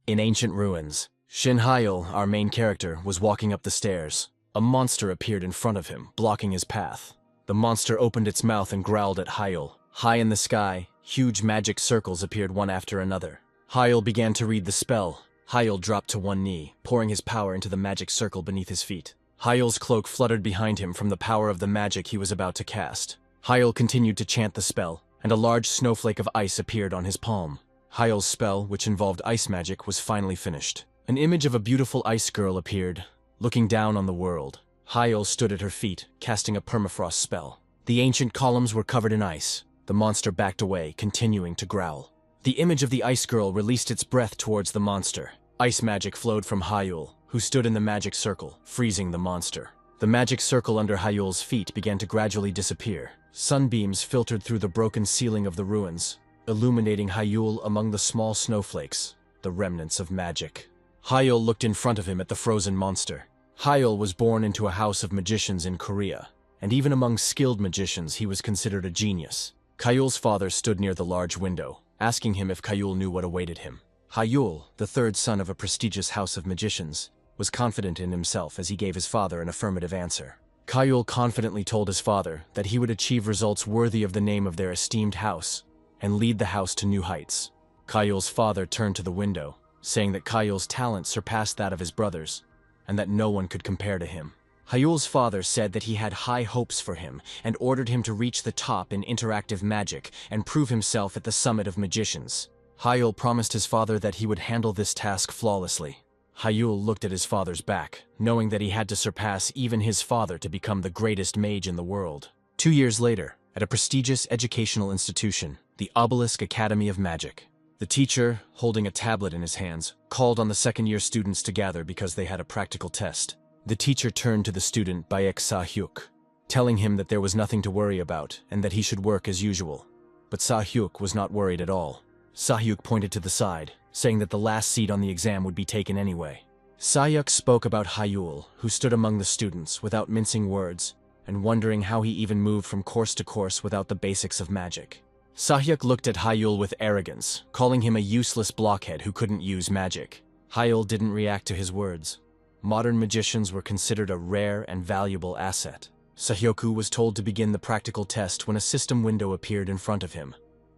In ancient ruins, Shin Hyul, our main character, was walking up the stairs. A monster appeared in front of him, blocking his path. The monster opened its mouth and growled at Hyul. High in the sky, huge magic circles appeared one after another. Hyul began to read the spell. Hyul dropped to one knee, pouring his power into the magic circle beneath his feet. Hyul's cloak fluttered behind him from the power of the magic he was about to cast. Hyul continued to chant the spell, and a large snowflake of ice appeared on his palm. Hyul's spell, which involved ice magic, was finally finished. An image of a beautiful ice girl appeared, looking down on the world. Hyul stood at her feet, casting a permafrost spell. The ancient columns were covered in ice. The monster backed away, continuing to growl. The image of the ice girl released its breath towards the monster. Ice magic flowed from Hyul, who stood in the magic circle, freezing the monster. The magic circle under Hyul's feet began to gradually disappear. Sunbeams filtered through the broken ceiling of the ruins, illuminating Hyul among the small snowflakes, the remnants of magic. Hyul looked in front of him at the frozen monster. Hyul was born into a house of magicians in Korea, and even among skilled magicians he was considered a genius. Hyul's father stood near the large window, asking him if Hyul knew what awaited him. Hyul, the third son of a prestigious house of magicians, was confident in himself as he gave his father an affirmative answer. Hyul confidently told his father that he would achieve results worthy of the name of their esteemed house and lead the house to new heights. Hyul's father turned to the window, saying that Hyul's talent surpassed that of his brothers, and that no one could compare to him. Hyul's father said that he had high hopes for him and ordered him to reach the top in interactive magic and prove himself at the summit of magicians. Hyul promised his father that he would handle this task flawlessly. Hyul looked at his father's back, knowing that he had to surpass even his father to become the greatest mage in the world. 2 years later, at a prestigious educational institution, the Obelisk Academy of Magic, the teacher, holding a tablet in his hands, called on the second-year students to gather because they had a practical test. The teacher turned to the student Baek Sa-hyuk, telling him that there was nothing to worry about and that he should work as usual. But Sa-hyuk was not worried at all. Sa-hyuk pointed to the side, saying that the last seat on the exam would be taken anyway. Sa-hyuk spoke about Hyul, who stood among the students without mincing words, and wondering how he even moved from course to course without the basics of magic. Sa-hyuk looked at Hyul with arrogance, calling him a useless blockhead who couldn't use magic. Hyul didn't react to his words. Modern magicians were considered a rare and valuable asset. Sa-hyoku was told to begin the practical test when a system window appeared in front of him,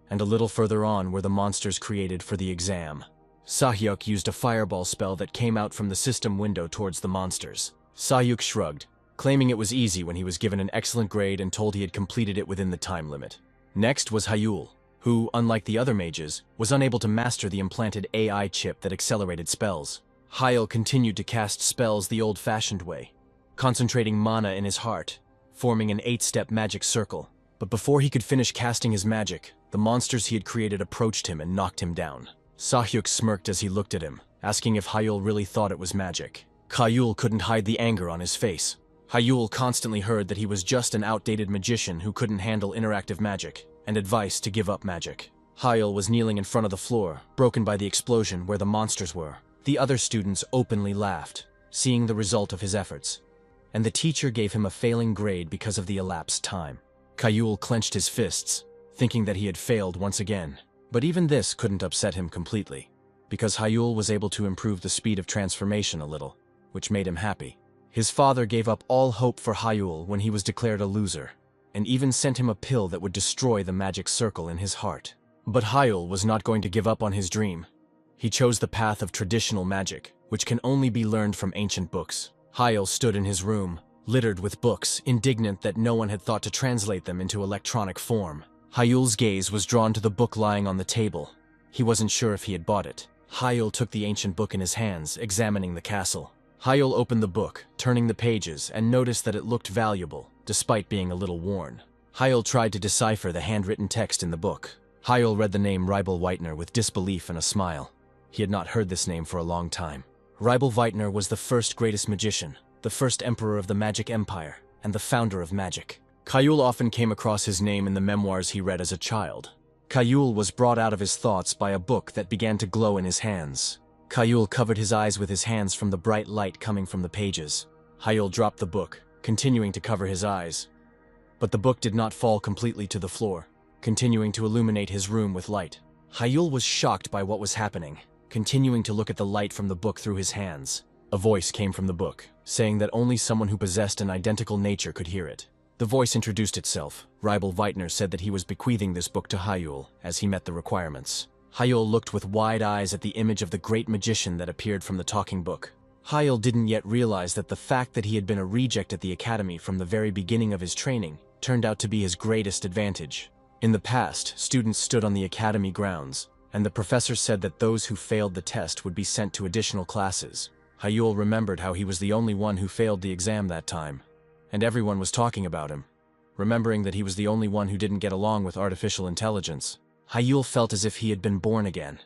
and a little further on were the monsters created for the exam. Sa-hyuk used a fireball spell that came out from the system window towards the monsters. Sa-hyuk shrugged, claiming it was easy when he was given an excellent grade and told he had completed it within the time limit. Next was Hyul, who, unlike the other mages, was unable to master the implanted AI chip that accelerated spells. Hyul continued to cast spells the old-fashioned way, concentrating mana in his heart, forming an 8-step magic circle. But before he could finish casting his magic, the monsters he had created approached him and knocked him down. Sa-hyuk smirked as he looked at him, asking if Hyul really thought it was magic. Hyul couldn't hide the anger on his face. Hyul constantly heard that he was just an outdated magician who couldn't handle interactive magic, and advice to give up magic. Hyul was kneeling in front of the floor, broken by the explosion where the monsters were. The other students openly laughed, seeing the result of his efforts, and the teacher gave him a failing grade because of the elapsed time. Hyul clenched his fists, thinking that he had failed once again. But even this couldn't upset him completely, because Hyul was able to improve the speed of transformation a little, which made him happy. His father gave up all hope for Hyul when he was declared a loser, and even sent him a pill that would destroy the magic circle in his heart. But Hyul was not going to give up on his dream. He chose the path of traditional magic, which can only be learned from ancient books. Hyul stood in his room, littered with books, indignant that no one had thought to translate them into electronic form. Hyul's gaze was drawn to the book lying on the table. He wasn't sure if he had bought it. Hyul took the ancient book in his hands, examining the castle. Hyul opened the book, turning the pages, and noticed that it looked valuable, despite being a little worn. Hyul tried to decipher the handwritten text in the book. Hyul read the name Rybel Weitner with disbelief and a smile. He had not heard this name for a long time. Rybel Weitner was the first greatest magician, the first emperor of the Magic Empire, and the founder of magic. Hyul often came across his name in the memoirs he read as a child. Hyul was brought out of his thoughts by a book that began to glow in his hands. Hyul covered his eyes with his hands from the bright light coming from the pages. Hyul dropped the book, continuing to cover his eyes. But the book did not fall completely to the floor, continuing to illuminate his room with light. Hyul was shocked by what was happening. continuing to look at the light from the book through his hands. A voice came from the book, saying that only someone who possessed an identical nature could hear it. The voice introduced itself. Ribal Weitner said that he was bequeathing this book to Hyul, as he met the requirements. Hyul looked with wide eyes at the image of the great magician that appeared from the talking book. Hyul didn't yet realize that the fact that he had been a reject at the academy from the very beginning of his training turned out to be his greatest advantage. In the past, students stood on the academy grounds, and the professor said that those who failed the test would be sent to additional classes. Hyul remembered how he was the only one who failed the exam that time, and everyone was talking about him. Remembering that he was the only one who didn't get along with artificial intelligence, Hyul felt as if he had been born again.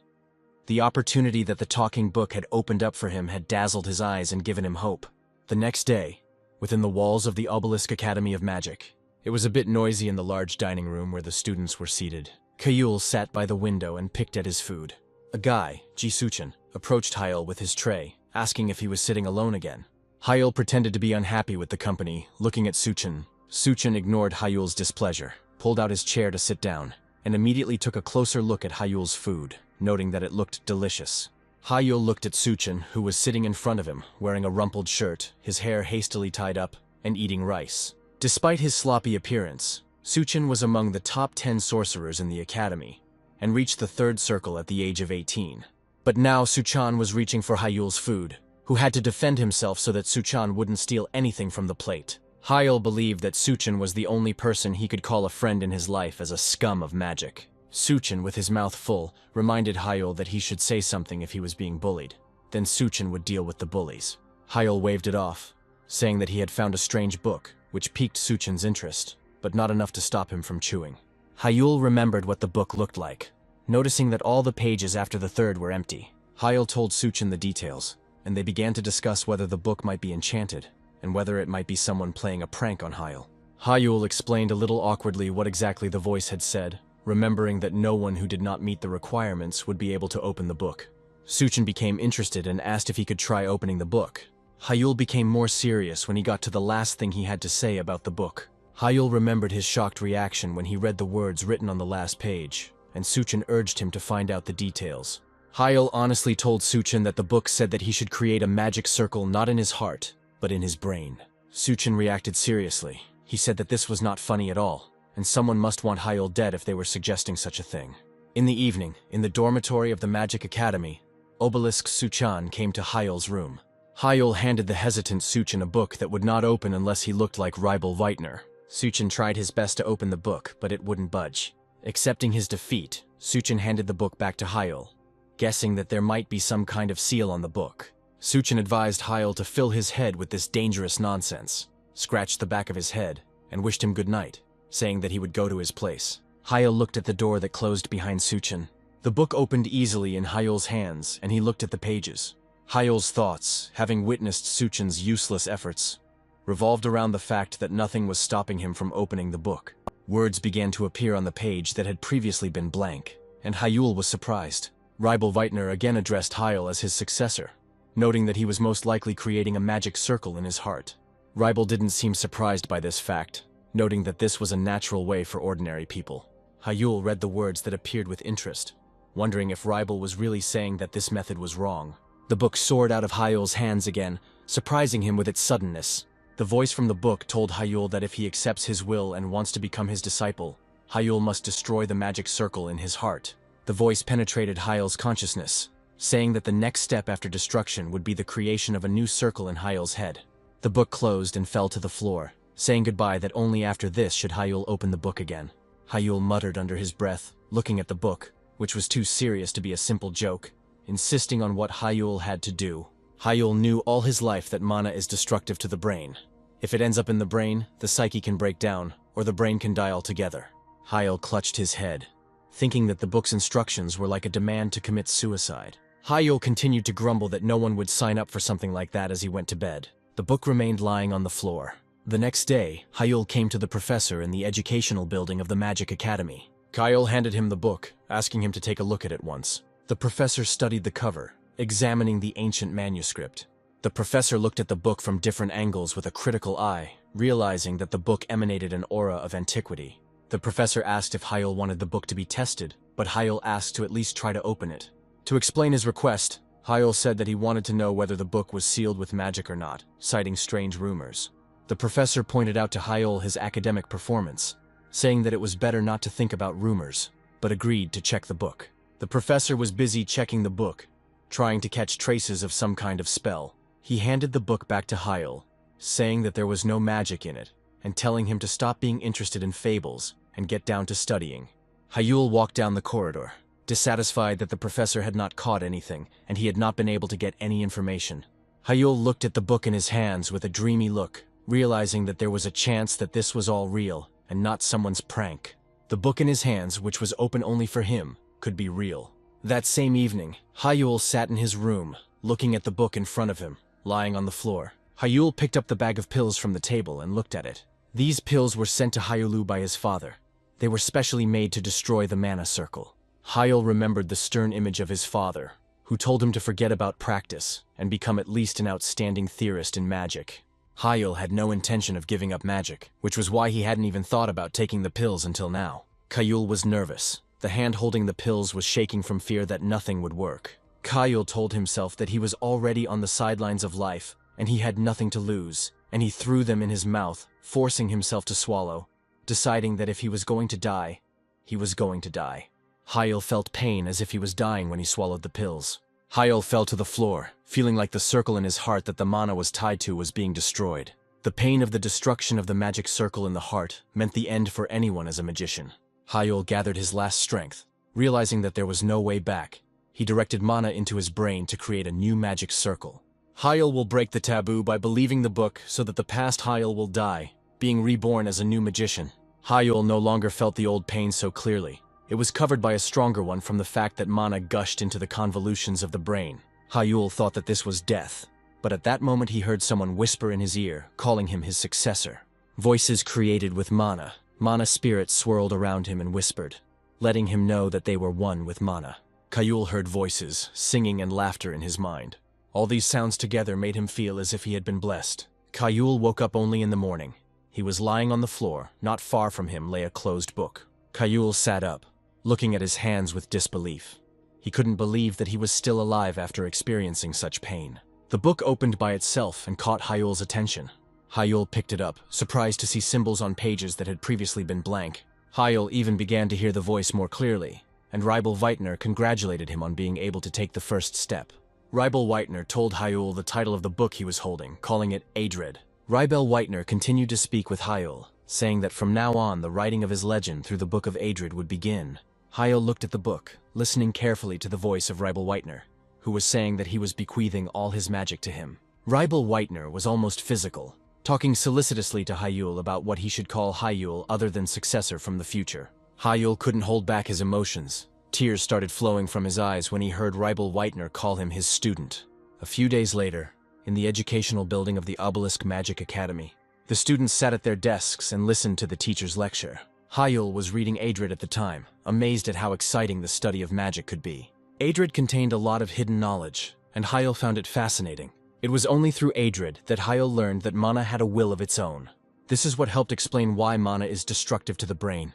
The opportunity that the talking book had opened up for him had dazzled his eyes and given him hope. The next day, within the walls of the Obelisk Academy of Magic, it was a bit noisy in the large dining room where the students were seated. Hyul sat by the window and picked at his food. A guy, Ji Suchin, approached Hyul with his tray, asking if he was sitting alone again. Hyul pretended to be unhappy with the company, looking at Suchin. Suchin ignored Hyul's displeasure, pulled out his chair to sit down, and immediately took a closer look at Hyul's food, noting that it looked delicious. Hyul looked at Suchin, who was sitting in front of him, wearing a rumpled shirt, his hair hastily tied up, and eating rice. Despite his sloppy appearance, Suchin was among the top 10 sorcerers in the academy, and reached the 3rd circle at the age of 18. But now Suchan was reaching for Hyul's food, who had to defend himself so that Suchan wouldn't steal anything from the plate. Hyul believed that Suchin was the only person he could call a friend in his life as a scum of magic. Suchin, with his mouth full, reminded Hyul that he should say something if he was being bullied. Then Suchin would deal with the bullies. Hyul waved it off, saying that he had found a strange book, which piqued Suchin's interest, but not enough to stop him from chewing. Hyul remembered what the book looked like, noticing that all the pages after the 3rd were empty. Hyul told Suchin the details, and they began to discuss whether the book might be enchanted, and whether it might be someone playing a prank on Hyul. Hyul explained a little awkwardly what exactly the voice had said, remembering that no one who did not meet the requirements would be able to open the book. Suchin became interested and asked if he could try opening the book. Hyul became more serious when he got to the last thing he had to say about the book. Hyul remembered his shocked reaction when he read the words written on the last page, and Suchin urged him to find out the details. Hyul honestly told Suchin that the book said that he should create a magic circle not in his heart, but in his brain. Suchin reacted seriously. He said that this was not funny at all, and someone must want Hyul dead if they were suggesting such a thing. In the evening, in the dormitory of the Magic Academy, Obelisk Suchan came to Hyul's room. Hyul handed the hesitant Suchin a book that would not open unless he looked like Ribal Weitner. Suchin tried his best to open the book, but it wouldn't budge. Accepting his defeat, Suchin handed the book back to Hyul, guessing that there might be some kind of seal on the book. Suchin advised Hyul to fill his head with this dangerous nonsense, scratched the back of his head, and wished him good night, saying that he would go to his place. Hyul looked at the door that closed behind Suchin. The book opened easily in Hyul's hands, and he looked at the pages. Hyul's thoughts, having witnessed Suchin's useless efforts, revolved around the fact that nothing was stopping him from opening the book. Words began to appear on the page that had previously been blank, and Hyul was surprised. Ribal Weitner again addressed Hyul as his successor, noting that he was most likely creating a magic circle in his heart. Ribal didn't seem surprised by this fact, noting that this was a natural way for ordinary people. Hyul read the words that appeared with interest, wondering if Ribal was really saying that this method was wrong. The book soared out of Hyul's hands again, surprising him with its suddenness. The voice from the book told Hyul that if he accepts his will and wants to become his disciple, Hyul must destroy the magic circle in his heart. The voice penetrated Hyul's consciousness, saying that the next step after destruction would be the creation of a new circle in Hyul's head. The book closed and fell to the floor, saying goodbye that only after this should Hyul open the book again. Hyul muttered under his breath, looking at the book, which was too serious to be a simple joke, insisting on what Hyul had to do. Hyul knew all his life that mana is destructive to the brain. If it ends up in the brain, the psyche can break down, or the brain can die altogether. Hyul clutched his head, thinking that the book's instructions were like a demand to commit suicide. Hyul continued to grumble that no one would sign up for something like that as he went to bed. The book remained lying on the floor. The next day, Hyul came to the professor in the educational building of the Magic Academy. Hyul handed him the book, asking him to take a look at it once. The professor studied the cover, examining the ancient manuscript. The professor looked at the book from different angles with a critical eye, realizing that the book emanated an aura of antiquity. The professor asked if Hyul wanted the book to be tested, but Hyul asked to at least try to open it. To explain his request, Hyul said that he wanted to know whether the book was sealed with magic or not, citing strange rumors. The professor pointed out to Hyul his academic performance, saying that it was better not to think about rumors, but agreed to check the book. The professor was busy checking the book, trying to catch traces of some kind of spell. He handed the book back to Hyul, saying that there was no magic in it, and telling him to stop being interested in fables and get down to studying. Hyul walked down the corridor, dissatisfied that the professor had not caught anything and he had not been able to get any information. Hyul looked at the book in his hands with a dreamy look, realizing that there was a chance that this was all real and not someone's prank. The book in his hands, which was open only for him, could be real. That same evening, Hyul sat in his room, looking at the book in front of him, lying on the floor. Hyul picked up the bag of pills from the table and looked at it. These pills were sent to Hyulu by his father. They were specially made to destroy the mana circle. Hyul remembered the stern image of his father, who told him to forget about practice and become at least an outstanding theorist in magic. Hyul had no intention of giving up magic, which was why he hadn't even thought about taking the pills until now. Hyul was nervous. The hand holding the pills was shaking from fear that nothing would work. Hyul told himself that he was already on the sidelines of life and he had nothing to lose, and he threw them in his mouth, forcing himself to swallow, deciding that if he was going to die, he was going to die. Hyul felt pain as if he was dying when he swallowed the pills. Hyul fell to the floor, feeling like the circle in his heart that the mana was tied to was being destroyed. The pain of the destruction of the magic circle in the heart meant the end for anyone as a magician. Hyul gathered his last strength. Realizing that there was no way back, he directed mana into his brain to create a new magic circle. Hyul will break the taboo by believing the book so that the past Hyul will die, being reborn as a new magician. Hyul no longer felt the old pain so clearly. It was covered by a stronger one from the fact that mana gushed into the convolutions of the brain. Hyul thought that this was death, but at that moment he heard someone whisper in his ear, calling him his successor. Voices created with mana. Mana spirits swirled around him and whispered, letting him know that they were one with mana. Hyul heard voices, singing and laughter in his mind. All these sounds together made him feel as if he had been blessed. Hyul woke up only in the morning. He was lying on the floor. Not far from him lay a closed book. Hyul sat up, looking at his hands with disbelief. He couldn't believe that he was still alive after experiencing such pain. The book opened by itself and caught Hyul's attention. Hyul picked it up, surprised to see symbols on pages that had previously been blank. Hyul even began to hear the voice more clearly, and Ribel Weitner congratulated him on being able to take the first step. Ribel Weitner told Hyul the title of the book he was holding, calling it Adred. Ribel Weitner continued to speak with Hyul, saying that from now on the writing of his legend through the Book of Adred would begin. Hyul looked at the book, listening carefully to the voice of Ribel Weitner, who was saying that he was bequeathing all his magic to him. Ribel Weitner was almost physical, talking solicitously to Hyul about what he should call Hyul other than successor from the future. Hyul couldn't hold back his emotions. Tears started flowing from his eyes when he heard Ribel Weitner call him his student. A few days later, in the educational building of the Obelisk Magic Academy, the students sat at their desks and listened to the teacher's lecture. Hyul was reading Adred at the time, amazed at how exciting the study of magic could be. Adred contained a lot of hidden knowledge, and Hyul found it fascinating. It was only through Adred that Hyul learned that mana had a will of its own. This is what helped explain why mana is destructive to the brain,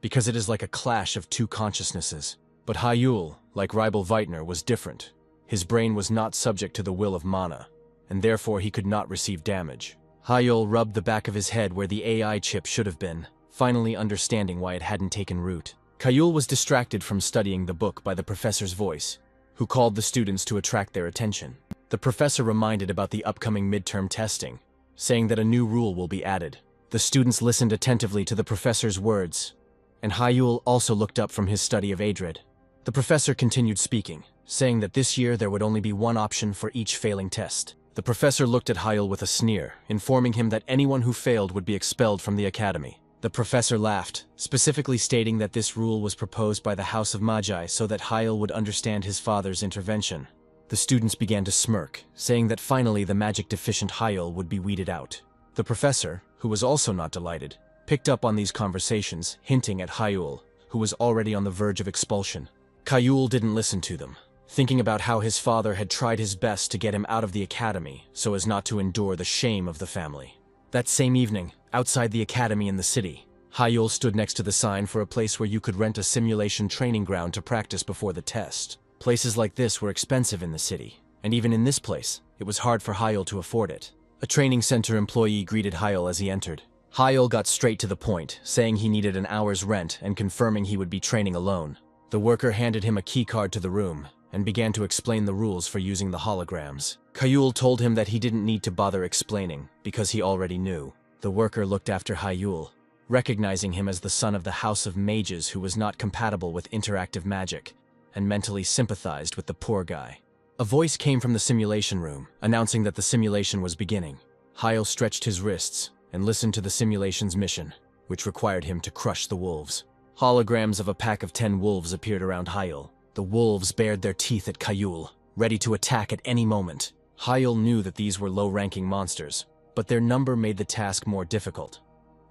because it is like a clash of two consciousnesses. But Hyul, like Ribel Weitner, was different. His brain was not subject to the will of mana, and therefore he could not receive damage. Hyul rubbed the back of his head where the AI chip should have been, finally understanding why it hadn't taken root. Hyul was distracted from studying the book by the professor's voice, who called the students to attract their attention. The professor reminded about the upcoming midterm testing, saying that a new rule will be added. The students listened attentively to the professor's words, and Hyul also looked up from his study of Adred. The professor continued speaking, saying that this year there would only be one option for each failing test. The professor looked at Hyul with a sneer, informing him that anyone who failed would be expelled from the academy. The professor laughed, specifically stating that this rule was proposed by the House of Magi so that Hyul would understand his father's intervention. The students began to smirk, saying that finally the magic-deficient Hyul would be weeded out. The professor, who was also not delighted, picked up on these conversations, hinting at Hyul, who was already on the verge of expulsion. Hyul didn't listen to them, thinking about how his father had tried his best to get him out of the academy so as not to endure the shame of the family. That same evening, outside the academy in the city, Hyul stood next to the sign for a place where you could rent a simulation training ground to practice before the test. Places like this were expensive in the city, and even in this place, it was hard for Hyel to afford it. A training center employee greeted Hyel as he entered. Hyel got straight to the point, saying he needed an hour's rent and confirming he would be training alone. The worker handed him a keycard to the room and began to explain the rules for using the holograms. Hyel told him that he didn't need to bother explaining because he already knew. The worker looked after Hyel, recognizing him as the son of the House of Mages who was not compatible with interactive magic, and mentally sympathized with the poor guy. A voice came from the simulation room, announcing that the simulation was beginning. Hyel stretched his wrists and listened to the simulation's mission, which required him to crush the wolves. Holograms of a pack of 10 wolves appeared around Hyel. The wolves bared their teeth at Hyel, ready to attack at any moment. Hyel knew that these were low-ranking monsters, but their number made the task more difficult.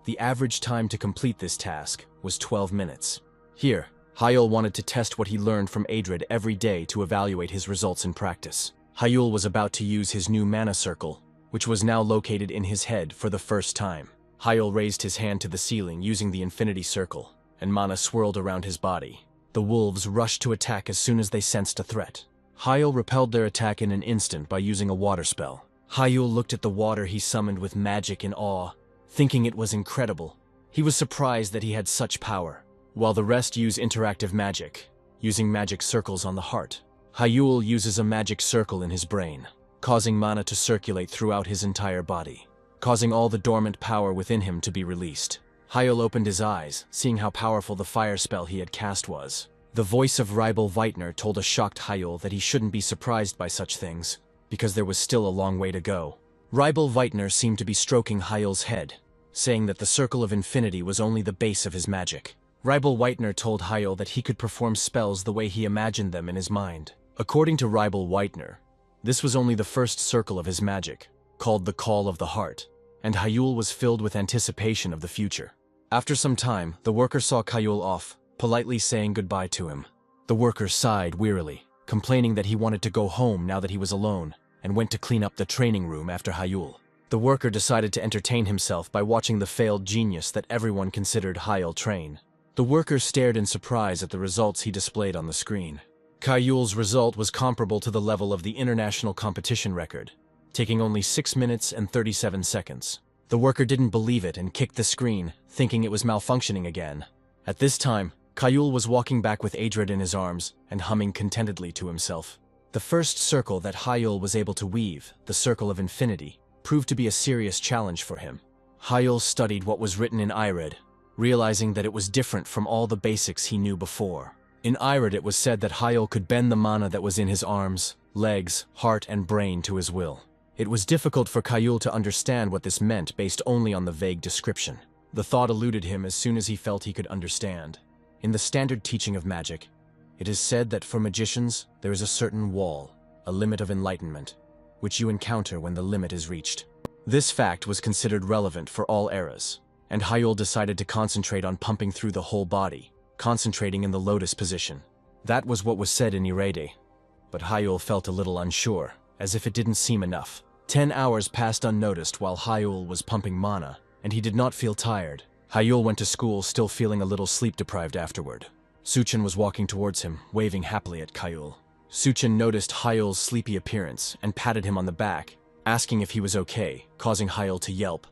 The average time to complete this task was 12 minutes. Here, Hyel wanted to test what he learned from Adrid every day to evaluate his results in practice. Hyel was about to use his new mana circle, which was now located in his head for the first time. Hyel raised his hand to the ceiling using the infinity circle, and mana swirled around his body. The wolves rushed to attack as soon as they sensed a threat. Hyel repelled their attack in an instant by using a water spell. Hyel looked at the water he summoned with magic in awe, thinking it was incredible. He was surprised that he had such power. While the rest use interactive magic, using magic circles on the heart, Hyel uses a magic circle in his brain, causing mana to circulate throughout his entire body, causing all the dormant power within him to be released. Hyel opened his eyes, seeing how powerful the fire spell he had cast was. The voice of Ribel Weitner told a shocked Hyel that he shouldn't be surprised by such things, because there was still a long way to go. Ribel Weitner seemed to be stroking Hyel's head, saying that the Circle of Infinity was only the base of his magic. Ribel Weitner told Hyel that he could perform spells the way he imagined them in his mind. According to Ribel Weitner, this was only the first circle of his magic, called the Call of the Heart, and Hyel was filled with anticipation of the future. After some time, the worker saw Hyel off, politely saying goodbye to him. The worker sighed wearily, complaining that he wanted to go home now that he was alone, and went to clean up the training room after Hyel. The worker decided to entertain himself by watching the failed genius that everyone considered Hyel train. The worker stared in surprise at the results he displayed on the screen. Hyel's result was comparable to the level of the international competition record, taking only 6 minutes and 37 seconds. The worker didn't believe it and kicked the screen, thinking it was malfunctioning again. At this time, Hyel was walking back with Adrid in his arms and humming contentedly to himself. The first circle that Hyel was able to weave, the Circle of Infinity, proved to be a serious challenge for him. Hyel studied what was written in Irid, realizing that it was different from all the basics he knew before. In Irid it was said that Hyel could bend the mana that was in his arms, legs, heart, and brain to his will. It was difficult for Hyel to understand what this meant based only on the vague description. The thought eluded him as soon as he felt he could understand. In the standard teaching of magic, it is said that for magicians there is a certain wall, a limit of enlightenment, which you encounter when the limit is reached. This fact was considered relevant for all eras, and Hyel decided to concentrate on pumping through the whole body, concentrating in the lotus position. That was what was said in Irede, but Hyel felt a little unsure, as if it didn't seem enough. 10 hours passed unnoticed while Hyel was pumping mana, and he did not feel tired. Hyel went to school still feeling a little sleep-deprived afterward. Suchin was walking towards him, waving happily at Hyel. Suchin noticed Hyel's sleepy appearance and patted him on the back, asking if he was okay, causing Hyel to yelp.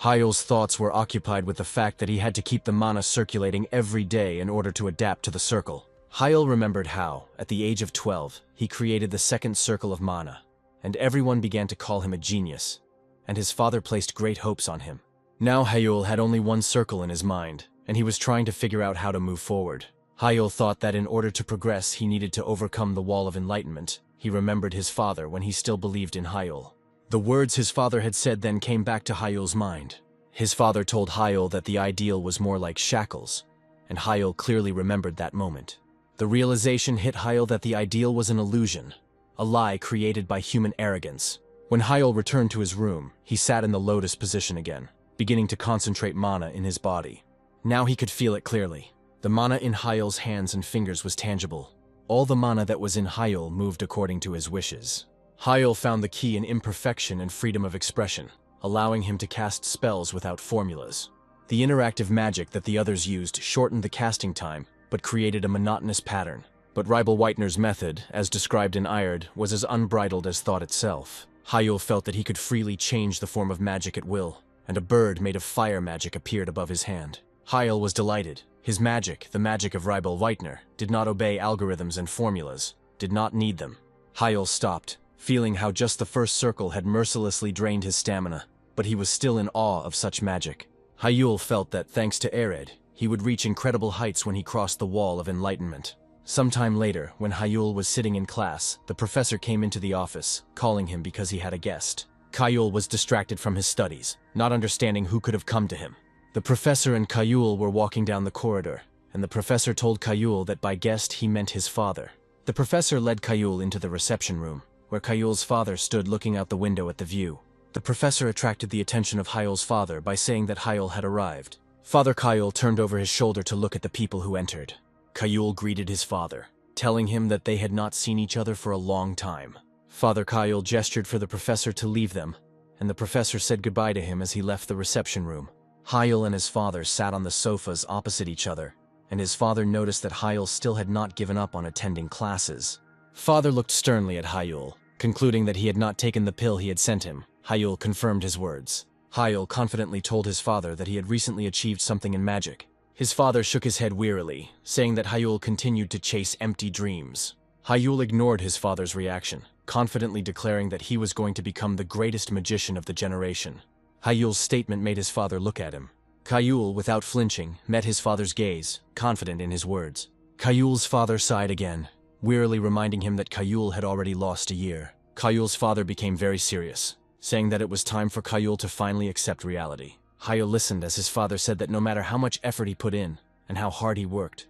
Hyel's thoughts were occupied with the fact that he had to keep the mana circulating every day in order to adapt to the circle. Hyel remembered how, at the age of 12, he created the second circle of mana, and everyone began to call him a genius, and his father placed great hopes on him. Now Hyel had only one circle in his mind, and he was trying to figure out how to move forward. Hyel thought that in order to progress he needed to overcome the wall of enlightenment. He remembered his father when he still believed in Hyel. The words his father had said then came back to Hyel's mind. His father told Hyel that the ideal was more like shackles, and Hyel clearly remembered that moment. The realization hit Hyel that the ideal was an illusion, a lie created by human arrogance. When Hyel returned to his room, he sat in the lotus position again, beginning to concentrate mana in his body. Now he could feel it clearly. The mana in Hyel's hands and fingers was tangible. All the mana that was in Hyel moved according to his wishes. Hyel found the key in imperfection and freedom of expression, allowing him to cast spells without formulas. The interactive magic that the others used shortened the casting time, but created a monotonous pattern. But Ribel Whitener's method, as described in Ired, was as unbridled as thought itself. Hyul felt that he could freely change the form of magic at will, and a bird made of fire magic appeared above his hand. Hyul was delighted. His magic, the magic of Ribel Whitener, did not obey algorithms and formulas, did not need them. Hyul stopped, feeling how just the first circle had mercilessly drained his stamina, but he was still in awe of such magic. Hyul felt that, thanks to Ered, he would reach incredible heights when he crossed the wall of enlightenment. Sometime later, when Hyul was sitting in class, the professor came into the office, calling him because he had a guest. Hyul was distracted from his studies, not understanding who could have come to him. The professor and Hyul were walking down the corridor, and the professor told Hyul that by guest he meant his father. The professor led Hyul into the reception room, where Hyul's father stood looking out the window at the view. The professor attracted the attention of Hyul's father by saying that Hyul had arrived. Father Hyul turned over his shoulder to look at the people who entered. Hyul greeted his father, telling him that they had not seen each other for a long time. Father Hyul gestured for the professor to leave them, and the professor said goodbye to him as he left the reception room. Hyul and his father sat on the sofas opposite each other, and his father noticed that Hyul still had not given up on attending classes. Father looked sternly at Hyul, concluding that he had not taken the pill he had sent him. Hyul confirmed his words. Hyul confidently told his father that he had recently achieved something in magic. His father shook his head wearily, saying that Hyul continued to chase empty dreams. Hyul ignored his father's reaction, confidently declaring that he was going to become the greatest magician of the generation. Hyul's statement made his father look at him. Hyul, without flinching, met his father's gaze, confident in his words. Hyul's father sighed again, wearily reminding him that Hyul had already lost a year. Hyul's father became very serious, saying that it was time for Hyul to finally accept reality. Hyul listened as his father said that no matter how much effort he put in, and how hard he worked,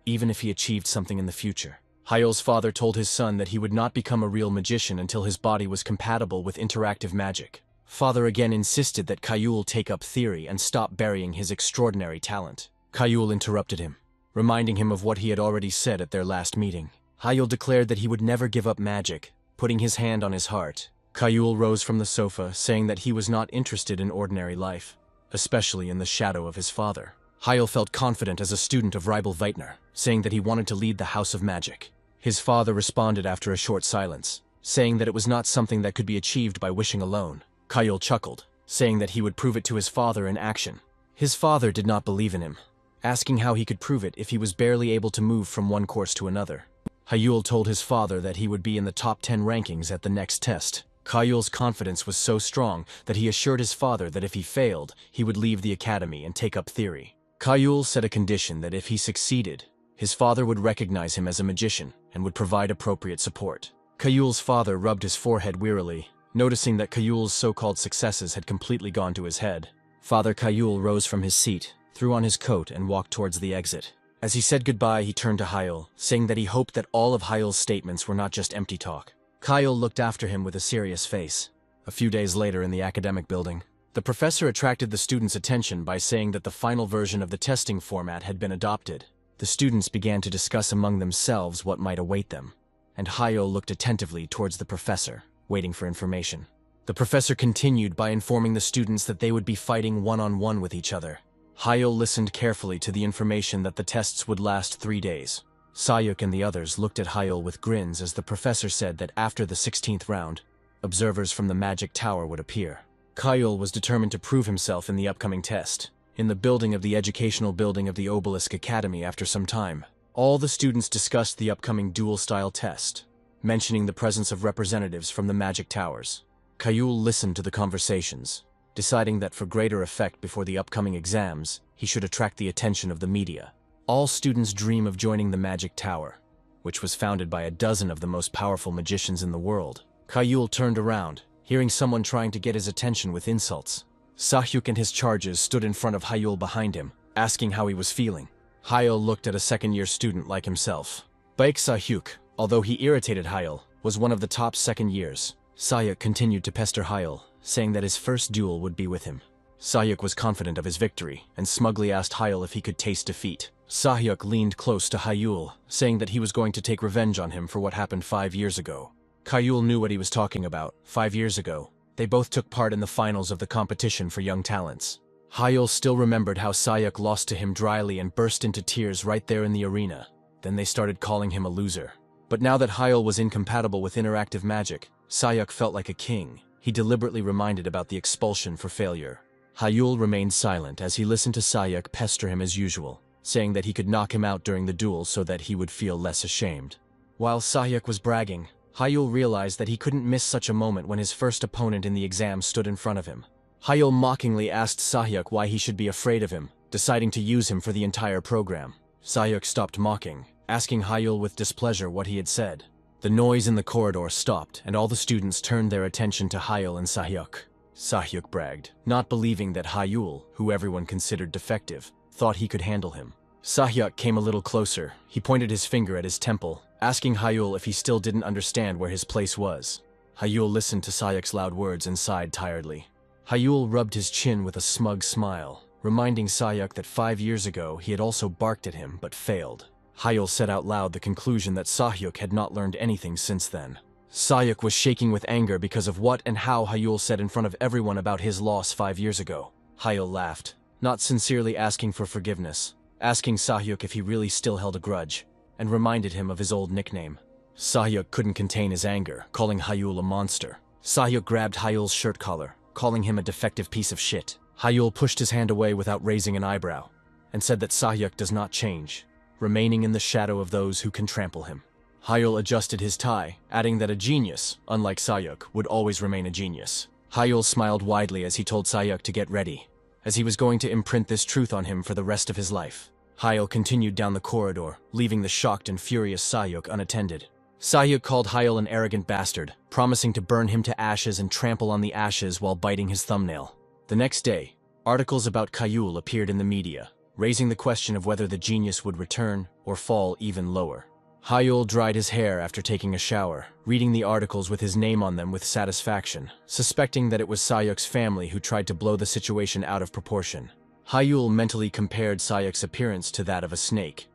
even if he achieved something in the future, Hyul's father told his son that he would not become a real magician until his body was compatible with interactive magic. Father again insisted that Hyul take up theory and stop burying his extraordinary talent. Hyul interrupted him, reminding him of what he had already said at their last meeting. Hyul declared that he would never give up magic, putting his hand on his heart. Hyul rose from the sofa, saying that he was not interested in ordinary life, especially in the shadow of his father. Hyul felt confident as a student of Ribel Whitener, saying that he wanted to lead the House of Magic. His father responded after a short silence, saying that it was not something that could be achieved by wishing alone. Hyul chuckled, saying that he would prove it to his father in action. His father did not believe in him, asking how he could prove it if he was barely able to move from one course to another. Hyul told his father that he would be in the top 10 rankings at the next test. Hyul's confidence was so strong that he assured his father that if he failed, he would leave the academy and take up theory. Hyul set a condition that if he succeeded, his father would recognize him as a magician and would provide appropriate support. Hyul's father rubbed his forehead wearily, noticing that Hyul's so-called successes had completely gone to his head. Father Hyul rose from his seat, threw on his coat, and walked towards the exit. As he said goodbye, he turned to Hyul, saying that he hoped that all of Hyul's statements were not just empty talk. Hyul looked after him with a serious face. A few days later in the academic building, the professor attracted the students' attention by saying that the final version of the testing format had been adopted. The students began to discuss among themselves what might await them, and Hyul looked attentively towards the professor, waiting for information. The professor continued by informing the students that they would be fighting one-on-one with each other. Hyul listened carefully to the information that the tests would last 3 days. Sayuk and the others looked at Hyul with grins as the professor said that after the 16th round, observers from the magic tower would appear. Hyul was determined to prove himself in the upcoming test. In the building of the educational building of the Obelisk Academy after some time, all the students discussed the upcoming dual-style test, mentioning the presence of representatives from the magic towers. Hyul listened to the conversations, deciding that for greater effect before the upcoming exams, he should attract the attention of the media. All students dream of joining the Magic Tower, which was founded by a dozen of the most powerful magicians in the world. Hyul turned around, hearing someone trying to get his attention with insults. Sahyuk and his charges stood in front of Hyul behind him, asking how he was feeling. Hyul looked at a second-year student like himself. Baek Sahyuk, although he irritated Hyul, was one of the top second years. Sahyuk continued to pester Hyul, saying that his first duel would be with him. Sahyuk was confident of his victory, and smugly asked Hyul if he could taste defeat. Sahyuk leaned close to Hyul, saying that he was going to take revenge on him for what happened 5 years ago. Hyul knew what he was talking about. 5 years ago, they both took part in the finals of the competition for young talents. Hyul still remembered how Sahyuk lost to him dryly and burst into tears right there in the arena. Then they started calling him a loser. But now that Hyul was incompatible with interactive magic, Sayuk felt like a king. He deliberately reminded about the expulsion for failure. Hyul remained silent as he listened to Sayuk pester him as usual, saying that he could knock him out during the duel so that he would feel less ashamed. While Sayuk was bragging, Hyul realized that he couldn't miss such a moment when his first opponent in the exam stood in front of him. Hyul mockingly asked Sayuk why he should be afraid of him, deciding to use him for the entire program. Sayuk stopped mocking, asking Hyul with displeasure what he had said. The noise in the corridor stopped, and all the students turned their attention to Hyul and Sayuk. Sayuk bragged, not believing that Hyul, who everyone considered defective, thought he could handle him. Sayuk came a little closer. He pointed his finger at his temple, asking Hyul if he still didn't understand where his place was. Hyul listened to Sayuk's loud words and sighed tiredly. Hyul rubbed his chin with a smug smile, reminding Sayuk that 5 years ago he had also barked at him but failed. Hyul said out loud the conclusion that Sayuk had not learned anything since then. Sayuk was shaking with anger because of what and how Hyul said in front of everyone about his loss 5 years ago. Hyul laughed, not sincerely asking for forgiveness, asking Sayuk if he really still held a grudge, and reminded him of his old nickname. Sayuk couldn't contain his anger, calling Hyul a monster. Sayuk grabbed Hyul's shirt collar, calling him a defective piece of shit. Hyul pushed his hand away without raising an eyebrow, and said that Sayuk does not change, remaining in the shadow of those who can trample him. Hyul adjusted his tie, adding that a genius, unlike Sayuk, would always remain a genius. Hyul smiled widely as he told Sayuk to get ready, as he was going to imprint this truth on him for the rest of his life. Hyul continued down the corridor, leaving the shocked and furious Sayuk unattended. Sayuk called Hyul an arrogant bastard, promising to burn him to ashes and trample on the ashes while biting his thumbnail. The next day, articles about Hyul appeared in the media, raising the question of whether the genius would return or fall even lower. Hyul dried his hair after taking a shower, reading the articles with his name on them with satisfaction, suspecting that it was Sayuk's family who tried to blow the situation out of proportion. Hyul mentally compared Sayuk's appearance to that of a snake,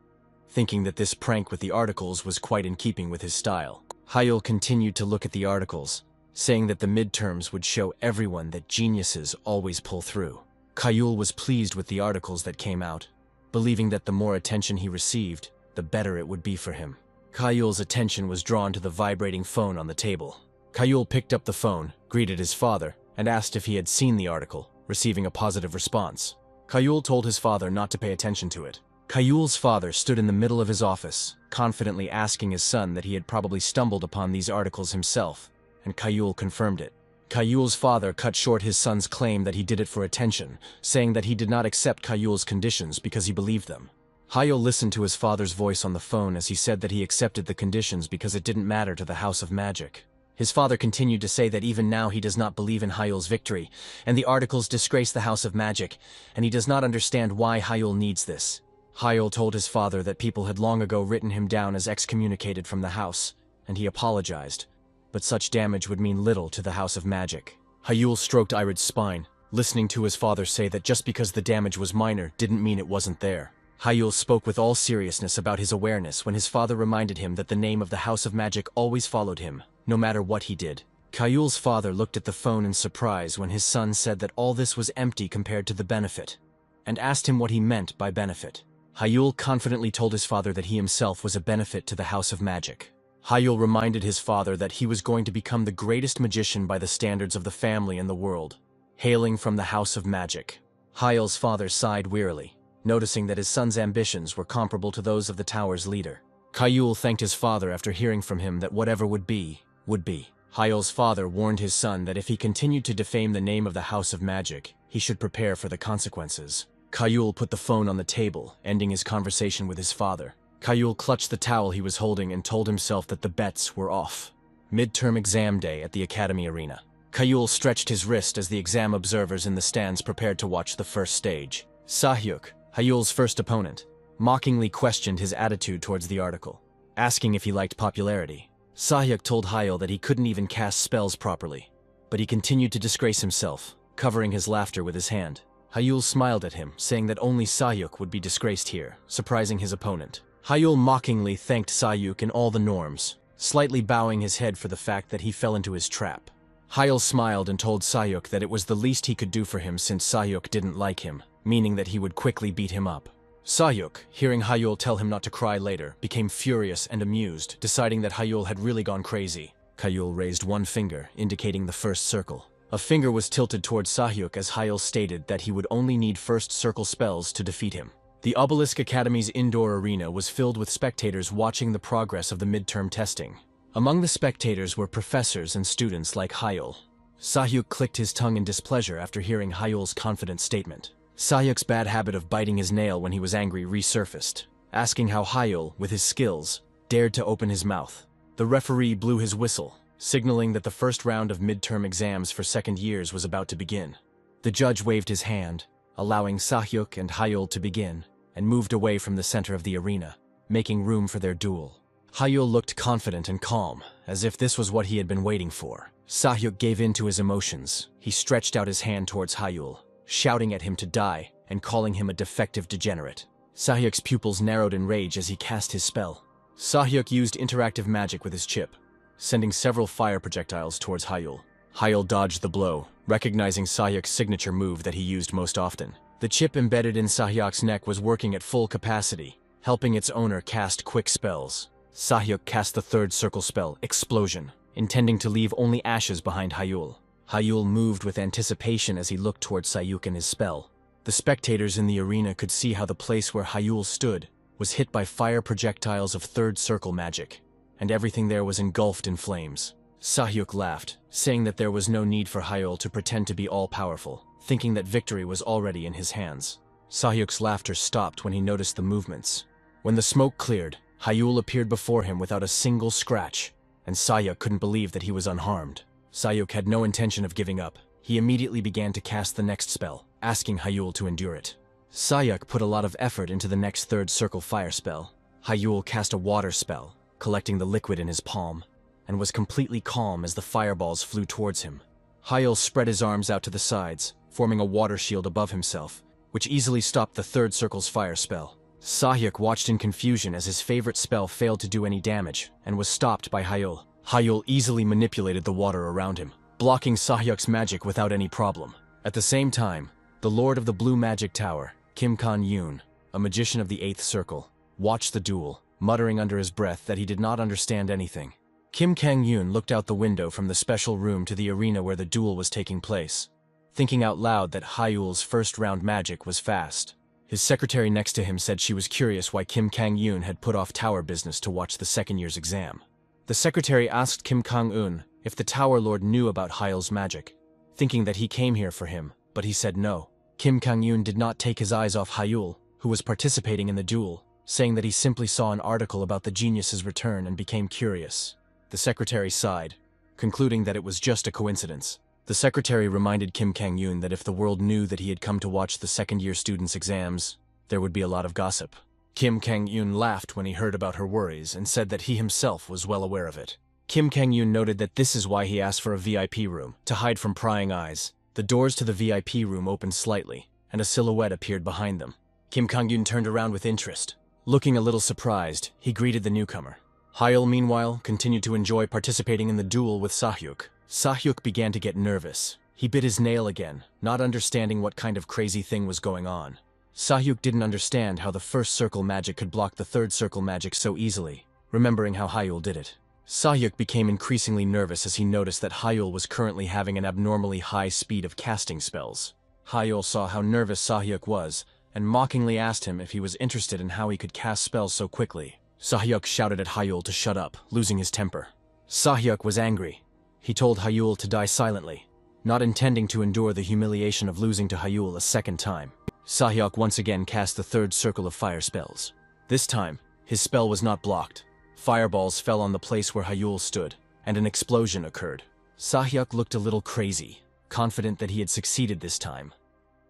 thinking that this prank with the articles was quite in keeping with his style. Hyul continued to look at the articles, saying that the midterms would show everyone that geniuses always pull through. Hyul was pleased with the articles that came out, believing that the more attention he received, the better it would be for him. Hyul's attention was drawn to the vibrating phone on the table. Hyul picked up the phone, greeted his father, and asked if he had seen the article, receiving a positive response. Hyul told his father not to pay attention to it. Hyul's father stood in the middle of his office, confidently asking his son that he had probably stumbled upon these articles himself, and Hyul confirmed it. Hyul's father cut short his son's claim that he did it for attention, saying that he did not accept Hyul's conditions because he believed them. Hyul listened to his father's voice on the phone as he said that he accepted the conditions because it didn't matter to the House of Magic. His father continued to say that even now he does not believe in Hyul's victory, and the articles disgrace the House of Magic, and he does not understand why Hyul needs this. Hyul told his father that people had long ago written him down as excommunicated from the house, and he apologized, but such damage would mean little to the House of Magic. Hyul stroked Irid's spine, listening to his father say that just because the damage was minor didn't mean it wasn't there. Hyul spoke with all seriousness about his awareness when his father reminded him that the name of the House of Magic always followed him, no matter what he did. Hyul's father looked at the phone in surprise when his son said that all this was empty compared to the benefit, and asked him what he meant by benefit. Hyul confidently told his father that he himself was a benefit to the House of Magic. Hyul reminded his father that he was going to become the greatest magician by the standards of the family and the world, hailing from the House of Magic. Hyul's father sighed wearily, noticing that his son's ambitions were comparable to those of the tower's leader. Hyul thanked his father after hearing from him that whatever would be, would be. Hyul's father warned his son that if he continued to defame the name of the House of Magic, he should prepare for the consequences. Hyul put the phone on the table, ending his conversation with his father. Hyul clutched the towel he was holding and told himself that the bets were off. Midterm exam day at the academy arena. Hyul stretched his wrist as the exam observers in the stands prepared to watch the first stage. Sayuk, Hyul's first opponent, mockingly questioned his attitude towards the article, asking if he liked popularity. Sayuk told Hyul that he couldn't even cast spells properly, but he continued to disgrace himself, covering his laughter with his hand. Hyul smiled at him, saying that only Sayuk would be disgraced here, surprising his opponent. Hyul mockingly thanked Sayuk in all the norms, slightly bowing his head for the fact that he fell into his trap. Hyul smiled and told Sayuk that it was the least he could do for him since Sayuk didn't like him, meaning that he would quickly beat him up. Sahyuk, hearing Hyul tell him not to cry later, became furious and amused, deciding that Hyul had really gone crazy. Hyul raised one finger, indicating the first circle. A finger was tilted towards Sahyuk as Hyul stated that he would only need first circle spells to defeat him. The Obelisk Academy's indoor arena was filled with spectators watching the progress of the midterm testing. Among the spectators were professors and students like Hyul. Sahyuk clicked his tongue in displeasure after hearing Hyul's confident statement. Sahyuk's bad habit of biting his nail when he was angry resurfaced, asking how Hyul, with his skills, dared to open his mouth. The referee blew his whistle, signaling that the first round of midterm exams for second years was about to begin. The judge waved his hand, allowing Sahyuk and Hyul to begin, and moved away from the center of the arena, making room for their duel. Hyul looked confident and calm, as if this was what he had been waiting for. Sahyuk gave in to his emotions. He stretched out his hand towards Hyul, shouting at him to die and calling him a defective degenerate. Sahyuk's pupils narrowed in rage as he cast his spell. Sahyuk used interactive magic with his chip, sending several fire projectiles towards Hyul. Hyul dodged the blow, recognizing Sahyuk's signature move that he used most often. The chip embedded in Sahyuk's neck was working at full capacity, helping its owner cast quick spells. Sahyuk cast the third circle spell, Expulsion, intending to leave only ashes behind Hyul. Hyul moved with anticipation as he looked towards Sahyuk and his spell. The spectators in the arena could see how the place where Hyul stood was hit by fire projectiles of third circle magic, and everything there was engulfed in flames. Sahyuk laughed, saying that there was no need for Hyul to pretend to be all-powerful, thinking that victory was already in his hands. Sahyuk's laughter stopped when he noticed the movements. When the smoke cleared, Hyul appeared before him without a single scratch, and Sahyuk couldn't believe that he was unharmed. Sahyuk had no intention of giving up. He immediately began to cast the next spell, asking Hyul to endure it. Sahyuk put a lot of effort into the next third circle fire spell. Hyul cast a water spell, collecting the liquid in his palm, and was completely calm as the fireballs flew towards him. Hyul spread his arms out to the sides, forming a water shield above himself, which easily stopped the third circle's fire spell. Sahyuk watched in confusion as his favorite spell failed to do any damage and was stopped by Hyul. Hyul easily manipulated the water around him, blocking Sahyuk's magic without any problem. At the same time, the Lord of the Blue Magic Tower, Kim Kang-yoon, a magician of the 8th circle, watched the duel, muttering under his breath that he did not understand anything. Kim Kang-yoon looked out the window from the special room to the arena where the duel was taking place, thinking out loud that Hyul's first round magic was fast. His secretary next to him said she was curious why Kim Kang-yoon had put off tower business to watch the second year's exam. The secretary asked Kim Kang-eun if the Tower Lord knew about Hyul's magic, thinking that he came here for him, but he said no. Kim Kang-yoon did not take his eyes off Hyul, who was participating in the duel, saying that he simply saw an article about the genius's return and became curious. The secretary sighed, concluding that it was just a coincidence. The secretary reminded Kim Kang-yoon that if the world knew that he had come to watch the second-year students' exams, there would be a lot of gossip. Kim Kang-yoon laughed when he heard about her worries and said that he himself was well aware of it. Kim Kang-yoon noted that this is why he asked for a VIP room, to hide from prying eyes. The doors to the VIP room opened slightly, and a silhouette appeared behind them. Kim Kang-yoon turned around with interest. Looking a little surprised, he greeted the newcomer. Hyul, meanwhile, continued to enjoy participating in the duel with Sahyuk. Sahyuk began to get nervous. He bit his nail again, not understanding what kind of crazy thing was going on. Sahyuk didn't understand how the first circle magic could block the third circle magic so easily, remembering how Hyul did it. Sahyuk became increasingly nervous as he noticed that Hyul was currently having an abnormally high speed of casting spells. Hyul saw how nervous Sahyuk was, and mockingly asked him if he was interested in how he could cast spells so quickly. Sahyuk shouted at Hyul to shut up, losing his temper. Sahyuk was angry. He told Hyul to die silently, not intending to endure the humiliation of losing to Hyul a second time. Sahyuk once again cast the third circle of fire spells. This time, his spell was not blocked. Fireballs fell on the place where Hyul stood, and an explosion occurred. Sahyuk looked a little crazy, confident that he had succeeded this time.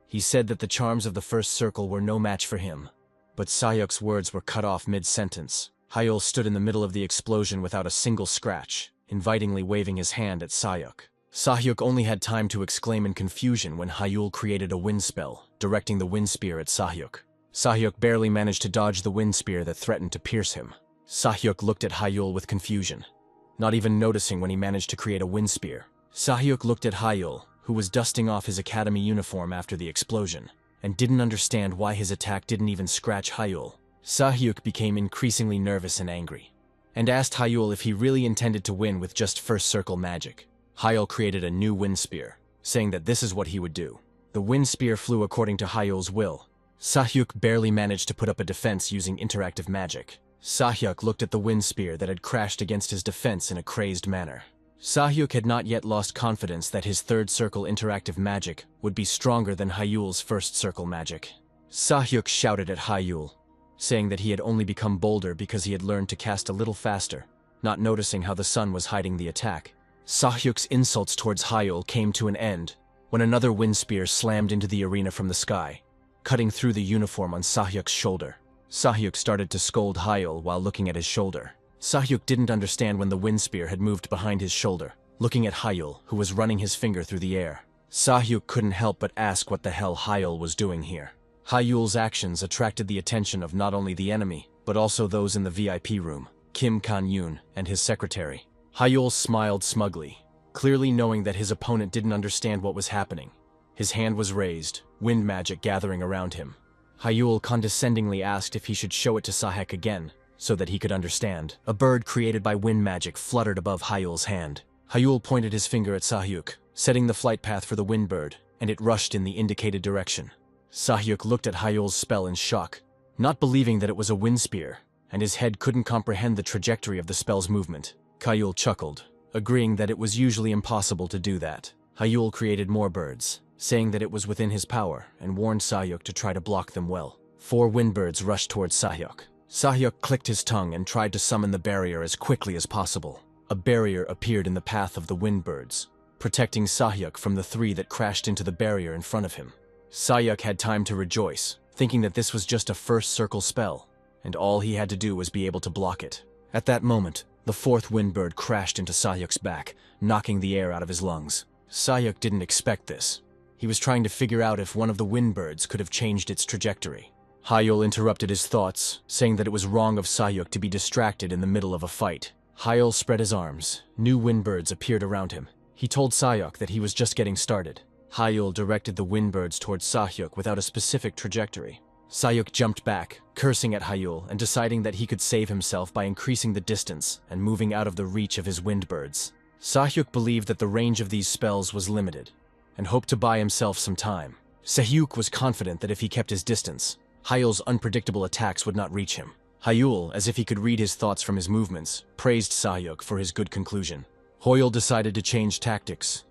He said that the charms of the first circle were no match for him, but Sahyuk's words were cut off mid-sentence. Hyul stood in the middle of the explosion without a single scratch, invitingly waving his hand at Sahyuk. Sahyuk only had time to exclaim in confusion when Hyul created a wind spell, directing the wind spear at Sahyuk. Sahyuk barely managed to dodge the wind spear that threatened to pierce him. Sahyuk looked at Hyul with confusion, not even noticing when he managed to create a wind spear. Sahyuk looked at Hyul, who was dusting off his academy uniform after the explosion, and didn't understand why his attack didn't even scratch Hyul. Sahyuk became increasingly nervous and angry, and asked Hyul if he really intended to win with just first circle magic. Hyul created a new wind spear, saying that this is what he would do. The wind spear flew according to Hyul's will. Sahyuk barely managed to put up a defense using interactive magic. Sahyuk looked at the wind spear that had crashed against his defense in a crazed manner. Sahyuk had not yet lost confidence that his third circle interactive magic would be stronger than Hyul's first circle magic. Sahyuk shouted at Hyul, saying that he had only become bolder because he had learned to cast a little faster, not noticing how the sun was hiding the attack. Sahyuk's insults towards Hyul came to an end when another wind spear slammed into the arena from the sky, cutting through the uniform on Sahyuk's shoulder. Sahyuk started to scold Hyul while looking at his shoulder. Sahyuk didn't understand when the wind spear had moved behind his shoulder, looking at Hyul, who was running his finger through the air. Sahyuk couldn't help but ask what the hell Hyul was doing here. Hyul's actions attracted the attention of not only the enemy, but also those in the VIP room, Kim Kan-yoon and his secretary. Hyul smiled smugly, clearly knowing that his opponent didn't understand what was happening. His hand was raised, wind magic gathering around him. Hyul condescendingly asked if he should show it to Sahyuk again, so that he could understand. A bird created by wind magic fluttered above Hyul's hand. Hyul pointed his finger at Sahyuk, setting the flight path for the wind bird, and it rushed in the indicated direction. Sahyuk looked at Hyul's spell in shock, not believing that it was a wind spear, and his head couldn't comprehend the trajectory of the spell's movement. Hyul chuckled, agreeing that it was usually impossible to do that. Hyul created more birds, saying that it was within his power, and warned Sahyuk to try to block them well. 4 windbirds rushed towards Sahyuk. Sahyuk clicked his tongue and tried to summon the barrier as quickly as possible. A barrier appeared in the path of the windbirds, protecting Sahyuk from the 3 that crashed into the barrier in front of him. Sahyuk had time to rejoice, thinking that this was just a first circle spell, and all he had to do was be able to block it. At that moment, the 4th windbird crashed into Sahyuk's back, knocking the air out of his lungs. Sahyuk didn't expect this. He was trying to figure out if one of the windbirds could have changed its trajectory. Hyul interrupted his thoughts, saying that it was wrong of Sahyuk to be distracted in the middle of a fight. Hyul spread his arms. New windbirds appeared around him. He told Sahyuk that he was just getting started. Hyul directed the windbirds towards Sahyuk without a specific trajectory. Sahyuk jumped back, cursing at Hyul and deciding that he could save himself by increasing the distance and moving out of the reach of his windbirds. Sahyuk believed that the range of these spells was limited, and hoped to buy himself some time. Sahyuk was confident that if he kept his distance, Hyul's unpredictable attacks would not reach him. Hyul, as if he could read his thoughts from his movements, praised Sahyuk for his good conclusion. Hyul decided to change tactics.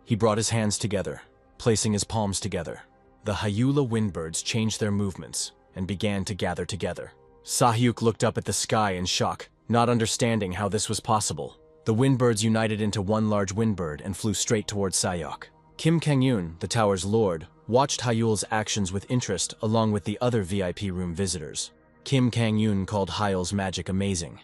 He brought his hands together, placing his palms together. The Hyula windbirds changed their movements and began to gather together. Sahyuk looked up at the sky in shock, not understanding how this was possible. The windbirds united into one large windbird and flew straight towards Sahyuk. Kim Kang-yoon, the tower's lord, watched Hyul's actions with interest along with the other VIP room visitors. Kim Kang-yoon called Hyul's magic amazing,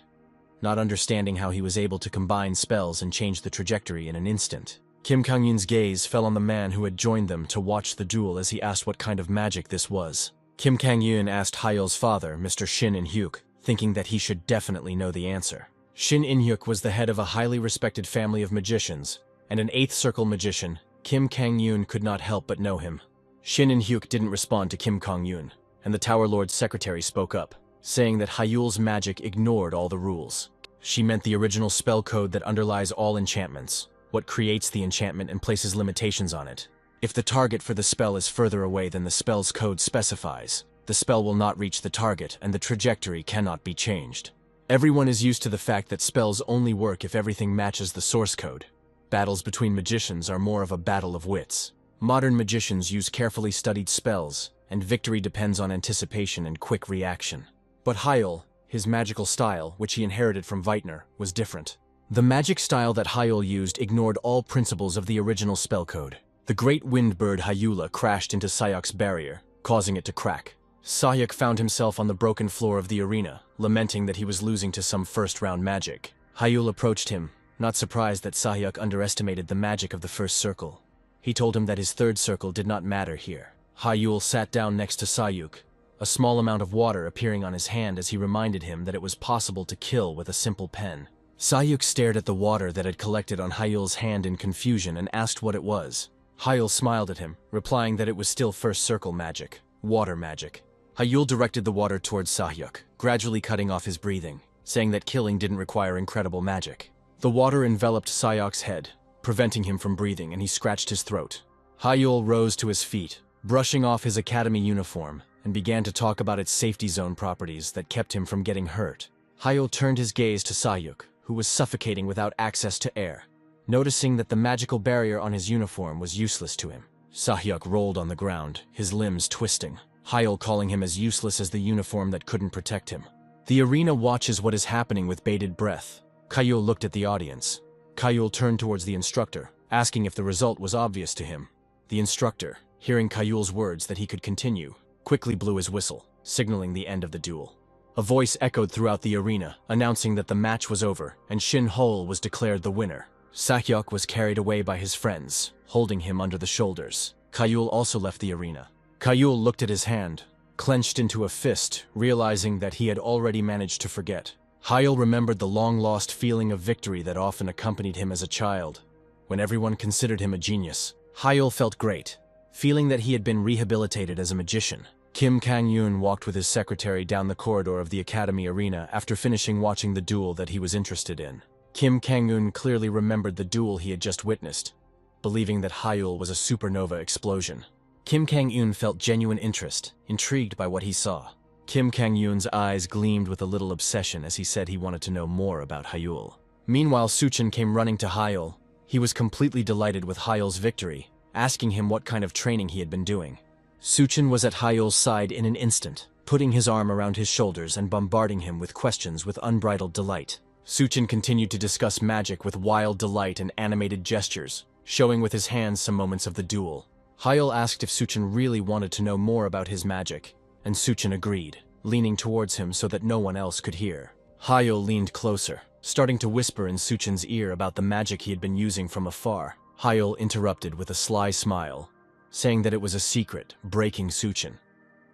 not understanding how he was able to combine spells and change the trajectory in an instant. Kim Kang-yoon's gaze fell on the man who had joined them to watch the duel as he asked what kind of magic this was. Kim Kang-yoon asked Hyul's father, Mr. Shin In-hyuk, thinking that he should definitely know the answer. Shin In-hyuk was the head of a highly respected family of magicians, and an 8th circle magician. Kim Kang-yoon could not help but know him. Shin In-hyuk didn't respond to Kim Kang-yoon, and the Tower Lord's secretary spoke up, saying that Hyul's magic ignored all the rules. She meant the original spell code that underlies all enchantments, what creates the enchantment and places limitations on it. If the target for the spell is further away than the spell's code specifies, the spell will not reach the target and the trajectory cannot be changed. Everyone is used to the fact that spells only work if everything matches the source code. Battles between magicians are more of a battle of wits. Modern magicians use carefully studied spells, and victory depends on anticipation and quick reaction. But Hyul, his magical style, which he inherited from Veitner, was different. The magic style that Hyul used ignored all principles of the original spell code. The great wind bird Hyula crashed into Sahyuk's barrier, causing it to crack. Sahyuk found himself on the broken floor of the arena, lamenting that he was losing to some first-round magic. Hyul approached him, not surprised that Sahyuk underestimated the magic of the first circle. He told him that his third circle did not matter here. Hyul sat down next to Sahyuk, a small amount of water appearing on his hand as he reminded him that it was possible to kill with a simple pen. Sahyuk stared at the water that had collected on Hyul's hand in confusion and asked what it was. Hyul smiled at him, replying that it was still first circle magic, water magic. Hyul directed the water towards Sahyuk, gradually cutting off his breathing, saying that killing didn't require incredible magic. The water enveloped Sahyuk's head, preventing him from breathing, and he scratched his throat. Hyul rose to his feet, brushing off his academy uniform, and began to talk about its safety zone properties that kept him from getting hurt. Hyul turned his gaze to Sahyuk, who was suffocating without access to air. Noticing that the magical barrier on his uniform was useless to him, Sahyuk rolled on the ground, his limbs twisting, Hyul calling him as useless as the uniform that couldn't protect him. The arena watches what is happening with bated breath. Hyul looked at the audience. Hyul turned towards the instructor, asking if the result was obvious to him. The instructor, hearing Hyul's words that he could continue, quickly blew his whistle, signaling the end of the duel. A voice echoed throughout the arena, announcing that the match was over and Shin Hol was declared the winner. Sahyuk was carried away by his friends, holding him under the shoulders. Hyul also left the arena. Hyul looked at his hand, clenched into a fist, realizing that he had already managed to forget. Hyul remembered the long-lost feeling of victory that often accompanied him as a child. When everyone considered him a genius, Hyul felt great, feeling that he had been rehabilitated as a magician. Kim Kang-yoon walked with his secretary down the corridor of the academy arena after finishing watching the duel that he was interested in. Kim Kang-yoon clearly remembered the duel he had just witnessed, believing that Hyul was a supernova explosion. Kim Kang-yoon felt genuine interest, intrigued by what he saw. Kim Kang-yoon's eyes gleamed with a little obsession as he said he wanted to know more about Hyul. Meanwhile, Suchin came running to Hyul. He was completely delighted with Hyul's victory, asking him what kind of training he had been doing. Suchin was at Hyul's side in an instant, putting his arm around his shoulders and bombarding him with questions with unbridled delight. Suchin continued to discuss magic with wild delight and animated gestures, showing with his hands some moments of the duel. Hyul asked if Suchin really wanted to know more about his magic, and Suchin agreed, leaning towards him so that no one else could hear. Hyul leaned closer, starting to whisper in Suchin's ear about the magic he had been using from afar. Hyul interrupted with a sly smile, saying that it was a secret, breaking Suchin,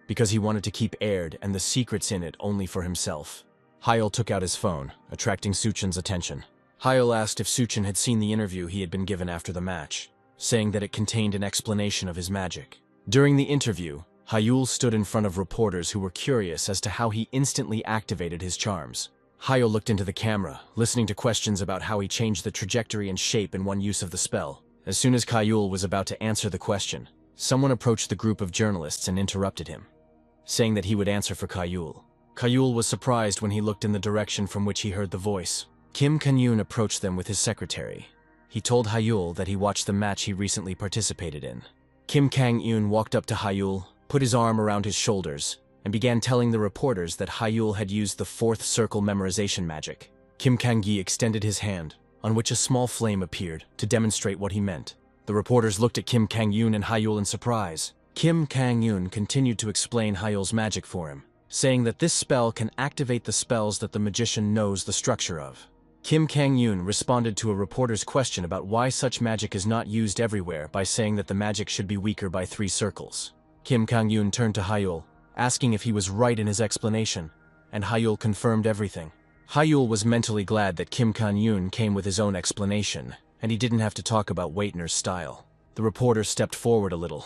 because he wanted to keep aired and the secrets in it only for himself. Hyul took out his phone, attracting Suchin's attention. Hyul asked if Suchin had seen the interview he had been given after the match, saying that it contained an explanation of his magic. During the interview, Hyul stood in front of reporters who were curious as to how he instantly activated his charms. Hyul looked into the camera, listening to questions about how he changed the trajectory and shape in one use of the spell. As soon as Hyul was about to answer the question, someone approached the group of journalists and interrupted him, saying that he would answer for Hyul. Hyul was surprised when he looked in the direction from which he heard the voice. Kim Kang-yoon approached them with his secretary. He told Hyul that he watched the match he recently participated in. Kim Kang-yoon walked up to Hyul, put his arm around his shoulders, and began telling the reporters that Hyul had used the fourth circle memorization magic. Kim Kang-gi extended his hand, on which a small flame appeared, to demonstrate what he meant. The reporters looked at Kim Kang-yoon and Hyul in surprise. Kim Kang-yoon continued to explain Hyul's magic for him, saying that this spell can activate the spells that the magician knows the structure of. Kim Kang-yoon responded to a reporter's question about why such magic is not used everywhere by saying that the magic should be weaker by 3 circles. Kim Kang-yoon turned to Hyul, asking if he was right in his explanation, and Hyul confirmed everything. Hyul was mentally glad that Kim Kang-yoon came with his own explanation, and he didn't have to talk about Waitner's style. The reporter stepped forward a little,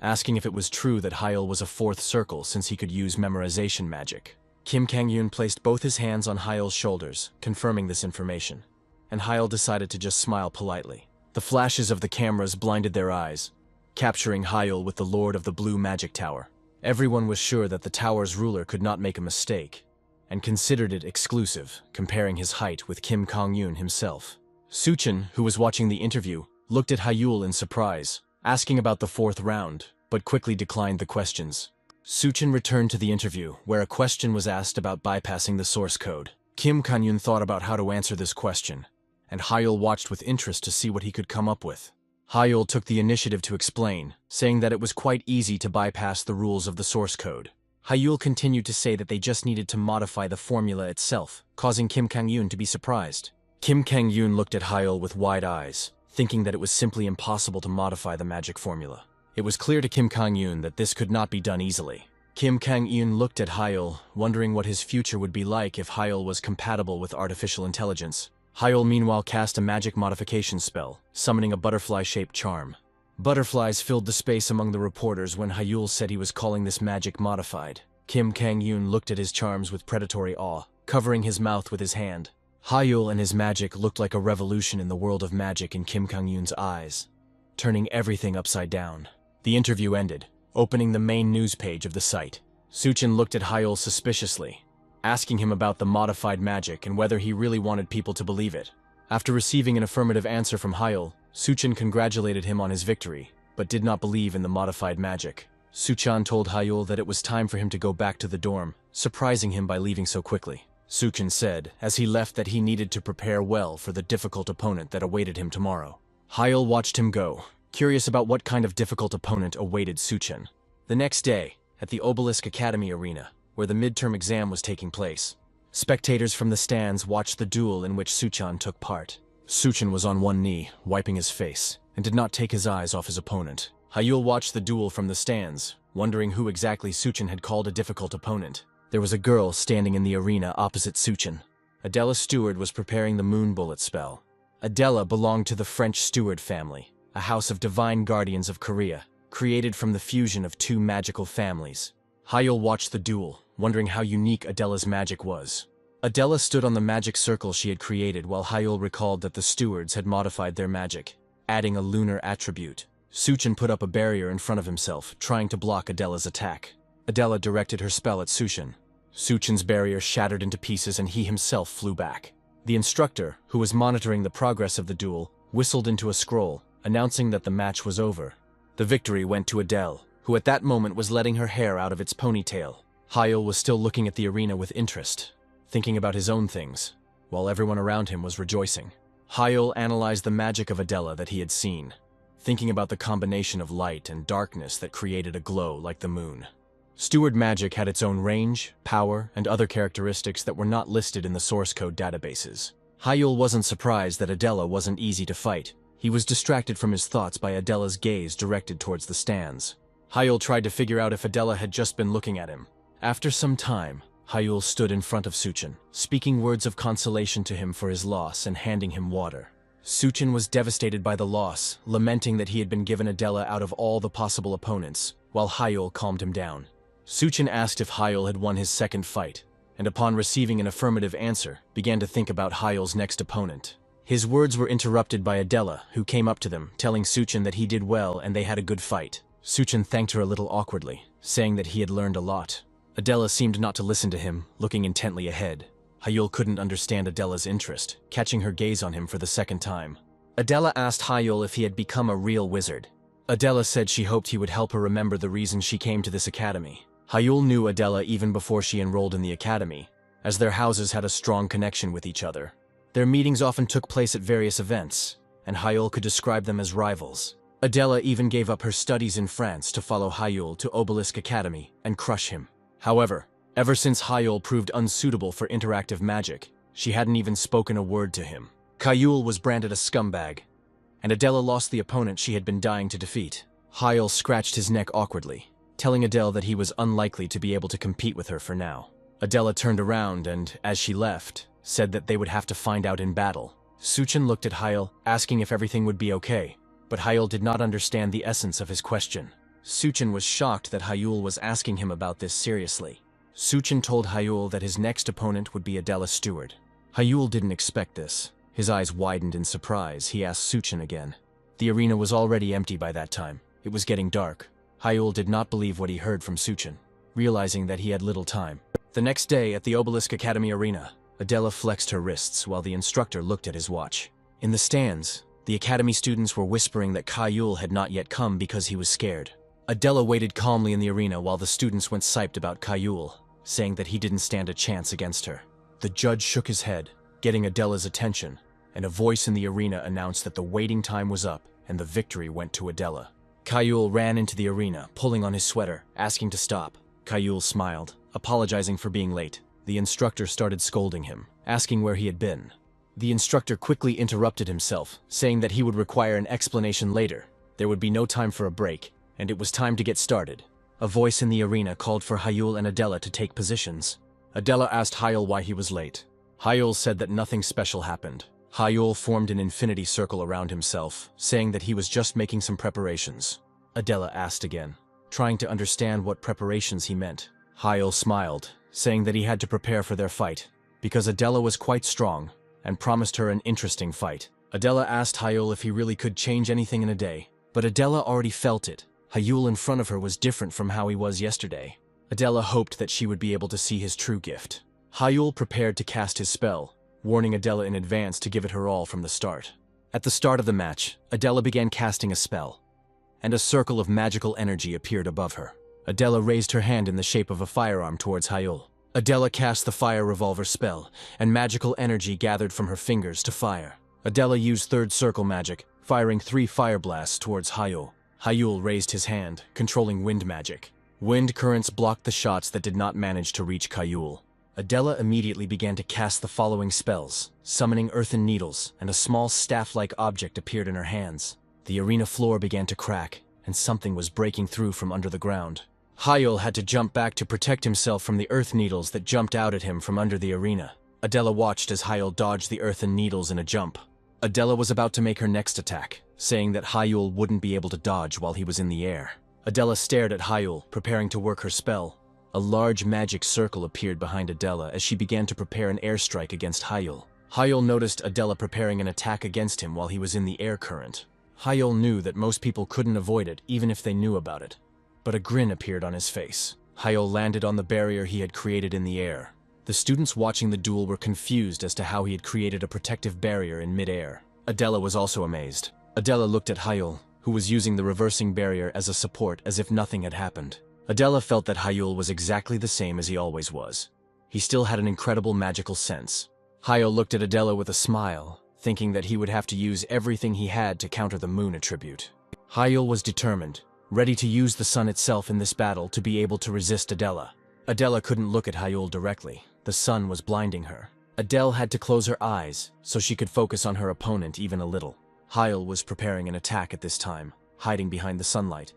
asking if it was true that Hyul was a 4th circle since he could use memorization magic. Kim Kang-yoon placed both his hands on Hyul's shoulders, confirming this information, and Hyul decided to just smile politely. The flashes of the cameras blinded their eyes, capturing Hyul with the Lord of the Blue Magic Tower. Everyone was sure that the tower's ruler could not make a mistake, and considered it exclusive, comparing his height with Kim Kang-yoon himself. Suchin, who was watching the interview, looked at Hyul in surprise, asking about the 4th round, but quickly declined the questions. Suchin returned to the interview, where a question was asked about bypassing the source code. Kim Kang-yoon thought about how to answer this question, and Hyul watched with interest to see what he could come up with. Hyul took the initiative to explain, saying that it was quite easy to bypass the rules of the source code. Hyul continued to say that they just needed to modify the formula itself, causing Kim Kang-yoon to be surprised. Kim Kang-yoon looked at Hyul with wide eyes, thinking that it was simply impossible to modify the magic formula. It was clear to Kim Kang-yoon that this could not be done easily. Kim Kang-yoon looked at Hyul, wondering what his future would be like if Hyul was compatible with artificial intelligence. Hyul meanwhile cast a magic modification spell, summoning a butterfly-shaped charm. Butterflies filled the space among the reporters when Hyul said he was calling this magic modified. Kim Kang-yoon looked at his charms with predatory awe, covering his mouth with his hand. Hyul and his magic looked like a revolution in the world of magic in Kim Kang-yoon's eyes, turning everything upside down. The interview ended, opening the main news page of the site. Suchin looked at Hyul suspiciously, asking him about the modified magic and whether he really wanted people to believe it. After receiving an affirmative answer from Hyul, Suchin congratulated him on his victory, but did not believe in the modified magic. Suchan told Hyul that it was time for him to go back to the dorm, surprising him by leaving so quickly. Suchin said, as he left, that he needed to prepare well for the difficult opponent that awaited him tomorrow. Hyul watched him go, curious about what kind of difficult opponent awaited Suchin. The next day, at the Obelisk Academy arena, where the midterm exam was taking place, spectators from the stands watched the duel in which Suchan took part. Suchin was on one knee, wiping his face, and did not take his eyes off his opponent. Hyul watched the duel from the stands, wondering who exactly Suchin had called a difficult opponent. There was a girl standing in the arena opposite Suchin. Adela Steward was preparing the Moon Bullet spell. Adela belonged to the French Steward family, a house of divine guardians of Korea, created from the fusion of two magical families. Hyul watched the duel, wondering how unique Adela's magic was. Adela stood on the magic circle she had created while Hyul recalled that the stewards had modified their magic, adding a lunar attribute. Suchin put up a barrier in front of himself, trying to block Adela's attack. Adela directed her spell at Suchin. Suchin's barrier shattered into pieces and he himself flew back. The instructor, who was monitoring the progress of the duel, whistled into a scroll, announcing that the match was over. The victory went to Adele, who at that moment was letting her hair out of its ponytail. Hyul was still looking at the arena with interest, thinking about his own things, while everyone around him was rejoicing. Hyul analyzed the magic of Adela that he had seen, thinking about the combination of light and darkness that created a glow like the moon. Steward magic had its own range, power, and other characteristics that were not listed in the source code databases. Hyul wasn't surprised that Adela wasn't easy to fight. He was distracted from his thoughts by Adela's gaze directed towards the stands. Hyul tried to figure out if Adela had just been looking at him. After some time, Hyul stood in front of Suchin, speaking words of consolation to him for his loss and handing him water. Suchin was devastated by the loss, lamenting that he had been given Adela out of all the possible opponents, while Hyul calmed him down. Suchin asked if Hyul had won his second fight, and upon receiving an affirmative answer, began to think about Hyul's next opponent. His words were interrupted by Adela, who came up to them, telling Suchin that he did well and they had a good fight. Suchin thanked her a little awkwardly, saying that he had learned a lot. Adela seemed not to listen to him, looking intently ahead. Hyul couldn't understand Adela's interest, catching her gaze on him for the second time. Adela asked Hyul if he had become a real wizard. Adela said she hoped he would help her remember the reason she came to this academy. Hyul knew Adela even before she enrolled in the academy, as their houses had a strong connection with each other. Their meetings often took place at various events, and Hyul could describe them as rivals. Adela even gave up her studies in France to follow Hyul to Obelisk Academy and crush him. However, ever since Hyul proved unsuitable for interactive magic, she hadn't even spoken a word to him. Hyul was branded a scumbag, and Adela lost the opponent she had been dying to defeat. Hyul scratched his neck awkwardly, telling Adele that he was unlikely to be able to compete with her for now. Adela turned around and, as she left, said that they would have to find out in battle. Suchin looked at Hyul, asking if everything would be okay, but Hyul did not understand the essence of his question. Suchin was shocked that Hyul was asking him about this seriously. Suchin told Hyul that his next opponent would be Adela Steward. Hyul didn't expect this. His eyes widened in surprise. He asked Suchin again. The arena was already empty by that time. It was getting dark. Hyul did not believe what he heard from Suchin, realizing that he had little time. The next day at the Obelisk Academy arena, Adela flexed her wrists while the instructor looked at his watch. In the stands, the academy students were whispering that Hyul had not yet come because he was scared. Adela waited calmly in the arena while the students went psyched about Hyul, saying that he didn't stand a chance against her. The judge shook his head, getting Adela's attention, and a voice in the arena announced that the waiting time was up and the victory went to Adela. Hyul ran into the arena, pulling on his sweater, asking to stop. Hyul smiled, apologizing for being late. The instructor started scolding him, asking where he had been. The instructor quickly interrupted himself, saying that he would require an explanation later. There would be no time for a break, and it was time to get started. A voice in the arena called for Hyul and Adela to take positions. Adela asked Hyul why he was late. Hyul said that nothing special happened. Hyul formed an infinity circle around himself, saying that he was just making some preparations. Adela asked again, trying to understand what preparations he meant. Hyul smiled, saying that he had to prepare for their fight, because Adela was quite strong, and promised her an interesting fight. Adela asked Hyul if he really could change anything in a day, but Adela already felt it. Hyul in front of her was different from how he was yesterday. Adela hoped that she would be able to see his true gift. Hyul prepared to cast his spell, warning Adela in advance to give it her all from the start. At the start of the match, Adela began casting a spell, and a circle of magical energy appeared above her. Adela raised her hand in the shape of a firearm towards Hyul. Adela cast the fire revolver spell, and magical energy gathered from her fingers to fire. Adela used third circle magic, firing 3 fire blasts towards Hyul. Hyul raised his hand, controlling wind magic. Wind currents blocked the shots that did not manage to reach Hyul. Adela immediately began to cast the following spells, summoning earthen needles, and a small staff-like object appeared in her hands. The arena floor began to crack, and something was breaking through from under the ground. Hyul had to jump back to protect himself from the earth needles that jumped out at him from under the arena. Adela watched as Hyul dodged the earthen needles in a jump. Adela was about to make her next attack, saying that Hyul wouldn't be able to dodge while he was in the air. Adela stared at Hyul, preparing to work her spell. A large magic circle appeared behind Adela as she began to prepare an airstrike against Hyul. Hyul noticed Adela preparing an attack against him while he was in the air current. Hyul knew that most people couldn't avoid it even if they knew about it. But a grin appeared on his face. Hyul landed on the barrier he had created in the air. The students watching the duel were confused as to how he had created a protective barrier in mid-air. Adela was also amazed. Adela looked at Hyul, who was using the reversing barrier as a support as if nothing had happened. Adela felt that Hyul was exactly the same as he always was. He still had an incredible magical sense. Hyul looked at Adela with a smile, thinking that he would have to use everything he had to counter the moon attribute. Hyul was determined, ready to use the sun itself in this battle to be able to resist Adela. Adela couldn't look at Hyul directly. The sun was blinding her. Adele had to close her eyes so she could focus on her opponent even a little. Hyul was preparing an attack at this time, hiding behind the sunlight,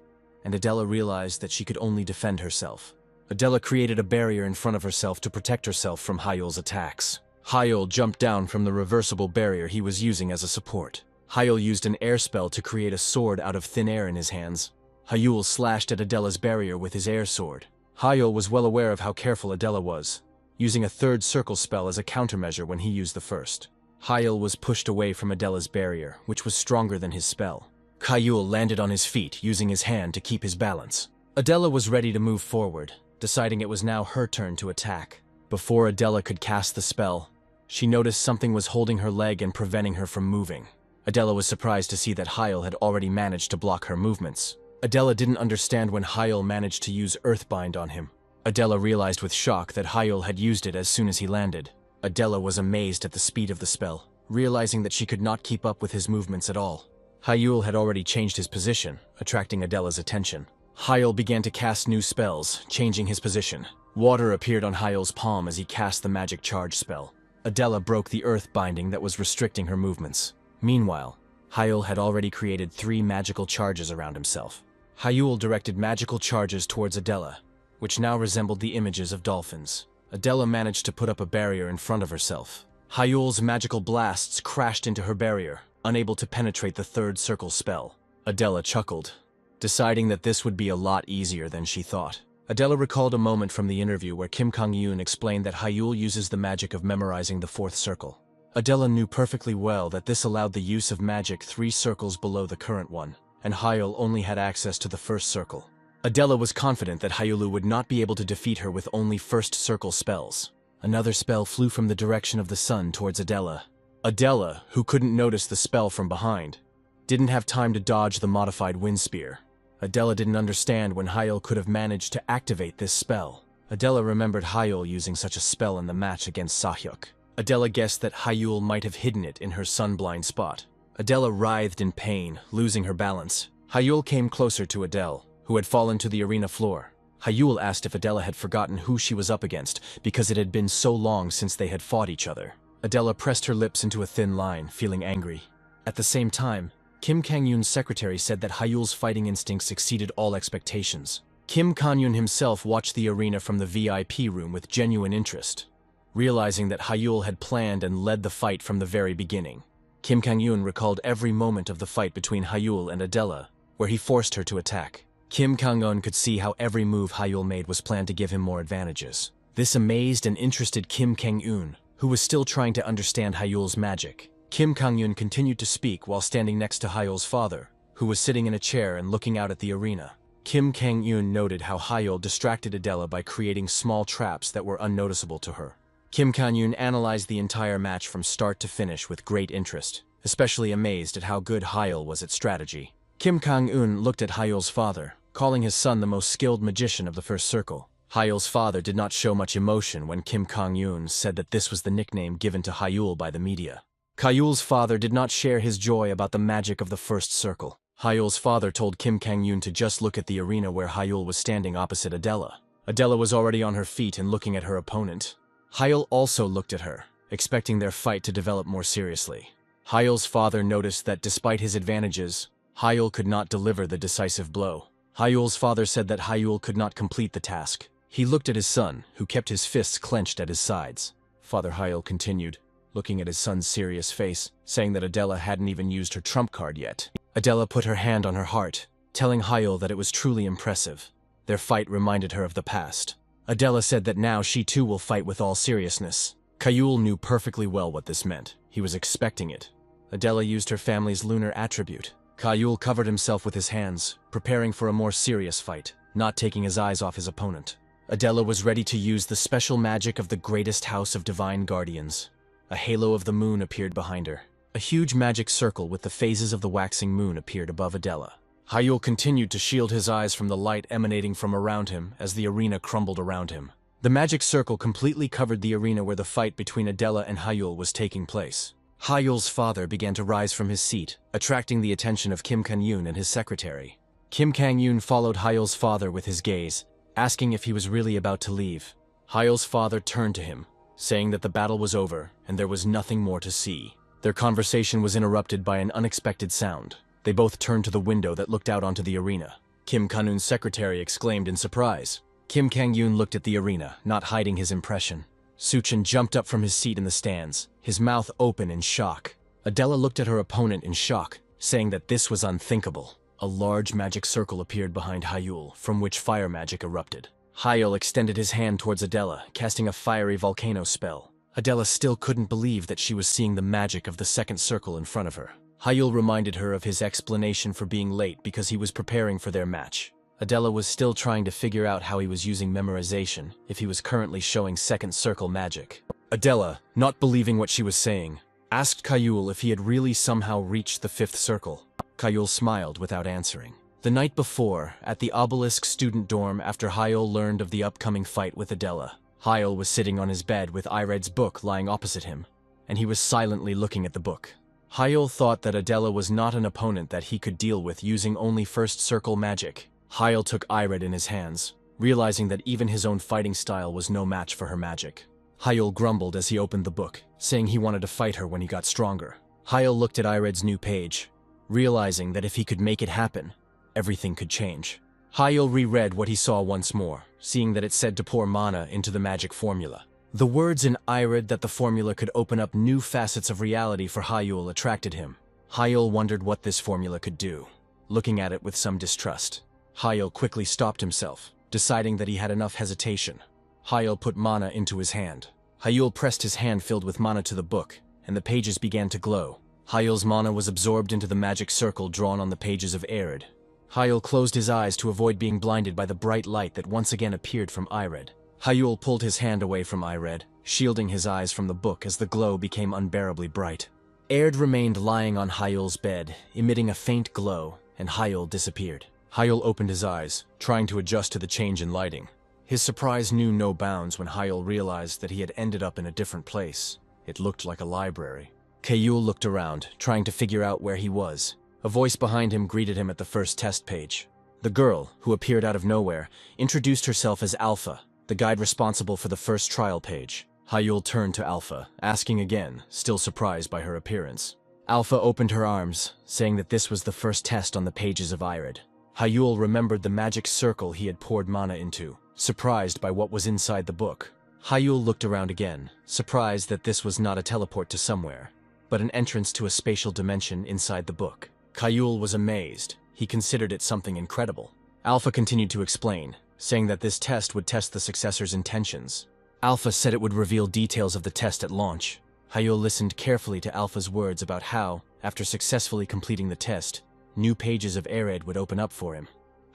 and Adela realized that she could only defend herself. Adela created a barrier in front of herself to protect herself from Hyul's attacks. Hyul jumped down from the reversible barrier he was using as a support. Hyul used an air spell to create a sword out of thin air in his hands. Hyul slashed at Adela's barrier with his air sword. Hyul was well aware of how careful Adela was, using a third circle spell as a countermeasure when he used the first. Hyul was pushed away from Adela's barrier, which was stronger than his spell. Hyul landed on his feet, using his hand to keep his balance. Adela was ready to move forward, deciding it was now her turn to attack. Before Adela could cast the spell, she noticed something was holding her leg and preventing her from moving. Adela was surprised to see that Hyul had already managed to block her movements. Adela didn't understand when Hyul managed to use Earthbind on him. Adela realized with shock that Hyul had used it as soon as he landed. Adela was amazed at the speed of the spell, realizing that she could not keep up with his movements at all. Hyul had already changed his position, attracting Adela's attention. Hyul began to cast new spells, changing his position. Water appeared on Hyul's palm as he cast the magic charge spell. Adela broke the earth binding that was restricting her movements. Meanwhile, Hyul had already created 3 magical charges around himself. Hyul directed magical charges towards Adela, which now resembled the images of dolphins. Adela managed to put up a barrier in front of herself. Hyul's magical blasts crashed into her barrier, unable to penetrate the third circle spell. Adela chuckled, deciding that this would be a lot easier than she thought. Adela recalled a moment from the interview where Kim Kang-yoon explained that Hyul uses the magic of memorizing the 4th circle. Adela knew perfectly well that this allowed the use of magic 3 circles below the current one, and Hyul only had access to the 1st circle. Adela was confident that Hyulu would not be able to defeat her with only 1st circle spells. Another spell flew from the direction of the sun towards Adela. Adela, who couldn't notice the spell from behind, didn't have time to dodge the modified wind spear. Adela didn't understand when Hyul could have managed to activate this spell. Adela remembered Hyul using such a spell in the match against Sahyuk. Adela guessed that Hyul might have hidden it in her sun-blind spot. Adela writhed in pain, losing her balance. Hyul came closer to Adele, who had fallen to the arena floor. Hyul asked if Adela had forgotten who she was up against because it had been so long since they had fought each other. Adela pressed her lips into a thin line, feeling angry. At the same time, Kim Kang-yoon's secretary said that Hyul's fighting instincts exceeded all expectations. Kim Kang-yoon himself watched the arena from the VIP room with genuine interest. realizing that Hyul had planned and led the fight from the very beginning. Kim Kang-yoon recalled every moment of the fight between Hyul and Adela, where he forced her to attack. Kim Kang-eun could see how every move Hyul made was planned to give him more advantages. This amazed and interested Kim Kang-eun, who was still trying to understand Hyul's magic. Kim Kang-eun continued to speak while standing next to Hyul's father, who was sitting in a chair and looking out at the arena. Kim Kang-eun noted how Hyul distracted Adela by creating small traps that were unnoticeable to her. Kim Kang-eun analyzed the entire match from start to finish with great interest, especially amazed at how good Hyul was at strategy. Kim Kang-eun looked at Hyul's father, calling his son the most skilled magician of the first circle. Hyul's father did not show much emotion when Kim Kang-eun said that this was the nickname given to Hyul by the media. Hyul's father did not share his joy about the magic of the first circle. Hyul's father told Kim Kang-eun to just look at the arena where Hyul was standing opposite Adela. Adela was already on her feet and looking at her opponent. Hyul also looked at her, expecting their fight to develop more seriously. Hyul's father noticed that despite his advantages, Hyul could not deliver the decisive blow. Hyul's father said that Hyul could not complete the task. He looked at his son, who kept his fists clenched at his sides. Father Hyul continued, looking at his son's serious face, saying that Adela hadn't even used her trump card yet. Adela put her hand on her heart, telling Hyul that it was truly impressive. Their fight reminded her of the past. Adela said that now she too will fight with all seriousness. Hyul knew perfectly well what this meant. He was expecting it. Adela used her family's lunar attribute. Hyul covered himself with his hands, preparing for a more serious fight, not taking his eyes off his opponent. Adela was ready to use the special magic of the greatest house of divine guardians. A halo of the moon appeared behind her. A huge magic circle with the phases of the waxing moon appeared above Adela. Hyul continued to shield his eyes from the light emanating from around him as the arena crumbled around him. The magic circle completely covered the arena where the fight between Adela and Hyul was taking place. Hyul's father began to rise from his seat, attracting the attention of Kim Kang-eun and his secretary. Kim Kang-eun followed Hyul's father with his gaze, asking if he was really about to leave. Hyul's father turned to him, saying that the battle was over and there was nothing more to see. Their conversation was interrupted by an unexpected sound. They both turned to the window that looked out onto the arena. Kim Kang-eun's secretary exclaimed in surprise. Kim Kang-eun looked at the arena, not hiding his impression. Suchin jumped up from his seat in the stands, his mouth open in shock. Adela looked at her opponent in shock, saying that this was unthinkable. A large magic circle appeared behind Hyul, from which fire magic erupted. Hyul extended his hand towards Adela, casting a fiery volcano spell. Adela still couldn't believe that she was seeing the magic of the second circle in front of her. Hyul reminded her of his explanation for being late because he was preparing for their match. Adela was still trying to figure out how he was using memorization, if he was currently showing second circle magic. Adela, not believing what she was saying, asked Hyul if he had really somehow reached the fifth circle. Hyul smiled without answering. The night before, at the Obelisk student dorm after Hyul learned of the upcoming fight with Adela, Hyul was sitting on his bed with Ired's book lying opposite him, and he was silently looking at the book. Hyul thought that Adela was not an opponent that he could deal with using only first circle magic. Hyul took Ired in his hands, realizing that even his own fighting style was no match for her magic. Hyul grumbled as he opened the book, saying he wanted to fight her when he got stronger. Hyul looked at Ired's new page, realizing that if he could make it happen, everything could change. Hyul reread what he saw once more, seeing that it said to pour mana into the magic formula. The words in Ired that the formula could open up new facets of reality for Hyul attracted him. Hyul wondered what this formula could do, looking at it with some distrust. Hyul quickly stopped himself, deciding that he had enough hesitation. Hyul put mana into his hand. Hyul pressed his hand filled with mana to the book, and the pages began to glow. Hyul's mana was absorbed into the magic circle drawn on the pages of Ired. Hyul closed his eyes to avoid being blinded by the bright light that once again appeared from Ired. Hyul pulled his hand away from Ired, shielding his eyes from the book as the glow became unbearably bright. Ired remained lying on Hyul's bed, emitting a faint glow, and Hyul disappeared. Hyul opened his eyes, trying to adjust to the change in lighting. His surprise knew no bounds when Hyul realized that he had ended up in a different place. It looked like a library. Hyul looked around, trying to figure out where he was. A voice behind him greeted him at the first test page. The girl, who appeared out of nowhere, introduced herself as Alpha, the guide responsible for the first trial page. Hyul turned to Alpha, asking again, still surprised by her appearance. Alpha opened her arms, saying that this was the first test on the pages of Ired. Hyul remembered the magic circle he had poured mana into, surprised by what was inside the book. Hyul looked around again, surprised that this was not a teleport to somewhere, but an entrance to a spatial dimension inside the book. Hyul was amazed. He considered it something incredible. Alpha continued to explain, saying that this test would test the successor's intentions. Alpha said it would reveal details of the test at launch. Hyul listened carefully to Alpha's words about how, after successfully completing the test, new pages of Ered would open up for him.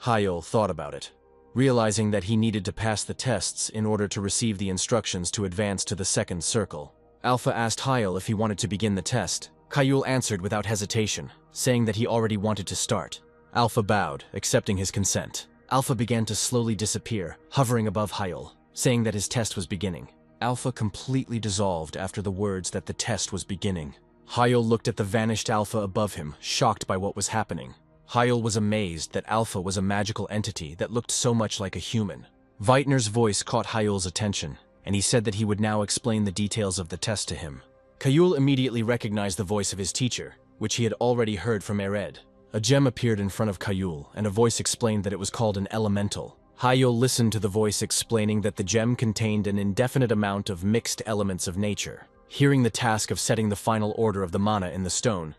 Hyul thought about it, realizing that he needed to pass the tests in order to receive the instructions to advance to the second circle. Alpha asked Hyul if he wanted to begin the test. Hyul answered without hesitation, saying that he already wanted to start. Alpha bowed, accepting his consent. Alpha began to slowly disappear, hovering above Hyul, saying that his test was beginning. Alpha completely dissolved after the words that the test was beginning. Hyul looked at the vanished Alpha above him, shocked by what was happening. Hyul was amazed that Alpha was a magical entity that looked so much like a human. Weitner's voice caught Hyul's attention, and he said that he would now explain the details of the test to him. Hyul immediately recognized the voice of his teacher, which he had already heard from Ered. A gem appeared in front of Hyul, and a voice explained that it was called an elemental. Hyul listened to the voice explaining that the gem contained an indefinite amount of mixed elements of nature. Hearing the task of setting the final order of the mana in the stone,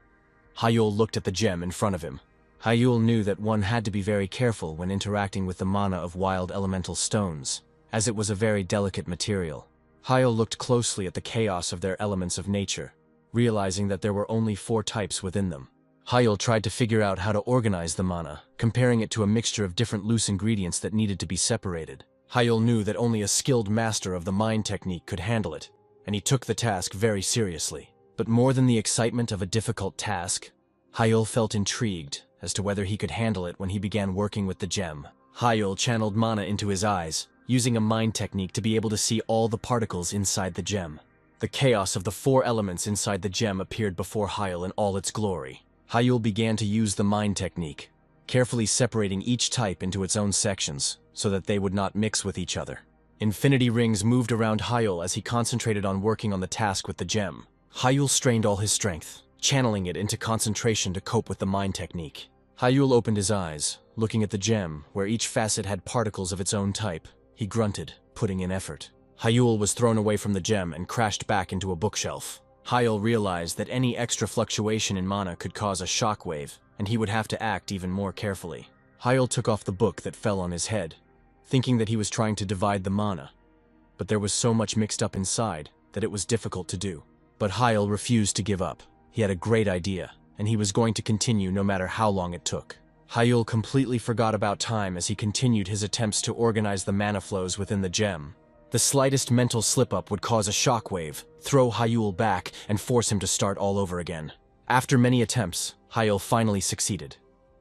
Hyul looked at the gem in front of him. Hyul knew that one had to be very careful when interacting with the mana of wild elemental stones, as it was a very delicate material. Hyul looked closely at the chaos of their elements of nature, realizing that there were only 4 types within them. Hyul tried to figure out how to organize the mana, comparing it to a mixture of different loose ingredients that needed to be separated. Hyul knew that only a skilled master of the mind technique could handle it, and he took the task very seriously. But more than the excitement of a difficult task, Hyul felt intrigued as to whether he could handle it when he began working with the gem. Hyul channeled mana into his eyes, using a mind technique to be able to see all the particles inside the gem. The chaos of the 4 elements inside the gem appeared before Hyul in all its glory. Hyul began to use the mind technique, carefully separating each type into its own sections so that they would not mix with each other. Infinity rings moved around Hyul as he concentrated on working on the task with the gem. Hyul strained all his strength, channeling it into concentration to cope with the mind technique. Hyul opened his eyes, looking at the gem, where each facet had particles of its own type. He grunted, putting in effort. Hyul was thrown away from the gem and crashed back into a bookshelf. Hyul realized that any extra fluctuation in mana could cause a shockwave, and he would have to act even more carefully. Hyul took off the book that fell on his head, thinking that he was trying to divide the mana, but there was so much mixed up inside that it was difficult to do. But Hyul refused to give up. He had a great idea, and he was going to continue no matter how long it took. Hyul completely forgot about time as he continued his attempts to organize the mana flows within the gem. The slightest mental slip-up would cause a shockwave, throw Hyul back, and force him to start all over again. After many attempts, Hyul finally succeeded,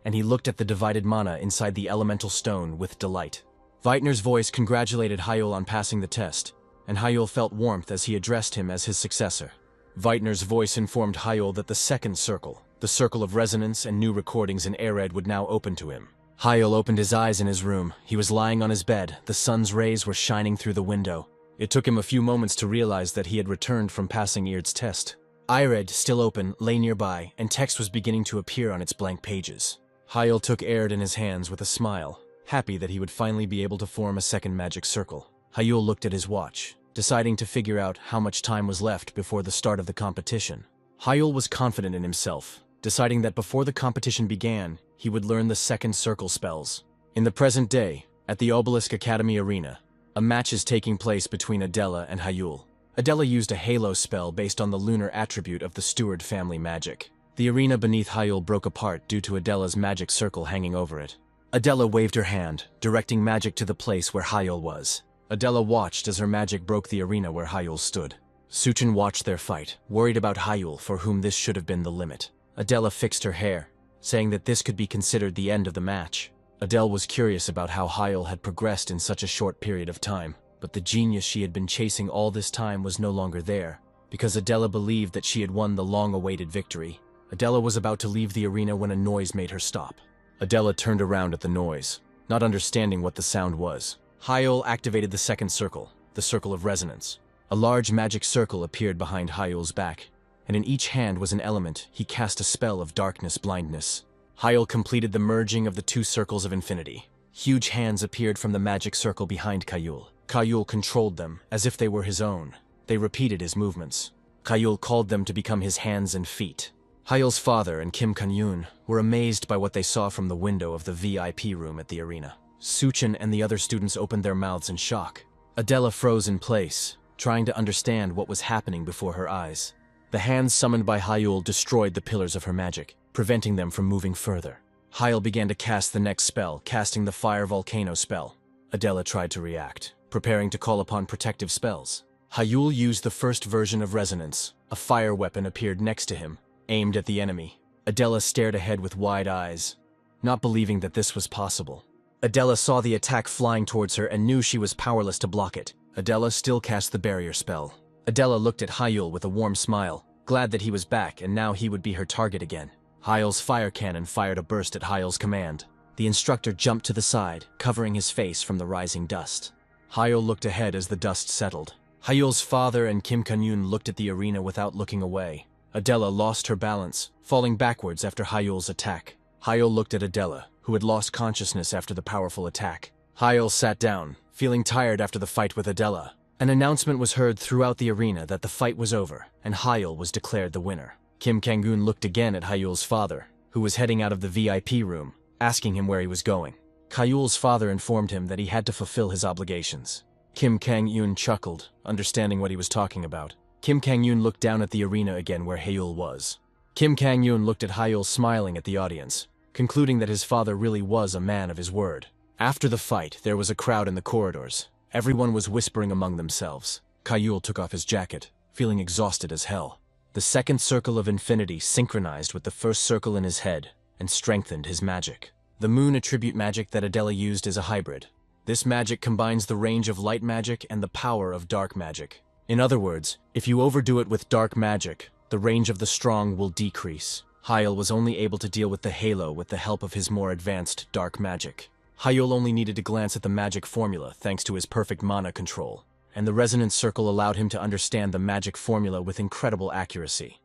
and he looked at the divided mana inside the elemental stone with delight. Weitner's voice congratulated Hyul on passing the test, and Hyul felt warmth as he addressed him as his successor. Weitner's voice informed Hyul that the second circle, the circle of resonance and new recordings in Ered, would now open to him. Hyul opened his eyes in his room. He was lying on his bed. The sun's rays were shining through the window. It took him a few moments to realize that he had returned from passing Ered's test. Ered, still open, lay nearby, and text was beginning to appear on its blank pages. Hyul took Ered in his hands with a smile, happy that he would finally be able to form a second magic circle. Hyul looked at his watch, deciding to figure out how much time was left before the start of the competition. Hyul was confident in himself, deciding that before the competition began, he would learn the second circle spells. In the present day, at the Obelisk Academy Arena, a match is taking place between Adela and Hyul. Adela used a halo spell based on the lunar attribute of the Steward family magic. The arena beneath Hyul broke apart due to Adela's magic circle hanging over it. Adela waved her hand, directing magic to the place where Hyul was. Adela watched as her magic broke the arena where Hyul stood. Suchin watched their fight, worried about Hyul, for whom this should have been the limit. Adela fixed her hair, saying that this could be considered the end of the match. Adele was curious about how Hyul had progressed in such a short period of time, but the genius she had been chasing all this time was no longer there, because Adela believed that she had won the long-awaited victory. Adela was about to leave the arena when a noise made her stop. Adela turned around at the noise, not understanding what the sound was. Hyul activated the second circle, the circle of resonance. A large magic circle appeared behind Hyul's back, and in each hand was an element. He cast a spell of darkness blindness. Hyul completed the merging of the 2 circles of infinity. Huge hands appeared from the magic circle behind Hyul. Hyul controlled them as if they were his own. They repeated his movements. Hyul called them to become his hands and feet. Hyul's father and Kim Kang-yoon were amazed by what they saw from the window of the VIP room at the arena. Suchin and the other students opened their mouths in shock. Adela froze in place, trying to understand what was happening before her eyes. The hands summoned by Hyul destroyed the pillars of her magic, preventing them from moving further. Hyul began to cast the next spell, casting the Fire Volcano spell. Adela tried to react, preparing to call upon protective spells. Hyul used the first version of Resonance. A fire weapon appeared next to him, aimed at the enemy. Adela stared ahead with wide eyes, not believing that this was possible. Adela saw the attack flying towards her and knew she was powerless to block it. Adela still cast the barrier spell. Adela looked at Hyul with a warm smile, glad that he was back and now he would be her target again. Hyul's fire cannon fired a burst at Hyul's command. The instructor jumped to the side, covering his face from the rising dust. Hyul looked ahead as the dust settled. Hyul's father and Kim Kang-yoon looked at the arena without looking away. Adela lost her balance, falling backwards after Hyul's attack. Hyul looked at Adela, who had lost consciousness after the powerful attack. Hyul sat down, feeling tired after the fight with Adela. An announcement was heard throughout the arena that the fight was over, and Hyul was declared the winner. Kim Kang-yoon looked again at Hyul's father, who was heading out of the VIP room, asking him where he was going. Hyul's father informed him that he had to fulfill his obligations. Kim Kang-yoon chuckled, understanding what he was talking about. Kim Kang-yoon looked down at the arena again where Hyul was. Kim Kang-yoon looked at Hyul smiling at the audience, concluding that his father really was a man of his word. After the fight, there was a crowd in the corridors. Everyone was whispering among themselves. Hyul took off his jacket, feeling exhausted as hell. The second circle of infinity synchronized with the first circle in his head and strengthened his magic. The moon attribute magic that Adela used is a hybrid. This magic combines the range of light magic and the power of dark magic. In other words, if you overdo it with dark magic, the range of the strong will decrease. Hyul was only able to deal with the halo with the help of his more advanced dark magic. Hyul only needed to glance at the magic formula thanks to his perfect mana control, and the resonance circle allowed him to understand the magic formula with incredible accuracy.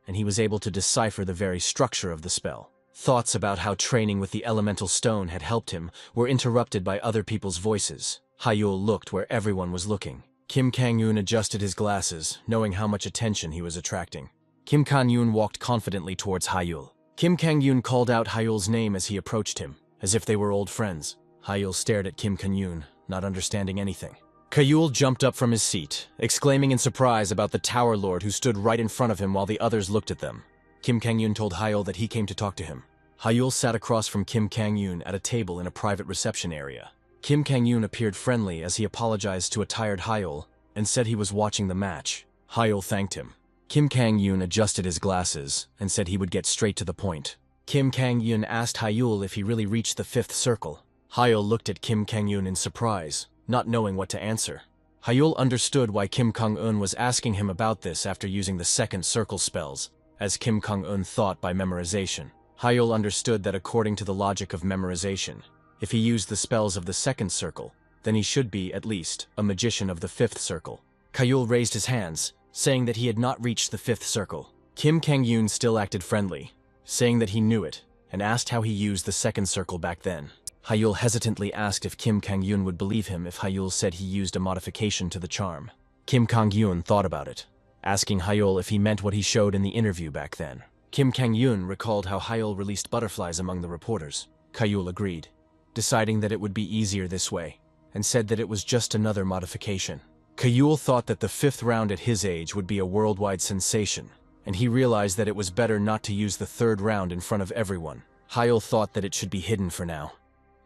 And he was able to decipher the very structure of the spell. Thoughts about how training with the elemental stone had helped him were interrupted by other people's voices. Hyul looked where everyone was looking. Kim Kang-yoon adjusted his glasses, knowing how much attention he was attracting. Kim Kang-yoon walked confidently towards Hyul. Kim Kang-yoon called out Hyul's name as he approached him, as if they were old friends. Hyul stared at Kim Kang-yoon, not understanding anything. Hyul jumped up from his seat, exclaiming in surprise about the Tower Lord who stood right in front of him while the others looked at them. Kim Kang-yoon told Hyul that he came to talk to him. Hyul sat across from Kim Kang-yoon at a table in a private reception area. Kim Kang-yoon appeared friendly as he apologized to a tired Hyul and said he was watching the match. Hyul thanked him. Kim Kang-yoon adjusted his glasses and said he would get straight to the point. Kim Kang-yoon asked Hyul if he really reached the fifth circle. Hyul looked at Kim Kang-yoon in surprise, not knowing what to answer. Hyul understood why Kim Kang-eun was asking him about this after using the second circle spells, as Kim Kang-eun thought by memorization. Hyul understood that according to the logic of memorization, if he used the spells of the second circle, then he should be, at least, a magician of the fifth circle. Hyul raised his hands, saying that he had not reached the fifth circle. Kim Kang-yoon still acted friendly, saying that he knew it, and asked how he used the second circle back then. Hyul hesitantly asked if Kim Kang-yoon would believe him if Hyul said he used a modification to the charm. Kim Kang-yoon thought about it, asking Hyul if he meant what he showed in the interview back then. Kim Kang-yoon recalled how Hyul released butterflies among the reporters. Hyul agreed, deciding that it would be easier this way, and said that it was just another modification. Hyul thought that the fifth round at his age would be a worldwide sensation, and he realized that it was better not to use the third round in front of everyone. Hyul thought that it should be hidden for now.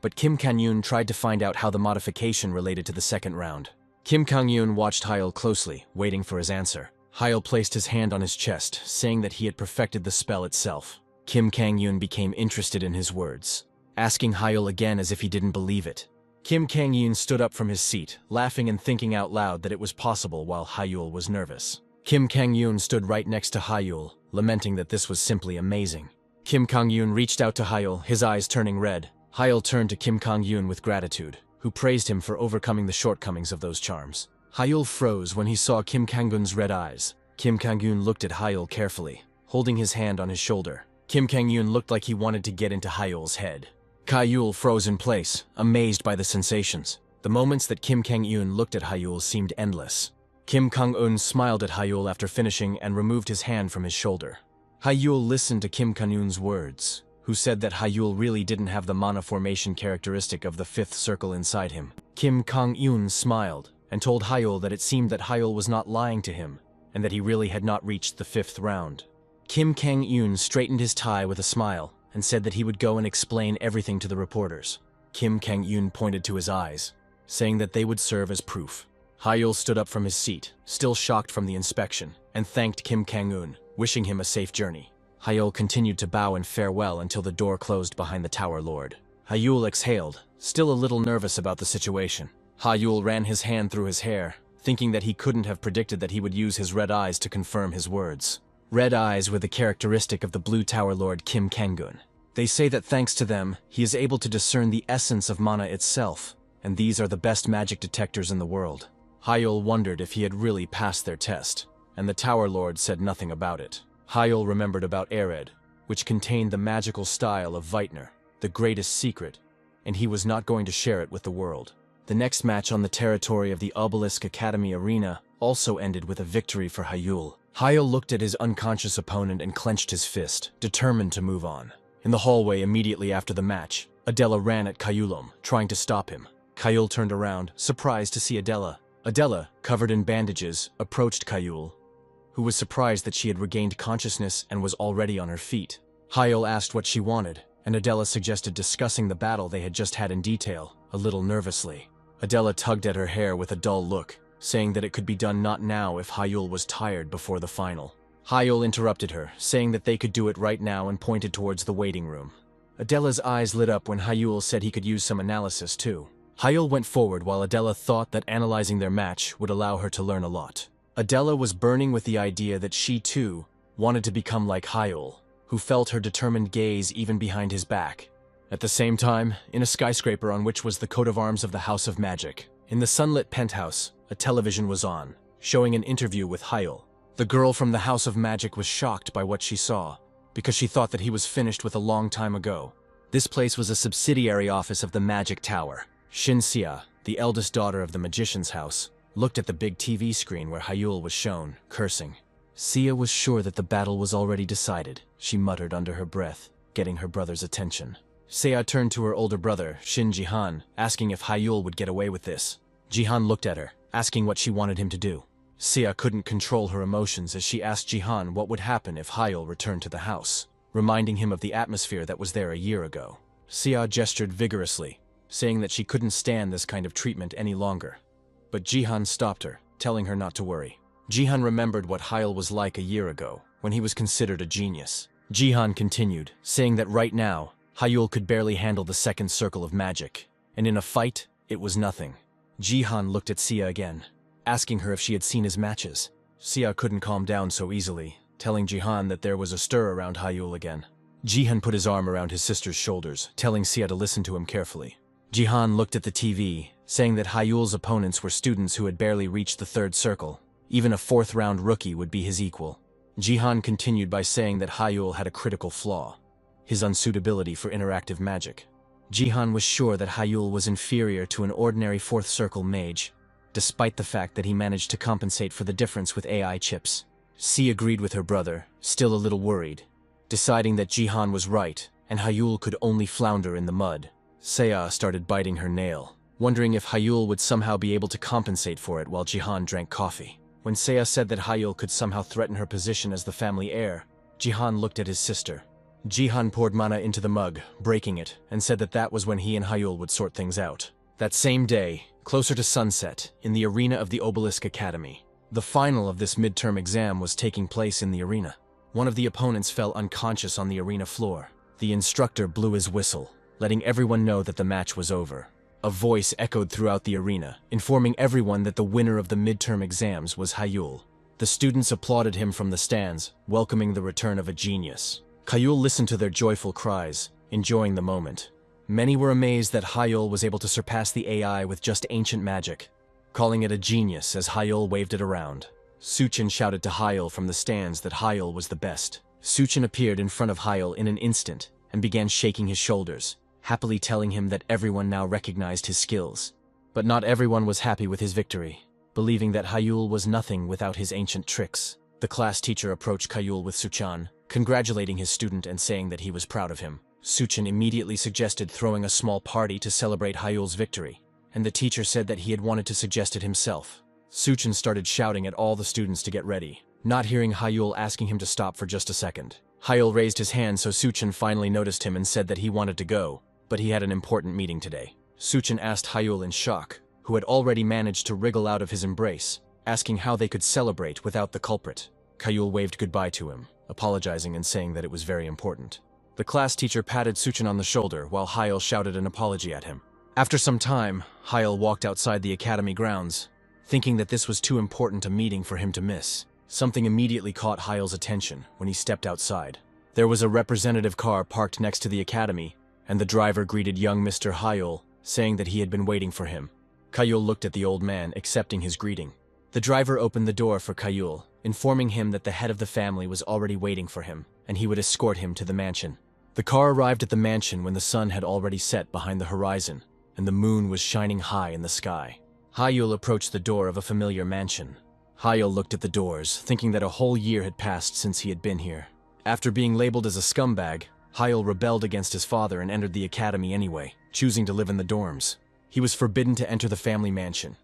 But Kim Kang-yoon tried to find out how the modification related to the second round. Kim Kang-yoon watched Hyul closely, waiting for his answer. Hyul placed his hand on his chest, saying that he had perfected the spell itself. Kim Kang-yoon became interested in his words, asking Hyul again as if he didn't believe it. Kim Kang-yoon stood up from his seat, laughing and thinking out loud that it was possible while Hyul was nervous. Kim Kang-yoon stood right next to Hyul, lamenting that this was simply amazing. Kim Kang-yoon reached out to Hyul, his eyes turning red. Hyul turned to Kim Kang-yoon with gratitude, who praised him for overcoming the shortcomings of those charms. Hyul froze when he saw Kim Kang-yoon's red eyes. Kim Kang-yoon looked at Hyul carefully, holding his hand on his shoulder. Kim Kang-yoon looked like he wanted to get into Hyul's head. Hyul froze in place, amazed by the sensations. The moments that Kim Kang-eun looked at Hyul seemed endless. Kim Kang-eun smiled at Hyul after finishing and removed his hand from his shoulder. Hyul listened to Kim Kang-eun's words, who said that Hyul really didn't have the mana formation characteristic of the fifth circle inside him. Kim Kang-eun smiled and told Hyul that it seemed that Hyul was not lying to him and that he really had not reached the fifth round. Kim Kang-eun straightened his tie with a smile and said that he would go and explain everything to the reporters. Kim Kang-eun pointed to his eyes, saying that they would serve as proof. Hyul stood up from his seat, still shocked from the inspection, and thanked Kim Kang-eun, wishing him a safe journey. Hyul continued to bow in farewell until the door closed behind the Tower Lord. Hyul exhaled, still a little nervous about the situation. Hyul ran his hand through his hair, thinking that he couldn't have predicted that he would use his red eyes to confirm his words. Red eyes were the characteristic of the Blue Tower Lord Kim Kang-eun. They say that thanks to them, he is able to discern the essence of mana itself, and these are the best magic detectors in the world. Hyul wondered if he had really passed their test, and the Tower Lord said nothing about it. Hyul remembered about Ered, which contained the magical style of Veitner, the greatest secret, and he was not going to share it with the world. The next match on the territory of the Obelisk Academy Arena also ended with a victory for Hyul. Hyul looked at his unconscious opponent and clenched his fist, determined to move on. In the hallway immediately after the match, Adela ran at Kyulum, trying to stop him. Kyul turned around, surprised to see Adela. Adela, covered in bandages, approached Hyul, who was surprised that she had regained consciousness and was already on her feet. Hyul asked what she wanted, and Adela suggested discussing the battle they had just had in detail, a little nervously. Adela tugged at her hair with a dull look, saying that it could be done not now if Hyul was tired before the final. Hyul interrupted her, saying that they could do it right now and pointed towards the waiting room. Adela's eyes lit up when Hyul said he could use some analysis too. Hyul went forward while Adela thought that analyzing their match would allow her to learn a lot. Adela was burning with the idea that she too wanted to become like Hyul, who felt her determined gaze even behind his back. At the same time, in a skyscraper on which was the coat of arms of the House of Magic, in the sunlit penthouse, a television was on, showing an interview with Hyul. The girl from the House of Magic was shocked by what she saw, because she thought that he was finished with a long time ago. This place was a subsidiary office of the Magic Tower. Shin-sia, the eldest daughter of the magician's house, looked at the big TV screen where Hyul was shown, cursing. Sia was sure that the battle was already decided, she muttered under her breath, getting her brother's attention. Sia turned to her older brother, Shin Jihan, asking if Hyul would get away with this. Jihan looked at her, asking what she wanted him to do. Sia couldn't control her emotions as she asked Jihan what would happen if Hyul returned to the house, reminding him of the atmosphere that was there a year ago. Sia gestured vigorously, saying that she couldn't stand this kind of treatment any longer. But Jihan stopped her, telling her not to worry. Jihan remembered what Hyul was like a year ago, when he was considered a genius. Jihan continued, saying that right now, Hyul could barely handle the second circle of magic, and in a fight, it was nothing. Jihan looked at Sia again, asking her if she had seen his matches. Sia couldn't calm down so easily, telling Jihan that there was a stir around Hyul again. Jihan put his arm around his sister's shoulders, telling Sia to listen to him carefully. Jihan looked at the TV, saying that Hyul's opponents were students who had barely reached the third circle. Even a fourth-round rookie would be his equal. Jihan continued by saying that Hyul had a critical flaw: his unsuitability for interactive magic. Jihan was sure that Hyul was inferior to an ordinary fourth-circle mage, despite the fact that he managed to compensate for the difference with AI chips. Si agreed with her brother, still a little worried, deciding that Jihan was right and Hyul could only flounder in the mud. Seiya started biting her nail, wondering if Hyul would somehow be able to compensate for it while Jihan drank coffee. When Seiya said that Hyul could somehow threaten her position as the family heir, Jihan looked at his sister. Jihan poured mana into the mug, breaking it, and said that that was when he and Hyul would sort things out. That same day, closer to sunset, in the arena of the Obelisk Academy, the final of this midterm exam was taking place in the arena. One of the opponents fell unconscious on the arena floor. The instructor blew his whistle, letting everyone know that the match was over. A voice echoed throughout the arena, informing everyone that the winner of the midterm exams was Hyul. The students applauded him from the stands, welcoming the return of a genius. Hyul listened to their joyful cries, enjoying the moment. Many were amazed that Hyul was able to surpass the AI with just ancient magic, calling it a genius as Hyul waved it around. Suchin shouted to Hyul from the stands that Hyul was the best. Suchin appeared in front of Hyul in an instant and began shaking his shoulders, happily telling him that everyone now recognized his skills. But not everyone was happy with his victory, believing that Hyul was nothing without his ancient tricks. The class teacher approached Hyul with Suchan, congratulating his student and saying that he was proud of him. Suchan immediately suggested throwing a small party to celebrate Hyul's victory, and the teacher said that he had wanted to suggest it himself. Suchan started shouting at all the students to get ready, not hearing Hyul asking him to stop for just a second. Hyul raised his hand, so Suchan finally noticed him and said that he wanted to go, but he had an important meeting today. Suchan asked Hyul in shock, who had already managed to wriggle out of his embrace, asking how they could celebrate without the culprit. Hyul waved goodbye to him, apologizing and saying that it was very important. The class teacher patted Suchan on the shoulder while Hyul shouted an apology at him. After some time, Hyul walked outside the academy grounds, thinking that this was too important a meeting for him to miss. Something immediately caught Hyul's attention when he stepped outside. There was a representative car parked next to the academy, and the driver greeted young Mr. Hyul, saying that he had been waiting for him. Hyul looked at the old man, accepting his greeting. The driver opened the door for Hyul, informing him that the head of the family was already waiting for him, and he would escort him to the mansion. The car arrived at the mansion when the sun had already set behind the horizon, and the moon was shining high in the sky. Hyul approached the door of a familiar mansion. Hyul looked at the doors, thinking that a whole year had passed since he had been here. After being labeled as a scumbag, Hyul rebelled against his father and entered the academy anyway, choosing to live in the dorms. He was forbidden to enter the family mansion.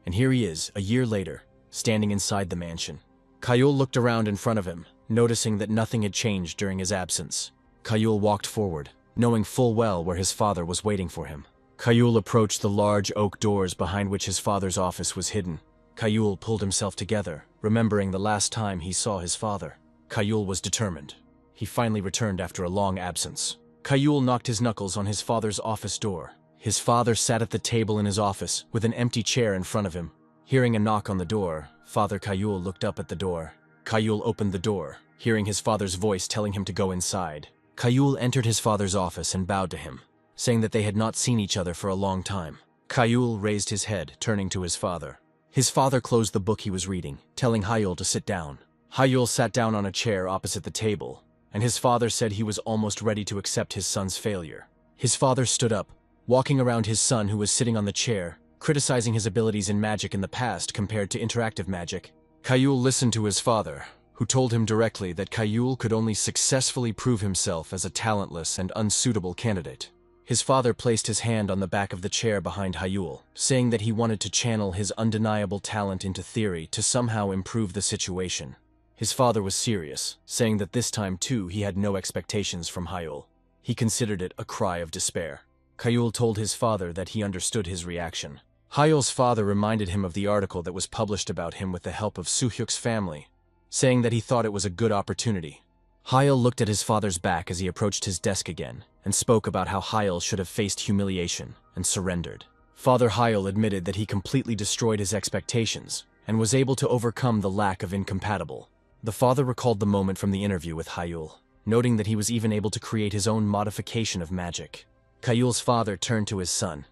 And here he is, a year later, standing inside the mansion. Hyul looked around in front of him, noticing that nothing had changed during his absence. Hyul walked forward, knowing full well where his father was waiting for him. Hyul approached the large oak doors behind which his father's office was hidden. Hyul pulled himself together, remembering the last time he saw his father. Hyul was determined. He finally returned after a long absence. Hyul knocked his knuckles on his father's office door. His father sat at the table in his office, with an empty chair in front of him. Hearing a knock on the door, Father Hyul looked up at the door. Hyul opened the door, hearing his father's voice telling him to go inside. Hyul entered his father's office and bowed to him, saying that they had not seen each other for a long time. Hyul raised his head, turning to his father. His father closed the book he was reading, telling Hyul to sit down. Hyul sat down on a chair opposite the table, and his father said he was almost ready to accept his son's failure. His father stood up, walking around his son who was sitting on the chair, criticizing his abilities in magic in the past compared to interactive magic. Hyul listened to his father, who told him directly that Hyul could only successfully prove himself as a talentless and unsuitable candidate. His father placed his hand on the back of the chair behind Hyul, saying that he wanted to channel his undeniable talent into theory to somehow improve the situation. His father was serious, saying that this time too he had no expectations from Hyul. He considered it a cry of despair. Hyul told his father that he understood his reaction. Hyul's father reminded him of the article that was published about him with the help of Suhyuk's family, saying that he thought it was a good opportunity. Hyul looked at his father's back as he approached his desk again, and spoke about how Hyul should have faced humiliation and surrendered. Father Hyul admitted that he completely destroyed his expectations, and was able to overcome the lack of incompatible. The father recalled the moment from the interview with Hyul, noting that he was even able to create his own modification of magic. Hyul's father turned to his son,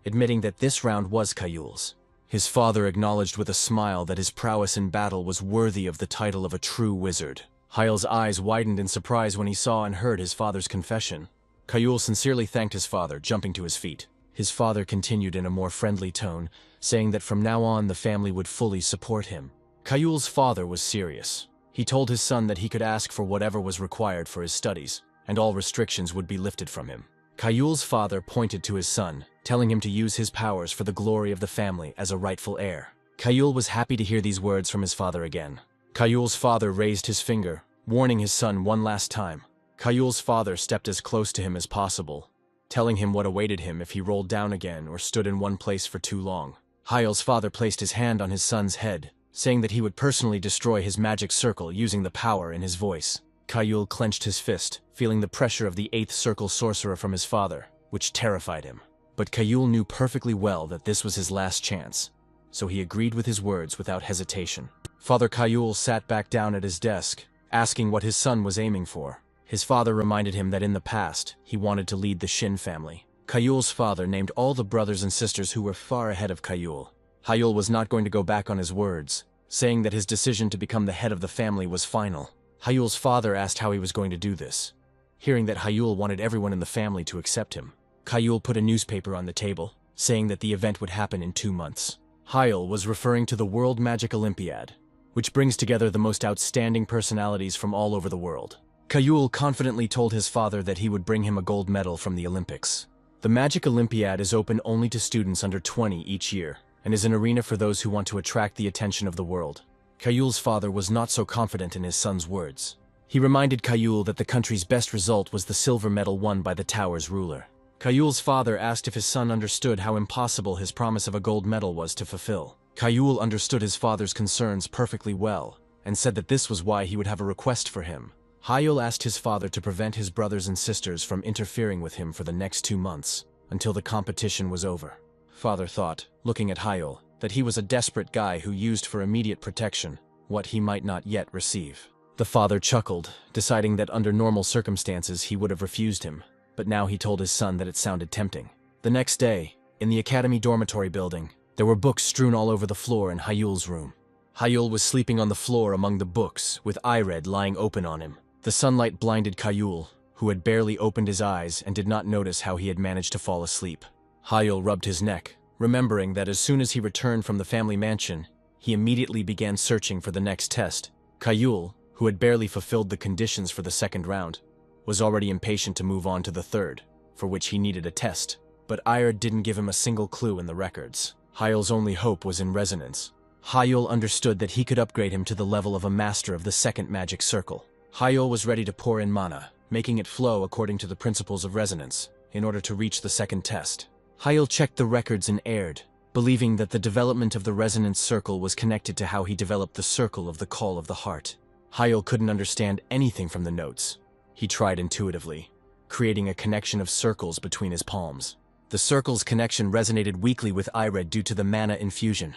admitting that this round was Hyul's. His father acknowledged with a smile that his prowess in battle was worthy of the title of a true wizard. Hyul's eyes widened in surprise when he saw and heard his father's confession. Hyul sincerely thanked his father, jumping to his feet. His father continued in a more friendly tone, saying that from now on the family would fully support him. Hyul's father was serious. He told his son that he could ask for whatever was required for his studies, and all restrictions would be lifted from him. Hyul's father pointed to his son, telling him to use his powers for the glory of the family as a rightful heir. Hyul was happy to hear these words from his father again. Hyul's father raised his finger, warning his son one last time. Hyul's father stepped as close to him as possible, telling him what awaited him if he rolled down again or stood in one place for too long. Hyul's father placed his hand on his son's head, saying that he would personally destroy his magic circle using the power in his voice. Hyul clenched his fist, feeling the pressure of the 8th circle sorcerer from his father, which terrified him. But Hyul knew perfectly well that this was his last chance, so he agreed with his words without hesitation. Father Hyul sat back down at his desk, asking what his son was aiming for. His father reminded him that in the past, he wanted to lead the Shin family. Hyul's father named all the brothers and sisters who were far ahead of Hyul. Hyul was not going to go back on his words, saying that his decision to become the head of the family was final. Hyul's father asked how he was going to do this, hearing that Hyul wanted everyone in the family to accept him. Hyul put a newspaper on the table, saying that the event would happen in 2 months. Hyel was referring to the World Magic Olympiad, which brings together the most outstanding personalities from all over the world. Kayul confidently told his father that he would bring him a gold medal from the Olympics. The Magic Olympiad is open only to students under 20 each year, and is an arena for those who want to attract the attention of the world. Kayul's father was not so confident in his son's words. He reminded Kayul that the country's best result was the silver medal won by the tower's ruler. Kayul's father asked if his son understood how impossible his promise of a gold medal was to fulfill. Kayul understood his father's concerns perfectly well, and said that this was why he would have a request for him. Hyel asked his father to prevent his brothers and sisters from interfering with him for the next 2 months, until the competition was over. Father thought, looking at Hyel, that he was a desperate guy who used for immediate protection what he might not yet receive. The father chuckled, deciding that under normal circumstances he would have refused him, but now he told his son that it sounded tempting. The next day, in the academy dormitory building, there were books strewn all over the floor in Hyel's room. Hyel was sleeping on the floor among the books, with eyelid lying open on him. The sunlight blinded Kayul, who had barely opened his eyes and did not notice how he had managed to fall asleep. Hyel rubbed his neck, remembering that as soon as he returned from the family mansion, he immediately began searching for the next test. Kayul, who had barely fulfilled the conditions for the second round, was already impatient to move on to the third, for which he needed a test. But Ayard didn't give him a single clue in the records. Hyel's only hope was in resonance. Hyel understood that he could upgrade him to the level of a master of the second magic circle. Hyel was ready to pour in mana, making it flow according to the principles of resonance, in order to reach the second test. Hyel checked the records and erred, believing that the development of the resonance circle was connected to how he developed the circle of the call of the heart. Hyel couldn't understand anything from the notes. He tried intuitively, creating a connection of circles between his palms. The circle's connection resonated weakly with Ired due to the mana infusion.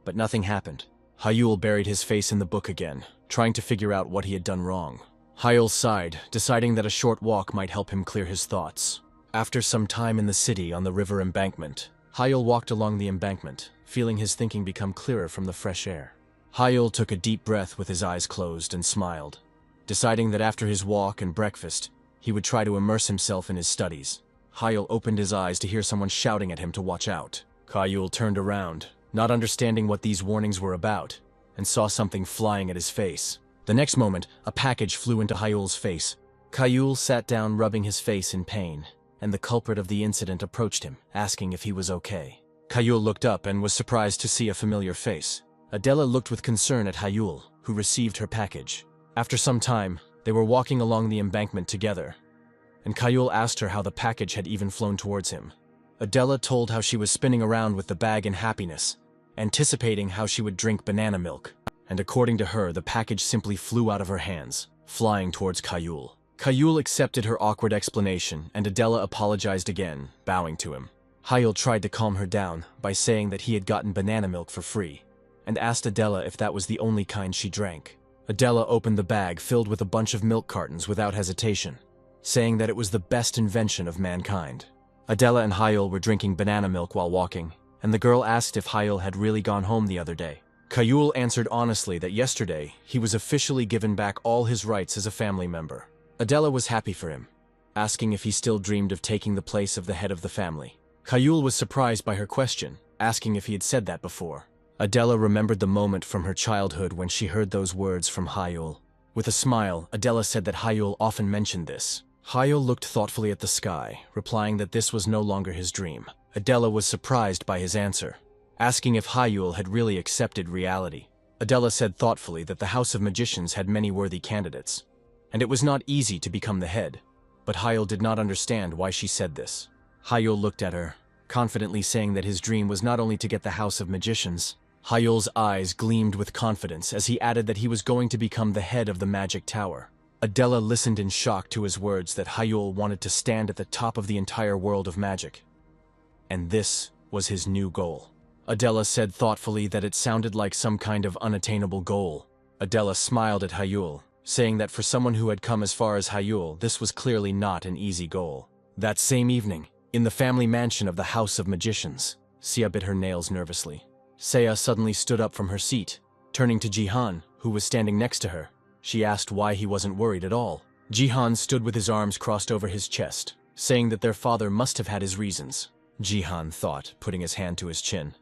But nothing happened. Hyel buried his face in the book again, trying to figure out what he had done wrong. Hyel sighed, deciding that a short walk might help him clear his thoughts. After some time in the city on the river embankment, Hyel walked along the embankment, feeling his thinking become clearer from the fresh air. Hyel took a deep breath with his eyes closed and smiled, deciding that after his walk and breakfast, he would try to immerse himself in his studies. Hyel opened his eyes to hear someone shouting at him to watch out. Kayul turned around, not understanding what these warnings were about, and saw something flying at his face. The next moment, a package flew into Hyel's face. Kayul sat down, rubbing his face in pain, and the culprit of the incident approached him, asking if he was okay. Kayul looked up and was surprised to see a familiar face. Adela looked with concern at Hyel, who received her package. After some time, they were walking along the embankment together, and Kayul asked her how the package had even flown towards him. Adela told how she was spinning around with the bag in happiness, anticipating how she would drink banana milk, and according to her, the package simply flew out of her hands, flying towards Kayul. Kayul accepted her awkward explanation, and Adela apologized again, bowing to him. Hyel tried to calm her down by saying that he had gotten banana milk for free, and asked Adela if that was the only kind she drank. Adela opened the bag filled with a bunch of milk cartons without hesitation, saying that it was the best invention of mankind. Adela and Hyel were drinking banana milk while walking, and the girl asked if Hyel had really gone home the other day. Kayul answered honestly that yesterday he was officially given back all his rights as a family member. Adela was happy for him, asking if he still dreamed of taking the place of the head of the family. Kayul was surprised by her question, asking if he had said that before. Adela remembered the moment from her childhood when she heard those words from Hyel. With a smile, Adela said that Hyel often mentioned this. Hyel looked thoughtfully at the sky, replying that this was no longer his dream. Adela was surprised by his answer, asking if Hyel had really accepted reality. Adela said thoughtfully that the House of Magicians had many worthy candidates, and it was not easy to become the head, but Hyel did not understand why she said this. Hyel looked at her, confidently saying that his dream was not only to get the House of Magicians. Hyel's eyes gleamed with confidence as he added that he was going to become the head of the magic tower. Adela listened in shock to his words that Hyel wanted to stand at the top of the entire world of magic. And this was his new goal. Adela said thoughtfully that it sounded like some kind of unattainable goal. Adela smiled at Hyel, saying that for someone who had come as far as Hyel, this was clearly not an easy goal. That same evening, in the family mansion of the House of Magicians, Sia bit her nails nervously. Saya suddenly stood up from her seat. Turning to Jihan, who was standing next to her, she asked why he wasn't worried at all. Jihan stood with his arms crossed over his chest, saying that their father must have had his reasons. Jihan thought, putting his hand to his chin,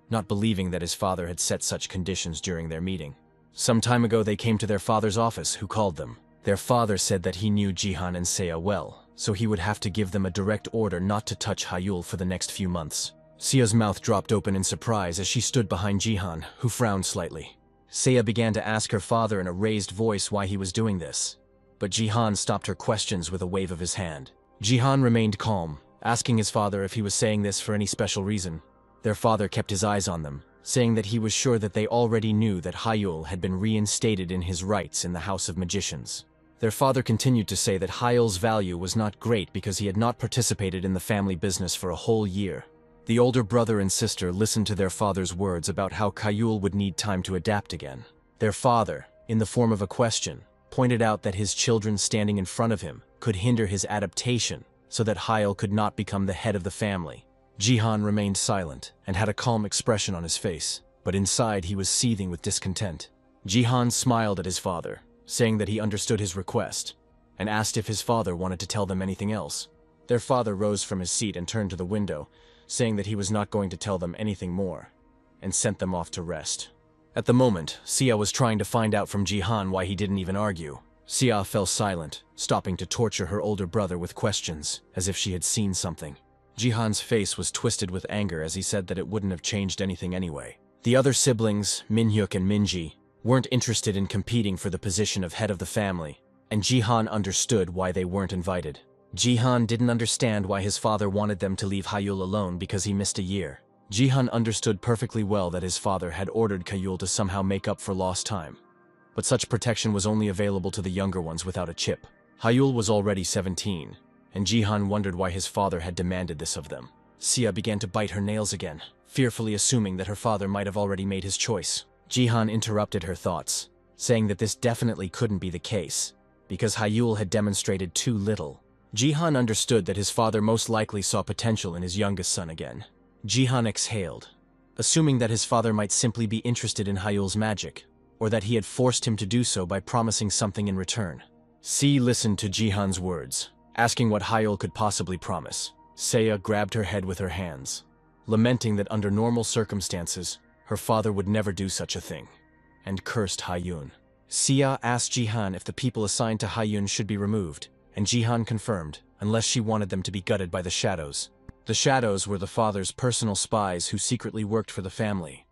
not believing that his father had set such conditions during their meeting. Some time ago they came to their father's office, who called them. Their father said that he knew Jihan and Seiya well, so he would have to give them a direct order not to touch Hyul for the next few months. Seiya's mouth dropped open in surprise as she stood behind Jihan, who frowned slightly. Seiya began to ask her father in a raised voice why he was doing this, but Jihan stopped her questions with a wave of his hand. Jihan remained calm, asking his father if he was saying this for any special reason. Their father kept his eyes on them, saying that he was sure that they already knew that Hyul had been reinstated in his rights in the House of Magicians. Their father continued to say that Hyul's value was not great because he had not participated in the family business for a whole year. The older brother and sister listened to their father's words about how Hyul would need time to adapt again. Their father, in the form of a question, pointed out that his children standing in front of him could hinder his adaptation so that Hyul could not become the head of the family. Jihan remained silent and had a calm expression on his face, but inside he was seething with discontent. Jihan smiled at his father, saying that he understood his request, and asked if his father wanted to tell them anything else. Their father rose from his seat and turned to the window, saying that he was not going to tell them anything more, and sent them off to rest. At the moment, Seiya was trying to find out from Jihan why he didn't even argue. Seiya fell silent, stopping to torture her older brother with questions, as if she had seen something. Jihan's face was twisted with anger as he said that it wouldn't have changed anything anyway. The other siblings, Minhyuk and Minji, weren't interested in competing for the position of head of the family, and Jihan understood why they weren't invited. Jihan didn't understand why his father wanted them to leave Hyul alone because he missed a year. Jihan understood perfectly well that his father had ordered Hyul to somehow make up for lost time, but such protection was only available to the younger ones without a chip. Hyul was already 17, and Jihan wondered why his father had demanded this of them. Seiya began to bite her nails again, fearfully assuming that her father might have already made his choice. Jihan interrupted her thoughts, saying that this definitely couldn't be the case, because Hyul had demonstrated too little. Jihan understood that his father most likely saw potential in his youngest son again. Jihan exhaled, assuming that his father might simply be interested in Hyul's magic, or that he had forced him to do so by promising something in return. Si listened to Jihan's words, asking what Hyul could possibly promise. Seiya grabbed her head with her hands, lamenting that under normal circumstances, her father would never do such a thing, and cursed Hyun. Seiya asked Jihan if the people assigned to Hyun should be removed, and Jihan confirmed, unless she wanted them to be gutted by the Shadows. The Shadows were the father's personal spies who secretly worked for the family.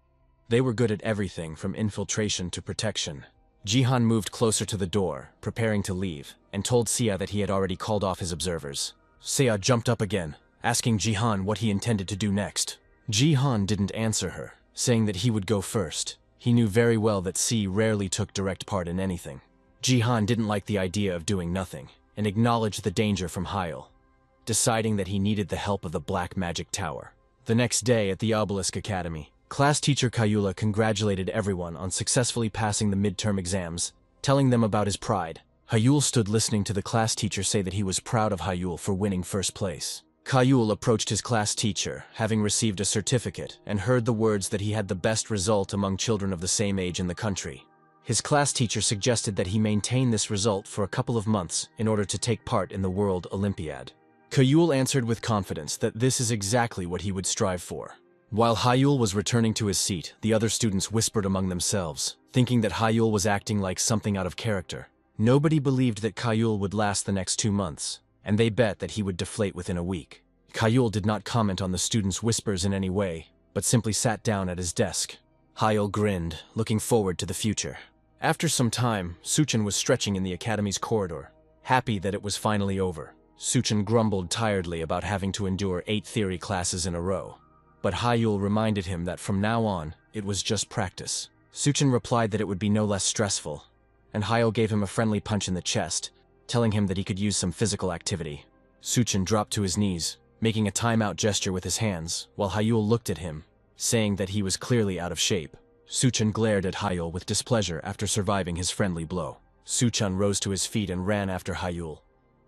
They were good at everything from infiltration to protection. Jihan moved closer to the door, preparing to leave, and told Seiya that he had already called off his observers. Seiya jumped up again, asking Jihan what he intended to do next. Jihan didn't answer her, saying that he would go first. He knew very well that Si rarely took direct part in anything. Jihan didn't like the idea of doing nothing, and acknowledged the danger from Hyul, deciding that he needed the help of the Black Magic Tower. The next day at the Obelisk Academy, class teacher Kayula congratulated everyone on successfully passing the midterm exams, telling them about his pride. Hyul stood listening to the class teacher say that he was proud of Hyul for winning first place. Kayul approached his class teacher, having received a certificate, and heard the words that he had the best result among children of the same age in the country. His class teacher suggested that he maintain this result for a couple of months in order to take part in the World Olympiad. Kayul answered with confidence that this is exactly what he would strive for. While Hyul was returning to his seat, the other students whispered among themselves, thinking that Hyul was acting like something out of character. Nobody believed that Kayul would last the next 2 months, and they bet that he would deflate within a week. Kayul did not comment on the students' whispers in any way, but simply sat down at his desk. Hyul grinned, looking forward to the future. After some time, Suchin was stretching in the academy's corridor, happy that it was finally over. Suchin grumbled tiredly about having to endure 8 theory classes in a row, but Hyul reminded him that from now on, it was just practice. Suchin replied that it would be no less stressful, and Hyul gave him a friendly punch in the chest, telling him that he could use some physical activity. Suchin dropped to his knees, making a timeout gesture with his hands, while Hyul looked at him, saying that he was clearly out of shape. Suchin glared at Hyul with displeasure after surviving his friendly blow. Suchin rose to his feet and ran after Hyul,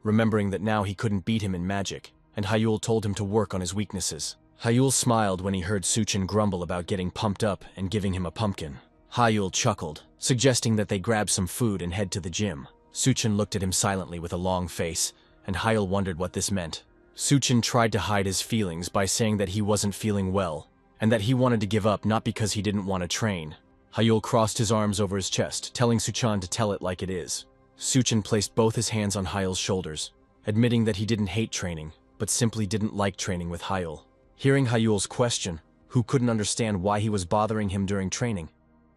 remembering that now he couldn't beat him in magic, and Hyul told him to work on his weaknesses. Hyul smiled when he heard Suchin grumble about getting pumped up and giving him a pumpkin. Hyul chuckled, suggesting that they grab some food and head to the gym. Suchin looked at him silently with a long face, and Hyul wondered what this meant. Suchin tried to hide his feelings by saying that he wasn't feeling well, and that he wanted to give up not because he didn't want to train. Hyul crossed his arms over his chest, telling Suchan to tell it like it is. Suchin placed both his hands on Hyul's shoulders, admitting that he didn't hate training, but simply didn't like training with Hyul. Hearing Hyul's question, who couldn't understand why he was bothering him during training,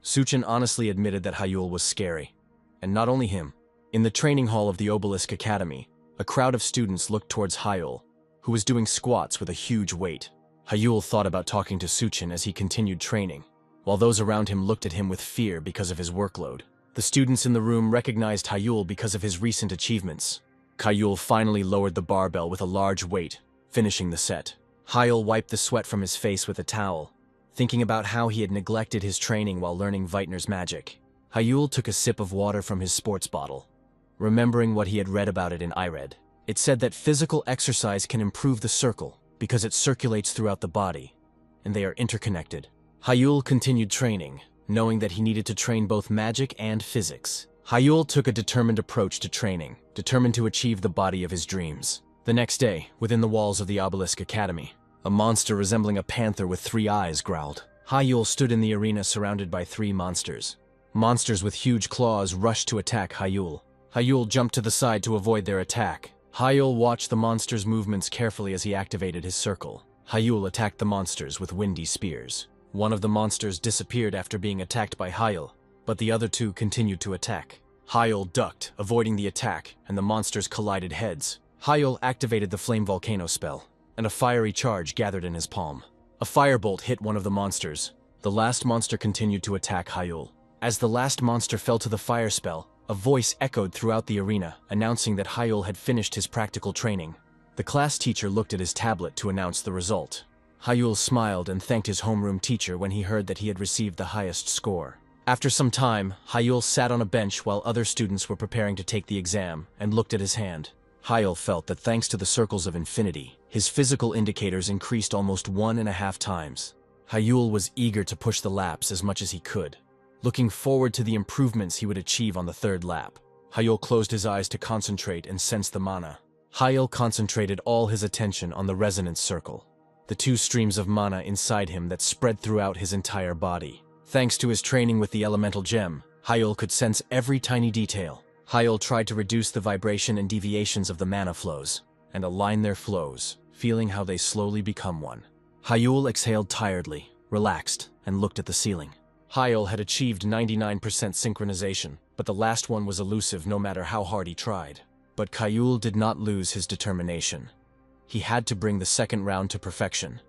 Suchin honestly admitted that Hyul was scary. And not only him. In the training hall of the Obelisk Academy, a crowd of students looked towards Hyul, who was doing squats with a huge weight. Hyul thought about talking to Suchin as he continued training, while those around him looked at him with fear because of his workload. The students in the room recognized Hyul because of his recent achievements. Hyul finally lowered the barbell with a large weight, finishing the set. Hyul wiped the sweat from his face with a towel, thinking about how he had neglected his training while learning Veitner's magic. Hyul took a sip of water from his sports bottle, remembering what he had read about it in iRead. It said that physical exercise can improve the circle because it circulates throughout the body, and they are interconnected. Hyul continued training, knowing that he needed to train both magic and physics. Hyul took a determined approach to training, determined to achieve the body of his dreams. The next day, within the walls of the Obelisk Academy, a monster resembling a panther with 3 eyes growled. Hyul stood in the arena surrounded by 3 monsters. Monsters with huge claws rushed to attack Hyul. Hyul jumped to the side to avoid their attack. Hyul watched the monsters' movements carefully as he activated his circle. Hyul attacked the monsters with windy spears. One of the monsters disappeared after being attacked by Hyul, but the other 2 continued to attack. Hyul ducked, avoiding the attack, and the monsters collided heads. Hyul activated the Flame Volcano spell, and a fiery charge gathered in his palm. A firebolt hit one of the monsters. The last monster continued to attack Hyul. As the last monster fell to the fire spell, a voice echoed throughout the arena, announcing that Hyul had finished his practical training. The class teacher looked at his tablet to announce the result. Hyul smiled and thanked his homeroom teacher when he heard that he had received the highest score. After some time, Hyul sat on a bench while other students were preparing to take the exam and looked at his hand. Hyul felt that thanks to the circles of infinity, his physical indicators increased almost 1.5 times. Hyul was eager to push the laps as much as he could, looking forward to the improvements he would achieve on the 3rd lap. Hyul closed his eyes to concentrate and sense the mana. Hyul concentrated all his attention on the resonance circle, the 2 streams of mana inside him that spread throughout his entire body. Thanks to his training with the elemental gem, Hyul could sense every tiny detail. Hyul tried to reduce the vibration and deviations of the mana flows, and align their flows, feeling how they slowly become one. Hyul exhaled tiredly, relaxed, and looked at the ceiling. Hyul had achieved 99% synchronization, but the last one was elusive no matter how hard he tried. But Hyul did not lose his determination. He had to bring the 2nd round to perfection,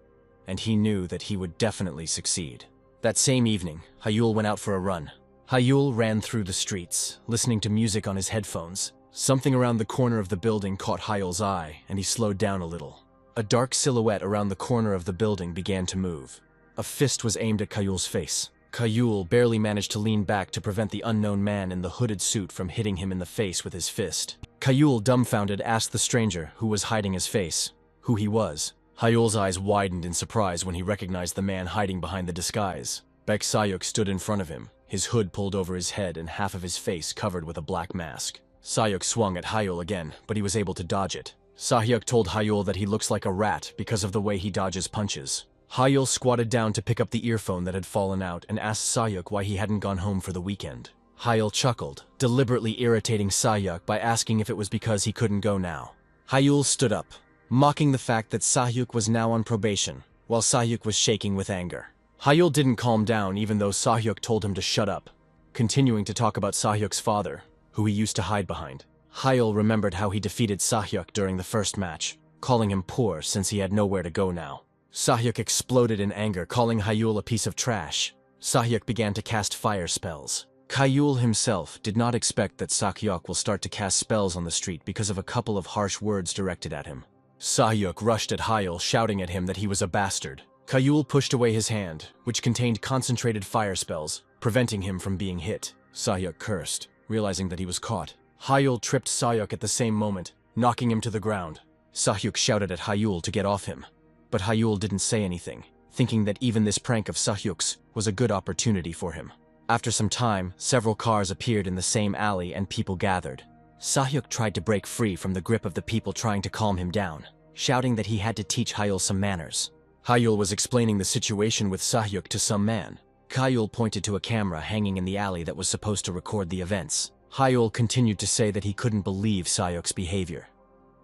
and he knew that he would definitely succeed. That same evening, Hyul went out for a run. Hyul ran through the streets, listening to music on his headphones. Something around the corner of the building caught Hyul's eye, and he slowed down a little. A dark silhouette around the corner of the building began to move. A fist was aimed at Hyul's face. Hyul barely managed to lean back to prevent the unknown man in the hooded suit from hitting him in the face with his fist. Hyul, dumbfounded, asked the stranger, who was hiding his face, who he was. Hyul's eyes widened in surprise when he recognized the man hiding behind the disguise. Baek Sayuk stood in front of him, his hood pulled over his head and half of his face covered with a black mask. Sayuk swung at Hyul again, but he was able to dodge it. Sayuk told Hyul that he looks like a rat because of the way he dodges punches. Hyul squatted down to pick up the earphone that had fallen out and asked Sayuk why he hadn't gone home for the weekend. Hyul chuckled, deliberately irritating Sayuk by asking if it was because he couldn't go now. Hyul stood up, mocking the fact that Sayuk was now on probation, while Sayuk was shaking with anger. Hyul didn't calm down even though Sahyuk told him to shut up, continuing to talk about Sahyuk's father, who he used to hide behind. Hyul remembered how he defeated Sahyuk during the first match, calling him poor since he had nowhere to go now. Sahyuk exploded in anger, calling Hyul a piece of trash. Sahyuk began to cast fire spells. Hyul himself did not expect that Sahyuk will start to cast spells on the street because of a couple of harsh words directed at him. Sahyuk rushed at Hyul, shouting at him that he was a bastard. Hyul pushed away his hand, which contained concentrated fire spells, preventing him from being hit. Sahyuk cursed, realizing that he was caught. Hyul tripped Sahyuk at the same moment, knocking him to the ground. Sahyuk shouted at Hyul to get off him, but Hyul didn't say anything, thinking that even this prank of Sahyuk's was a good opportunity for him. After some time, several cars appeared in the same alley and people gathered. Sahyuk tried to break free from the grip of the people trying to calm him down. shouting that he had to teach Hyul some manners. Hyul was explaining the situation with Sahyuk to some man. Hyul pointed to a camera hanging in the alley that was supposed to record the events. Hyul continued to say that he couldn't believe Sahyuk's behavior.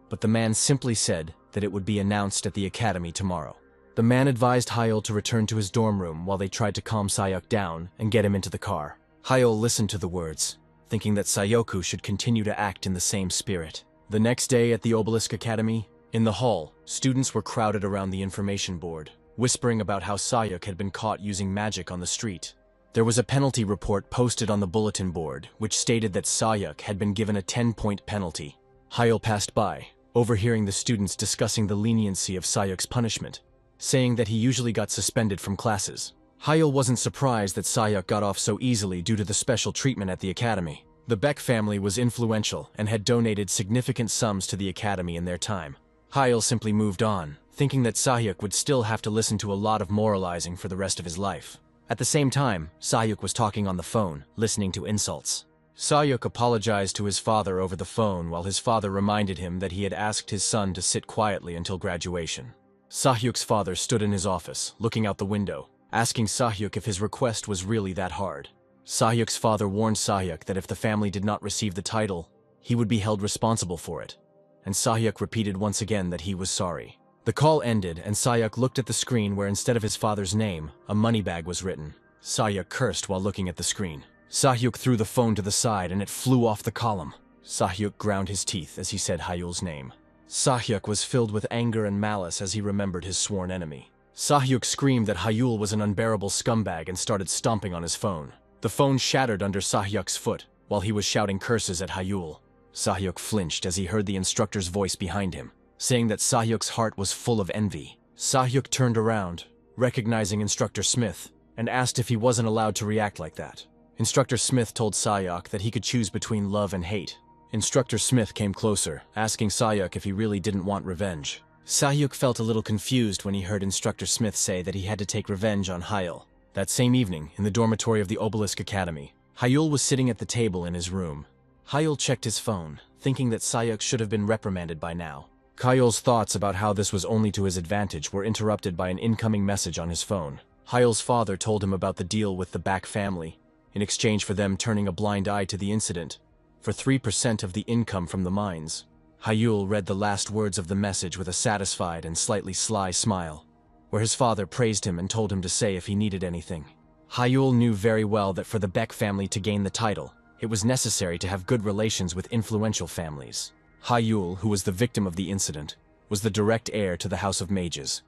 But the man simply said that it would be announced at the academy tomorrow. The man advised Hyul to return to his dorm room while they tried to calm Sahyuk down and get him into the car. Hyul listened to the words, thinking that Sayoku should continue to act in the same spirit. The next day at the Obelisk Academy, in the hall, students were crowded around the information board, whispering about how Sahyuk had been caught using magic on the street. There was a penalty report posted on the bulletin board, which stated that Sahyuk had been given a 10-point penalty. Hyul passed by, overhearing the students discussing the leniency of Sahyuk's punishment, saying that he usually got suspended from classes. Hyul wasn't surprised that Sahyuk got off so easily due to the special treatment at the academy. The Beck family was influential and had donated significant sums to the academy in their time. Hyul simply moved on, thinking that Sahyuk would still have to listen to a lot of moralizing for the rest of his life. At the same time, Sahyuk was talking on the phone, listening to insults. Sahyuk apologized to his father over the phone while his father reminded him that he had asked his son to sit quietly until graduation. Sahyuk's father stood in his office, looking out the window, asking Sahyuk if his request was really that hard. Sahyuk's father warned Sahyuk that if the family did not receive the title, he would be held responsible for it. And Sahyuk repeated once again that he was sorry. The call ended and Sahyuk looked at the screen where instead of his father's name, a money bag was written. Sahyuk cursed while looking at the screen. Sahyuk threw the phone to the side and it flew off the column. Sahyuk ground his teeth as he said Hyul's name. Sahyuk was filled with anger and malice as he remembered his sworn enemy. Sahyuk screamed that Hyul was an unbearable scumbag and started stomping on his phone. The phone shattered under Sahyuk's foot while he was shouting curses at Hyul. Sahyuk flinched as he heard the instructor's voice behind him, saying that Sahyuk's heart was full of envy. Sahyuk turned around, recognizing Instructor Smith, and asked if he wasn't allowed to react like that. Instructor Smith told Sahyuk that he could choose between love and hate. Instructor Smith came closer, asking Sahyuk if he really didn't want revenge. Sahyuk felt a little confused when he heard Instructor Smith say that he had to take revenge on Hyul. That same evening, in the dormitory of the Obelisk Academy, Hyul was sitting at the table in his room. Hyul checked his phone, thinking that Sahyuk should have been reprimanded by now. Hyul's thoughts about how this was only to his advantage were interrupted by an incoming message on his phone. Hyul's father told him about the deal with the Back family, in exchange for them turning a blind eye to the incident, for 3% of the income from the mines. Hyul read the last words of the message with a satisfied and slightly sly smile, where his father praised him and told him to say if he needed anything. Hyul knew very well that for the Beck family to gain the title, it was necessary to have good relations with influential families. Hyul, who was the victim of the incident, was the direct heir to the House of Mages,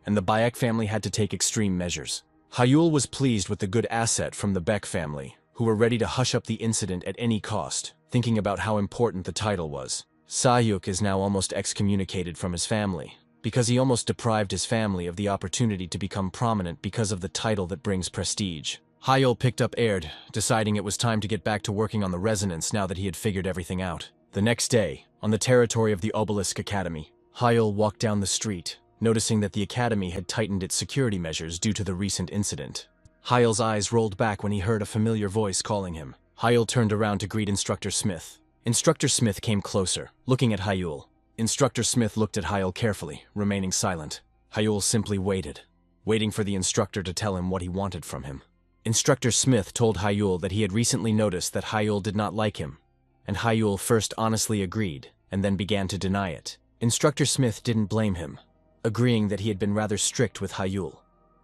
and the Bayek family had to take extreme measures. Hyul was pleased with the good asset from the Beck family, who were ready to hush up the incident at any cost, thinking about how important the title was. Sahyuk is now almost excommunicated from his family, because he almost deprived his family of the opportunity to become prominent because of the title that brings prestige. Hyul picked up Aird, deciding it was time to get back to working on the resonance now that he had figured everything out. The next day, on the territory of the Obelisk Academy, Hyul walked down the street, noticing that the academy had tightened its security measures due to the recent incident. Hyul's eyes rolled back when he heard a familiar voice calling him. Hyul turned around to greet Instructor Smith. Instructor Smith came closer, looking at Hyul. Instructor Smith looked at Hyul carefully, remaining silent. Hyul simply waiting for the instructor to tell him what he wanted from him. Instructor Smith told Hyul that he had recently noticed that Hyul did not like him, and Hyul first honestly agreed, and then began to deny it. Instructor Smith didn't blame him, agreeing that he had been rather strict with Hyul,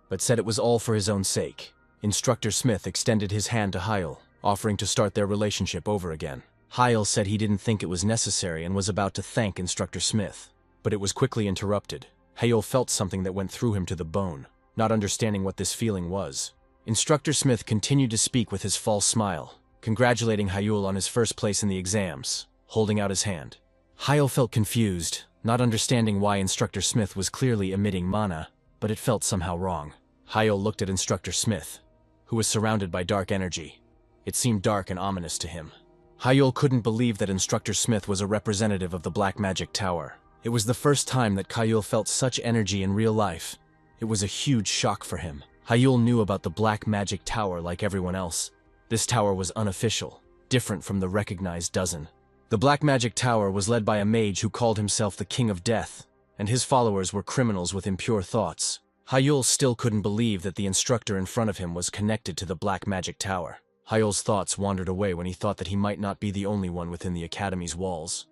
but said it was all for his own sake. Instructor Smith extended his hand to Hyul, offering to start their relationship over again. Hyul said he didn't think it was necessary and was about to thank Instructor Smith, but it was quickly interrupted. Hyul felt something that went through him to the bone, not understanding what this feeling was. Instructor Smith continued to speak with his false smile, congratulating Hyul on his first place in the exams, holding out his hand. Hyul felt confused, not understanding why Instructor Smith was clearly emitting mana, but it felt somehow wrong. Hyul looked at Instructor Smith, who was surrounded by dark energy. It seemed dark and ominous to him. Hyul couldn't believe that Instructor Smith was a representative of the Black Magic Tower. It was the first time that Hyul felt such energy in real life. It was a huge shock for him. Hyul knew about the Black Magic Tower like everyone else. This tower was unofficial, different from the recognized dozen. The Black Magic Tower was led by a mage who called himself the King of Death, and his followers were criminals with impure thoughts. Hyul still couldn't believe that the instructor in front of him was connected to the Black Magic Tower. Hyul's thoughts wandered away when he thought that he might not be the only one within the academy's walls.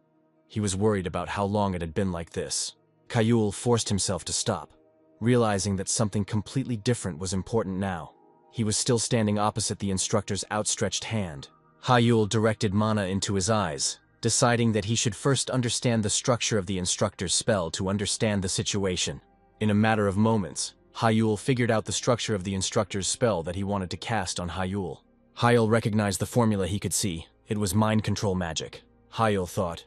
He was worried about how long it had been like this. Hyul forced himself to stop, realizing that something completely different was important now. He was still standing opposite the instructor's outstretched hand. Hyul directed mana into his eyes, deciding that he should first understand the structure of the instructor's spell to understand the situation. In a matter of moments, Hyul figured out the structure of the instructor's spell that he wanted to cast on Hyul. Hyul recognized the formula he could see. It was mind control magic. Hyul thought,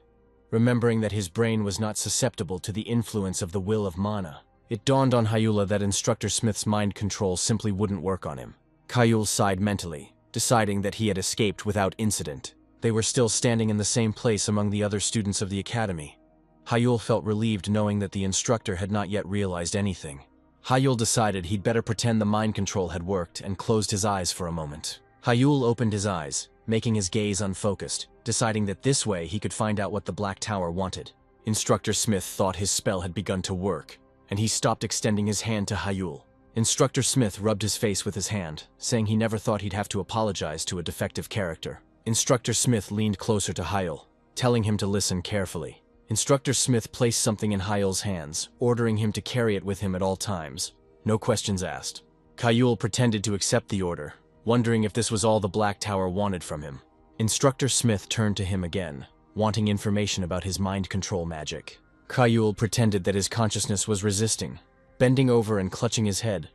remembering that his brain was not susceptible to the influence of the will of mana. It dawned on Hyul that Instructor Smith's mind control simply wouldn't work on him. Hyul sighed mentally, deciding that he had escaped without incident. They were still standing in the same place among the other students of the academy. Hyul felt relieved knowing that the instructor had not yet realized anything. Hyul decided he'd better pretend the mind control had worked and closed his eyes for a moment. Hyul opened his eyes, making his gaze unfocused, deciding that this way he could find out what the Black Tower wanted. Instructor Smith thought his spell had begun to work, and he stopped extending his hand to Hyul. Instructor Smith rubbed his face with his hand, saying he never thought he'd have to apologize to a defective character. Instructor Smith leaned closer to Hyul, telling him to listen carefully. Instructor Smith placed something in Hyul's hands, ordering him to carry it with him at all times. No questions asked. Hyul pretended to accept the order, wondering if this was all the Black Tower wanted from him. Instructor Smith turned to him again, wanting information about his mind control magic. Hyul pretended that his consciousness was resisting, bending over and clutching his head,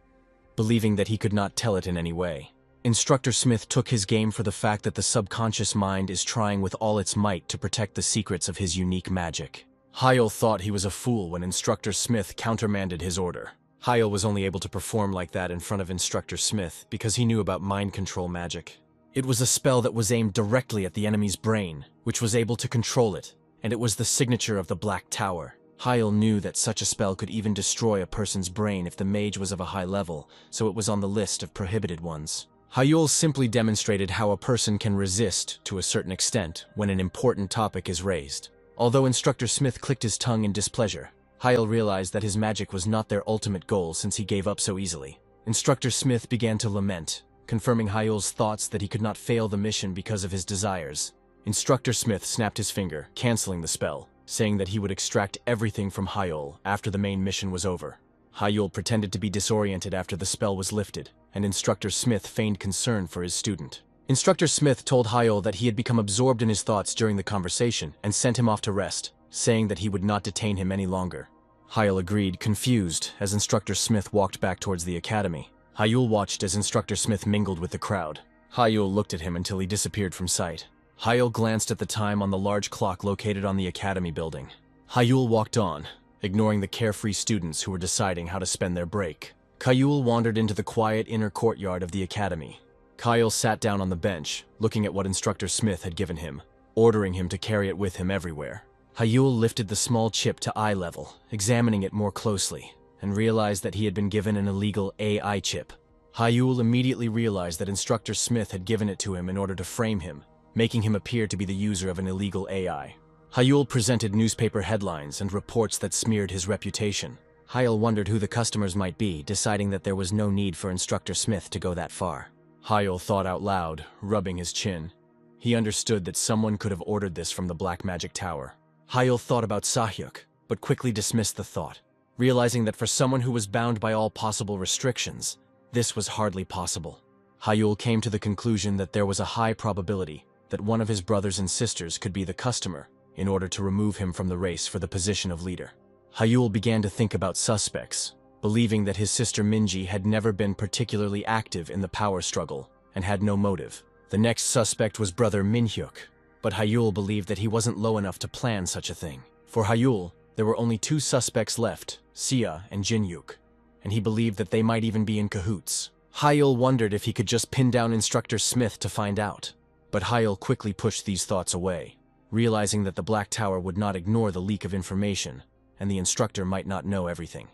believing that he could not tell it in any way. Instructor Smith took his game for the fact that the subconscious mind is trying with all its might to protect the secrets of his unique magic. Hyul thought he was a fool when Instructor Smith countermanded his order. Hyul was only able to perform like that in front of Instructor Smith because he knew about mind control magic. It was a spell that was aimed directly at the enemy's brain, which was able to control it, and it was the signature of the Black Tower. Hyul knew that such a spell could even destroy a person's brain if the mage was of a high level, so it was on the list of prohibited ones. Hyul simply demonstrated how a person can resist, to a certain extent, when an important topic is raised. Although Instructor Smith clicked his tongue in displeasure, Hyul realized that his magic was not their ultimate goal since he gave up so easily. Instructor Smith began to lament, confirming Hyul's thoughts that he could not fail the mission because of his desires. Instructor Smith snapped his finger, canceling the spell, saying that he would extract everything from Hyul after the main mission was over. Hyul pretended to be disoriented after the spell was lifted, and Instructor Smith feigned concern for his student. Instructor Smith told Hyul that he had become absorbed in his thoughts during the conversation and sent him off to rest, saying that he would not detain him any longer. Hyul agreed, confused, as Instructor Smith walked back towards the academy. Hyul watched as Instructor Smith mingled with the crowd. Hyul looked at him until he disappeared from sight. Hyul glanced at the time on the large clock located on the academy building. Hyul walked on, ignoring the carefree students who were deciding how to spend their break. Hyul wandered into the quiet inner courtyard of the academy. Hyul sat down on the bench, looking at what Instructor Smith had given him, ordering him to carry it with him everywhere. Hyul lifted the small chip to eye level, examining it more closely, and realized that he had been given an illegal AI chip. Hyul immediately realized that Instructor Smith had given it to him in order to frame him, making him appear to be the user of an illegal AI. Hyul presented newspaper headlines and reports that smeared his reputation. Hyul wondered who the customers might be, deciding that there was no need for Instructor Smith to go that far. Hyul thought out loud, rubbing his chin. He understood that someone could have ordered this from the Black Magic Tower. Hyul thought about Sahyuk, but quickly dismissed the thought, realizing that for someone who was bound by all possible restrictions, this was hardly possible. Hyul came to the conclusion that there was a high probability that one of his brothers and sisters could be the customer in order to remove him from the race for the position of leader. Hyul began to think about suspects, believing that his sister Minji had never been particularly active in the power struggle and had no motive. The next suspect was brother Minhyuk, but Hyul believed that he wasn't low enough to plan such a thing. For Hyul, there were only two suspects left, Sia and Jinyuk, and he believed that they might even be in cahoots. Hyul wondered if he could just pin down Instructor Smith to find out, but Hyul quickly pushed these thoughts away, realizing that the Black Tower would not ignore the leak of information, and the instructor might not know everything.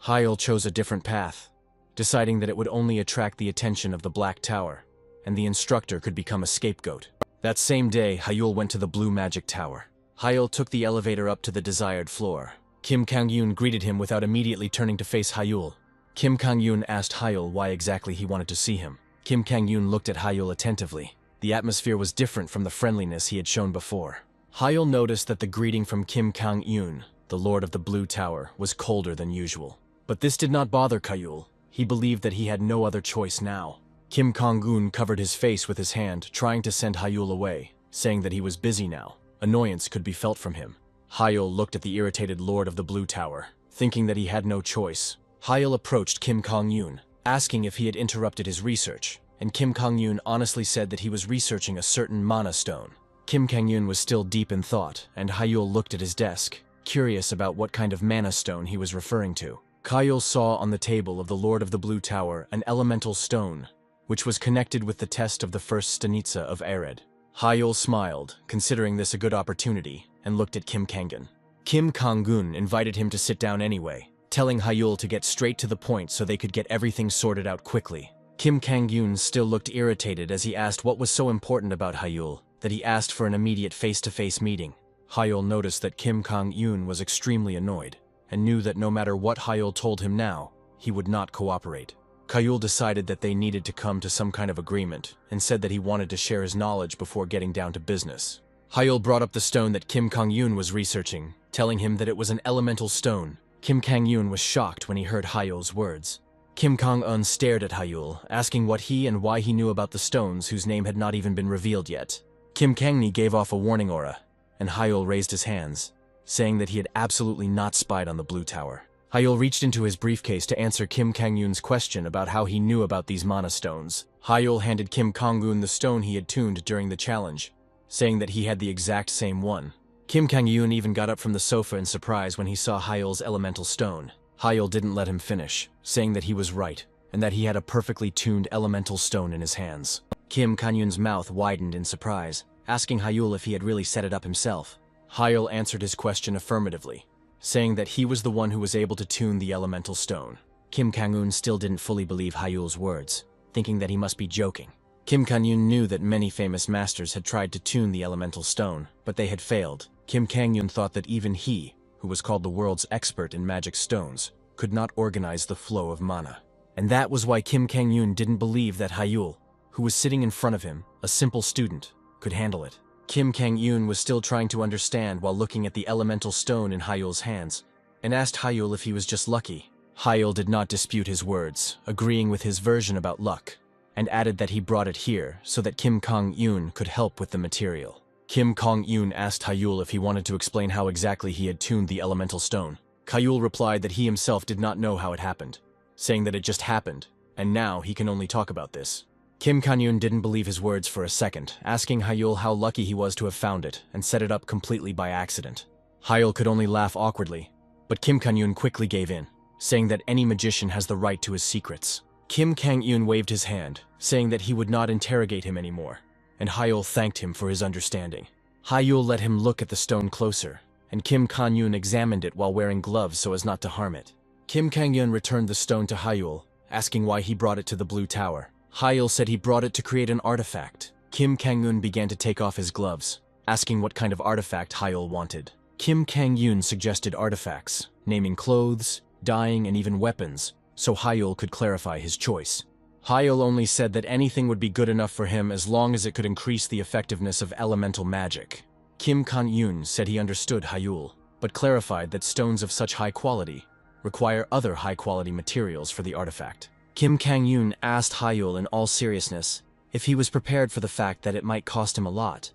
Hyul chose a different path, deciding that it would only attract the attention of the Black Tower, and the instructor could become a scapegoat. That same day, Hyul went to the Blue Magic Tower. Hyul took the elevator up to the desired floor, Kim Kang-yoon greeted him without immediately turning to face Hyul. Kim Kang-yoon asked Hyul why exactly he wanted to see him. Kim Kang-yoon looked at Hyul attentively. The atmosphere was different from the friendliness he had shown before. Hyul noticed that the greeting from Kim Kang-yoon, the Lord of the Blue Tower, was colder than usual. But this did not bother Hyul. He believed that he had no other choice now. Kim Kang-yoon covered his face with his hand, trying to send Hyul away, saying that he was busy now. Annoyance could be felt from him. Hyul looked at the irritated Lord of the Blue Tower, thinking that he had no choice. Hyul approached Kim Kang-yoon, asking if he had interrupted his research, and Kim Kang-yoon honestly said that he was researching a certain mana stone. Kim Kang-yoon was still deep in thought, and Hyul looked at his desk, curious about what kind of mana stone he was referring to. Hyul saw on the table of the Lord of the Blue Tower an elemental stone, which was connected with the test of the first stanitsa of Arid. Hyul smiled, considering this a good opportunity, and looked at Kim Kang-yoon. Kim Kang-yoon invited him to sit down anyway, telling Hyul to get straight to the point so they could get everything sorted out quickly. Kim Kang-yoon still looked irritated as he asked what was so important about Hyul that he asked for an immediate face-to-face meeting. Hyul noticed that Kim Kang-yoon was extremely annoyed, and knew that no matter what Hyul told him now, he would not cooperate. Hyul decided that they needed to come to some kind of agreement, and said that he wanted to share his knowledge before getting down to business. Hyul brought up the stone that Kim Kang-yoon was researching, telling him that it was an elemental stone. Kim Kang-yoon was shocked when he heard Hyul's words. Kim Kang-eun stared at Hyul, asking what he and why he knew about the stones whose name had not even been revealed yet. Kim Kang-ni gave off a warning aura, and Hyul raised his hands, saying that he had absolutely not spied on the Blue Tower. Hyul reached into his briefcase to answer Kim Kang-yoon's question about how he knew about these mana stones. Hyul handed Kim Kang-yoon the stone he had tuned during the challenge, saying that he had the exact same one. Kim Kang-yoon even got up from the sofa in surprise when he saw Hyul's elemental stone. Hyul didn't let him finish, saying that he was right, and that he had a perfectly tuned elemental stone in his hands. Kim Kang-yoon's mouth widened in surprise, asking Hyul if he had really set it up himself. Hyul answered his question affirmatively, saying that he was the one who was able to tune the elemental stone. Kim Kang-yoon still didn't fully believe Hyul's words, thinking that he must be joking. Kim Kang-yoon knew that many famous masters had tried to tune the elemental stone, but they had failed. Kim Kang-yoon thought that even he, who was called the world's expert in magic stones, could not organize the flow of mana. And that was why Kim Kang-yoon didn't believe that Hyul, who was sitting in front of him, a simple student, could handle it. Kim Kang-yoon was still trying to understand while looking at the elemental stone in Hyul's hands, and asked Hyul if he was just lucky. Hyul did not dispute his words, agreeing with his version about luck, and added that he brought it here so that Kim Kang-yoon could help with the material. Kim Kang-yoon asked Hyul if he wanted to explain how exactly he had tuned the elemental stone. Hyul replied that he himself did not know how it happened, saying that it just happened, and now he can only talk about this. Kim Kang-yoon didn't believe his words for a second, asking Hyul how lucky he was to have found it and set it up completely by accident. Hyul could only laugh awkwardly, but Kim Kang-yoon quickly gave in, saying that any magician has the right to his secrets. Kim Kang-yoon waved his hand, saying that he would not interrogate him anymore, and Hyul thanked him for his understanding. Hyul let him look at the stone closer, and Kim Kang-yoon examined it while wearing gloves so as not to harm it. Kim Kang-yoon returned the stone to Hyul, asking why he brought it to the Blue Tower. Hyul said he brought it to create an artifact. Kim Kang-yoon began to take off his gloves, asking what kind of artifact Hyul wanted. Kim Kang-yoon suggested artifacts, naming clothes, dyeing, and even weapons, so Hyul could clarify his choice. Hyul only said that anything would be good enough for him as long as it could increase the effectiveness of elemental magic. Kim Kang-yoon said he understood Hyul, but clarified that stones of such high quality require other high-quality materials for the artifact. Kim Kang-yoon asked Hyul in all seriousness if he was prepared for the fact that it might cost him a lot,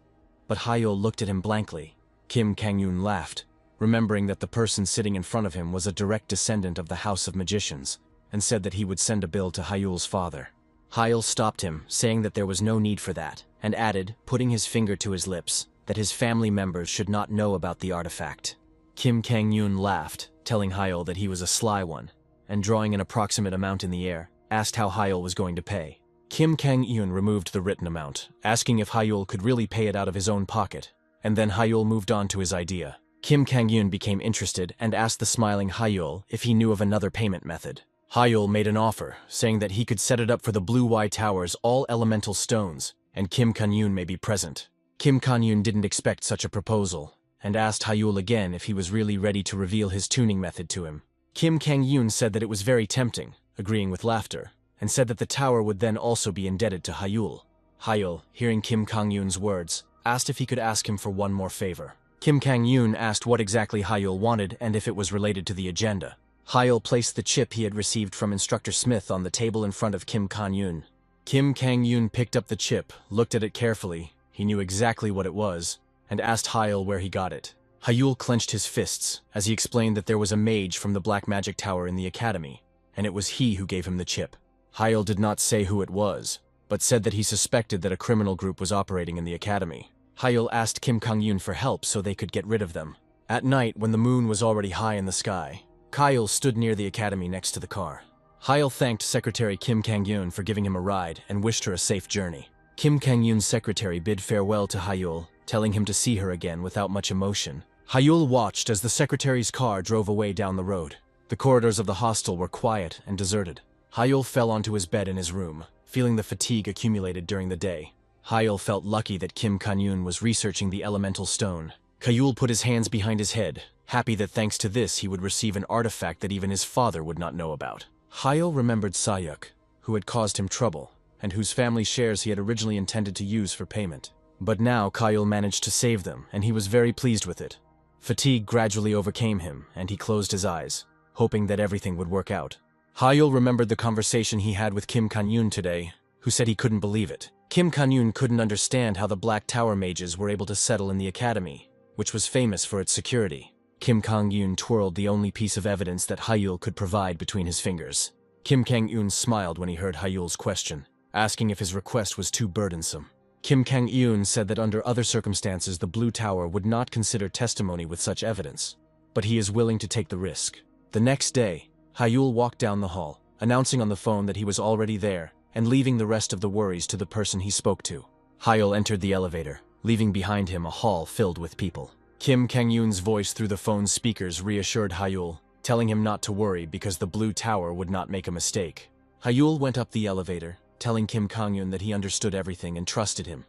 but Hyul looked at him blankly. Kim Kang-yoon laughed, remembering that the person sitting in front of him was a direct descendant of the House of Magicians, and said that he would send a bill to Hyul's father. Hyul stopped him, saying that there was no need for that, and added, putting his finger to his lips, that his family members should not know about the artifact. Kim Kang-yoon laughed, telling Hyul that he was a sly one, and drawing an approximate amount in the air, asked how Hyul was going to pay. Kim Kang-yoon removed the written amount, asking if Hyul could really pay it out of his own pocket, and then Hyul moved on to his idea. Kim Kang-yoon became interested and asked the smiling Hyul if he knew of another payment method. Hyul made an offer, saying that he could set it up for the Blue Y Tower's all elemental stones, and Kim Kang-yoon may be present. Kim Kang-yoon didn't expect such a proposal, and asked Hyul again if he was really ready to reveal his tuning method to him. Kim Kang-yoon said that it was very tempting, agreeing with laughter, and said that the tower would then also be indebted to Hyul. Hyul, hearing Kim Kang-yoon's words, asked if he could ask him for one more favor. Kim Kang-yoon asked what exactly Hyul wanted and if it was related to the agenda. Hyul placed the chip he had received from Instructor Smith on the table in front of Kim Kang-yoon. Kim Kang-yoon picked up the chip, looked at it carefully, he knew exactly what it was, and asked Hyul where he got it. Hyul clenched his fists as he explained that there was a mage from the Black Magic Tower in the academy, and it was he who gave him the chip. Hyul did not say who it was, but said that he suspected that a criminal group was operating in the academy. Hyul asked Kim Kang-yoon for help so they could get rid of them. At night, when the moon was already high in the sky, Hyul stood near the academy next to the car. Hyul thanked Secretary Kim Kang-yoon for giving him a ride and wished her a safe journey. Kim Kang-yoon's secretary bid farewell to Hyul, telling him to see her again without much emotion. Hyul watched as the secretary's car drove away down the road. The corridors of the hostel were quiet and deserted. Hyul fell onto his bed in his room, feeling the fatigue accumulated during the day. Hyul felt lucky that Kim Kang-yoon was researching the elemental stone. Hyul put his hands behind his head, happy that thanks to this he would receive an artifact that even his father would not know about. Hyul remembered Sayuk, who had caused him trouble, and whose family shares he had originally intended to use for payment. But now Hyul managed to save them, and he was very pleased with it. Fatigue gradually overcame him, and he closed his eyes, hoping that everything would work out. Hyul remembered the conversation he had with Kim Kang-yoon today, who said he couldn't believe it. Kim Kang-yoon couldn't understand how the Black Tower mages were able to settle in the academy, which was famous for its security. Kim Kang-yoon twirled the only piece of evidence that Hyul could provide between his fingers. Kim Kang-yoon smiled when he heard Hyul's question, asking if his request was too burdensome. Kim Kang-yoon said that under other circumstances the Blue Tower would not consider testimony with such evidence, but he is willing to take the risk. The next day, Hyul walked down the hall, announcing on the phone that he was already there, and leaving the rest of the worries to the person he spoke to. Hyul entered the elevator, leaving behind him a hall filled with people. Kim Kang-yoon's voice through the phone's speakers reassured Hyul, telling him not to worry because the Blue Tower would not make a mistake. Hyul went up the elevator, telling Kim Kang-yoon that he understood everything and trusted him,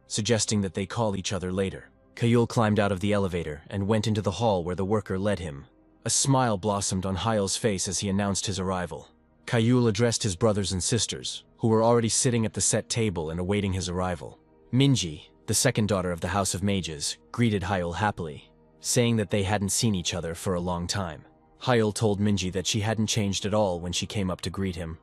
suggesting that they call each other later. Hyul climbed out of the elevator and went into the hall where the worker led him. A smile blossomed on Hyul's face as he announced his arrival. Hyul addressed his brothers and sisters, who were already sitting at the set table and awaiting his arrival. Minji, the second daughter of the House of Mages, greeted Hyul happily, saying that they hadn't seen each other for a long time. Hyul told Minji that she hadn't changed at all when she came up to greet him,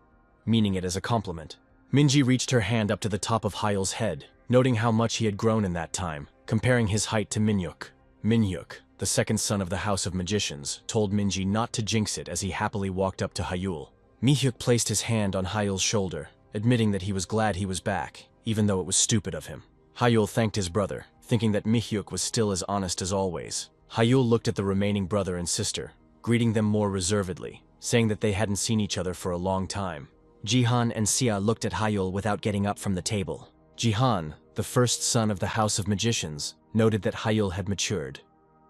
meaning it as a compliment. Minji reached her hand up to the top of Hyul's head, noting how much he had grown in that time, comparing his height to Minhyuk. Minhyuk, the second son of the House of Magicians, told Minji not to jinx it as he happily walked up to Hyul. Minhyuk placed his hand on Hyul's shoulder, admitting that he was glad he was back, even though it was stupid of him. Hyul thanked his brother, thinking that Minhyuk was still as honest as always. Hyul looked at the remaining brother and sister, greeting them more reservedly, saying that they hadn't seen each other for a long time. Jihan and Sia looked at Hyul without getting up from the table. Jihan, the first son of the House of Magicians, noted that Hyul had matured,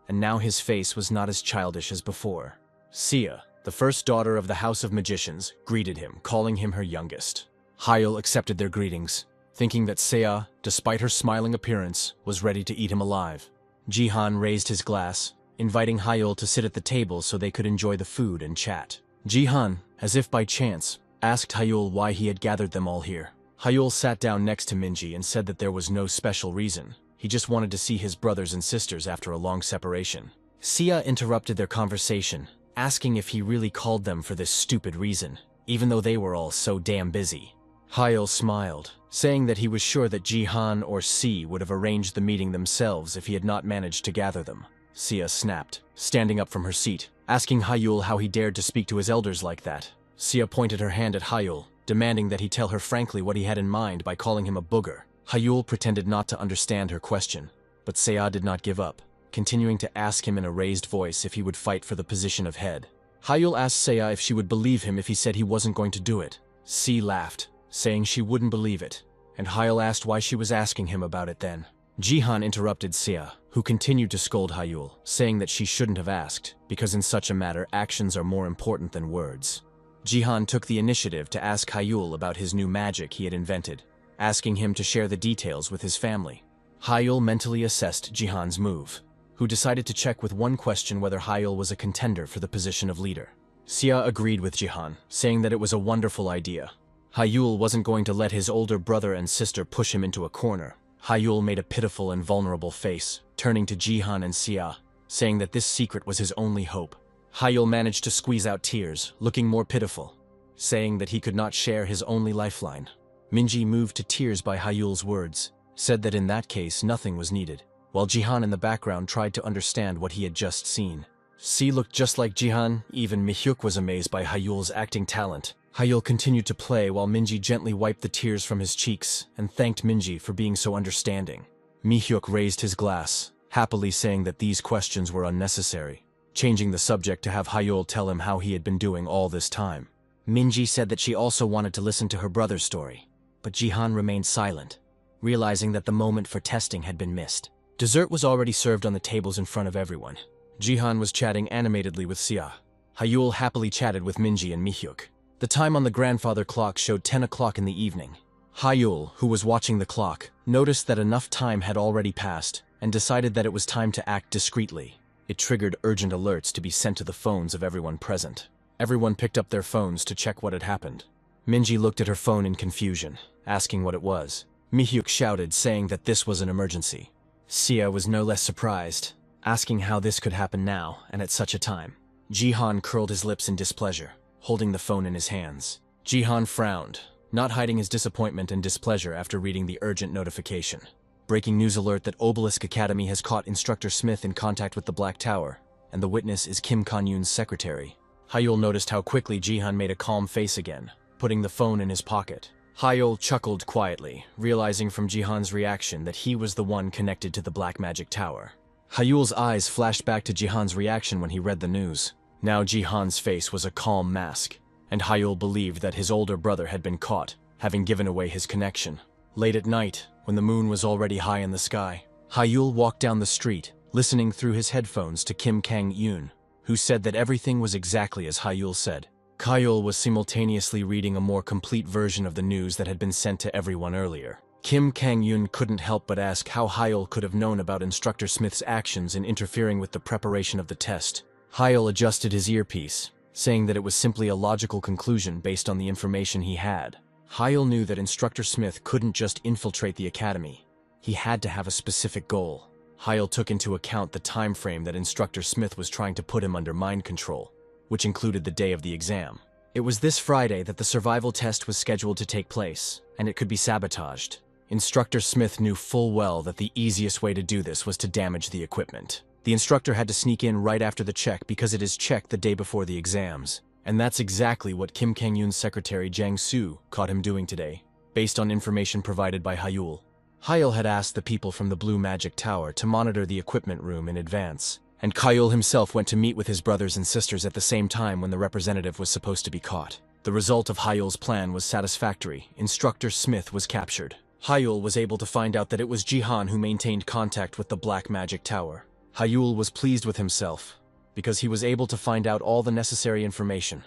and now his face was not as childish as before. Sia, the first daughter of the House of Magicians, greeted him, calling him her youngest. Hyul accepted their greetings, thinking that Sia, despite her smiling appearance, was ready to eat him alive. Jihan raised his glass, inviting Hyul to sit at the table so they could enjoy the food and chat. Jihan, as if by chance, asked Hyul why he had gathered them all here. Hyul sat down next to Minji and said that there was no special reason. He just wanted to see his brothers and sisters after a long separation. Sia interrupted their conversation, asking if he really called them for this stupid reason, even though they were all so damn busy. Hyul smiled, saying that he was sure that Jihan or Si would have arranged the meeting themselves if he had not managed to gather them. Sia snapped, standing up from her seat, asking Hyul how he dared to speak to his elders like that. Sia pointed her hand at Hyul, demanding that he tell her frankly what he had in mind by calling him a booger. Hyul pretended not to understand her question, but Sia did not give up, continuing to ask him in a raised voice if he would fight for the position of head. Hyul asked Sia if she would believe him if he said he wasn't going to do it. Si laughed, saying she wouldn't believe it, and Hyul asked why she was asking him about it then. Jihan interrupted Sia, who continued to scold Hyul, saying that she shouldn't have asked, because in such a matter actions are more important than words. Jihan took the initiative to ask Hyul about his new magic he had invented, asking him to share the details with his family. Hyul mentally assessed Jihan's move, who decided to check with one question whether Hyul was a contender for the position of leader. Sia agreed with Jihan, saying that it was a wonderful idea. Hyul wasn't going to let his older brother and sister push him into a corner. Hyul made a pitiful and vulnerable face, turning to Jihan and Sia, saying that this secret was his only hope. Hyul managed to squeeze out tears, looking more pitiful, saying that he could not share his only lifeline. Minji, moved to tears by Hyul's words, said that in that case nothing was needed, while Jihan in the background tried to understand what he had just seen. Si looked just like Jihan. Even Mihyuk was amazed by Hyul's acting talent. Hyul continued to play while Minji gently wiped the tears from his cheeks and thanked Minji for being so understanding. Mihyuk raised his glass, happily saying that these questions were unnecessary, changing the subject to have Hyul tell him how he had been doing all this time. Minji said that she also wanted to listen to her brother's story, but Jihan remained silent, realizing that the moment for testing had been missed. Dessert was already served on the tables in front of everyone. Jihan was chatting animatedly with Sia. Hyul happily chatted with Minji and Mihyuk. The time on the grandfather clock showed 10 o'clock in the evening. Hyul, who was watching the clock, noticed that enough time had already passed and decided that it was time to act discreetly. It triggered urgent alerts to be sent to the phones of everyone present. Everyone picked up their phones to check what had happened. Minji looked at her phone in confusion, asking what it was. Mihyuk shouted, saying that this was an emergency. Sia was no less surprised, asking how this could happen now and at such a time. Jihan curled his lips in displeasure, holding the phone in his hands. Jihan frowned, not hiding his disappointment and displeasure after reading the urgent notification. Breaking news alert that Obelisk Academy has caught Instructor Smith in contact with the Black Tower, and the witness is Kim Kang-yoon's secretary. Hyul noticed how quickly Jihan made a calm face again, putting the phone in his pocket. Hyul chuckled quietly, realizing from Jihan's reaction that he was the one connected to the Black Magic Tower. Hyul's eyes flashed back to Jihan's reaction when he read the news. Now Jihan's face was a calm mask, and Hyul believed that his older brother had been caught, having given away his connection. Late at night, when the moon was already high in the sky, Hyul walked down the street, listening through his headphones to Kim Kang-yoon, who said that everything was exactly as Hyul said. Hyul was simultaneously reading a more complete version of the news that had been sent to everyone earlier. Kim Kang-yoon couldn't help but ask how Hyul could have known about Instructor Smith's actions in interfering with the preparation of the test. Hyul adjusted his earpiece, saying that it was simply a logical conclusion based on the information he had. Hyul knew that Instructor Smith couldn't just infiltrate the academy. He had to have a specific goal. Hyul took into account the time frame that Instructor Smith was trying to put him under mind control, which included the day of the exam. It was this Friday that the survival test was scheduled to take place, and it could be sabotaged. Instructor Smith knew full well that the easiest way to do this was to damage the equipment. The instructor had to sneak in right after the check because it is checked the day before the exams. And that's exactly what Kim Kang-yoon's secretary Jang Soo caught him doing today, based on information provided by Hyul. Hyul had asked the people from the Blue Magic Tower to monitor the equipment room in advance, and Hyul himself went to meet with his brothers and sisters at the same time when the representative was supposed to be caught. The result of Hyul's plan was satisfactory. Instructor Smith was captured. Hyul was able to find out that it was Jihan who maintained contact with the Black Magic Tower. Hyul was pleased with himself, because he was able to find out all the necessary information,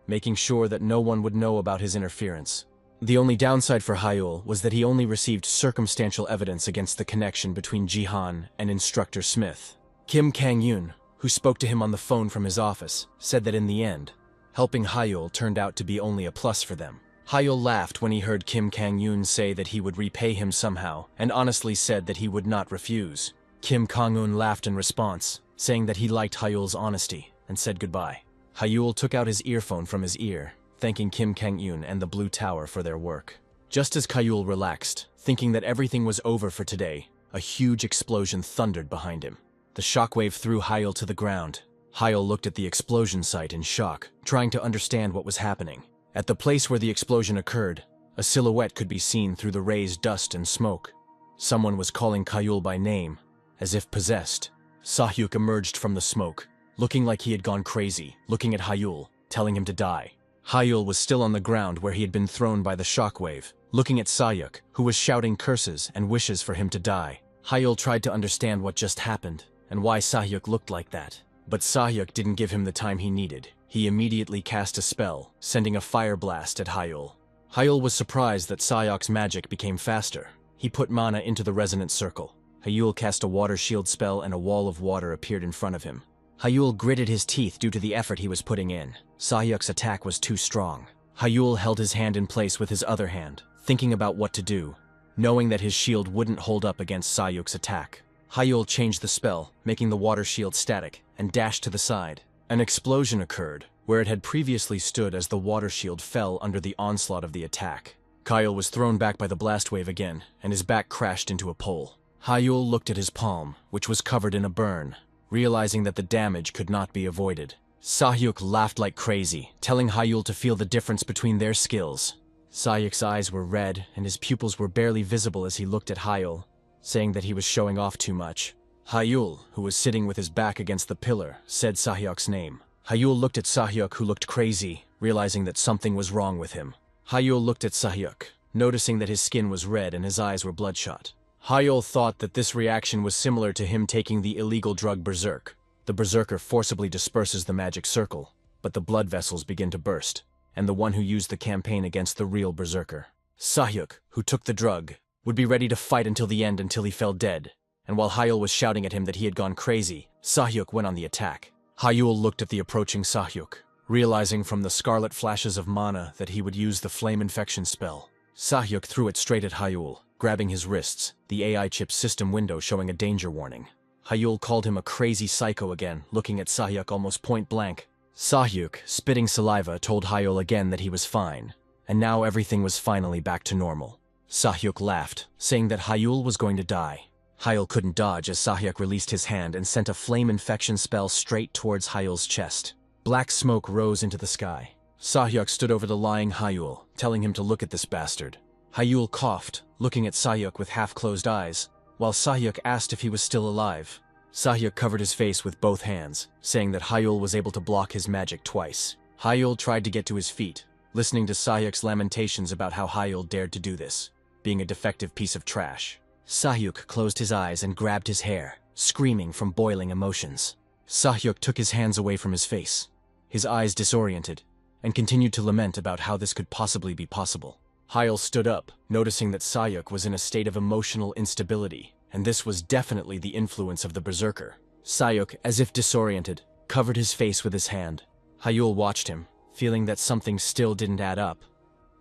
making sure that no one would know about his interference. The only downside for Hyul was that he only received circumstantial evidence against the connection between Jihan and Instructor Smith. Kim Kang-yoon, who spoke to him on the phone from his office, said that in the end, helping Hyul turned out to be only a plus for them. Hyul laughed when he heard Kim Kang-yoon say that he would repay him somehow, and honestly said that he would not refuse. Kim Kang-yoon laughed in response, saying that he liked Hyul's honesty, and said goodbye. Hyul took out his earphone from his ear, thanking Kim Kang-yoon and the Blue Tower for their work. Just as Hyul relaxed, thinking that everything was over for today, a huge explosion thundered behind him. The shockwave threw Hyul to the ground. Hyul looked at the explosion site in shock, trying to understand what was happening. At the place where the explosion occurred, a silhouette could be seen through the raised dust and smoke. Someone was calling Hyul by name, as if possessed. Sahyuk emerged from the smoke, looking like he had gone crazy, looking at Hyul, telling him to die. Hyul was still on the ground where he had been thrown by the shockwave, looking at Sahyuk, who was shouting curses and wishes for him to die. Hyul tried to understand what just happened, and why Sahyuk looked like that. But Sahyuk didn't give him the time he needed. He immediately cast a spell, sending a fire blast at Hyul. Hyul was surprised that Sahyuk's magic became faster. He put mana into the resonant circle. Hyul cast a water shield spell and a wall of water appeared in front of him. Hyul gritted his teeth due to the effort he was putting in. Sahyuk's attack was too strong. Hyul held his hand in place with his other hand, thinking about what to do, knowing that his shield wouldn't hold up against Sahyuk's attack. Hyul changed the spell, making the water shield static, and dashed to the side. An explosion occurred, where it had previously stood as the water shield fell under the onslaught of the attack. Hyul was thrown back by the blast wave again, and his back crashed into a pole. Hyul looked at his palm, which was covered in a burn, realizing that the damage could not be avoided. Sahyuk laughed like crazy, telling Hyul to feel the difference between their skills. Sahyuk's eyes were red, and his pupils were barely visible as he looked at Hyul, saying that he was showing off too much. Hyul, who was sitting with his back against the pillar, said Sahyuk's name. Hyul looked at Sahyuk, who looked crazy, realizing that something was wrong with him. Hyul looked at Sahyuk, noticing that his skin was red and his eyes were bloodshot. Hyul thought that this reaction was similar to him taking the illegal drug Berserk. The Berserker forcibly disperses the magic circle, but the blood vessels begin to burst, and the one who used the campaign against the real Berserker. Sahyuk, who took the drug, would be ready to fight until the end until he fell dead, and while Hyul was shouting at him that he had gone crazy, Sahyuk went on the attack. Hyul looked at the approaching Sahyuk, realizing from the scarlet flashes of mana that he would use the flame infection spell. Sahyuk threw it straight at Hyul, grabbing his wrists, the AI chip system window showing a danger warning. Hyul called him a crazy psycho again, looking at Sahyuk almost point blank. Sahyuk, spitting saliva, told Hyul again that he was fine, and now everything was finally back to normal. Sahyuk laughed, saying that Hyul was going to die. Hyul couldn't dodge as Sahyuk released his hand and sent a flame infection spell straight towards Hyul's chest. Black smoke rose into the sky. Sahyuk stood over the lying Hyul, telling him to look at this bastard. Hyul coughed, looking at Sahyuk with half-closed eyes, while Sahyuk asked if he was still alive. Sahyuk covered his face with both hands, saying that Hyul was able to block his magic twice. Hyul tried to get to his feet, listening to Sahyuk's lamentations about how Hyul dared to do this, being a defective piece of trash. Sahyuk closed his eyes and grabbed his hair, screaming from boiling emotions. Sahyuk took his hands away from his face, his eyes disoriented, and continued to lament about how this could possibly be possible. Hyul stood up, noticing that Sahyuk was in a state of emotional instability, and this was definitely the influence of the Berserker. Sahyuk, as if disoriented, covered his face with his hand. Hyul watched him, feeling that something still didn't add up.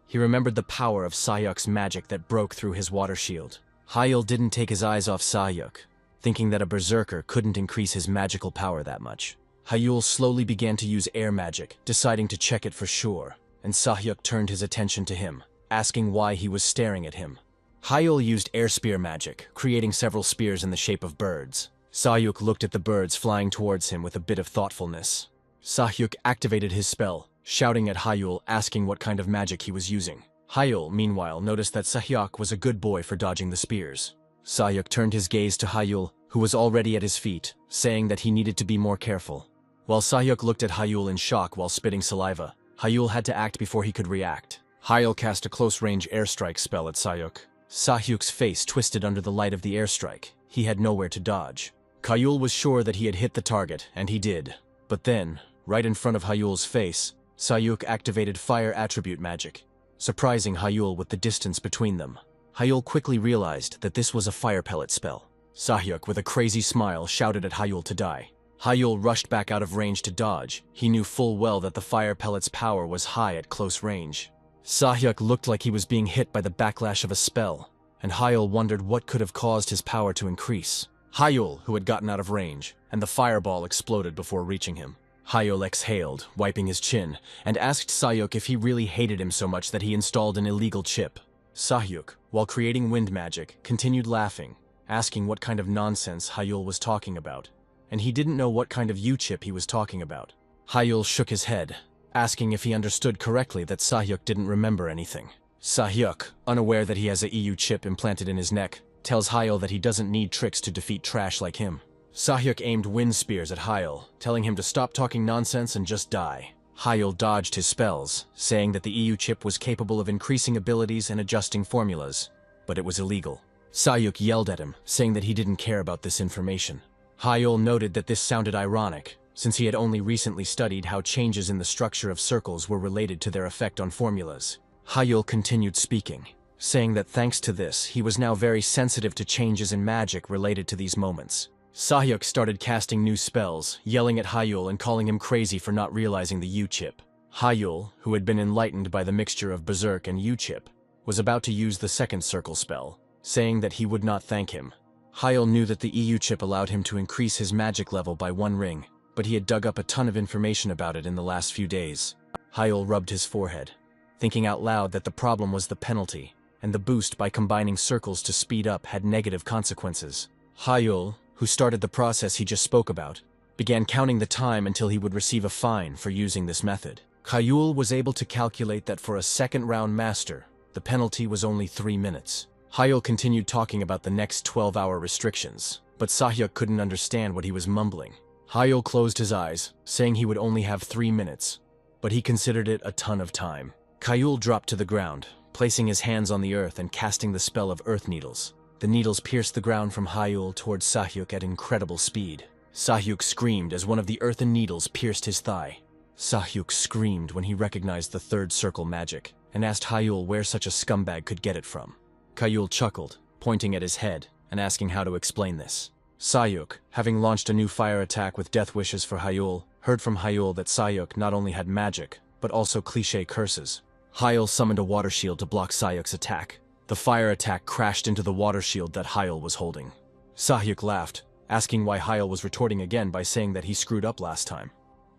He remembered the power of Sahyuk's magic that broke through his water shield. Hyul didn't take his eyes off Sahyuk, thinking that a Berserker couldn't increase his magical power that much. Hyul slowly began to use air magic, deciding to check it for sure, and Sahyuk turned his attention to him, asking why he was staring at him. Hyul used air spear magic, creating several spears in the shape of birds. Sahyuk looked at the birds flying towards him with a bit of thoughtfulness. Sahyuk activated his spell, shouting at Hyul, asking what kind of magic he was using. Hyul, meanwhile, noticed that Sahyuk was a good boy for dodging the spears. Sahyuk turned his gaze to Hyul, who was already at his feet, saying that he needed to be more careful. While Sahyuk looked at Hyul in shock while spitting saliva, Hyul had to act before he could react. Hyul cast a close-range airstrike spell at Sahyuk. Sahyuk's face twisted under the light of the airstrike. He had nowhere to dodge. Hyul was sure that he had hit the target, and he did. But then, right in front of Hyul's face, Sahyuk activated fire attribute magic, surprising Hyul with the distance between them. Hyul quickly realized that this was a fire pellet spell. Sahyuk, with a crazy smile, shouted at Hyul to die. Hyul rushed back out of range to dodge. He knew full well that the fire pellet's power was high at close range. Sahyuk looked like he was being hit by the backlash of a spell, and Hyul wondered what could have caused his power to increase. Hyul, who had gotten out of range, and the fireball exploded before reaching him. Hyul exhaled, wiping his chin, and asked Sahyuk if he really hated him so much that he installed an illegal chip. Sahyuk, while creating wind magic, continued laughing, asking what kind of nonsense Hyul was talking about, and he didn't know what kind of U-chip he was talking about. Hyul shook his head, asking if he understood correctly that Sahyuk didn't remember anything. Sahyuk, unaware that he has a EU chip implanted in his neck, tells Hyul that he doesn't need tricks to defeat trash like him. Sahyuk aimed wind spears at Hyul, telling him to stop talking nonsense and just die. Hyul dodged his spells, saying that the EU chip was capable of increasing abilities and adjusting formulas, but it was illegal. Sahyuk yelled at him, saying that he didn't care about this information. Hyul noted that this sounded ironic, since he had only recently studied how changes in the structure of circles were related to their effect on formulas. Hyul continued speaking. saying that thanks to this, he was now very sensitive to changes in magic related to these moments. Sahyuk started casting new spells, yelling at Hyul and calling him crazy for not realizing the U-chip. Hyul, who had been enlightened by the mixture of Berserk and U-chip, was about to use the second circle spell, saying that he would not thank him. Hyul knew that the EU chip allowed him to increase his magic level by 1 ring, but he had dug up a ton of information about it in the last few days. Hyul rubbed his forehead, thinking out loud that the problem was the penalty, and the boost by combining circles to speed up had negative consequences. Hyul, who started the process he just spoke about, began counting the time until he would receive a fine for using this method. Hyul was able to calculate that for a second-round master, the penalty was only 3 minutes. Hyul continued talking about the next 12-hour restrictions, but Sahyuk couldn't understand what he was mumbling. Hyul closed his eyes, saying he would only have 3 minutes, but he considered it a ton of time. Hyul dropped to the ground, placing his hands on the earth and casting the spell of earth needles. The needles pierced the ground from Hyul towards Sahyuk at incredible speed. Sahyuk screamed as one of the earthen needles pierced his thigh. Sahyuk screamed when he recognized the third circle magic, and asked Hyul where such a scumbag could get it from. Hyul chuckled, pointing at his head and asking how to explain this. Sahyuk, having launched a new fire attack with death wishes for Hyul, heard from Hyul that Sahyuk not only had magic, but also cliché curses. Hyul summoned a water shield to block Sahyuk's attack. The fire attack crashed into the water shield that Hyul was holding. Sahyuk laughed, asking why Hyul was retorting again by saying that he screwed up last time,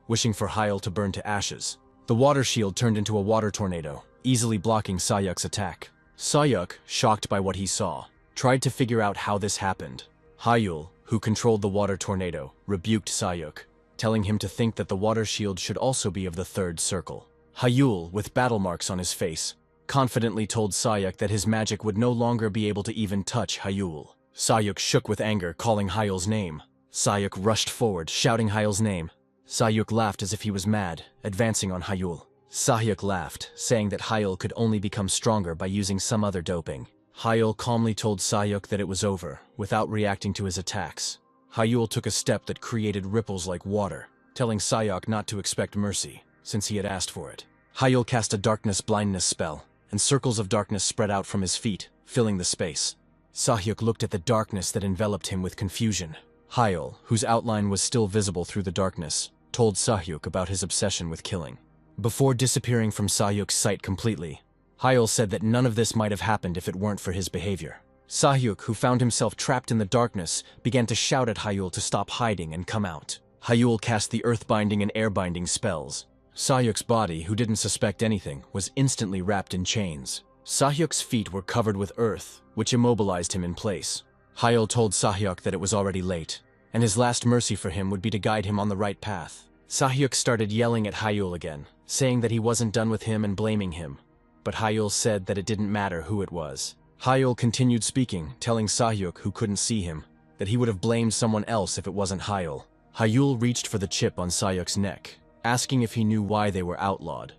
wishing for Hyul to burn to ashes. The water shield turned into a water tornado, easily blocking Sahyuk's attack. Sahyuk, shocked by what he saw, tried to figure out how this happened. Hyul, who controlled the water tornado, rebuked Sahyuk, telling him to think that the water shield should also be of the third circle. Hyul, with battle marks on his face, confidently told Sahyuk that his magic would no longer be able to even touch Hyul. Sahyuk shook with anger, calling Hyul's name. Sahyuk rushed forward, shouting Hyul's name. Sahyuk laughed as if he was mad, advancing on Hyul. Sahyuk laughed, saying that Hyul could only become stronger by using some other doping. Hyul calmly told Sahyuk that it was over, without reacting to his attacks. Hyul took a step that created ripples like water, telling Sahyuk not to expect mercy, since he had asked for it. Hyul cast a darkness blindness spell, and circles of darkness spread out from his feet, filling the space. Sahyuk looked at the darkness that enveloped him with confusion. Hyul, whose outline was still visible through the darkness, told Sahyuk about his obsession with killing. Before disappearing from Sahyuk's sight completely, Hyul said that none of this might have happened if it weren't for his behavior. Sahyuk, who found himself trapped in the darkness, began to shout at Hyul to stop hiding and come out. Hyul cast the earth-binding and air-binding spells. Sahyuk's body, who didn't suspect anything, was instantly wrapped in chains. Sahyuk's feet were covered with earth, which immobilized him in place. Hyul told Sahyuk that it was already late, and his last mercy for him would be to guide him on the right path. Sahyuk started yelling at Hyul again, saying that he wasn't done with him and blaming him, but Hyul said that it didn't matter who it was. Hyul continued speaking, telling Sahyuk, who couldn't see him, that he would have blamed someone else if it wasn't Hyul. Hyul reached for the chip on Sahyuk's neck, asking if he knew why they were outlawed,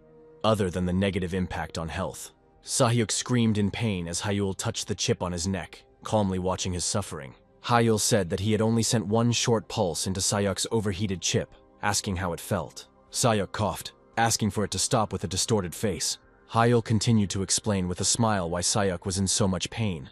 other than the negative impact on health. Sahyuk screamed in pain as Hyul touched the chip on his neck, calmly watching his suffering. Hyul said that he had only sent one short pulse into Sahyuk's overheated chip, asking how it felt. Sahyuk coughed, asking for it to stop with a distorted face. Hyul continued to explain with a smile why Sahyuk was in so much pain,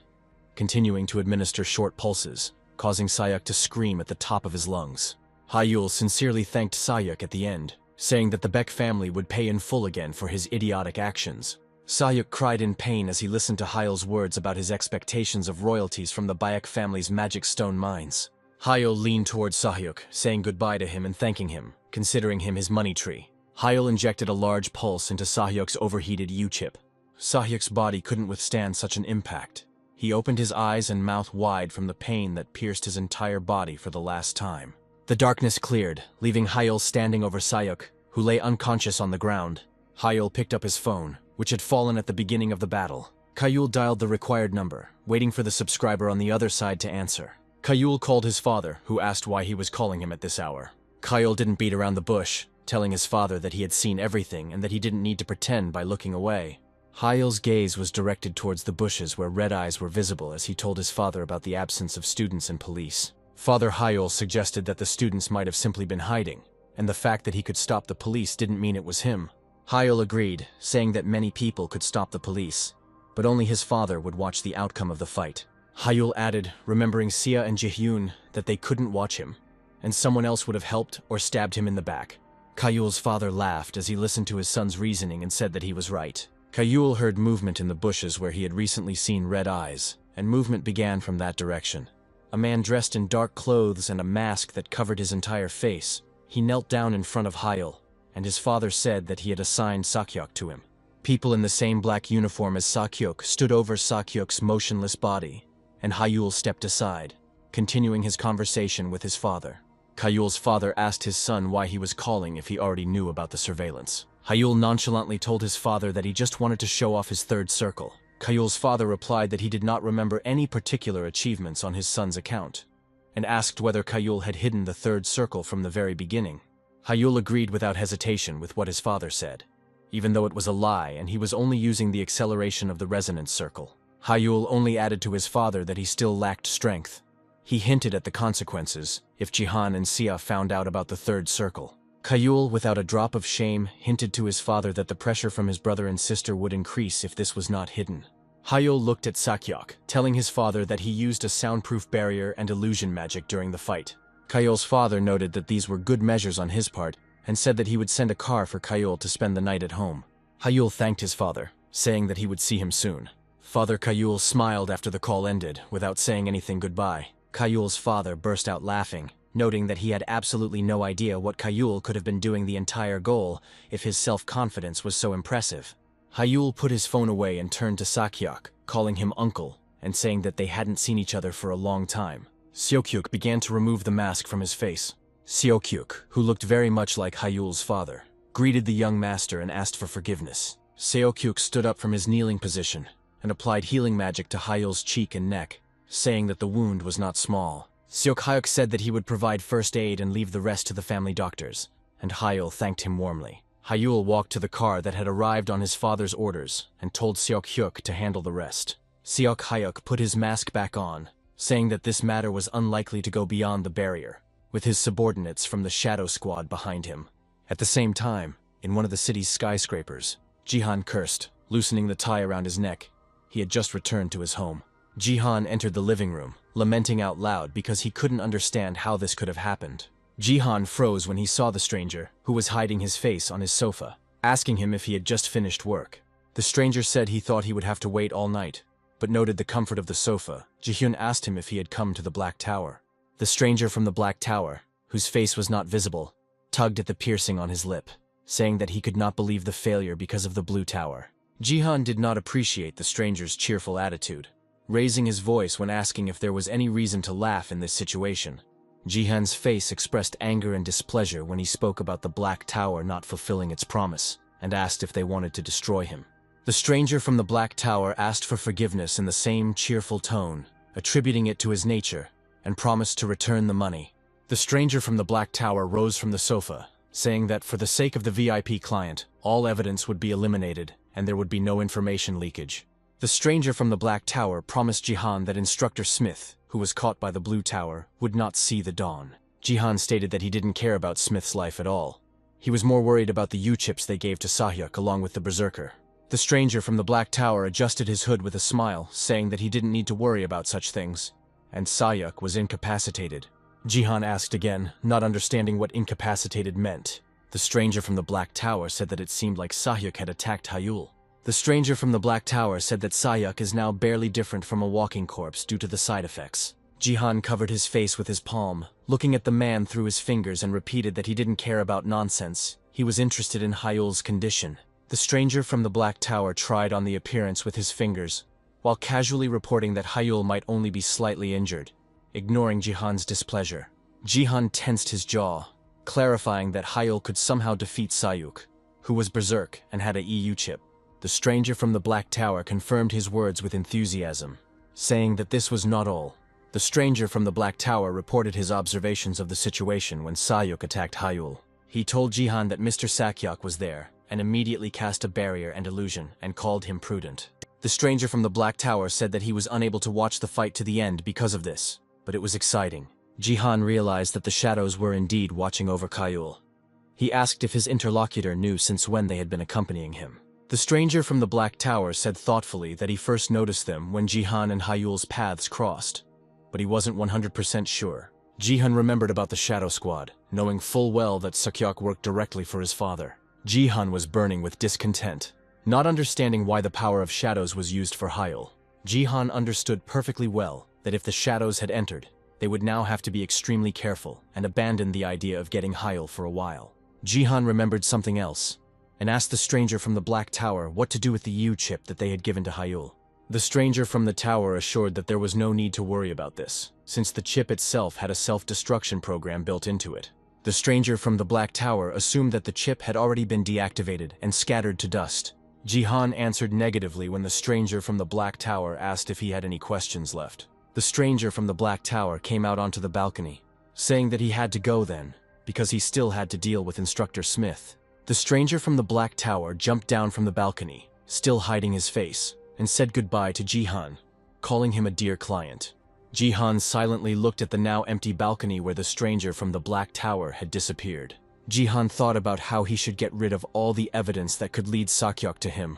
continuing to administer short pulses, causing Sahyuk to scream at the top of his lungs. Hyul sincerely thanked Sahyuk at the end, saying that the Beck family would pay in full again for his idiotic actions. Sahyuk cried in pain as he listened to Hyul's words about his expectations of royalties from the Bayek family's magic stone mines. Hyul leaned towards Sahyuk, saying goodbye to him and thanking him, considering him his money tree. Hyul injected a large pulse into Sahyuk's overheated U-chip. Sahyuk's body couldn't withstand such an impact. He opened his eyes and mouth wide from the pain that pierced his entire body for the last time. The darkness cleared, leaving Hyul standing over Sahyuk, who lay unconscious on the ground. Hyul picked up his phone, which had fallen at the beginning of the battle. Hyul dialed the required number, waiting for the subscriber on the other side to answer. Hyul called his father, who asked why he was calling him at this hour. Hyul didn't beat around the bush, telling his father that he had seen everything and that he didn't need to pretend by looking away. Hyul's gaze was directed towards the bushes where red eyes were visible as he told his father about the absence of students and police. Father Hyul suggested that the students might have simply been hiding, and the fact that he could stop the police didn't mean it was him. Hyul agreed, saying that many people could stop the police, but only his father would watch the outcome of the fight. Hyul added, remembering Sia and Jihyun, that they couldn't watch him, and someone else would have helped or stabbed him in the back. Kayul's father laughed as he listened to his son's reasoning and said that he was right. Kayul heard movement in the bushes where he had recently seen red eyes, and movement began from that direction. A man dressed in dark clothes and a mask that covered his entire face. He knelt down in front of Hyul, and his father said that he had assigned Sakyok to him. People in the same black uniform as Sakyok stood over Sakyok's motionless body, and Hyul stepped aside, continuing his conversation with his father. Kayul's father asked his son why he was calling if he already knew about the surveillance. Hyul nonchalantly told his father that he just wanted to show off his third circle. Kayul's father replied that he did not remember any particular achievements on his son's account, and asked whether Kayul had hidden the third circle from the very beginning. Hyul agreed without hesitation with what his father said, even though it was a lie and he was only using the acceleration of the resonance circle. Hyul only added to his father that he still lacked strength. He hinted at the consequences if Jihan and Sia found out about the third circle. Kayul, without a drop of shame, hinted to his father that the pressure from his brother and sister would increase if this was not hidden. Hyul looked at Sakyok, telling his father that he used a soundproof barrier and illusion magic during the fight. Kayul's father noted that these were good measures on his part and said that he would send a car for Kayul to spend the night at home. Hyul thanked his father, saying that he would see him soon. Father Kayul smiled after the call ended, without saying anything goodbye. Kayul's father burst out laughing, noting that he had absolutely no idea what Kayul could have been doing the entire goal if his self-confidence was so impressive. Hyul put his phone away and turned to Sakyok, calling him uncle, and saying that they hadn't seen each other for a long time. Seokyuk began to remove the mask from his face. Seokyuk, who looked very much like Hyul's father, greeted the young master and asked for forgiveness. Seokyuk stood up from his kneeling position and applied healing magic to Hyul's cheek and neck, saying that the wound was not small. Seokhyuk said that he would provide first aid and leave the rest to the family doctors, and Hyul thanked him warmly. Hyul walked to the car that had arrived on his father's orders and told Seokhyuk to handle the rest. Seokhyuk put his mask back on, saying that this matter was unlikely to go beyond the barrier, with his subordinates from the Shadow Squad behind him. At the same time, in one of the city's skyscrapers, Jihan cursed, loosening the tie around his neck. He had just returned to his home. Jihan entered the living room, lamenting out loud because he couldn't understand how this could have happened. Jihan froze when he saw the stranger, who was hiding his face on his sofa, asking him if he had just finished work. The stranger said he thought he would have to wait all night, but noted the comfort of the sofa. Jihyun asked him if he had come to the Black Tower. The stranger from the Black Tower, whose face was not visible, tugged at the piercing on his lip, saying that he could not believe the failure because of the Blue Tower. Jihan did not appreciate the stranger's cheerful attitude, raising his voice when asking if there was any reason to laugh in this situation. Jihan's face expressed anger and displeasure when he spoke about the Black Tower not fulfilling its promise, and asked if they wanted to destroy him. The stranger from the Black Tower asked for forgiveness in the same cheerful tone, attributing it to his nature, and promised to return the money. The stranger from the Black Tower rose from the sofa, saying that for the sake of the VIP client, all evidence would be eliminated and there would be no information leakage. The stranger from the Black Tower promised Jihan that Instructor Smith, who was caught by the Blue Tower, would not see the dawn. Jihan stated that he didn't care about Smith's life at all. He was more worried about the U-chips they gave to Sahyuk along with the Berserker. The stranger from the Black Tower adjusted his hood with a smile, saying that he didn't need to worry about such things, and Sahyuk was incapacitated. Jihan asked again, not understanding what incapacitated meant. The stranger from the Black Tower said that it seemed like Sahyuk had attacked Hyul. The stranger from the Black Tower said that Sahyuk is now barely different from a walking corpse due to the side effects. Jihan covered his face with his palm, looking at the man through his fingers, and repeated that he didn't care about nonsense. He was interested in Hyul's condition. The stranger from the Black Tower tried on the appearance with his fingers, while casually reporting that Hyul might only be slightly injured, ignoring Jihan's displeasure. Jihan tensed his jaw, clarifying that Hyul could somehow defeat Sahyuk, who was Berserk and had a EU chip. The stranger from the Black Tower confirmed his words with enthusiasm, saying that this was not all. The stranger from the Black Tower reported his observations of the situation when Sahyuk attacked Hyul. He told Jihan that Mr. Sakyok was there, and immediately cast a barrier and illusion, and called him prudent. The stranger from the Black Tower said that he was unable to watch the fight to the end because of this, but it was exciting. Jihan realized that the shadows were indeed watching over Hyul. He asked if his interlocutor knew since when they had been accompanying him. The stranger from the Black Tower said thoughtfully that he first noticed them when Jihan and Hyul's paths crossed, but he wasn't 100% sure. Jihan remembered about the Shadow Squad, knowing full well that Sakyok worked directly for his father. Jihan was burning with discontent, not understanding why the power of shadows was used for Hyul. Jihan understood perfectly well that if the shadows had entered, they would now have to be extremely careful and abandon the idea of getting Hyul for a while. Jihan remembered something else, and asked the stranger from the Black Tower what to do with the U chip that they had given to Hyul. The stranger from the tower assured that there was no need to worry about this, since the chip itself had a self-destruction program built into it. The stranger from the Black Tower assumed that the chip had already been deactivated and scattered to dust. Jihan answered negatively when the stranger from the Black Tower asked if he had any questions left. The stranger from the Black Tower came out onto the balcony, saying that he had to go then, because he still had to deal with Instructor Smith. The stranger from the Black Tower jumped down from the balcony, still hiding his face, and said goodbye to Jihan, calling him a dear client. Jihan silently looked at the now empty balcony where the stranger from the Black Tower had disappeared. Jihan thought about how he should get rid of all the evidence that could lead Sakyok to him,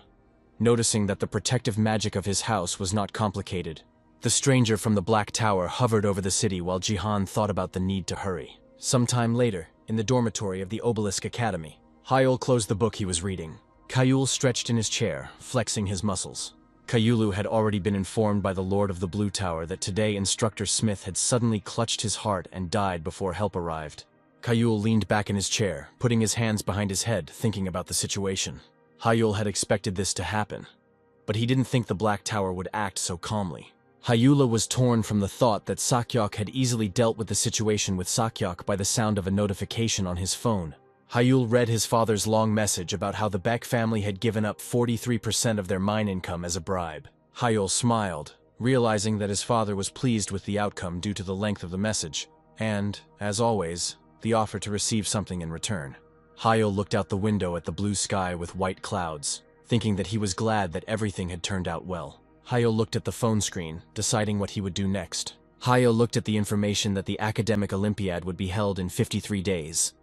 noticing that the protective magic of his house was not complicated. The stranger from the Black Tower hovered over the city while Jihan thought about the need to hurry. Sometime later, in the dormitory of the Obelisk Academy, Hyul closed the book he was reading. Hyul stretched in his chair, flexing his muscles. Hyulu had already been informed by the Lord of the Blue Tower that today Instructor Smith had suddenly clutched his heart and died before help arrived. Hyul leaned back in his chair, putting his hands behind his head, thinking about the situation. Hyul had expected this to happen, but he didn't think the Black Tower would act so calmly. Hyula was torn from the thought that Sakyok had easily dealt with the situation with Sakyok by the sound of a notification on his phone. Hyul read his father's long message about how the Beck family had given up 43% of their mine income as a bribe. Hyul smiled, realizing that his father was pleased with the outcome due to the length of the message, and, as always, the offer to receive something in return. Hyul looked out the window at the blue sky with white clouds, thinking that he was glad that everything had turned out well. Hyul looked at the phone screen, deciding what he would do next. Hyul looked at the information that the academic Olympiad would be held in 53 days.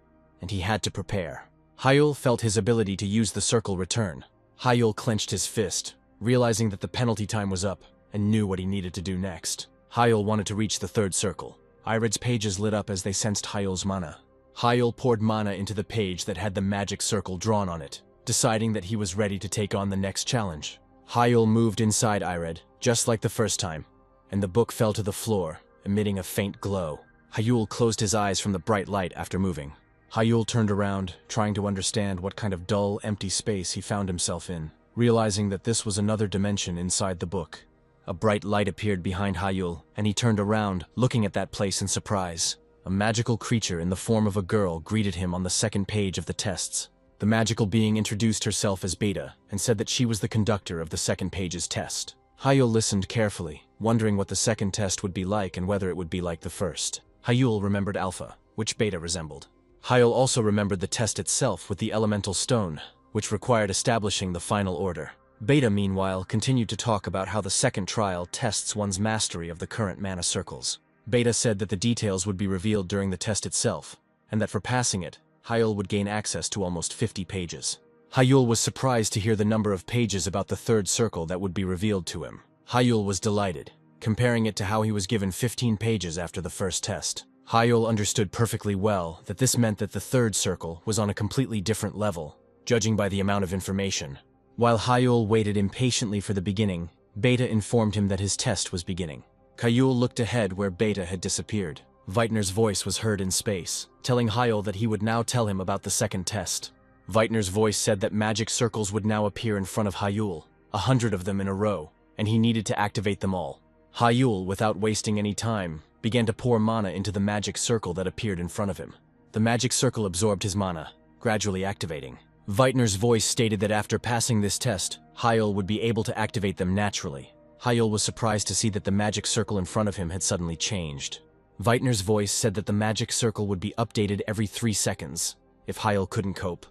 And he had to prepare. Hyul felt his ability to use the circle return. Hyul clenched his fist, realizing that the penalty time was up, and knew what he needed to do next. Hyul wanted to reach the third circle. Irid's pages lit up as they sensed Hyul's mana. Hyul poured mana into the page that had the magic circle drawn on it, deciding that he was ready to take on the next challenge. Hyul moved inside Irid, just like the first time, and the book fell to the floor, emitting a faint glow. Hyul closed his eyes from the bright light after moving. Hyul turned around, trying to understand what kind of dull, empty space he found himself in, realizing that this was another dimension inside the book. A bright light appeared behind Hyul, and he turned around, looking at that place in surprise. A magical creature in the form of a girl greeted him on the second page of the tests. The magical being introduced herself as Beta, and said that she was the conductor of the second page's test. Hyul listened carefully, wondering what the second test would be like and whether it would be like the first. Hyul remembered Alpha, which Beta resembled. Hyul also remembered the test itself with the elemental stone, which required establishing the final order. Beta, meanwhile, continued to talk about how the second trial tests one's mastery of the current mana circles. Beta said that the details would be revealed during the test itself, and that for passing it, Hyul would gain access to almost 50 pages. Hyul was surprised to hear the number of pages about the third circle that would be revealed to him. Hyul was delighted, comparing it to how he was given 15 pages after the first test. Hyul understood perfectly well that this meant that the third circle was on a completely different level, judging by the amount of information. While Hyul waited impatiently for the beginning, Beta informed him that his test was beginning. Hyul looked ahead where Beta had disappeared. Veitner's voice was heard in space, telling Hyul that he would now tell him about the second test. Veitner's voice said that magic circles would now appear in front of Hyul, 100 of them in a row, and he needed to activate them all. Hyul, without wasting any time, began to pour mana into the magic circle that appeared in front of him. The magic circle absorbed his mana, gradually activating. Veitner's voice stated that after passing this test, Hyul would be able to activate them naturally. Hyul was surprised to see that the magic circle in front of him had suddenly changed. Veitner's voice said that the magic circle would be updated every 3 seconds. If Hyul couldn't cope,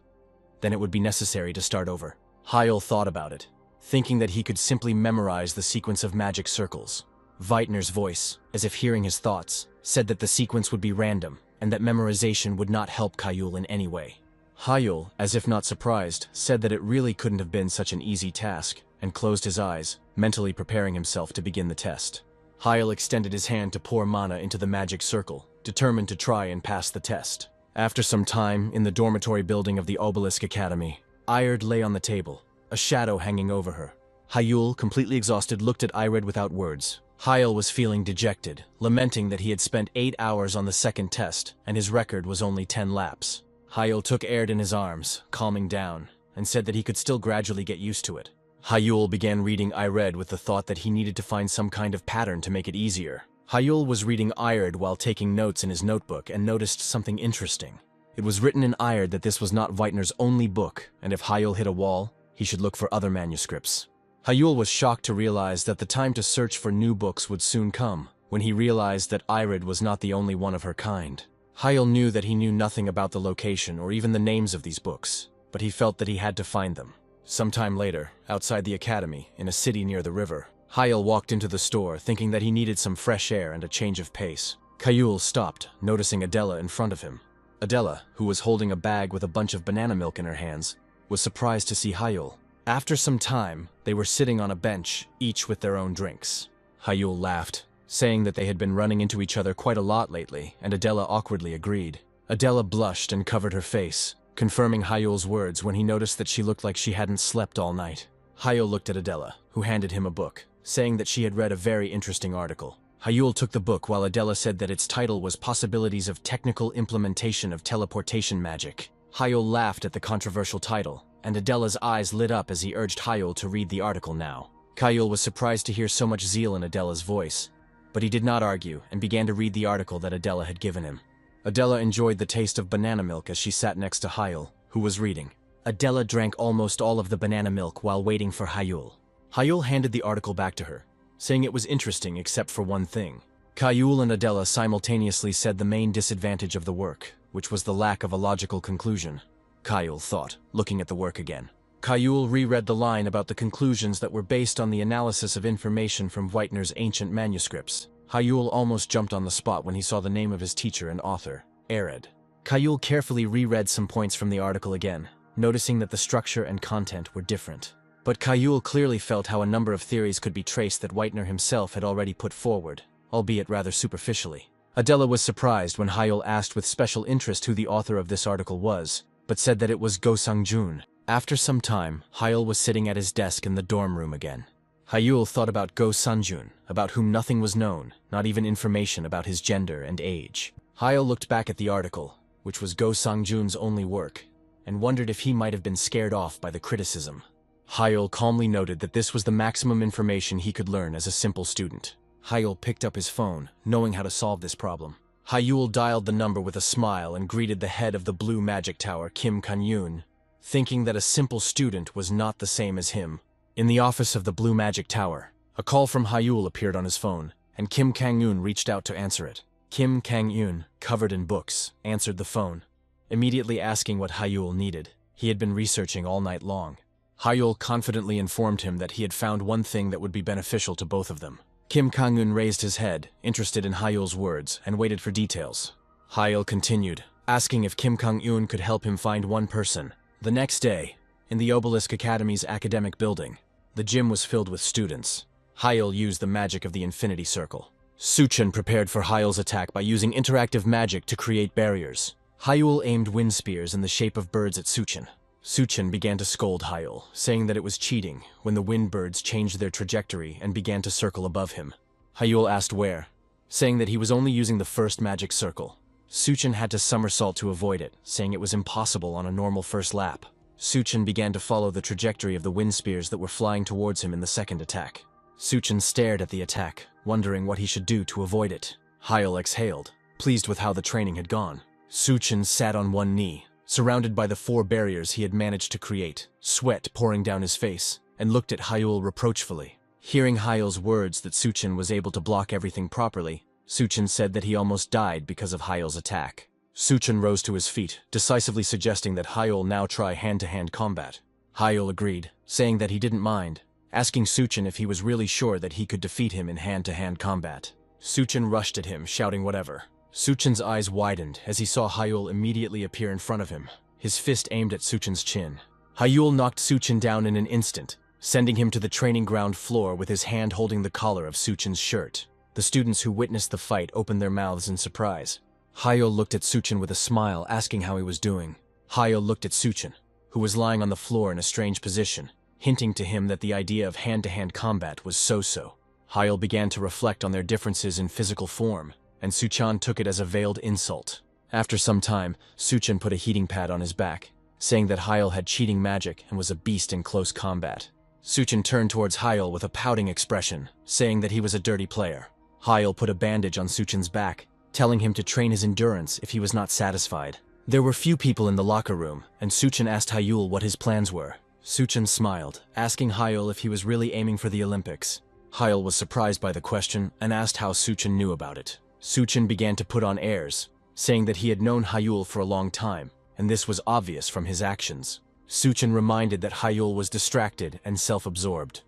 then it would be necessary to start over. Hyul thought about it, thinking that he could simply memorize the sequence of magic circles. Veitner's voice, as if hearing his thoughts, said that the sequence would be random, and that memorization would not help Hyul in any way. Hyul, as if not surprised, said that it really couldn't have been such an easy task, and closed his eyes, mentally preparing himself to begin the test. Hyul extended his hand to pour mana into the magic circle, determined to try and pass the test. After some time, in the dormitory building of the Obelisk Academy, Ired lay on the table, a shadow hanging over her. Hyul, completely exhausted, looked at Ired without words. Hyul was feeling dejected, lamenting that he had spent 8 hours on the second test, and his record was only 10 laps. Hyul took Ired in his arms, calming down, and said that he could still gradually get used to it. Hyul began reading Ired with the thought that he needed to find some kind of pattern to make it easier. Hyul was reading Ired while taking notes in his notebook and noticed something interesting. It was written in Ired that this was not Weitner's only book, and if Hyul hit a wall, he should look for other manuscripts. Hyul was shocked to realize that the time to search for new books would soon come, when he realized that Ired was not the only one of her kind. Hyul knew that he knew nothing about the location or even the names of these books, but he felt that he had to find them. Sometime later, outside the academy, in a city near the river, Hyul walked into the store thinking that he needed some fresh air and a change of pace. Hyul stopped, noticing Adela in front of him. Adela, who was holding a bag with a bunch of banana milk in her hands, was surprised to see Hyul. After some time, they were sitting on a bench, each with their own drinks. Hyul laughed, saying that they had been running into each other quite a lot lately, and Adela awkwardly agreed. Adela blushed and covered her face, confirming Hyul's words when he noticed that she looked like she hadn't slept all night. Hyul looked at Adela, who handed him a book, saying that she had read a very interesting article. Hyul took the book while Adela said that its title was Possibilities of Technical Implementation of Teleportation Magic. Hyul laughed at the controversial title, and Adela's eyes lit up as he urged Hyul to read the article now. Hyul was surprised to hear so much zeal in Adela's voice, but he did not argue and began to read the article that Adela had given him. Adela enjoyed the taste of banana milk as she sat next to Hyul, who was reading. Adela drank almost all of the banana milk while waiting for Hyul. Hyul handed the article back to her, saying it was interesting except for one thing. Hyul and Adela simultaneously said the main disadvantage of the work, which was the lack of a logical conclusion. Hyul thought, looking at the work again. Hyul reread the line about the conclusions that were based on the analysis of information from Weitner's ancient manuscripts. Hyul almost jumped on the spot when he saw the name of his teacher and author, Arid. Hyul carefully reread some points from the article again, noticing that the structure and content were different. But Hyul clearly felt how a number of theories could be traced that Weitner himself had already put forward, albeit rather superficially. Adela was surprised when Hyul asked with special interest who the author of this article was, but said that it was Gosang Jun. After some time, Hyul was sitting at his desk in the dorm room again. Hyul thought about Gosang Jun, about whom nothing was known, not even information about his gender and age. Hyul looked back at the article, which was Gosang Jun's only work, and wondered if he might have been scared off by the criticism. Hyul calmly noted that this was the maximum information he could learn as a simple student. Hyul picked up his phone, knowing how to solve this problem. Hyul dialed the number with a smile and greeted the head of the Blue Magic Tower, Kim Kang-yoon, thinking that a simple student was not the same as him. In the office of the Blue Magic Tower, a call from Hyul appeared on his phone, and Kim Kang-yoon reached out to answer it. Kim Kang-yoon, covered in books, answered the phone, immediately asking what Hyul needed. He had been researching all night long. Hyul confidently informed him that he had found one thing that would be beneficial to both of them. Kim Kang-yoon raised his head, interested in Hyul's words, and waited for details. Hyul continued, asking if Kim Kang-yoon could help him find one person. The next day, in the Obelisk Academy's academic building, the gym was filled with students. Hyul used the magic of the Infinity Circle. Suchin prepared for Hyul's attack by using interactive magic to create barriers. Hyul aimed wind spears in the shape of birds at Suchin. Suchin began to scold Hyul, saying that it was cheating when the wind birds changed their trajectory and began to circle above him. Hyul asked where, saying that he was only using the first magic circle. Suchin had to somersault to avoid it, saying it was impossible on a normal first lap. Suchin began to follow the trajectory of the wind spears that were flying towards him in the second attack. Suchin stared at the attack, wondering what he should do to avoid it. Hyul exhaled, pleased with how the training had gone. Suchin sat on one knee, surrounded by the 4 barriers he had managed to create, sweat pouring down his face, and looked at Hyul reproachfully. Hearing Hyul's words that Suchin was able to block everything properly, Suchin said that he almost died because of Hyul's attack. Suchin rose to his feet, decisively suggesting that Hyul now try hand-to-hand combat. Hyul agreed, saying that he didn't mind, asking Suchin if he was really sure that he could defeat him in hand-to-hand combat. Suchin rushed at him, shouting whatever. Suchin's eyes widened as he saw Hyul immediately appear in front of him, his fist aimed at Suchin's chin. Hyul knocked Suchin down in an instant, sending him to the training ground floor with his hand holding the collar of Suchin's shirt. The students who witnessed the fight opened their mouths in surprise. Hyul looked at Suchin with a smile, asking how he was doing. Hyul looked at Suchin, who was lying on the floor in a strange position, hinting to him that the idea of hand-to-hand combat was so-so. Hyul began to reflect on their differences in physical form, and Suchan took it as a veiled insult. After some time, Suchin put a heating pad on his back, saying that Hyul had cheating magic and was a beast in close combat. Suchin turned towards Hyul with a pouting expression, saying that he was a dirty player. Hyul put a bandage on Suchin's back, telling him to train his endurance if he was not satisfied. There were few people in the locker room, and Suchin asked Hyul what his plans were. Suchin smiled, asking Hyul if he was really aiming for the Olympics. Hyul was surprised by the question and asked how Suchin knew about it. Suchin began to put on airs, saying that he had known Hyul for a long time, and this was obvious from his actions. Suchin reminded that Hyul was distracted and self-absorbed.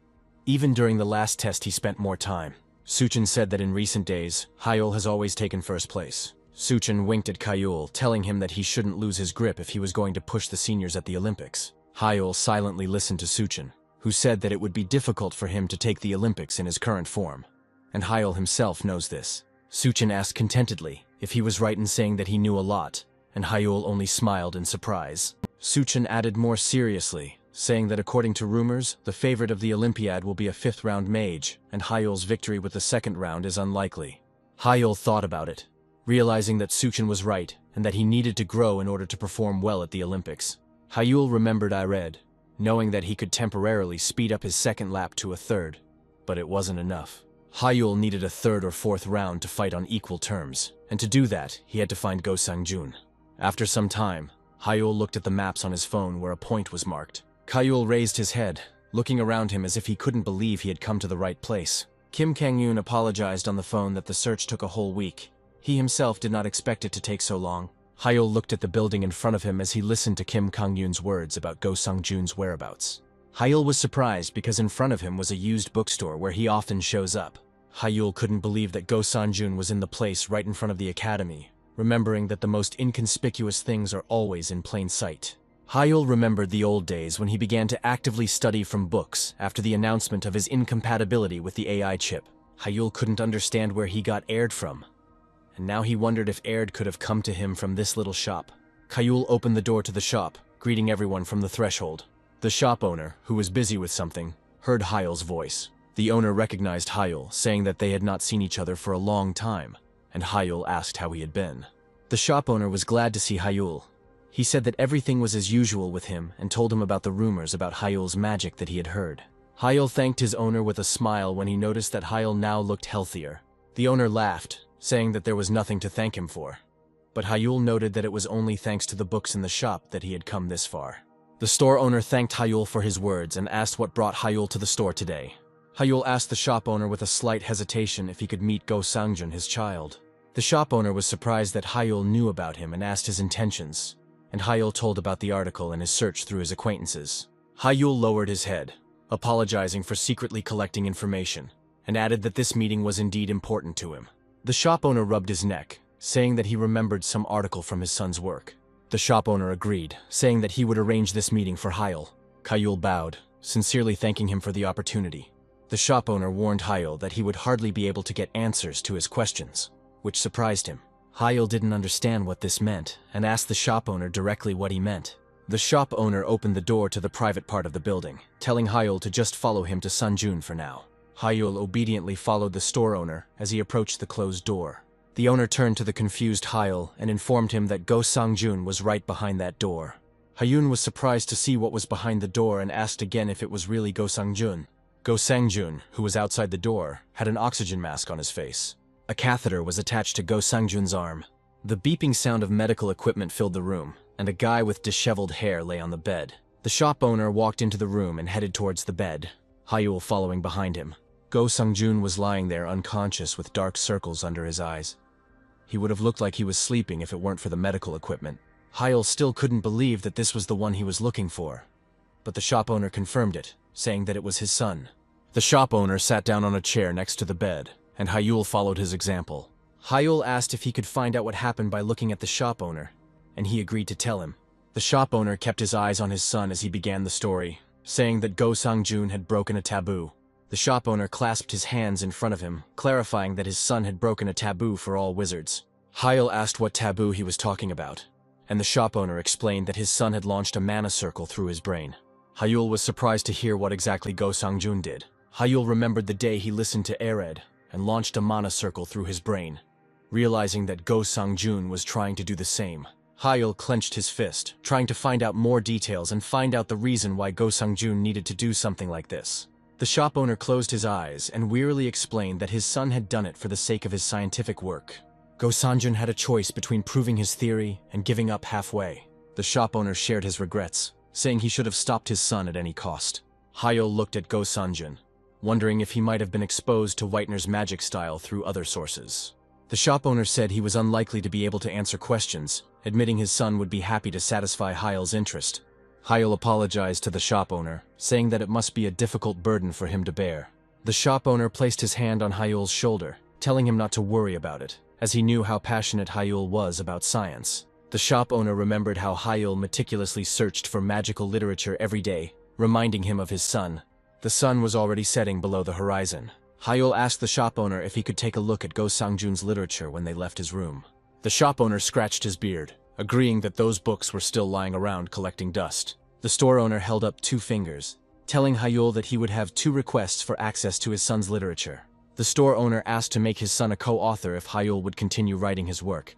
Even during the last test he spent more time. Suchin said that in recent days, Hyul has always taken first place. Suchin winked at Hyul, telling him that he shouldn't lose his grip if he was going to push the seniors at the Olympics. Hyul silently listened to Suchin, who said that it would be difficult for him to take the Olympics in his current form. And Hyul himself knows this. Suchin asked contentedly if he was right in saying that he knew a lot, and Hyul only smiled in surprise. Suchin added more seriously, saying that according to rumors, the favorite of the Olympiad will be a 5th-round Mage, and Hyul's victory with the 2nd round is unlikely. Hyul thought about it, realizing that Suchin was right and that he needed to grow in order to perform well at the Olympics. Hyul remembered Ired, knowing that he could temporarily speed up his 2nd lap to a 3rd, but it wasn't enough. Hyul needed a 3rd or 4th round to fight on equal terms, and to do that, he had to find Gosang Jun. After some time, Hyul looked at the maps on his phone where a point was marked. Hyul raised his head, looking around him as if he couldn't believe he had come to the right place. Kim Kang-yoon apologized on the phone that the search took a whole week. He himself did not expect it to take so long. Hyul looked at the building in front of him as he listened to Kim Kang-yoon's words about Gosang Jun's whereabouts. Hyul was surprised because in front of him was a used bookstore where he often shows up. Hyul couldn't believe that Gosang Jun was in the place right in front of the academy, remembering that the most inconspicuous things are always in plain sight. Hyul remembered the old days when he began to actively study from books after the announcement of his incompatibility with the AI chip. Hyul couldn't understand where he got Aird from, and now he wondered if Aird could have come to him from this little shop. Hyul opened the door to the shop, greeting everyone from the threshold. The shop owner, who was busy with something, heard Hyul's voice. The owner recognized Hyul, saying that they had not seen each other for a long time, and Hyul asked how he had been. The shop owner was glad to see Hyul. He said that everything was as usual with him and told him about the rumors about Hyul's magic that he had heard. Hyul thanked his owner with a smile when he noticed that Hyul now looked healthier. The owner laughed, saying that there was nothing to thank him for. But Hyul noted that it was only thanks to the books in the shop that he had come this far. The store owner thanked Hyul for his words and asked what brought Hyul to the store today. Hyul asked the shop owner with a slight hesitation if he could meet Gosang Jun, his child. The shop owner was surprised that Hyul knew about him and asked his intentions, and Hyul told about the article and his search through his acquaintances. Hyul lowered his head, apologizing for secretly collecting information, and added that this meeting was indeed important to him. The shop owner rubbed his neck, saying that he remembered some article from his son's work. The shop owner agreed, saying that he would arrange this meeting for Hyul. Hyul bowed, sincerely thanking him for the opportunity. The shop owner warned Hyul that he would hardly be able to get answers to his questions, which surprised him. Hyul didn't understand what this meant and asked the shop owner directly what he meant. The shop owner opened the door to the private part of the building, telling Hyul to just follow him to Sunjun for now. Hyul obediently followed the store owner as he approached the closed door. The owner turned to the confused Hyul and informed him that Gosang Jun was right behind that door. Hyun was surprised to see what was behind the door and asked again if it was really Gosang Jun. Gosang Jun, who was outside the door, had an oxygen mask on his face. A catheter was attached to Gosang Jun's arm. The beeping sound of medical equipment filled the room, and a guy with disheveled hair lay on the bed. The shop owner walked into the room and headed towards the bed, Hyul following behind him. Gosang Jun was lying there unconscious with dark circles under his eyes. He would have looked like he was sleeping if it weren't for the medical equipment. Hyul still couldn't believe that this was the one he was looking for, but the shop owner confirmed it, saying that it was his son. The shop owner sat down on a chair next to the bed, and Hyul followed his example. Hyul asked if he could find out what happened by looking at the shop owner, and he agreed to tell him. The shop owner kept his eyes on his son as he began the story, saying that Gosang Jun had broken a taboo. The shop owner clasped his hands in front of him, clarifying that his son had broken a taboo for all wizards. Yahello asked what taboo he was talking about, and the shop owner explained that his son had launched a mana circle through his brain. Yahello was surprised to hear what exactly Gosang Jun did. Yahello remembered the day he listened to Ered and launched a mana circle through his brain. Realizing that Gosang Jun was trying to do the same, Yahello clenched his fist, trying to find out more details and find out the reason why Gosang Jun needed to do something like this. The shop owner closed his eyes and wearily explained that his son had done it for the sake of his scientific work. Gosang Jun had a choice between proving his theory and giving up halfway. The shop owner shared his regrets, saying he should have stopped his son at any cost. Yahello looked at Gosang Jun, wondering if he might have been exposed to Whitener's magic style through other sources. The shop owner said he was unlikely to be able to answer questions, admitting his son would be happy to satisfy Yahello's interest. Yahello apologized to the shop owner, saying that it must be a difficult burden for him to bear. The shop owner placed his hand on Yahello's shoulder, telling him not to worry about it, as he knew how passionate Yahello was about science. The shop owner remembered how Yahello meticulously searched for magical literature every day, reminding him of his son. The sun was already setting below the horizon. Yahello asked the shop owner if he could take a look at Gosang Jun's literature when they left his room. The shop owner scratched his beard, agreeing that those books were still lying around collecting dust. The store owner held up 2 fingers, telling Yahello that he would have 2 requests for access to his son's literature. The store owner asked to make his son a co-author if Yahello would continue writing his work,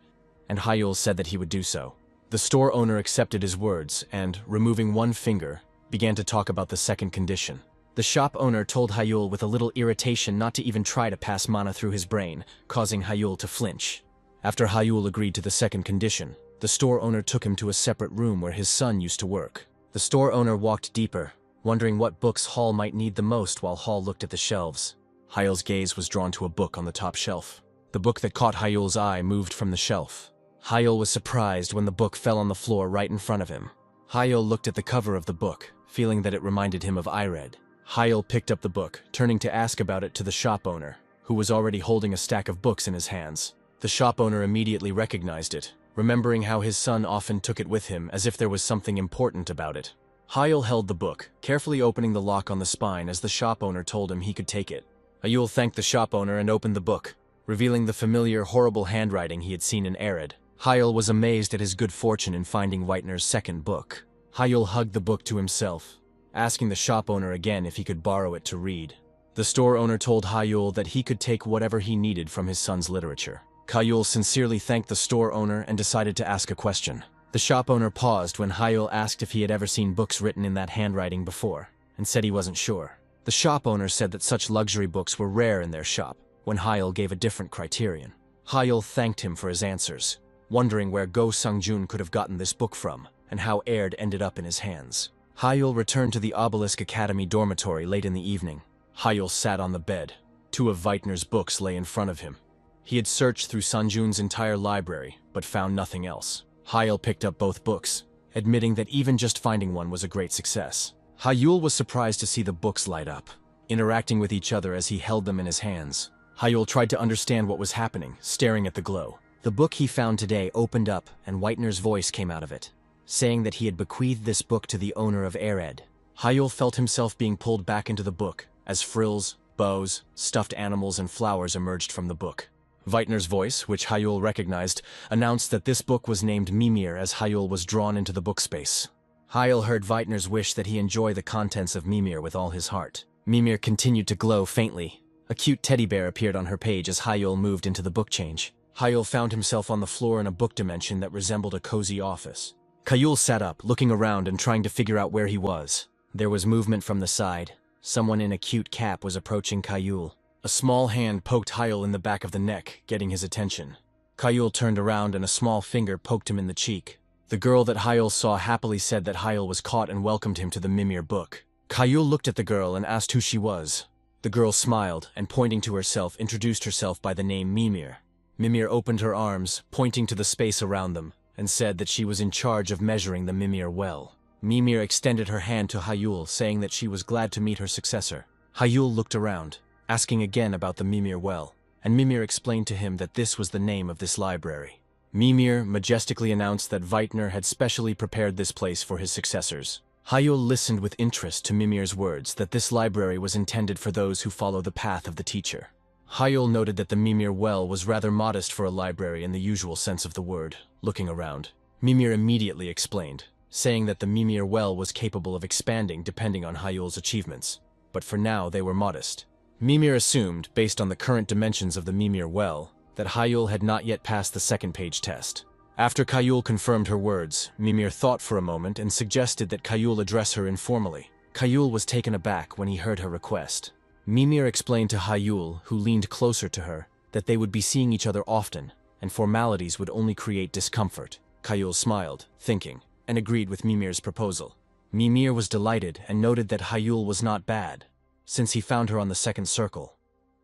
and Yahello said that he would do so. The store owner accepted his words and, removing 1 finger, began to talk about the second condition. The shop owner told Yahello with a little irritation not to even try to pass mana through his brain, causing Yahello to flinch. After Yahello agreed to the second condition, the store owner took him to a separate room where his son used to work. The store owner walked deeper, wondering what books Hall might need the most while Hall looked at the shelves. Yahello's gaze was drawn to a book on the top shelf. The book that caught Yahello's eye moved from the shelf. Yahello was surprised when the book fell on the floor right in front of him. Yahello looked at the cover of the book, feeling that it reminded him of Ired. Yahello picked up the book, turning to ask about it to the shop owner, who was already holding a stack of books in his hands. The shop owner immediately recognized it, remembering how his son often took it with him as if there was something important about it. Yahello held the book, carefully opening the lock on the spine as the shop owner told him he could take it. Yahello thanked the shop owner and opened the book, revealing the familiar, horrible handwriting he had seen in Ered. Yahello was amazed at his good fortune in finding Whitener's second book. Yahello hugged the book to himself, asking the shop owner again if he could borrow it to read. The store owner told Yahello that he could take whatever he needed from his son's literature. Yahello sincerely thanked the store owner and decided to ask a question. The shop owner paused when Yahello asked if he had ever seen books written in that handwriting before, and said he wasn't sure. The shop owner said that such luxury books were rare in their shop, when Yahello gave a different criterion. Yahello thanked him for his answers, wondering where Gosang Jun could have gotten this book from, and how Ered ended up in his hands. Yahello returned to the Obelisk Academy dormitory late in the evening. Yahello sat on the bed. 2 of Whitener's books lay in front of him. He had searched through Sanjun's entire library, but found nothing else. Yahello picked up both books, admitting that even just finding one was a great success. Yahello was surprised to see the books light up, interacting with each other as he held them in his hands. Yahello tried to understand what was happening, staring at the glow. The book he found today opened up, and Whitener's voice came out of it, saying that he had bequeathed this book to the owner of Ered. Yahello felt himself being pulled back into the book, as frills, bows, stuffed animals, and flowers emerged from the book. Whitener's voice, which Yahello recognized, announced that this book was named Mimir as Yahello was drawn into the book space. Yahello heard Whitener's wish that he enjoy the contents of Mimir with all his heart. Mimir continued to glow faintly. A cute teddy bear appeared on her page as Yahello moved into the book change. Yahello found himself on the floor in a book dimension that resembled a cozy office. Yahello sat up, looking around and trying to figure out where he was. There was movement from the side. Someone in a cute cap was approaching Yahello. A small hand poked Yahello in the back of the neck, getting his attention. Yahello turned around and a small finger poked him in the cheek. The girl that Yahello saw happily said that Yahello was caught and welcomed him to the Mimir book. Yahello looked at the girl and asked who she was. The girl smiled and, pointing to herself, introduced herself by the name Mimir. Mimir opened her arms, pointing to the space around them, and said that she was in charge of measuring the Mimir well. Mimir extended her hand to Yahello, saying that she was glad to meet her successor. Yahello looked around, asking again about the Mimir well, and Mimir explained to him that this was the name of this library. Mimir majestically announced that Weitner had specially prepared this place for his successors. Hyul listened with interest to Mimir's words that this library was intended for those who follow the path of the teacher. Hyul noted that the Mimir well was rather modest for a library in the usual sense of the word. Looking around, Mimir immediately explained, saying that the Mimir well was capable of expanding depending on Hyul's achievements, but for now they were modest. Mimir assumed, based on the current dimensions of the Mimir well, that Hyul had not yet passed the second page test. After Hyul confirmed her words, Mimir thought for a moment and suggested that Hyul address her informally. Hyul was taken aback when he heard her request. Mimir explained to Hyul, who leaned closer to her, that they would be seeing each other often, and formalities would only create discomfort. Hyul smiled, thinking, and agreed with Mimir's proposal. Mimir was delighted and noted that Hyul was not bad, since he found her on the second circle,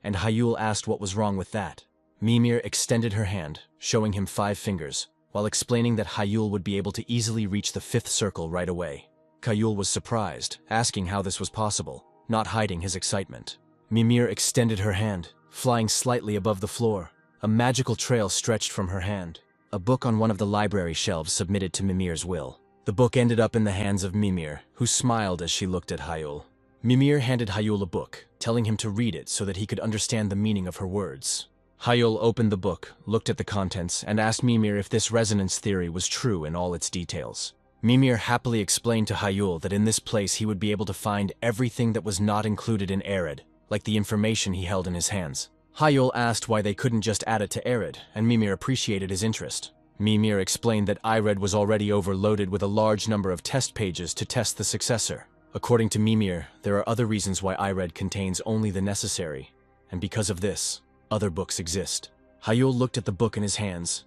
and Hyul asked what was wrong with that. Mimir extended her hand, showing him 5 fingers, while explaining that Hyul would be able to easily reach the 5th circle right away. Hyul was surprised, asking how this was possible, not hiding his excitement. Mimir extended her hand, flying slightly above the floor. A magical trail stretched from her hand. A book on one of the library shelves submitted to Mimir's will. The book ended up in the hands of Mimir, who smiled as she looked at Hyul. Mimir handed Hyul a book, telling him to read it so that he could understand the meaning of her words. Hyul opened the book, looked at the contents, and asked Mimir if this resonance theory was true in all its details. Mimir happily explained to Hyul that in this place he would be able to find everything that was not included in Ered, like the information he held in his hands. Hyul asked why they couldn't just add it to Ered, and Mimir appreciated his interest. Mimir explained that Ered was already overloaded with a large number of test pages to test the successor. According to Mimir, there are other reasons why Ered contains only the necessary, and because of this, other books exist. Hyul looked at the book in his hands,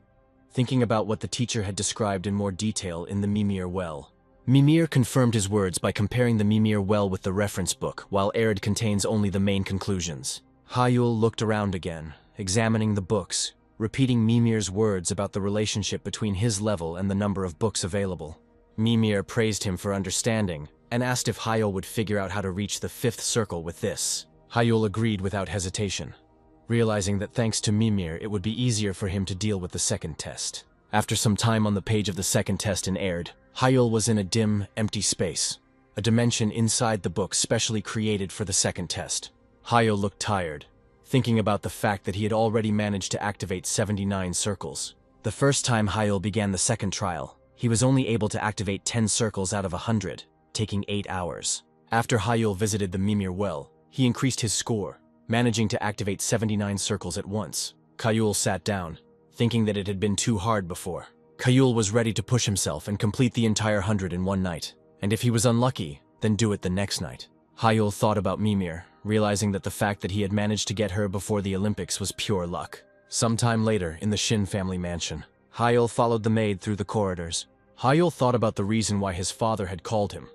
thinking about what the teacher had described in more detail in the Mimir well. Mimir confirmed his words by comparing the Mimir well with the reference book, while Ered contains only the main conclusions. Hyul looked around again, examining the books, repeating Mimir's words about the relationship between his level and the number of books available. Mimir praised him for understanding, and asked if Hyul would figure out how to reach the 5th circle with this. Hyul agreed without hesitation, realizing that thanks to Mimir it would be easier for him to deal with the second test. After some time on the page of the second test in Ered, Hyul was in a dim, empty space, a dimension inside the book specially created for the second test. Hyul looked tired, thinking about the fact that he had already managed to activate 79 circles. The first time Hyul began the second trial, he was only able to activate 10 circles out of 100, taking 8 hours. After Hyul visited the Mimir well, he increased his score, managing to activate 79 circles at once. Hyul sat down, thinking that it had been too hard before. Hyul was ready to push himself and complete the entire 100 in one night, and if he was unlucky, then do it the next night. Hyul thought about Mimir, realizing that the fact that he had managed to get her before the Olympics was pure luck. Sometime later, in the Shin family mansion, Hyul followed the maid through the corridors. Hyul thought about the reason why his father had called him,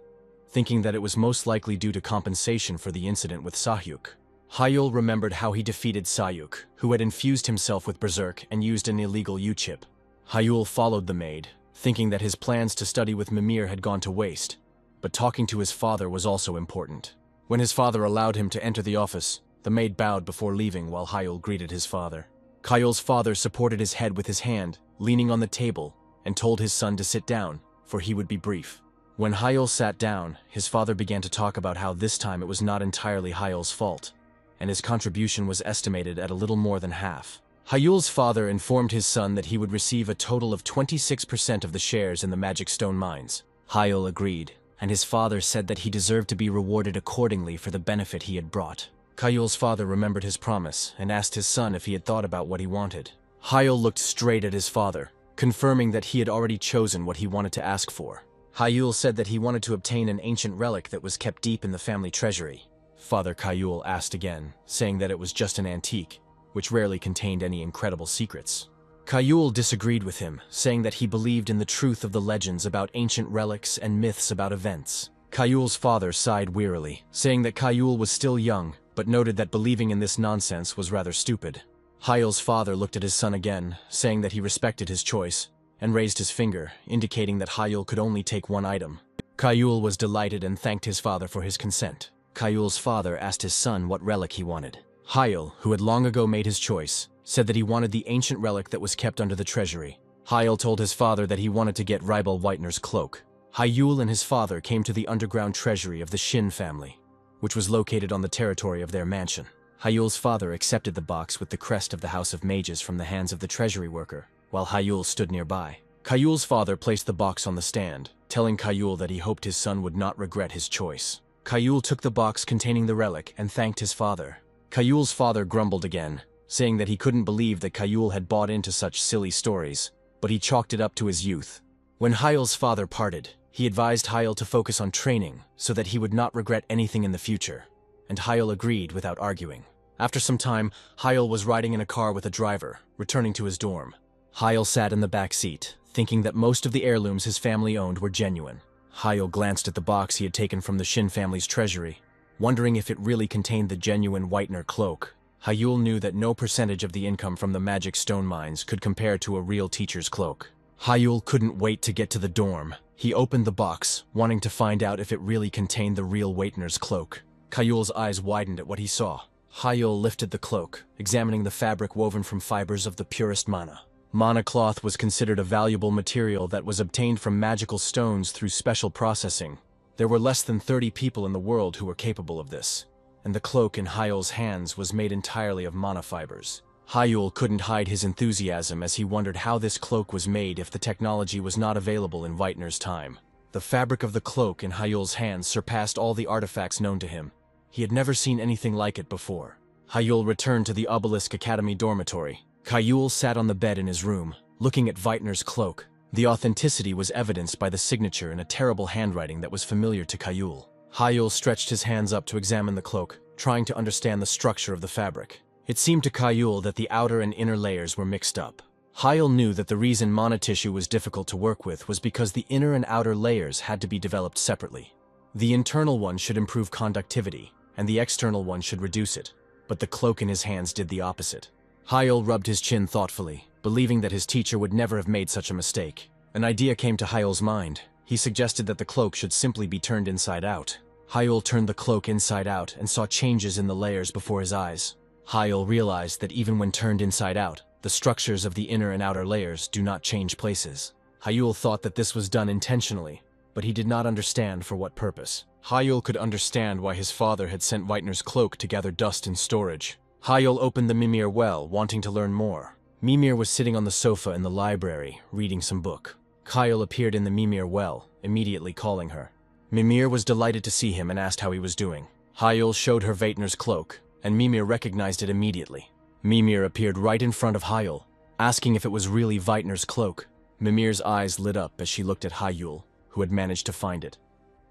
thinking that it was most likely due to compensation for the incident with Sahyuk. Hyul remembered how he defeated Sahyuk, who had infused himself with Berserk and used an illegal U-chip. Hyul followed the maid, thinking that his plans to study with Mimir had gone to waste, but talking to his father was also important. When his father allowed him to enter the office, the maid bowed before leaving while Hyul greeted his father. Hyul's father supported his head with his hand, leaning on the table, and told his son to sit down, for he would be brief. When Hyul sat down, his father began to talk about how this time it was not entirely Hyul's fault, and his contribution was estimated at a little more than half. Hyul's father informed his son that he would receive a total of 26% of the shares in the Magic Stone mines. Hyul agreed, and his father said that he deserved to be rewarded accordingly for the benefit he had brought. Hyul's father remembered his promise and asked his son if he had thought about what he wanted. Hyul looked straight at his father, confirming that he had already chosen what he wanted to ask for. Hyul said that he wanted to obtain an ancient relic that was kept deep in the family treasury. Father Hyul asked again, saying that it was just an antique, which rarely contained any incredible secrets. Hyul disagreed with him, saying that he believed in the truth of the legends about ancient relics and myths about events. Hyul's father sighed wearily, saying that Hyul was still young, but noted that believing in this nonsense was rather stupid. Hyul's father looked at his son again, saying that he respected his choice, and raised his finger, indicating that Hyul could only take one item. Hyul was delighted and thanked his father for his consent. Hyul's father asked his son what relic he wanted. Hyul, who had long ago made his choice, said that he wanted the ancient relic that was kept under the treasury. Hyul told his father that he wanted to get Ribel Whitener's cloak. Hyul and his father came to the underground treasury of the Shin family, which was located on the territory of their mansion. Hyul's father accepted the box with the crest of the House of Mages from the hands of the treasury worker, while Hyul stood nearby. Hyul's father placed the box on the stand, telling Hyul that he hoped his son would not regret his choice. Hyul took the box containing the relic and thanked his father. Hyul's father grumbled again, saying that he couldn't believe that Hyul had bought into such silly stories, but he chalked it up to his youth. When Hyul's father parted, he advised Hyul to focus on training so that he would not regret anything in the future, and Hyul agreed without arguing. After some time, Hyul was riding in a car with a driver, returning to his dorm. Hyul sat in the back seat, thinking that most of the heirlooms his family owned were genuine. Hyul glanced at the box he had taken from the Shin family's treasury, wondering if it really contained the genuine Whitener cloak. Hyul knew that no percentage of the income from the magic stone mines could compare to a real teacher's cloak. Hyul couldn't wait to get to the dorm. He opened the box, wanting to find out if it really contained the real Whitener's cloak. Hyul's eyes widened at what he saw. Hyul lifted the cloak, examining the fabric woven from fibers of the purest mana. Mana cloth was considered a valuable material that was obtained from magical stones through special processing. There were less than 30 people in the world who were capable of this, and the cloak in Hyul's hands was made entirely of mana fibers. Hyul couldn't hide his enthusiasm as he wondered how this cloak was made if the technology was not available in Whitener's time. The fabric of the cloak in Hyul's hands surpassed all the artifacts known to him. He had never seen anything like it before. Hyul returned to the Obelisk Academy dormitory. Hyul sat on the bed in his room, looking at Whitener's cloak. The authenticity was evidenced by the signature in a terrible handwriting that was familiar to Hyul. Hyul stretched his hands up to examine the cloak, trying to understand the structure of the fabric. It seemed to Hyul that the outer and inner layers were mixed up. Hyul knew that the reason mana tissue was difficult to work with was because the inner and outer layers had to be developed separately. The internal one should improve conductivity, and the external one should reduce it, but the cloak in his hands did the opposite. Hyul rubbed his chin thoughtfully, believing that his teacher would never have made such a mistake. An idea came to Hyul's mind. He suggested that the cloak should simply be turned inside out. Hyul turned the cloak inside out and saw changes in the layers before his eyes. Hyul realized that even when turned inside out, the structures of the inner and outer layers do not change places. Hyul thought that this was done intentionally, but he did not understand for what purpose. Hyul could understand why his father had sent Whitener's cloak to gather dust in storage. Hyul opened the Mimir well, wanting to learn more. Mimir was sitting on the sofa in the library, reading some book. Hyul appeared in the Mimir well, immediately calling her. Mimir was delighted to see him and asked how he was doing. Hyul showed her Whitener's cloak, and Mimir recognized it immediately. Mimir appeared right in front of Hyul, asking if it was really Whitener's cloak. Mimir's eyes lit up as she looked at Hyul, who had managed to find it.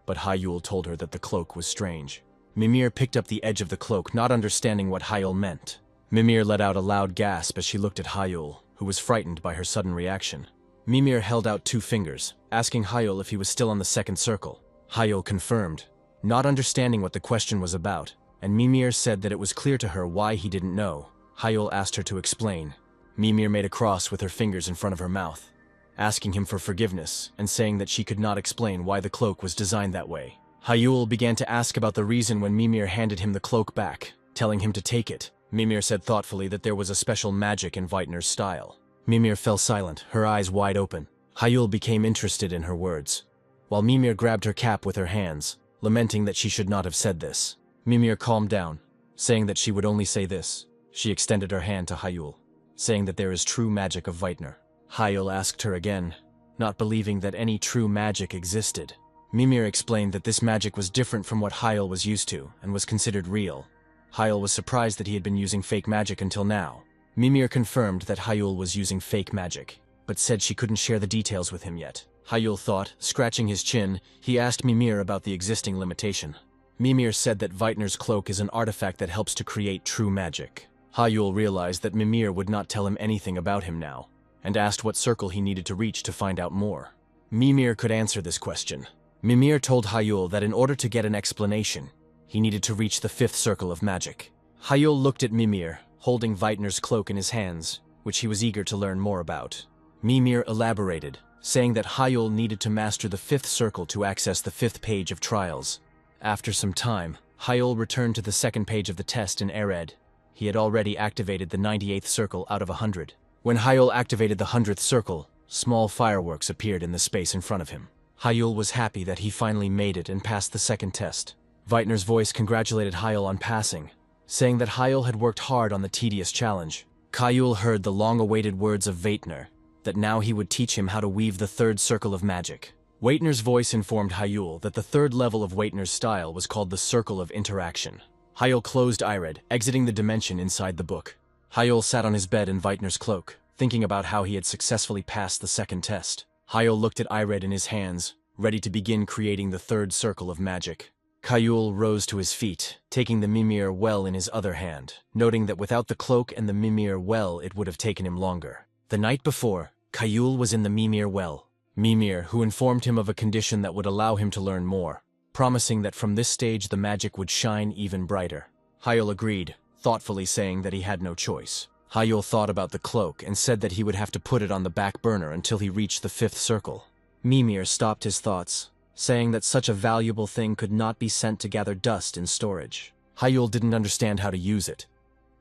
But Hyul told her that the cloak was strange. Mimir picked up the edge of the cloak, not understanding what Hyul meant. Mimir let out a loud gasp as she looked at Hyul, who was frightened by her sudden reaction. Mimir held out 2 fingers, asking Hyul if he was still on the second circle. Hyul confirmed, not understanding what the question was about, and Mimir said that it was clear to her why he didn't know. Hyul asked her to explain. Mimir made a cross with her fingers in front of her mouth, asking him for forgiveness and saying that she could not explain why the cloak was designed that way. Hyul began to ask about the reason when Mimir handed him the cloak back, telling him to take it. Mimir said thoughtfully that there was a special magic in Whitener's style. Mimir fell silent, her eyes wide open. Hyul became interested in her words, while Mimir grabbed her cap with her hands, lamenting that she should not have said this. Mimir calmed down, saying that she would only say this. She extended her hand to Hyul, saying that there is true magic of Whitener. Hyul asked her again, not believing that any true magic existed. Mimir explained that this magic was different from what Hyul was used to and was considered real. Hyul was surprised that he had been using fake magic until now. Mimir confirmed that Hyul was using fake magic, but said she couldn't share the details with him yet. Hyul thought, scratching his chin, he asked Mimir about the existing limitation. Mimir said that Whitener's cloak is an artifact that helps to create true magic. Hyul realized that Mimir would not tell him anything about him now, and asked what circle he needed to reach to find out more. Mimir could answer this question. Mimir told Hyul that in order to get an explanation, he needed to reach the 5th circle of magic. Hyul looked at Mimir, holding Whitener's cloak in his hands, which he was eager to learn more about. Mimir elaborated, saying that Hyul needed to master the 5th circle to access the 5th page of trials. After some time, Hyul returned to the 2nd page of the test in Ered. He had already activated the 98th circle out of 100. When Hyul activated the 100th circle, Small fireworks appeared in the space in front of him. Hyul was happy that he finally made it and passed the second test. Weitner's voice congratulated Hyul on passing, saying that Hyul had worked hard on the tedious challenge. Hyul heard the long-awaited words of Weitner, that now he would teach him how to weave the third circle of magic. Weitner's voice informed Hyul that the third level of Weitner's style was called the Circle of Interaction. Hyul closed Ired, exiting the dimension inside the book. Hyul sat on his bed in Weitner's cloak, thinking about how he had successfully passed the second test. Hyul looked at Ired in his hands, ready to begin creating the third circle of magic. Hyul rose to his feet, taking the Mimir well in his other hand, noting that without the cloak and the Mimir well it would have taken him longer. The night before, Hyul was in the Mimir well. Mimir, who informed him of a condition that would allow him to learn more, promising that from this stage the magic would shine even brighter. Hyul agreed, thoughtfully saying that he had no choice. Hyul thought about the cloak and said that he would have to put it on the back burner until he reached the fifth circle. Mimir stopped his thoughts, saying that such a valuable thing could not be sent to gather dust in storage. Hyul didn't understand how to use it,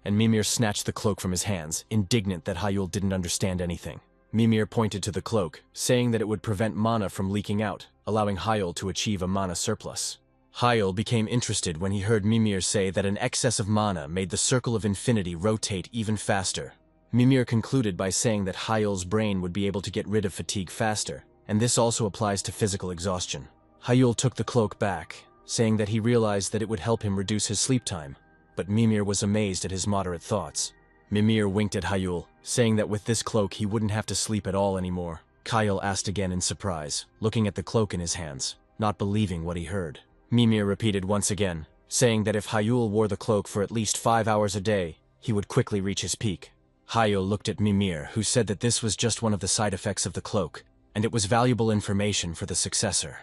and Mimir snatched the cloak from his hands, indignant that Hyul didn't understand anything. Mimir pointed to the cloak, saying that it would prevent mana from leaking out, allowing Hyul to achieve a mana surplus. Hyul became interested when he heard Mimir say that an excess of mana made the Circle of Infinity rotate even faster. Mimir concluded by saying that Hyul's brain would be able to get rid of fatigue faster, and this also applies to physical exhaustion. Hyul took the cloak back, saying that he realized that it would help him reduce his sleep time, but Mimir was amazed at his moderate thoughts. Mimir winked at Hyul, saying that with this cloak he wouldn't have to sleep at all anymore. Hyul asked again in surprise, looking at the cloak in his hands, not believing what he heard. Mimir repeated once again, saying that if Hyul wore the cloak for at least 5 hours a day, he would quickly reach his peak. Hyul looked at Mimir, who said that this was just one of the side effects of the cloak, and it was valuable information for the successor.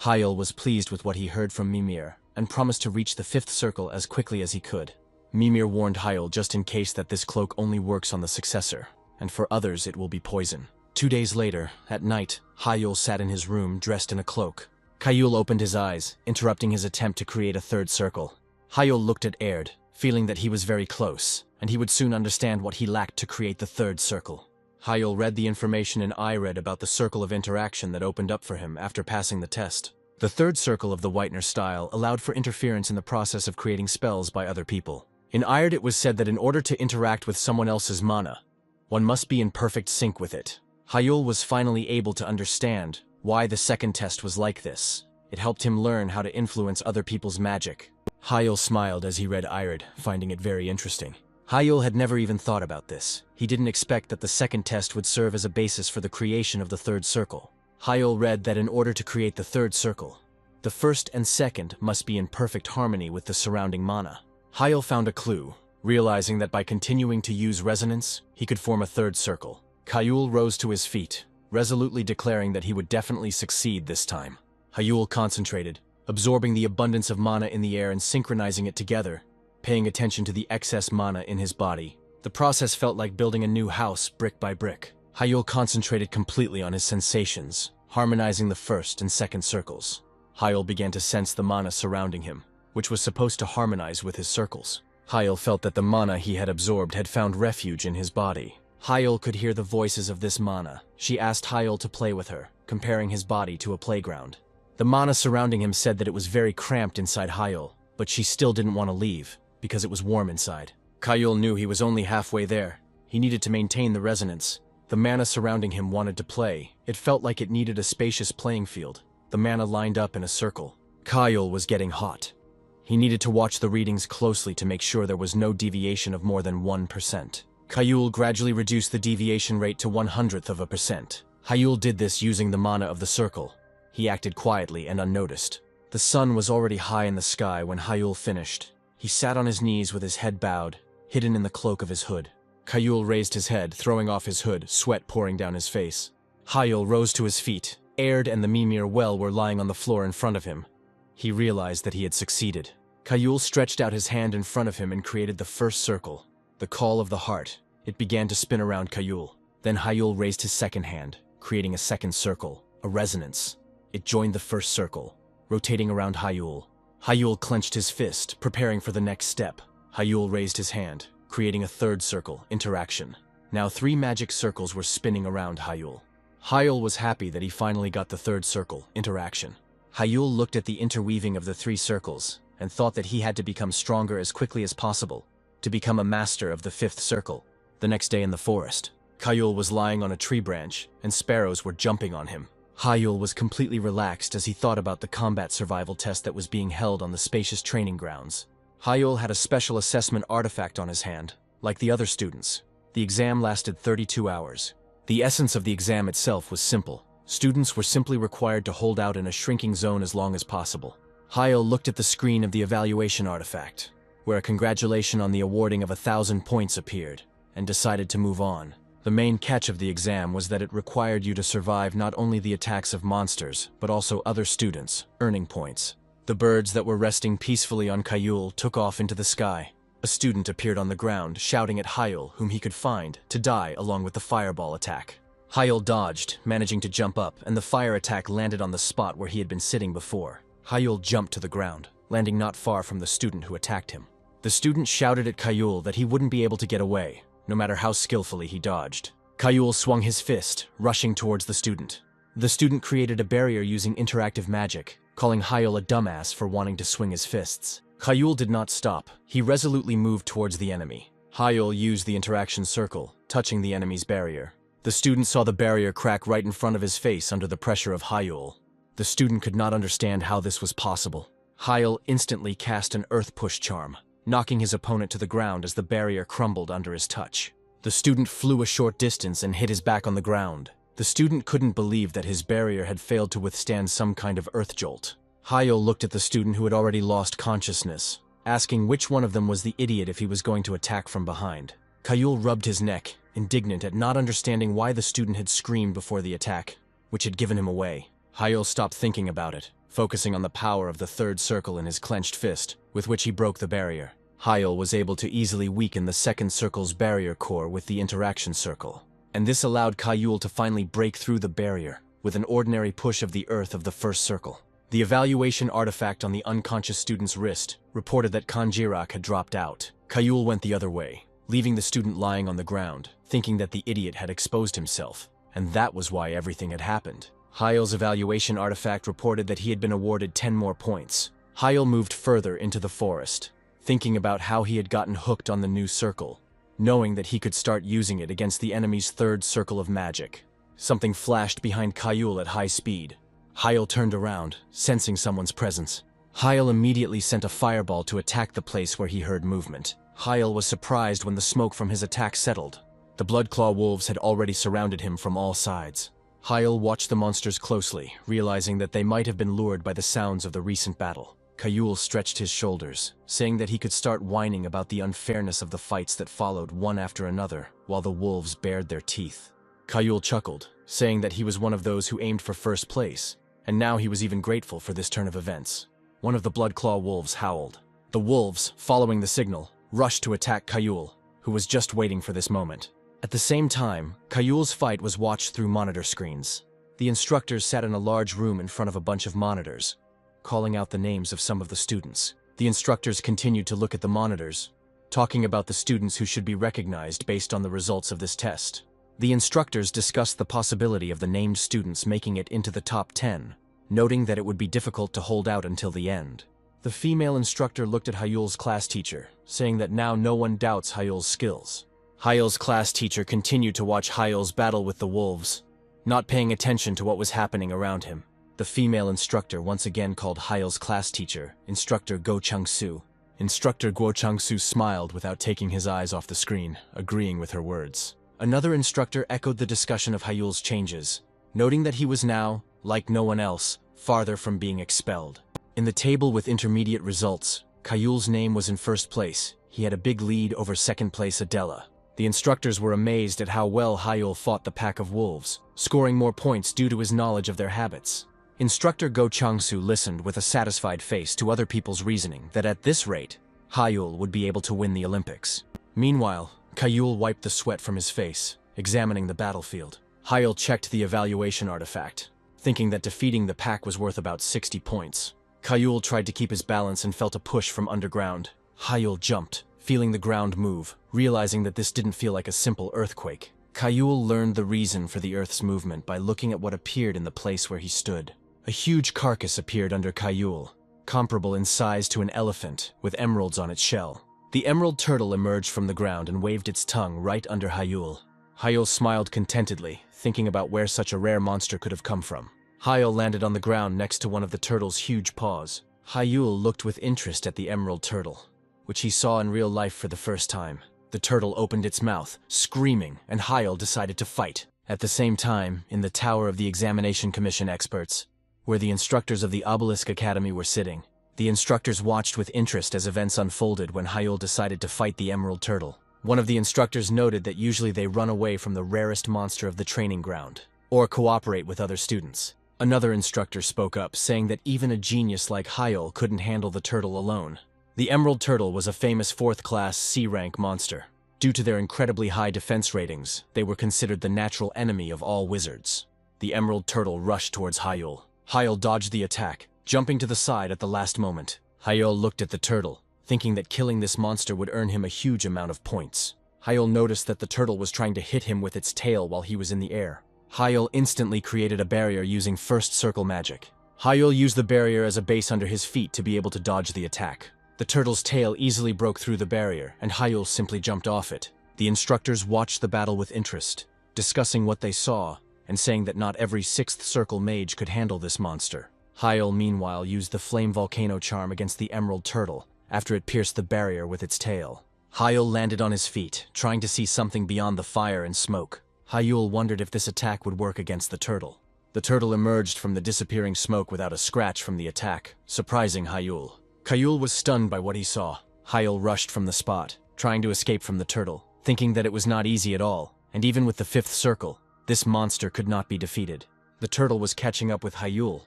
Hyul was pleased with what he heard from Mimir, and promised to reach the fifth circle as quickly as he could. Mimir warned Hyul just in case that this cloak only works on the successor, and for others it will be poison. 2 days later, at night, Hyul sat in his room dressed in a cloak. Hyul opened his eyes, interrupting his attempt to create a third circle. Hyul looked at Erd, feeling that he was very close, and he would soon understand what he lacked to create the third circle. Hyul read the information in Ired about the circle of interaction that opened up for him after passing the test. The third circle of the Weitner style allowed for interference in the process of creating spells by other people. In Ired it was said that in order to interact with someone else's mana, one must be in perfect sync with it. Hyul was finally able to understand why the second test was like this. It helped him learn how to influence other people's magic. Hyul smiled as he read Ired, finding it very interesting. Hyul had never even thought about this. He didn't expect that the second test would serve as a basis for the creation of the third circle. Hyul read that in order to create the third circle, the first and second must be in perfect harmony with the surrounding mana. Hyul found a clue, realizing that by continuing to use resonance, he could form a third circle. Hyul rose to his feet, resolutely declaring that he would definitely succeed this time. Hyul concentrated, absorbing the abundance of mana in the air and synchronizing it together, paying attention to the excess mana in his body. The process felt like building a new house brick by brick. Hyul concentrated completely on his sensations, harmonizing the first and second circles. Hyul began to sense the mana surrounding him, which was supposed to harmonize with his circles. Hyul felt that the mana he had absorbed had found refuge in his body. Hyul could hear the voices of this mana. She asked Hyul to play with her, comparing his body to a playground. The mana surrounding him said that it was very cramped inside Hyul, but she still didn't want to leave, because it was warm inside. Hyul knew he was only halfway there. He needed to maintain the resonance. The mana surrounding him wanted to play. It felt like it needed a spacious playing field. The mana lined up in a circle. Hyul was getting hot. He needed to watch the readings closely to make sure there was no deviation of more than 1%. Hyul gradually reduced the deviation rate to 0.01%. Hyul did this using the mana of the circle. He acted quietly and unnoticed. The sun was already high in the sky when Hyul finished. He sat on his knees with his head bowed, hidden in the cloak of his hood. Hyul raised his head, throwing off his hood, sweat pouring down his face. Hyul rose to his feet. Erd and the Mimir well were lying on the floor in front of him. He realized that he had succeeded. Hyul stretched out his hand in front of him and created the first circle, the call of the heart. It began to spin around Hyul. Then Hyul raised his second hand, creating a second circle, a resonance. It joined the first circle, rotating around Hyul. Hyul clenched his fist, preparing for the next step. Hyul raised his hand, creating a third circle, interaction. Now 3 magic circles were spinning around Hyul. Hyul was happy that he finally got the third circle, interaction. Hyul looked at the interweaving of the 3 circles and thought that he had to become stronger as quickly as possible to become a master of the 5th circle. The next day in the forest, Hyul was lying on a tree branch and sparrows were jumping on him. Hyul was completely relaxed as he thought about the combat survival test that was being held on the spacious training grounds. Hyul had a special assessment artifact on his hand, like the other students. The exam lasted 32 hours. The essence of the exam itself was simple. Students were simply required to hold out in a shrinking zone as long as possible. Hyul looked at the screen of the evaluation artifact, where a congratulation on the awarding of 1,000 points appeared, and decided to move on. The main catch of the exam was that it required you to survive not only the attacks of monsters, but also other students, earning points. The birds that were resting peacefully on Hyul took off into the sky. A student appeared on the ground, shouting at Hyul, whom he could find, to die along with the fireball attack. Hyul dodged, managing to jump up, and the fire attack landed on the spot where he had been sitting before. Hyul jumped to the ground, landing not far from the student who attacked him. The student shouted at Hyul that he wouldn't be able to get away, no matter how skillfully he dodged. Hyul swung his fist, rushing towards the student. The student created a barrier using interactive magic, calling Hyul a dumbass for wanting to swing his fists. Hyul did not stop. He resolutely moved towards the enemy. Hyul used the interaction circle, touching the enemy's barrier. The student saw the barrier crack right in front of his face under the pressure of Hyul. The student could not understand how this was possible. Hyul instantly cast an earth push charm, knocking his opponent to the ground as the barrier crumbled under his touch. The student flew a short distance and hit his back on the ground. The student couldn't believe that his barrier had failed to withstand some kind of earth jolt. Hyul looked at the student who had already lost consciousness, asking which one of them was the idiot if he was going to attack from behind. Hyul rubbed his neck, indignant at not understanding why the student had screamed before the attack, which had given him away. Hyul stopped thinking about it, focusing on the power of the 3rd circle in his clenched fist, with which he broke the barrier. Hyul was able to easily weaken the 2nd circle's barrier core with the interaction circle, and this allowed Hyul to finally break through the barrier with an ordinary push of the earth of the 1st circle. The evaluation artifact on the unconscious student's wrist reported that Kanjirak had dropped out. Hyul went the other way, leaving the student lying on the ground, thinking that the idiot had exposed himself, and that was why everything had happened. Hyul's evaluation artifact reported that he had been awarded 10 more points. Hyul moved further into the forest, thinking about how he had gotten hooked on the new circle, knowing that he could start using it against the enemy's 3rd circle of magic. Something flashed behind Hyul at high speed. Hyul turned around, sensing someone's presence. Hyul immediately sent a fireball to attack the place where he heard movement. Hyul was surprised when the smoke from his attack settled. The Bloodclaw wolves had already surrounded him from all sides. Hyul watched the monsters closely, realizing that they might have been lured by the sounds of the recent battle. Hyul stretched his shoulders, saying that he could start whining about the unfairness of the fights that followed one after another, while the wolves bared their teeth. Hyul chuckled, saying that he was one of those who aimed for first place, and now he was even grateful for this turn of events. One of the Bloodclaw wolves howled. The wolves, following the signal, rushed to attack Hyul, who was just waiting for this moment. At the same time, Hyul's fight was watched through monitor screens. The instructors sat in a large room in front of a bunch of monitors, calling out the names of some of the students. The instructors continued to look at the monitors, talking about the students who should be recognized based on the results of this test. The instructors discussed the possibility of the named students making it into the top 10, noting that it would be difficult to hold out until the end. The female instructor looked at Hyul's class teacher, saying that now no one doubts Hyul's skills. Hyul's class teacher continued to watch Hyul's battle with the wolves, not paying attention to what was happening around him. The female instructor once again called Hyul's class teacher, Instructor Go Chang-soo. Instructor Guo Chang-soo smiled without taking his eyes off the screen, agreeing with her words. Another instructor echoed the discussion of Hyul's changes, noting that he was now, like no one else, farther from being expelled. In the table with intermediate results, Hyul's name was in 1st place. He had a big lead over 2nd place Adela. The instructors were amazed at how well Hyul fought the pack of wolves, scoring more points due to his knowledge of their habits. Instructor Go Chang-soo listened with a satisfied face to other people's reasoning that at this rate, Hyul would be able to win the Olympics. Meanwhile, Hyul wiped the sweat from his face, examining the battlefield. Hyul checked the evaluation artifact, thinking that defeating the pack was worth about 60 points. Hyul tried to keep his balance and felt a push from underground. Hyul jumped, feeling the ground move, realizing that this didn't feel like a simple earthquake. Kayul learned the reason for the Earth's movement by looking at what appeared in the place where he stood. A huge carcass appeared under Kayul, comparable in size to an elephant, with emeralds on its shell. The emerald turtle emerged from the ground and waved its tongue right under Hyul. Hyul smiled contentedly, thinking about where such a rare monster could have come from. Hyul landed on the ground next to one of the turtle's huge paws. Hyul looked with interest at the emerald turtle, which he saw in real life for the first time. The turtle opened its mouth, screaming, and Hyul decided to fight. At the same time, in the tower of the Examination Commission experts, where the instructors of the Obelisk Academy were sitting, the instructors watched with interest as events unfolded when Hyul decided to fight the emerald turtle. One of the instructors noted that usually they run away from the rarest monster of the training ground, or cooperate with other students. Another instructor spoke up, saying that even a genius like Hyul couldn't handle the turtle alone. The emerald turtle was a famous 4th-class C-rank monster. Due to their incredibly high defense ratings, they were considered the natural enemy of all wizards. The emerald turtle rushed towards Hyul. Hyul dodged the attack, jumping to the side at the last moment. Hyul looked at the turtle, thinking that killing this monster would earn him a huge amount of points. Hyul noticed that the turtle was trying to hit him with its tail while he was in the air. Hyul instantly created a barrier using first circle magic. Hyul used the barrier as a base under his feet to be able to dodge the attack. The turtle's tail easily broke through the barrier, and Hyul simply jumped off it. The instructors watched the battle with interest, discussing what they saw, and saying that not every 6th circle mage could handle this monster. Hyul, meanwhile, used the Flame Volcano charm against the emerald turtle after it pierced the barrier with its tail. Hyul landed on his feet, trying to see something beyond the fire and smoke. Hyul wondered if this attack would work against the turtle. The turtle emerged from the disappearing smoke without a scratch from the attack, surprising Hyul. Hyul was stunned by what he saw. Hyul rushed from the spot, trying to escape from the turtle, thinking that it was not easy at all, and even with the 5th circle, this monster could not be defeated. The turtle was catching up with Hyul,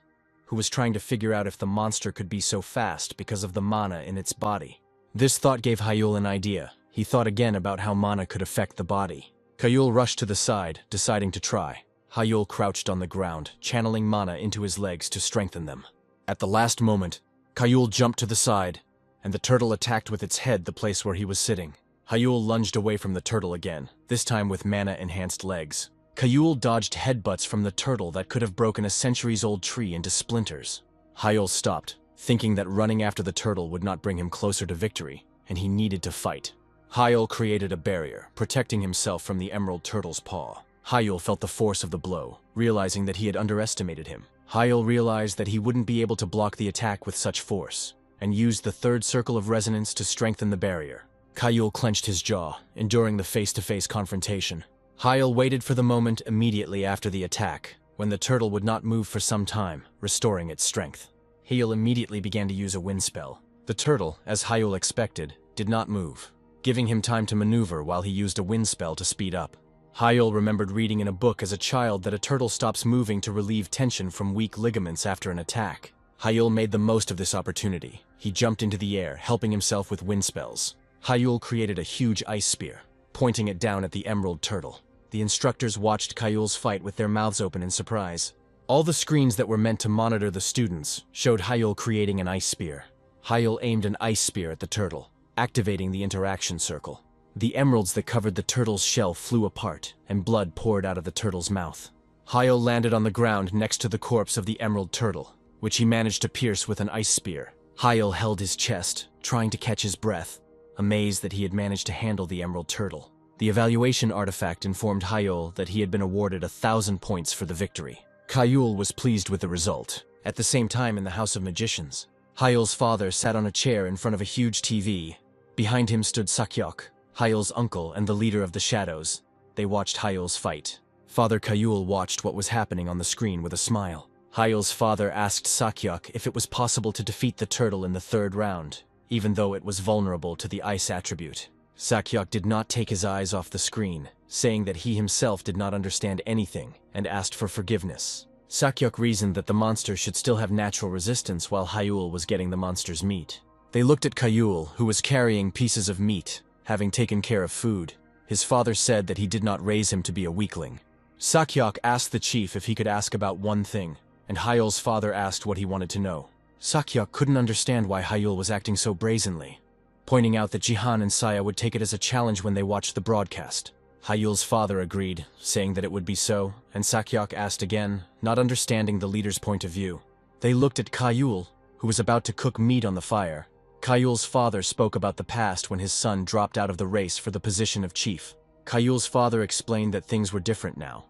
who was trying to figure out if the monster could be so fast because of the mana in its body. This thought gave Hyul an idea. He thought again about how mana could affect the body. Hyul rushed to the side, deciding to try. Hyul crouched on the ground, channeling mana into his legs to strengthen them. At the last moment, Hyul jumped to the side, and the turtle attacked with its head the place where he was sitting. Hyul lunged away from the turtle again, this time with mana-enhanced legs. Hyul dodged headbutts from the turtle that could have broken a centuries-old tree into splinters. Hyul stopped, thinking that running after the turtle would not bring him closer to victory, and he needed to fight. Hyul created a barrier, protecting himself from the emerald turtle's paw. Hyul felt the force of the blow, realizing that he had underestimated him. Hyul realized that he wouldn't be able to block the attack with such force, and used the 3rd circle of resonance to strengthen the barrier. Hyul clenched his jaw, enduring the face-to-face confrontation. Hyul waited for the moment immediately after the attack, when the turtle would not move for some time, restoring its strength. Hyul immediately began to use a wind spell. The turtle, as Hyul expected, did not move, giving him time to maneuver while he used a wind spell to speed up. Hyul remembered reading in a book as a child that a turtle stops moving to relieve tension from weak ligaments after an attack. Hyul made the most of this opportunity. He jumped into the air, helping himself with wind spells. Hyul created a huge ice spear, pointing it down at the emerald turtle. The instructors watched Hyul's fight with their mouths open in surprise. All the screens that were meant to monitor the students showed Hyul creating an ice spear. Hyul aimed an ice spear at the turtle, activating the interaction circle. The emeralds that covered the turtle's shell flew apart, and blood poured out of the turtle's mouth. Hyul landed on the ground next to the corpse of the emerald turtle, which he managed to pierce with an ice spear. Hyul held his chest, trying to catch his breath, amazed that he had managed to handle the emerald turtle. The evaluation artifact informed Hyul that he had been awarded 1,000 points for the victory. Hyul was pleased with the result. At the same time, in the House of Magicians, Hyul's father sat on a chair in front of a huge TV. Behind him stood Sakyok, Hyul's uncle and the leader of the Shadows. They watched Hyul's fight. Father Hyul watched what was happening on the screen with a smile. Hyul's father asked Sakyok if it was possible to defeat the turtle in the 3rd round, even though it was vulnerable to the ice attribute. Sakyok did not take his eyes off the screen, saying that he himself did not understand anything and asked for forgiveness. Sakyok reasoned that the monster should still have natural resistance while Hyul was getting the monster's meat. They looked at Hyul, who was carrying pieces of meat, having taken care of food. His father said that he did not raise him to be a weakling. Sakyok asked the chief if he could ask about one thing, and Hyul's father asked what he wanted to know. Sakyok couldn't understand why Hyul was acting so brazenly, pointing out that Jihan and Saya would take it as a challenge when they watched the broadcast. Hyul's father agreed, saying that it would be so, and Sakyok asked again, not understanding the leader's point of view. They looked at Hyul, who was about to cook meat on the fire. Hyul's father spoke about the past when his son dropped out of the race for the position of chief. Hyul's father explained that things were different now,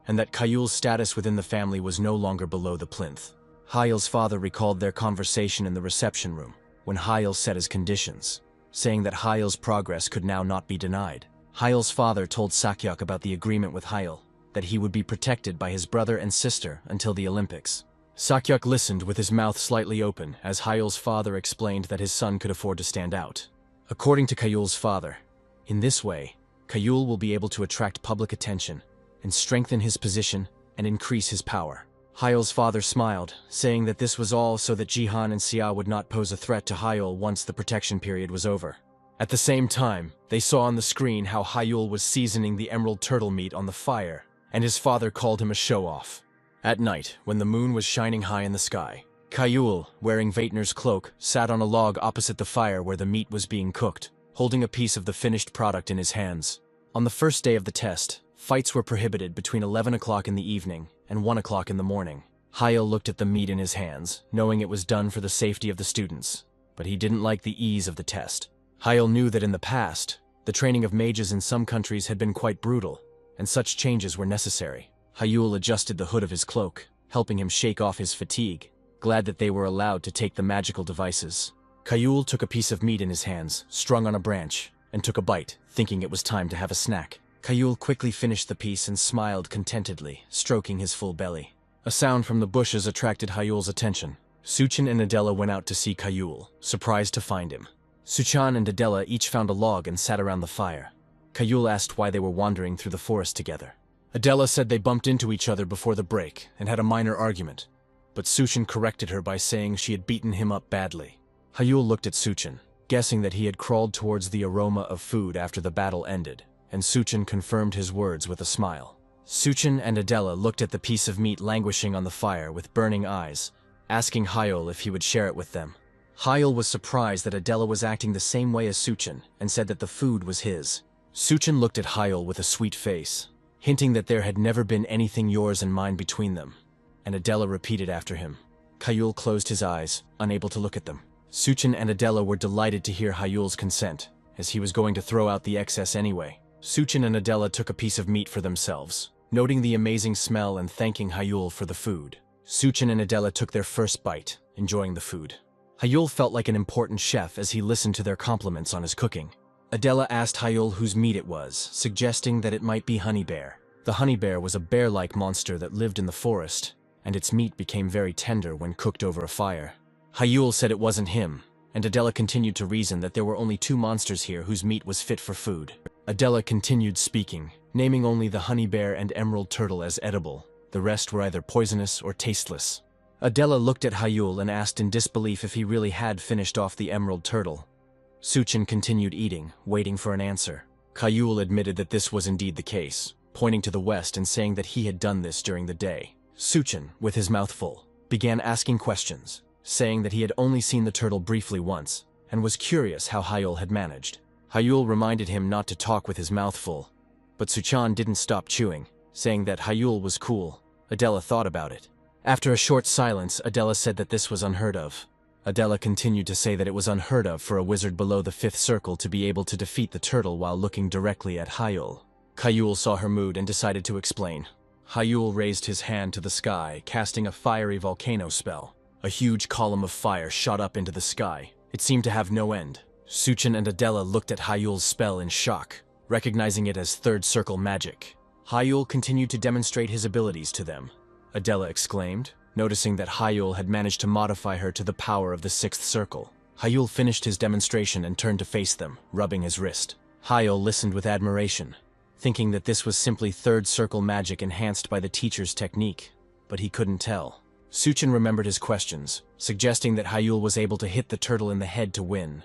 and that Hyul's status within the family was no longer below the plinth. Hyul's father recalled their conversation in the reception room, when Hyul set his conditions, saying that Hyul's progress could now not be denied. Hyul's father told Sakyok about the agreement with Hyul, that he would be protected by his brother and sister until the Olympics. Sakyok listened with his mouth slightly open as Hyul's father explained that his son could afford to stand out. According to Hyul's father, in this way, Hyul will be able to attract public attention and strengthen his position and increase his power. Hyul's father smiled, saying that this was all so that Jihan and Xia would not pose a threat to Hyul once the protection period was over. At the same time, they saw on the screen how Hyul was seasoning the emerald turtle meat on the fire, and his father called him a show-off. At night, when the moon was shining high in the sky, Hyul, wearing Vaitner's cloak, sat on a log opposite the fire where the meat was being cooked, holding a piece of the finished product in his hands. On the first day of the test, fights were prohibited between 11 o'clock in the evening and 1 o'clock in the morning. Hyul looked at the meat in his hands, knowing it was done for the safety of the students, but he didn't like the ease of the test. Hyul knew that in the past, the training of mages in some countries had been quite brutal, and such changes were necessary. Hyul adjusted the hood of his cloak, helping him shake off his fatigue, glad that they were allowed to take the magical devices. Hyul took a piece of meat in his hands, strung on a branch, and took a bite, thinking it was time to have a snack. Hyul quickly finished the piece and smiled contentedly, stroking his full belly. A sound from the bushes attracted Hyul's attention. Suchin and Adela went out to see Hyul, surprised to find him. Suchan and Adela each found a log and sat around the fire. Hyul asked why they were wandering through the forest together. Adela said they bumped into each other before the break and had a minor argument, but Suchin corrected her by saying she had beaten him up badly. Hyul looked at Suchin, guessing that he had crawled towards the aroma of food after the battle ended, and Suchin confirmed his words with a smile. Suchin and Adela looked at the piece of meat languishing on the fire with burning eyes, asking Hyul if he would share it with them. Hyul was surprised that Adela was acting the same way as Suchin and said that the food was his. Suchin looked at Hyul with a sweet face, hinting that there had never been anything yours and mine between them, and Adela repeated after him. Hyul closed his eyes, unable to look at them. Suchin and Adela were delighted to hear Hyul's consent, as he was going to throw out the excess anyway. Suchin and Adela took a piece of meat for themselves, noting the amazing smell and thanking Hyul for the food. Suchin and Adela took their first bite, enjoying the food. Hyul felt like an important chef as he listened to their compliments on his cooking. Adela asked Hyul whose meat it was, suggesting that it might be Honey Bear. The Honey Bear was a bear-like monster that lived in the forest, and its meat became very tender when cooked over a fire. Hyul said it wasn't him, and Adela continued to reason that there were only 2 monsters here whose meat was fit for food. Adela continued speaking, naming only the Honey Bear and Emerald Turtle as edible. The rest were either poisonous or tasteless. Adela looked at Hyul and asked in disbelief if he really had finished off the Emerald Turtle. Suchin continued eating, waiting for an answer. Hyul admitted that this was indeed the case, pointing to the west and saying that he had done this during the day. Suchin, with his mouth full, began asking questions, saying that he had only seen the turtle briefly once, and was curious how Hyul had managed. Hyul reminded him not to talk with his mouth full, but Suchan didn't stop chewing, saying that Hyul was cool. Adela thought about it. After a short silence, Adela said that this was unheard of. Adela continued to say that it was unheard of for a wizard below the 5th circle to be able to defeat the turtle while looking directly at Hyul. Hyul saw her mood and decided to explain. Hyul raised his hand to the sky, casting a fiery volcano spell. A huge column of fire shot up into the sky. It seemed to have no end. Suchin and Adela looked at Hyul's spell in shock, recognizing it as 3rd circle magic. Hyul continued to demonstrate his abilities to them. Adela exclaimed, noticing that Hyul had managed to modify her to the power of the 6th circle. Hyul finished his demonstration and turned to face them, rubbing his wrist. Hyul listened with admiration, thinking that this was simply 3rd circle magic enhanced by the teacher's technique, but he couldn't tell. Suchin remembered his questions, suggesting that Hyul was able to hit the turtle in the head to win,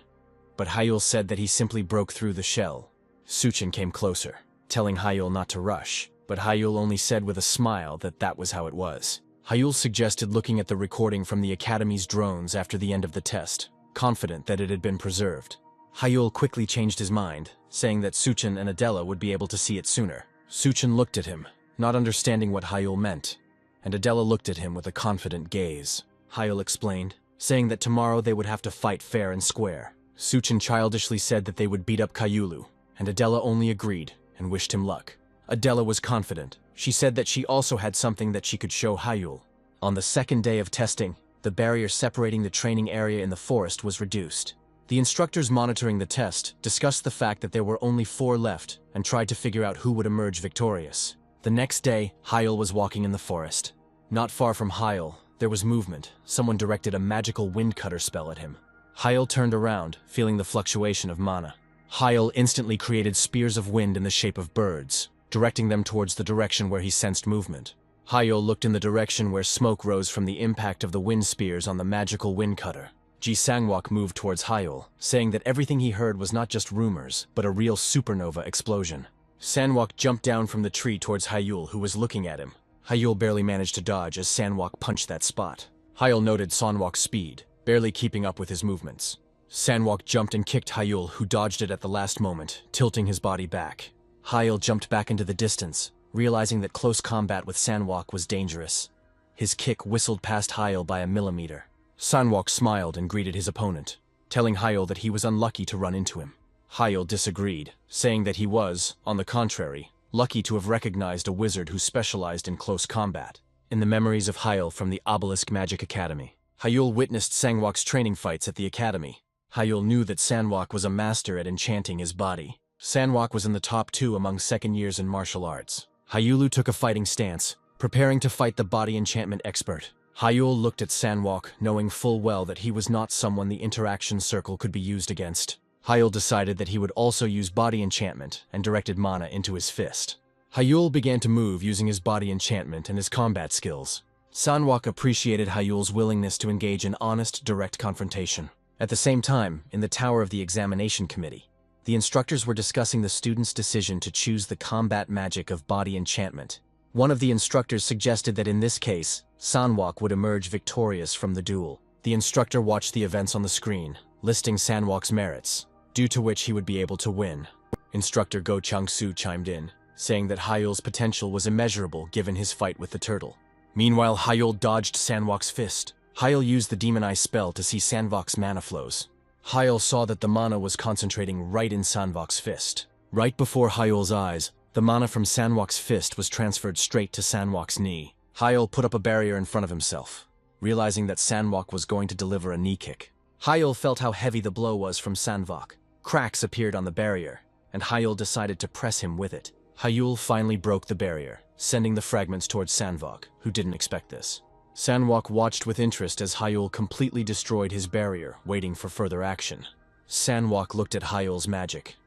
but Hyul said that he simply broke through the shell. Suchin came closer, telling Hyul not to rush, but Hyul only said with a smile that that was how it was. Hyul suggested looking at the recording from the Academy's drones after the end of the test, confident that it had been preserved. Hyul quickly changed his mind, saying that Suchin and Adela would be able to see it sooner. Suchin looked at him, not understanding what Hyul meant, and Adela looked at him with a confident gaze. Hyul explained, saying that tomorrow they would have to fight fair and square. Suchin childishly said that they would beat up Hyulu, and Adela only agreed and wished him luck. Adela was confident. She said that she also had something that she could show Hyul. On the second day of testing, the barrier separating the training area in the forest was reduced. The instructors monitoring the test discussed the fact that there were only 4 left and tried to figure out who would emerge victorious. The next day, Hyul was walking in the forest. Not far from Hyul, there was movement. Someone directed a magical wind cutter spell at him. Hyul turned around, feeling the fluctuation of mana. Hyul instantly created spears of wind in the shape of birds, directing them towards the direction where he sensed movement. Hyul looked in the direction where smoke rose from the impact of the wind spears on the magical wind cutter. Ji Sangwok moved towards Hyul, saying that everything he heard was not just rumors, but a real supernova explosion. Sangwok jumped down from the tree towards Hyul, who was looking at him. Hyul barely managed to dodge as Sangwok punched that spot. Hyul noted Sangwok's speed, barely keeping up with his movements. Sangwok jumped and kicked Hyul, who dodged it at the last moment, tilting his body back. Hyul jumped back into the distance, realizing that close combat with Sangwok was dangerous. His kick whistled past Hyul by a millimeter. Sangwok smiled and greeted his opponent, telling Hyul that he was unlucky to run into him. Hyul disagreed, saying that he was, on the contrary, lucky to have recognized a wizard who specialized in close combat. In the memories of Hyul from the Obelisk Magic Academy, Hyul witnessed Sangwok's training fights at the academy. Hyul knew that Sangwok was a master at enchanting his body. Sangwok was in the top 2 among second years in martial arts. Hyulu took a fighting stance, preparing to fight the body enchantment expert. Hyul looked at Sangwok, knowing full well that he was not someone the interaction circle could be used against. Hyul decided that he would also use body enchantment and directed mana into his fist. Hyul began to move using his body enchantment and his combat skills. Sangwok appreciated Hyul's willingness to engage in honest, direct confrontation. At the same time, in the tower of the examination committee, the instructors were discussing the students' decision to choose the combat magic of body enchantment. One of the instructors suggested that in this case, Sangwok would emerge victorious from the duel. The instructor watched the events on the screen, listing Sangwok's merits, due to which he would be able to win. Instructor Go Chang-soo chimed in, saying that Hyul's potential was immeasurable given his fight with the turtle. Meanwhile, Hyul dodged Sangwok's fist. Hyul used the Demon Eye spell to see Sangwok's mana flows. Hyul saw that the mana was concentrating right in Sangwok's fist. Right before Hyul's eyes, the mana from Sangwok's fist was transferred straight to Sangwok's knee. Hyul put up a barrier in front of himself, realizing that Sangwok was going to deliver a knee kick. Hyul felt how heavy the blow was from Sangwok. Cracks appeared on the barrier, and Hyul decided to press him with it. Hyul finally broke the barrier, sending the fragments towards Sangwok, who didn't expect this. Sangwok watched with interest as Hyul completely destroyed his barrier, waiting for further action. Sangwok looked at Hyul's magic,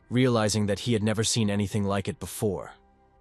realizing that he had never seen anything like it before,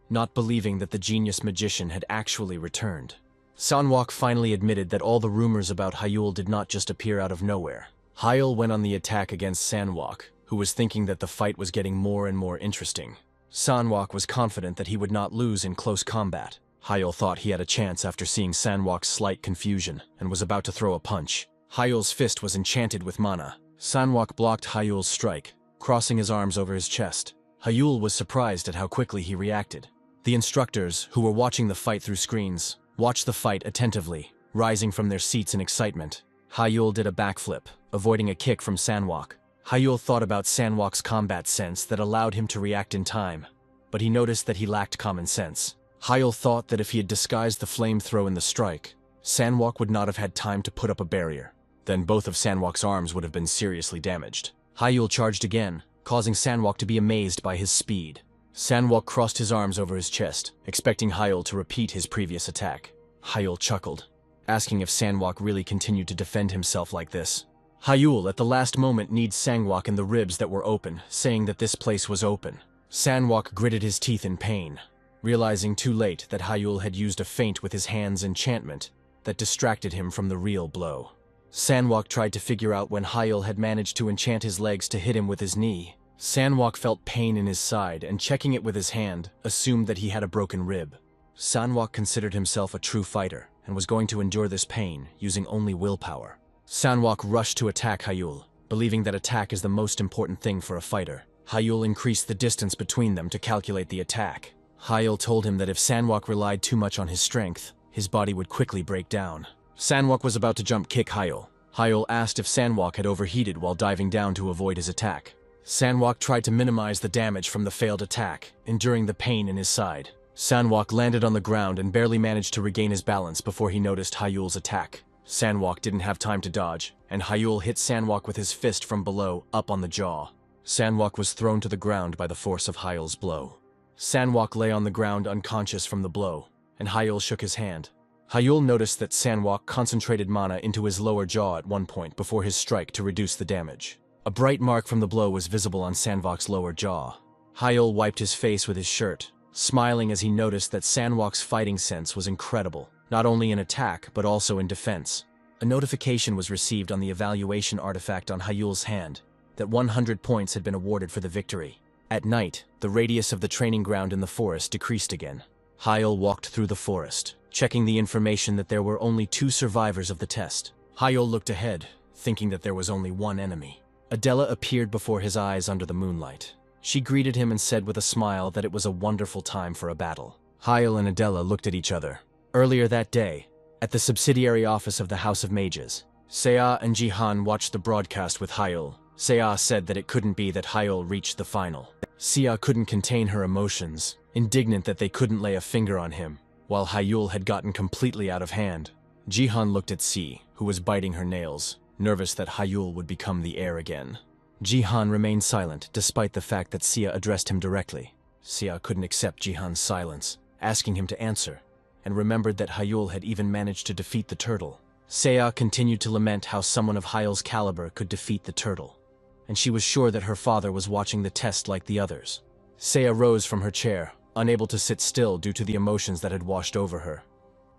not believing that the genius magician had actually returned. Sangwok finally admitted that all the rumors about Hyul did not just appear out of nowhere. Hyul went on the attack against Sangwok, who was thinking that the fight was getting more and more interesting. Sangwok was confident that he would not lose in close combat. Hyul thought he had a chance after seeing Sangwok's slight confusion and was about to throw a punch. Hyul's fist was enchanted with mana. Sangwok blocked Hyul's strike, crossing his arms over his chest. Hyul was surprised at how quickly he reacted. The instructors, who were watching the fight through screens, watched the fight attentively, rising from their seats in excitement. Hyul did a backflip, avoiding a kick from Sangwok. Hyul thought about Sangwok's combat sense that allowed him to react in time, but he noticed that he lacked common sense. Hyul thought that if he had disguised the flame throw in the strike, Sangwok would not have had time to put up a barrier. Then both of Sangwok's arms would have been seriously damaged. Hyul charged again, causing Sangwok to be amazed by his speed. Sangwok crossed his arms over his chest, expecting Hyul to repeat his previous attack. Hyul chuckled, asking if Sangwok really continued to defend himself like this. Hyul at the last moment kneed Sangwok in the ribs that were open, saying that this place was open. Sangwok gritted his teeth in pain, realizing too late that Hyul had used a feint with his hand's enchantment that distracted him from the real blow. Sangwok tried to figure out when Hyul had managed to enchant his legs to hit him with his knee. Sangwok felt pain in his side and, checking it with his hand, assumed that he had a broken rib. Sangwok considered himself a true fighter and was going to endure this pain using only willpower. Sangwok rushed to attack Hyul, Believing that attack is the most important thing for a fighter, Hyul increased the distance between them to calculate the attack. Hyul told him that if Sanwok relied too much on his strength, his body would quickly break down. Sanwok was about to jump kick Hyul. Hyul asked if Sanwok had overheated while diving down to avoid his attack. Sanwok tried to minimize the damage from the failed attack, enduring the pain in his side. Sanwok landed on the ground and barely managed to regain his balance before he noticed Hyul's attack. Sanwok didn't have time to dodge, and Hyul hit Sanwok with his fist from below, up on the jaw. Sanwok was thrown to the ground by the force of Hyul's blow. Sanwok lay on the ground unconscious from the blow, and Hyul shook his hand. Hyul noticed that Sanwok concentrated mana into his lower jaw at one point before his strike to reduce the damage. A bright mark from the blow was visible on Sanwok's lower jaw. Hyul wiped his face with his shirt, smiling as he noticed that Sanwok's fighting sense was incredible, not only in attack but also in defense. A notification was received on the evaluation artifact on Hyul's hand that 100 points had been awarded for the victory. At night, the radius of the training ground in the forest decreased again. Hyul walked through the forest, checking the information that there were only 2 survivors of the test. Hyul looked ahead, thinking that there was only one enemy. Adela appeared before his eyes under the moonlight. She greeted him and said with a smile that it was a wonderful time for a battle. Hyul and Adela looked at each other. Earlier that day, at the subsidiary office of the House of Mages, Seiya and Jihan watched the broadcast with Hyul. Seiya said that it couldn't be that Hyul reached the final. Seiya couldn't contain her emotions, indignant that they couldn't lay a finger on him, while Hyul had gotten completely out of hand. Jihan looked at Si, who was biting her nails, nervous that Hyul would become the heir again. Jihan remained silent despite the fact that Seiya addressed him directly. Seiya couldn't accept Jihan's silence, asking him to answer, and remembered that Hyul had even managed to defeat the turtle. Seiya continued to lament how someone of Hyul's caliber could defeat the turtle, and she was sure that her father was watching the test like the others. Seiya rose from her chair, unable to sit still due to the emotions that had washed over her,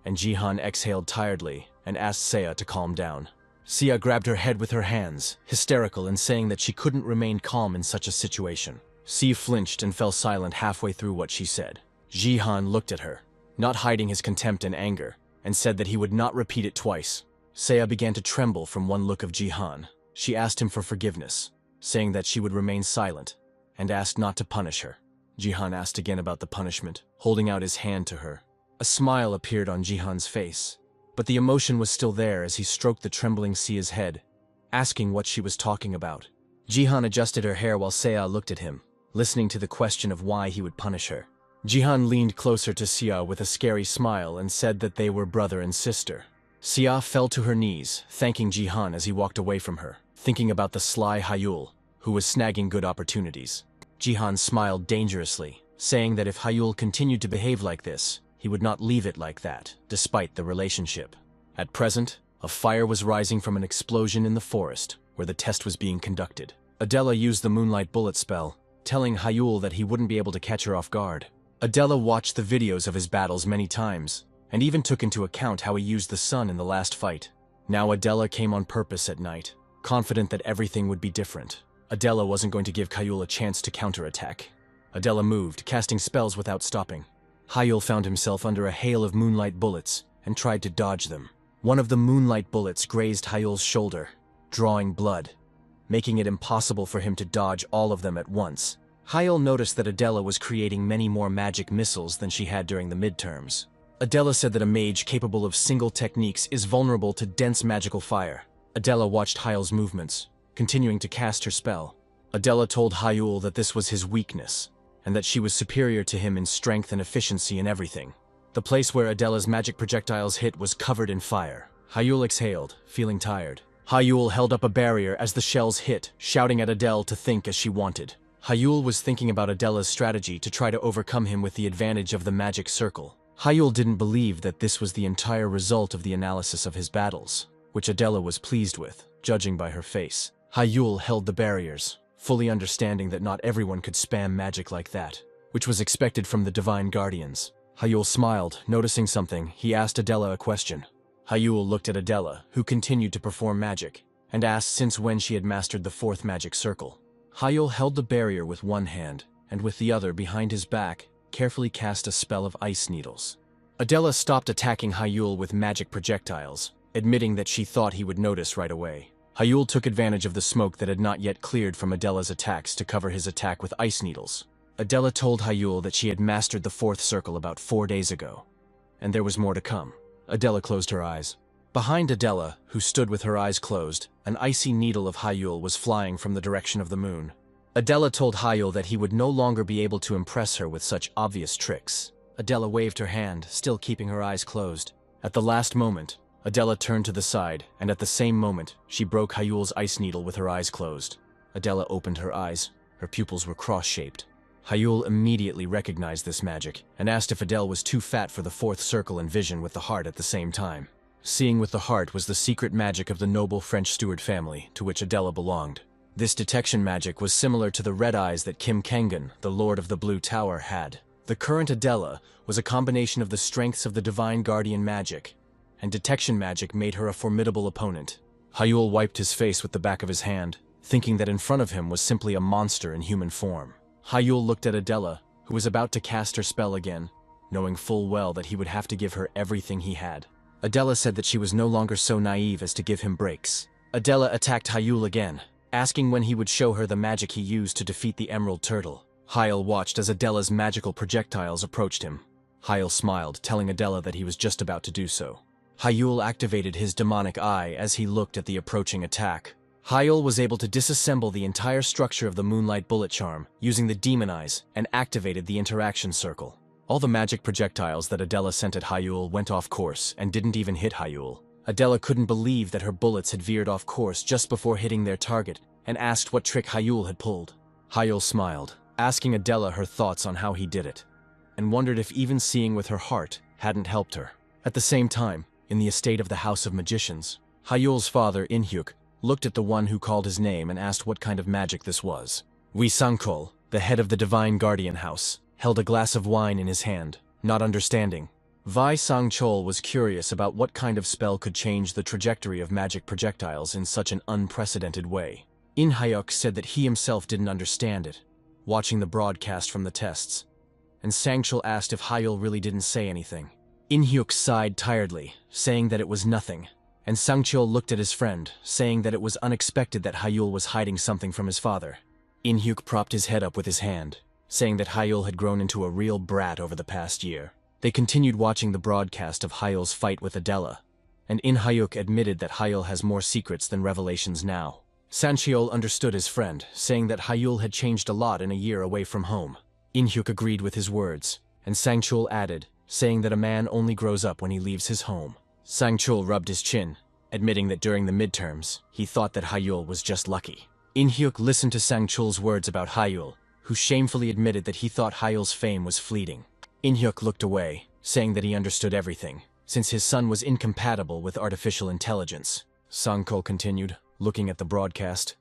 and Jihan exhaled tiredly and asked Seiya to calm down. Seiya grabbed her head with her hands, hysterical and saying that she couldn't remain calm in such a situation. Si flinched and fell silent halfway through what she said. Jihan looked at her, not hiding his contempt and anger, and said that he would not repeat it twice. Seiya began to tremble from one look of Jihan. She asked him for forgiveness, saying that she would remain silent, and asked not to punish her. Jihan asked again about the punishment, holding out his hand to her. A smile appeared on Jihan's face, but the emotion was still there as he stroked the trembling Seiya's head, asking what she was talking about. Jihan adjusted her hair while Seiya looked at him, listening to the question of why he would punish her. Jihan leaned closer to Seiya with a scary smile and said that they were brother and sister. Seiya fell to her knees, thanking Jihan as he walked away from her, thinking about the sly Hyul, who was snagging good opportunities. Jihan smiled dangerously, saying that if Hyul continued to behave like this, he would not leave it like that, despite the relationship. At present, a fire was rising from an explosion in the forest, where the test was being conducted. Adela used the moonlight bullet spell, telling Hyul that he wouldn't be able to catch her off guard. Adela watched the videos of his battles many times, and even took into account how he used the sun in the last fight. Now Adela came on purpose at night, confident that everything would be different. Adela wasn't going to give Hyul a chance to counterattack. Adela moved, casting spells without stopping. Hyul found himself under a hail of moonlight bullets and tried to dodge them. One of the moonlight bullets grazed Hyul's shoulder, drawing blood, making it impossible for him to dodge all of them at once. Hyul noticed that Adela was creating many more magic missiles than she had during the midterms. Adela said that a mage capable of single techniques is vulnerable to dense magical fire. Adela watched Hyul's movements, continuing to cast her spell. Adela told Hyul that this was his weakness, and that she was superior to him in strength and efficiency in everything. The place where Adela's magic projectiles hit was covered in fire. Hyul exhaled, feeling tired. Hyul held up a barrier as the shells hit, shouting at Adele to think as she wanted. Hyul was thinking about Adela's strategy to try to overcome him with the advantage of the magic circle. Hyul didn't believe that this was the entire result of the analysis of his battles, which Adela was pleased with, judging by her face. Hyul held the barriers, fully understanding that not everyone could spam magic like that, which was expected from the Divine Guardians. Hyul smiled, noticing something. He asked Adela a question. Hyul looked at Adela, who continued to perform magic, and asked since when she had mastered the 4th magic circle. Hyul held the barrier with one hand, and with the other behind his back, carefully cast a spell of ice needles. Adela stopped attacking Hyul with magic projectiles, admitting that she thought he would notice right away. Hyul took advantage of the smoke that had not yet cleared from Adela's attacks to cover his attack with ice needles. Adela told Hyul that she had mastered the 4th circle about 4 days ago, and there was more to come. Adela closed her eyes. Behind Adela, who stood with her eyes closed, an icy needle of Hyul was flying from the direction of the moon. Adela told Hyul that he would no longer be able to impress her with such obvious tricks. Adela waved her hand, still keeping her eyes closed. At the last moment, Adela turned to the side, and at the same moment, she broke Hyul's ice needle with her eyes closed. Adela opened her eyes. Her pupils were cross-shaped. Hyul immediately recognized this magic, and asked if Adele was too fat for the 4th circle and vision with the heart at the same time. Seeing with the heart was the secret magic of the noble French steward family, to which Adela belonged. This detection magic was similar to the red eyes that Kim Kangan, the Lord of the Blue Tower, had. The current Adela was a combination of the strengths of the Divine Guardian magic, and detection magic made her a formidable opponent. Hyul wiped his face with the back of his hand, thinking that in front of him was simply a monster in human form. Hyul looked at Adela, who was about to cast her spell again, knowing full well that he would have to give her everything he had. Adela said that she was no longer so naive as to give him breaks. Adela attacked Hyul again, asking when he would show her the magic he used to defeat the Emerald Turtle. Hyul watched as Adela's magical projectiles approached him. Hyul smiled, telling Adela that he was just about to do so. Hyul activated his demonic eye as he looked at the approaching attack. Hyul was able to disassemble the entire structure of the Moonlight Bullet Charm using the Demon Eyes and activated the Interaction Circle. All the magic projectiles that Adela sent at Hyul went off course and didn't even hit Hyul. Adela couldn't believe that her bullets had veered off course just before hitting their target and asked what trick Hyul had pulled. Hyul smiled, asking Adela her thoughts on how he did it, and wondered if even seeing with her heart hadn't helped her. At the same time, in the estate of the House of Magicians, Hyul's father, Inhyuk, looked at the one who called his name and asked what kind of magic this was. Wee Sangkol, the head of the Divine Guardian House, held a glass of wine in his hand, not understanding. Vi Sangchol was curious about what kind of spell could change the trajectory of magic projectiles in such an unprecedented way. In Hyuk said that he himself didn't understand it, watching the broadcast from the tests, and Sangchol asked if Hyul really didn't say anything. In Hyuk sighed tiredly, saying that it was nothing, and Sangchol looked at his friend, saying that it was unexpected that Hyul was hiding something from his father. In Hyuk propped his head up with his hand, saying that Hyul had grown into a real brat over the past year. They continued watching the broadcast of Hyul's fight with Adela, and In Hyuk admitted that Hyul has more secrets than revelations now. Sancheol understood his friend, saying that Hyul had changed a lot in a year away from home. In Hyuk agreed with his words, and Sangchul added, saying that a man only grows up when he leaves his home. Sangchul rubbed his chin, admitting that during the midterms, he thought that Hyul was just lucky. In Hyuk listened to Sangchul's words about Hyul, who shamefully admitted that he thought Hyul's fame was fleeting. In Hyuk looked away, saying that he understood everything, since his son was incompatible with artificial intelligence. Sangchul continued, looking at the broadcast.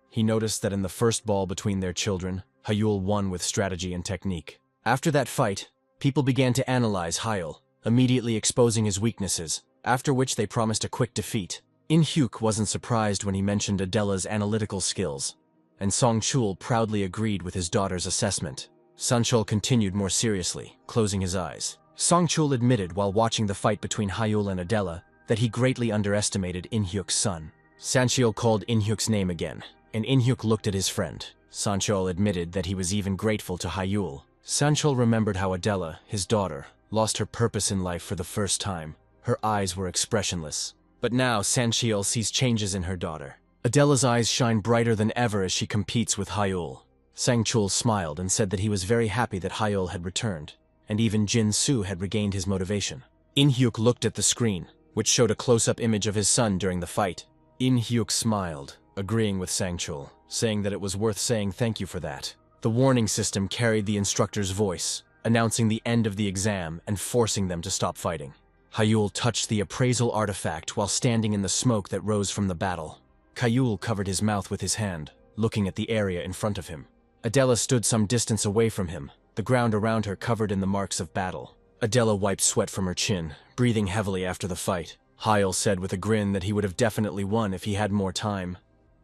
He noticed that in the first ball between their children, Hyul won with strategy and technique. After that fight, people began to analyze Hyul, immediately exposing his weaknesses, after which they promised a quick defeat. In Hyuk wasn't surprised when he mentioned Adela's analytical skills, and Sangchul proudly agreed with his daughter's assessment. Sanchul continued more seriously, closing his eyes. Sangchul admitted while watching the fight between Hyul and Adela that he greatly underestimated In Hyuk's son. Sanchul called In Hyuk's name again, and In Hyuk looked at his friend. Sanchul admitted that he was even grateful to Hyul. Sanchul remembered how Adela, his daughter, lost her purpose in life for the first time. Her eyes were expressionless. But now Sanchul sees changes in her daughter. Adela's eyes shine brighter than ever as she competes with Hyul. Sangchul smiled and said that he was very happy that Hyul had returned, and even Jin Su had regained his motivation. In Hyuk looked at the screen, which showed a close-up image of his son during the fight. In Hyuk smiled, agreeing with Sangchul, saying that it was worth saying thank you for that. The warning system carried the instructor's voice, announcing the end of the exam and forcing them to stop fighting. Hyul touched the appraisal artifact while standing in the smoke that rose from the battle. Hyul covered his mouth with his hand, looking at the area in front of him. Adela stood some distance away from him, the ground around her covered in the marks of battle. Adela wiped sweat from her chin, breathing heavily after the fight. Hyul said with a grin that he would have definitely won if he had more time,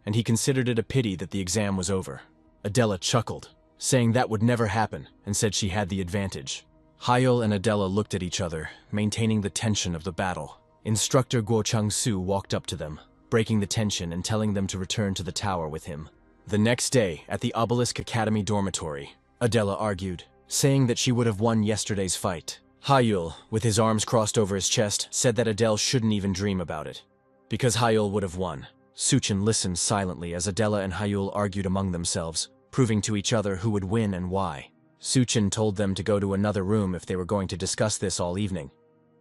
and he considered it a pity that the exam was over. Adela chuckled, saying that would never happen, and said she had the advantage. Hyul and Adela looked at each other, maintaining the tension of the battle. Instructor Guo Chang-su walked up to them, breaking the tension and telling them to return to the tower with him. The next day, at the Obelisk Academy dormitory, Adela argued, saying that she would have won yesterday's fight. Hyul, with his arms crossed over his chest, said that Adele shouldn't even dream about it, because Hyul would have won. Suchin listened silently as Adela and Hyul argued among themselves, proving to each other who would win and why. Suchin told them to go to another room if they were going to discuss this all evening,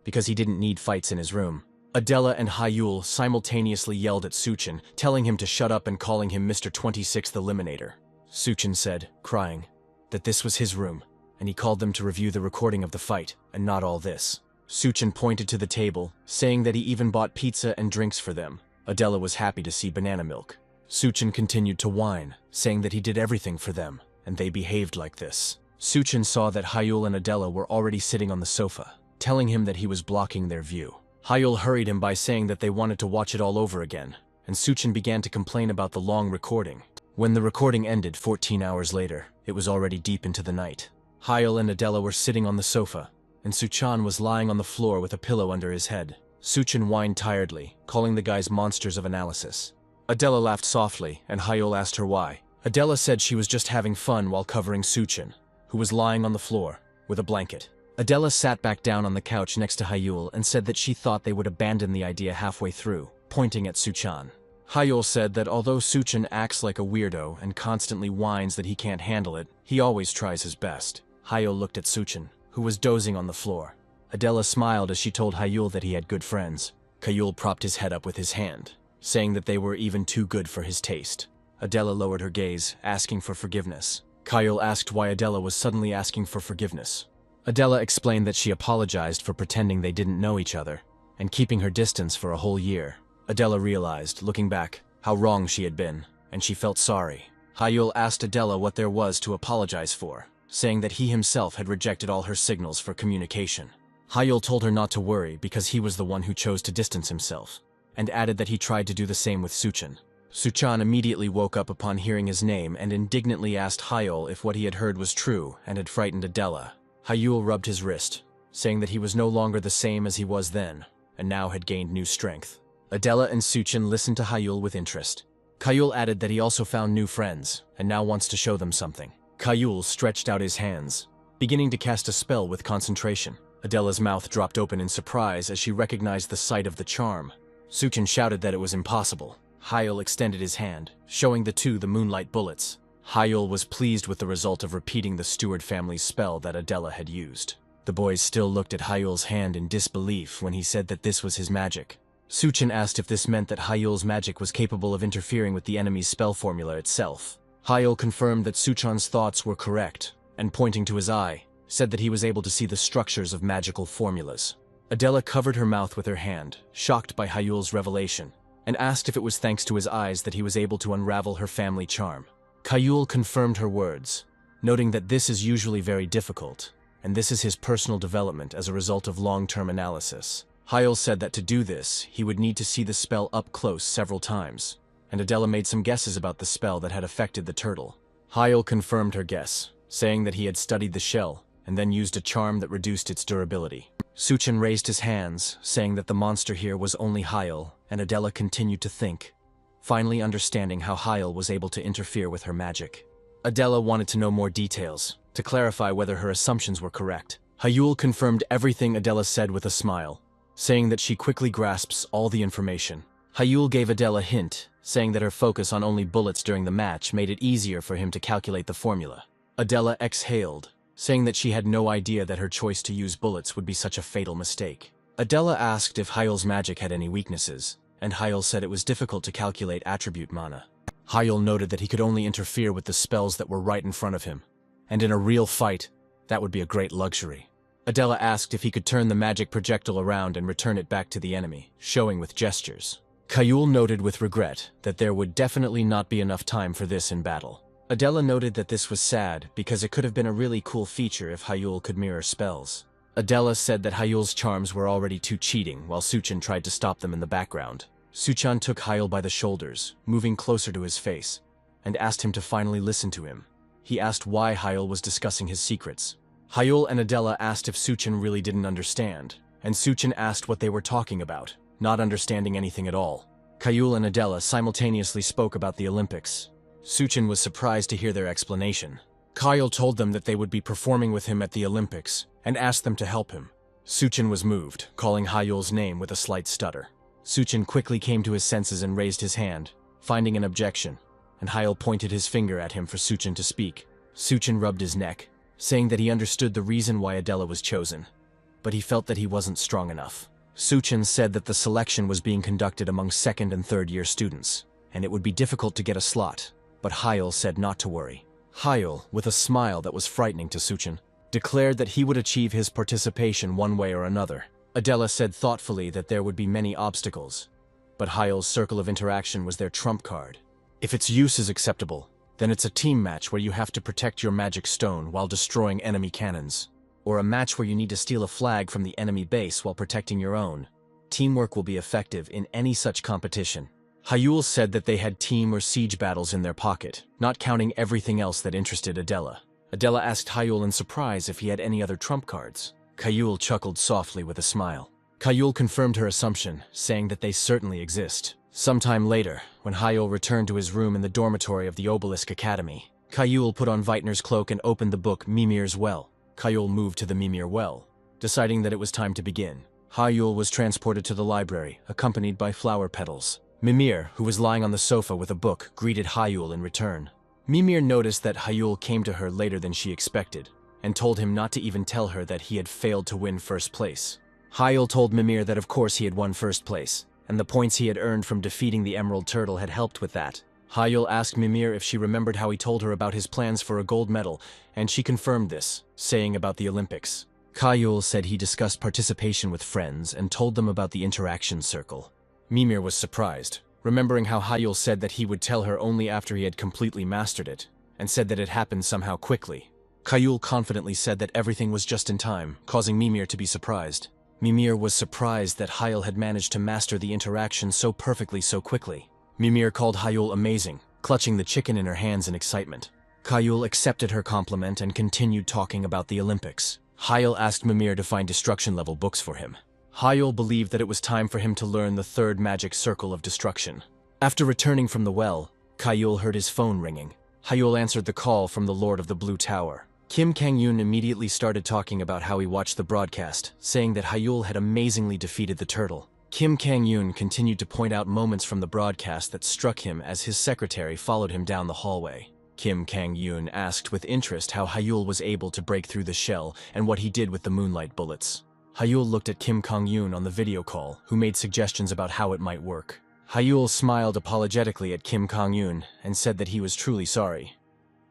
because he didn't need fights in his room. Adela and Hyul simultaneously yelled at Suchin, telling him to shut up and calling him Mr. 26th Eliminator. Suchin said, crying, that this was his room, and he called them to review the recording of the fight, and not all this. Suchin pointed to the table, saying that he even bought pizza and drinks for them. Adela was happy to see banana milk. Suchin continued to whine, saying that he did everything for them, and they behaved like this. Suchin saw that Hyul and Adela were already sitting on the sofa, telling him that he was blocking their view. Hyul hurried him by saying that they wanted to watch it all over again, and Suchin began to complain about the long recording. When the recording ended 14 hours later, it was already deep into the night. Hyul and Adela were sitting on the sofa, and Suchan was lying on the floor with a pillow under his head. Suchin whined tiredly, calling the guys monsters of analysis. Adela laughed softly, and Hyul asked her why. Adela said she was just having fun while covering Suchin, who was lying on the floor, with a blanket. Adela sat back down on the couch next to Hyul and said that she thought they would abandon the idea halfway through, pointing at Suchan. Hyul said that although Suchin acts like a weirdo and constantly whines that he can't handle it, he always tries his best. Hyul looked at Suchin, who was dozing on the floor. Adela smiled as she told Hyul that he had good friends. Hyul propped his head up with his hand, saying that they were even too good for his taste. Adela lowered her gaze, asking for forgiveness. Hyul asked why Adela was suddenly asking for forgiveness. Adela explained that she apologized for pretending they didn't know each other, and keeping her distance for a whole year. Adela realized, looking back, how wrong she had been, and she felt sorry. Hyul asked Adela what there was to apologize for, saying that he himself had rejected all her signals for communication. Hyul told her not to worry because he was the one who chose to distance himself, and added that he tried to do the same with Suchin. Suchan immediately woke up upon hearing his name and indignantly asked Hyul if what he had heard was true and had frightened Adela. Hyul rubbed his wrist, saying that he was no longer the same as he was then, and now had gained new strength. Adela and Suchin listened to Hyul with interest. Hyul added that he also found new friends, and now wants to show them something. Hyul stretched out his hands, beginning to cast a spell with concentration. Adela's mouth dropped open in surprise as she recognized the sight of the charm. Suchin shouted that it was impossible. Hyul extended his hand, showing the two the moonlight bullets. Hyul was pleased with the result of repeating the Steward family's spell that Adela had used. The boys still looked at Hyul's hand in disbelief when he said that this was his magic. Suchin asked if this meant that Hyul's magic was capable of interfering with the enemy's spell formula itself. Hyul confirmed that Suchan's thoughts were correct, and pointing to his eye, said that he was able to see the structures of magical formulas. Adela covered her mouth with her hand, shocked by Hyul's revelation, and asked if it was thanks to his eyes that he was able to unravel her family charm. Hyul confirmed her words, noting that this is usually very difficult, and this is his personal development as a result of long-term analysis. Hyul said that to do this, he would need to see the spell up close several times, and Adela made some guesses about the spell that had affected the turtle. Hyul confirmed her guess, saying that he had studied the shell, and then used a charm that reduced its durability. Suchin raised his hands, saying that the monster here was only Hyul, and Adela continued to think, finally understanding how Hyul was able to interfere with her magic. Adela wanted to know more details, to clarify whether her assumptions were correct. Hyul confirmed everything Adela said with a smile, saying that she quickly grasps all the information. Hyul gave Adela a hint, saying that her focus on only bullets during the match made it easier for him to calculate the formula. Adela exhaled, saying that she had no idea that her choice to use bullets would be such a fatal mistake. Adela asked if Hyul's magic had any weaknesses, and Hyul said it was difficult to calculate attribute mana. Hyul noted that he could only interfere with the spells that were right in front of him, and in a real fight, that would be a great luxury. Adela asked if he could turn the magic projectile around and return it back to the enemy, showing with gestures. Hyul noted with regret that there would definitely not be enough time for this in battle. Adela noted that this was sad because it could have been a really cool feature if Hyul could mirror spells. Adela said that Hyul's charms were already too cheating while Suchin tried to stop them in the background. Suchan took Hyul by the shoulders, moving closer to his face, and asked him to finally listen to him. He asked why Hyul was discussing his secrets. Hyul and Adela asked if Suchin really didn't understand, and Suchin asked what they were talking about, not understanding anything at all. Kayul and Adela simultaneously spoke about the Olympics. Suchin was surprised to hear their explanation. Kyle told them that they would be performing with him at the Olympics and asked them to help him. Suchin was moved, calling Hayul's name with a slight stutter. Suchin quickly came to his senses and raised his hand, finding an objection, and Hayul pointed his finger at him for Suchin to speak. Suchin rubbed his neck, saying that he understood the reason why Adela was chosen, but he felt that he wasn't strong enough. Suchin said that the selection was being conducted among second and third year students, and it would be difficult to get a slot, but Hayul said not to worry. Hayul, with a smile that was frightening to Suchin, declared that he would achieve his participation one way or another. Adela said thoughtfully that there would be many obstacles, but Hayul's circle of interaction was their trump card. If its use is acceptable, then it's a team match where you have to protect your magic stone while destroying enemy cannons, or a match where you need to steal a flag from the enemy base while protecting your own. Teamwork will be effective in any such competition. Hayul said that they had team or siege battles in their pocket, not counting everything else that interested Adela. Adela asked Hayul in surprise if he had any other trump cards. Kayul chuckled softly with a smile. Kayul confirmed her assumption, saying that they certainly exist. Sometime later, when Hayul returned to his room in the dormitory of the Obelisk Academy, Kayul put on Veitner's cloak and opened the book Mimir's Well. Kayul moved to the Mimir Well, deciding that it was time to begin. Hayul was transported to the library, accompanied by flower petals. Mimir, who was lying on the sofa with a book, greeted Hayul in return. Mimir noticed that Hayul came to her later than she expected, and told him not to even tell her that he had failed to win first place. Hayul told Mimir that of course he had won first place, and the points he had earned from defeating the Emerald Turtle had helped with that. Hayul asked Mimir if she remembered how he told her about his plans for a gold medal, and she confirmed this, saying about the Olympics. Kayul said he discussed participation with friends and told them about the interaction circle. Mimir was surprised, remembering how Hayul said that he would tell her only after he had completely mastered it, and said that it happened somehow quickly. Kayul confidently said that everything was just in time, causing Mimir to be surprised. Mimir was surprised that Hayul had managed to master the interaction so perfectly so quickly. Mimir called Hayul amazing, clutching the chicken in her hands in excitement. Kayul accepted her compliment and continued talking about the Olympics. Hayul asked Mimir to find destruction-level books for him. Hayul believed that it was time for him to learn the third magic circle of destruction. After returning from the well, Kayul heard his phone ringing. Hayul answered the call from the Lord of the Blue Tower. Kim Kang-yoon immediately started talking about how he watched the broadcast, saying that Hayul had amazingly defeated the turtle. Kim Kang-yoon continued to point out moments from the broadcast that struck him as his secretary followed him down the hallway. Kim Kang-yoon asked with interest how Hayul was able to break through the shell and what he did with the moonlight bullets. Hayul looked at Kim Kang-yoon on the video call, who made suggestions about how it might work. Hayul smiled apologetically at Kim Kang-yoon and said that he was truly sorry,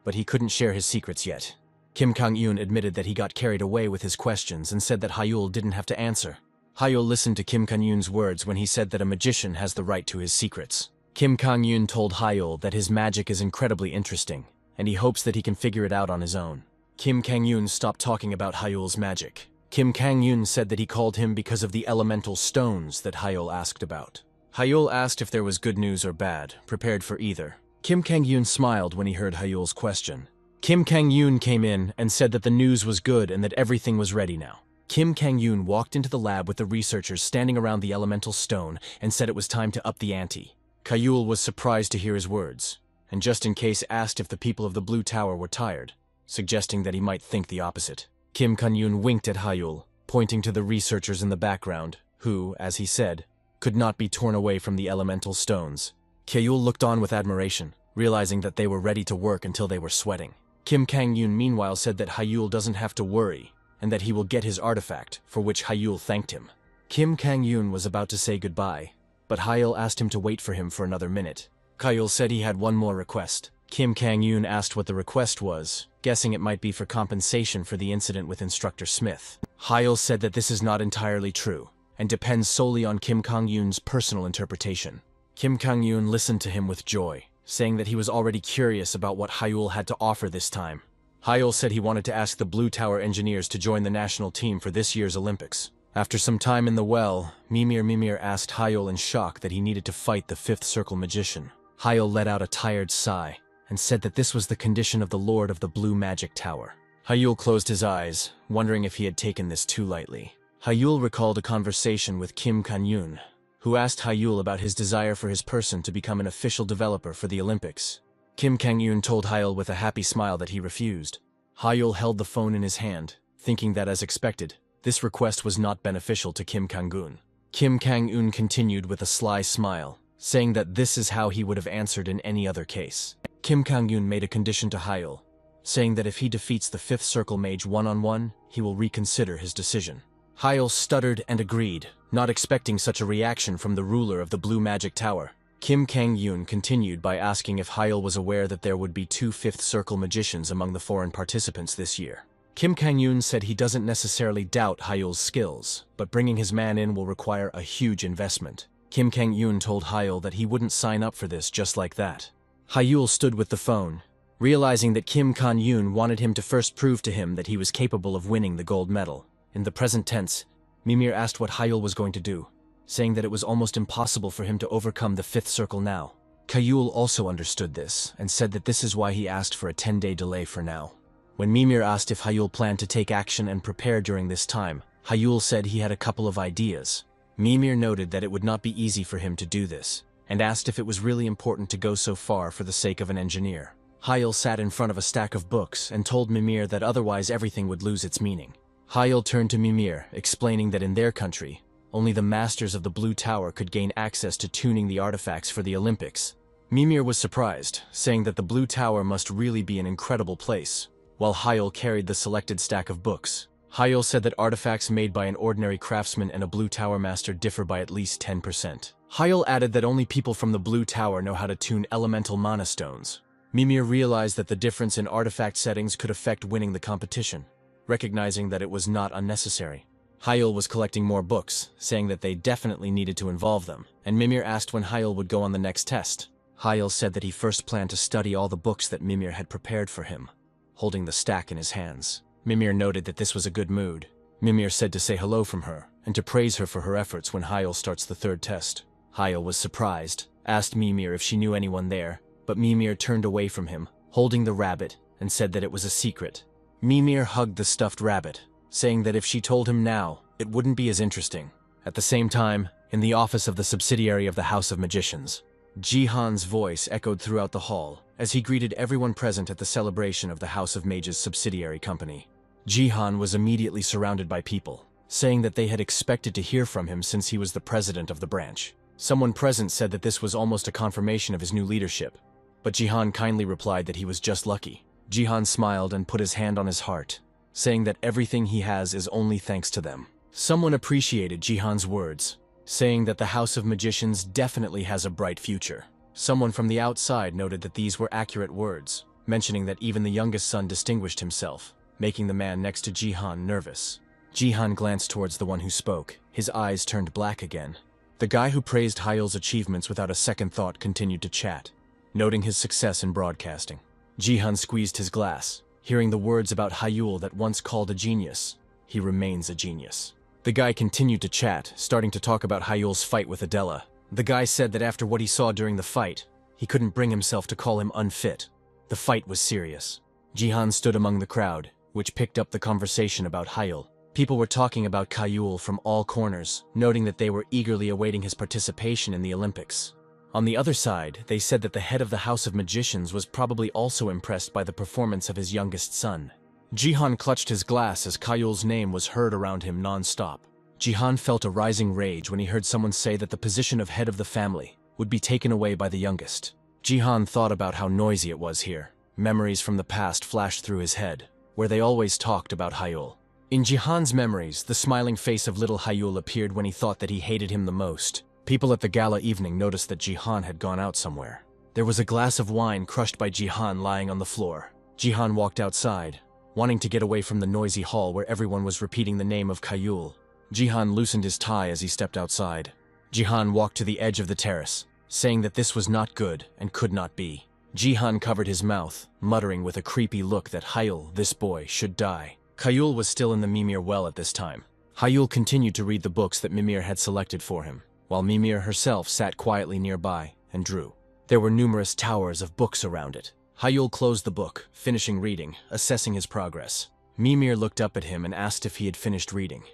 but he couldn't share his secrets yet. Kim Kang-yoon admitted that he got carried away with his questions and said that Hayul didn't have to answer. Hayul listened to Kim Kang-yoon's words when he said that a magician has the right to his secrets. Kim Kang-yoon told Hayul that his magic is incredibly interesting, and he hopes that he can figure it out on his own. Kim Kang-yoon stopped talking about Hayul's magic. Kim Kang-yoon said that he called him because of the elemental stones that Hayul asked about. Hayul asked if there was good news or bad, prepared for either. Kim Kang-yoon smiled when he heard Hayul's question. Kim Kang-yoon came in and said that the news was good and that everything was ready now. Kim Kang-yoon walked into the lab with the researchers standing around the elemental stone and said it was time to up the ante. Kayul was surprised to hear his words, and just in case asked if the people of the Blue Tower were tired, suggesting that he might think the opposite. Kim Kang-yoon winked at Hayul, pointing to the researchers in the background, who, as he said, could not be torn away from the elemental stones. Kayul looked on with admiration, realizing that they were ready to work until they were sweating. Kim Kang-yoon meanwhile said that Hayul doesn't have to worry, and that he will get his artifact, for which Hayul thanked him. Kim Kang-yoon was about to say goodbye, but Hayul asked him to wait for him for another minute. Kayul said he had one more request. Kim Kang-yoon asked what the request was, guessing it might be for compensation for the incident with Instructor Smith. Hayul said that this is not entirely true, and depends solely on Kim Kang-yoon's personal interpretation. Kim Kang-yoon listened to him with joy, saying that he was already curious about what Hayul had to offer this time. Hayul said he wanted to ask the Blue Tower engineers to join the national team for this year's Olympics. After some time in the well, Mimir asked Hayul in shock that he needed to fight the Fifth Circle Magician. Hayul let out a tired sigh, and said that this was the condition of the Lord of the Blue Magic Tower. Hayul closed his eyes, wondering if he had taken this too lightly. Hayul recalled a conversation with Kim Kang-yoon, who asked Hyul about his desire for his person to become an official developer for the Olympics. Kim Kang-yoon told Hyul with a happy smile that he refused. Hyul held the phone in his hand, thinking that as expected, this request was not beneficial to Kim Kang-goon. Kim Kang-eun continued with a sly smile, saying that this is how he would have answered in any other case. Kim Kang-yoon made a condition to Hyul, saying that if he defeats the 5th Circle Mage one-on-one, he will reconsider his decision. Hyul stuttered and agreed, not expecting such a reaction from the ruler of the Blue Magic Tower. Kim Kang-yoon continued by asking if Hyul was aware that there would be 2 5th Circle magicians among the foreign participants this year. Kim Kang-yoon said he doesn't necessarily doubt Hyul's skills, but bringing his man in will require a huge investment. Kim Kang-yoon told Hyul that he wouldn't sign up for this just like that. Hyul stood with the phone, realizing that Kim Kang-yoon wanted him to first prove to him that he was capable of winning the gold medal. In the present tense, Mimir asked what Hyul was going to do, saying that it was almost impossible for him to overcome the 5th Circle now. Hyul also understood this, and said that this is why he asked for a 10-day delay for now. When Mimir asked if Hyul planned to take action and prepare during this time, Hyul said he had a couple of ideas. Mimir noted that it would not be easy for him to do this, and asked if it was really important to go so far for the sake of an engineer. Hyul sat in front of a stack of books and told Mimir that otherwise everything would lose its meaning. Hyul turned to Mimir, explaining that in their country, only the masters of the Blue Tower could gain access to tuning the artifacts for the Olympics. Mimir was surprised, saying that the Blue Tower must really be an incredible place, while Hyul carried the selected stack of books. Hyul said that artifacts made by an ordinary craftsman and a Blue Tower master differ by at least 10%. Hyul added that only people from the Blue Tower know how to tune elemental mana stones. Mimir realized that the difference in artifact settings could affect winning the competition, recognizing that it was not unnecessary. Hyul was collecting more books, saying that they definitely needed to involve them, and Mimir asked when Hyul would go on the next test. Hyul said that he first planned to study all the books that Mimir had prepared for him, holding the stack in his hands. Mimir noted that this was a good mood. Mimir said to say hello from her, and to praise her for her efforts when Hyul starts the 3rd test. Hyul was surprised, asked Mimir if she knew anyone there, but Mimir turned away from him, holding the rabbit, and said that it was a secret. Mimir hugged the stuffed rabbit, saying that if she told him now, it wouldn't be as interesting. At the same time, in the office of the subsidiary of the House of Magicians, Jihan's voice echoed throughout the hall as he greeted everyone present at the celebration of the House of Mage's subsidiary company. Jihan was immediately surrounded by people, saying that they had expected to hear from him since he was the president of the branch. Someone present said that this was almost a confirmation of his new leadership, but Jihan kindly replied that he was just lucky. Jihan smiled and put his hand on his heart, saying that everything he has is only thanks to them. Someone appreciated Jihan's words, saying that the House of Magicians definitely has a bright future. Someone from the outside noted that these were accurate words, mentioning that even the youngest son distinguished himself, making the man next to Jihan nervous. Jihan glanced towards the one who spoke. His eyes turned black again. The guy who praised Hyul's achievements without a second thought continued to chat, noting his success in broadcasting. Jihan squeezed his glass, hearing the words about Hyul that once called a genius. He remains a genius. The guy continued to chat, starting to talk about Hyul's fight with Adela. The guy said that after what he saw during the fight, he couldn't bring himself to call him unfit. The fight was serious. Jihan stood among the crowd, which picked up the conversation about Hyul. People were talking about Hyul from all corners, noting that they were eagerly awaiting his participation in the Olympics. On the other side, they said that the head of the House of Magicians was probably also impressed by the performance of his youngest son. Jihan clutched his glass as Hyul's name was heard around him non-stop. Jihan felt a rising rage when he heard someone say that the position of head of the family would be taken away by the youngest. Jihan thought about how noisy it was here. Memories from the past flashed through his head, where they always talked about Hyul. In Jihan's memories, the smiling face of little Hyul appeared when he thought that he hated him the most. People at the gala evening noticed that Jihan had gone out somewhere. There was a glass of wine crushed by Jihan lying on the floor. Jihan walked outside, wanting to get away from the noisy hall where everyone was repeating the name of Hyul. Jihan loosened his tie as he stepped outside. Jihan walked to the edge of the terrace, saying that this was not good and could not be. Jihan covered his mouth, muttering with a creepy look that Hyul, this boy, should die. Hyul was still in the Mimir well at this time. Hyul continued to read the books that Mimir had selected for him, while Mimir herself sat quietly nearby and drew. There were numerous towers of books around it. Hyul closed the book, finishing reading, assessing his progress. Mimir looked up at him and asked if he had finished reading,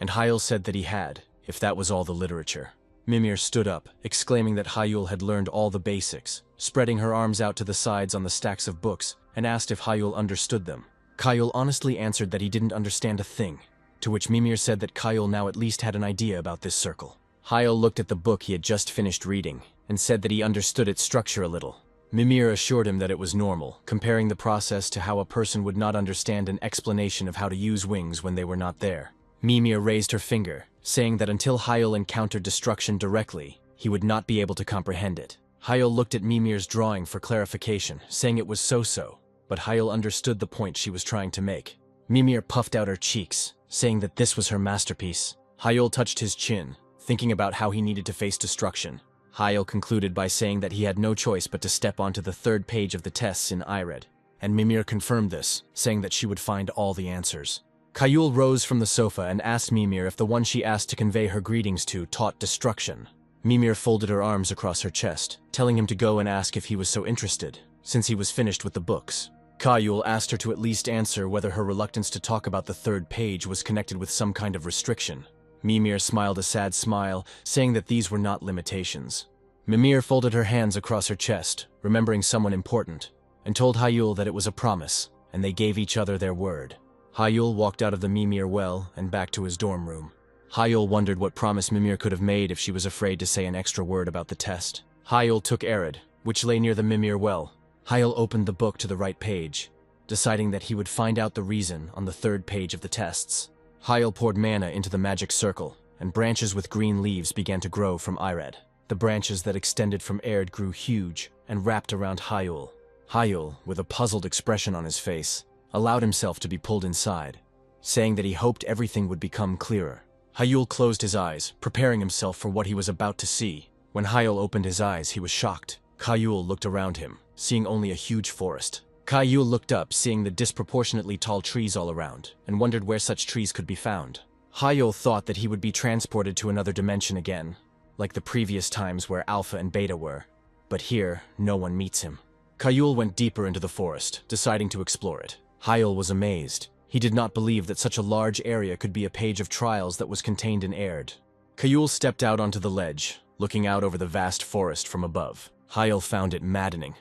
and Hyul said that he had, if that was all the literature. Mimir stood up, exclaiming that Hyul had learned all the basics, spreading her arms out to the sides on the stacks of books, and asked if Hyul understood them. Hyul honestly answered that he didn't understand a thing, to which Mimir said that Hyul now at least had an idea about this circle. Hyul looked at the book he had just finished reading, and said that he understood its structure a little. Mimir assured him that it was normal, comparing the process to how a person would not understand an explanation of how to use wings when they were not there. Mimir raised her finger, saying that until Hyul encountered destruction directly, he would not be able to comprehend it. Hyul looked at Mimir's drawing for clarification, saying it was so-so, but Hyul understood the point she was trying to make. Mimir puffed out her cheeks, saying that this was her masterpiece. Hyul touched his chin, thinking about how he needed to face destruction. Hyul concluded by saying that he had no choice but to step onto the third page of the tests in Ired, and Mimir confirmed this, saying that she would find all the answers. Hyul rose from the sofa and asked Mimir if the one she asked to convey her greetings to taught destruction. Mimir folded her arms across her chest, telling him to go and ask if he was so interested, since he was finished with the books. Hyul asked her to at least answer whether her reluctance to talk about the third page was connected with some kind of restriction. Mimir smiled a sad smile, saying that these were not limitations. Mimir folded her hands across her chest, remembering someone important, and told Hyul that it was a promise, and they gave each other their word. Hyul walked out of the Mimir well and back to his dorm room. Hyul wondered what promise Mimir could have made if she was afraid to say an extra word about the test. Hyul took Arid, which lay near the Mimir well. Hyul opened the book to the right page, deciding that he would find out the reason on the third page of the tests. Hyul poured mana into the magic circle, and branches with green leaves began to grow from Ired. The branches that extended from Arid grew huge and wrapped around Hyul. Hyul, with a puzzled expression on his face, allowed himself to be pulled inside, saying that he hoped everything would become clearer. Hyul closed his eyes, preparing himself for what he was about to see. When Hyul opened his eyes, he was shocked. Hyul looked around him, seeing only a huge forest. Hyul looked up, seeing the disproportionately tall trees all around, and wondered where such trees could be found. Hyul thought that he would be transported to another dimension again, like the previous times where Alpha and Beta were, but here, no one meets him. Hyul went deeper into the forest, deciding to explore it. Hyul was amazed. He did not believe that such a large area could be a page of trials that was contained in Aird. Hyul stepped out onto the ledge, looking out over the vast forest from above. Hyul found it maddening.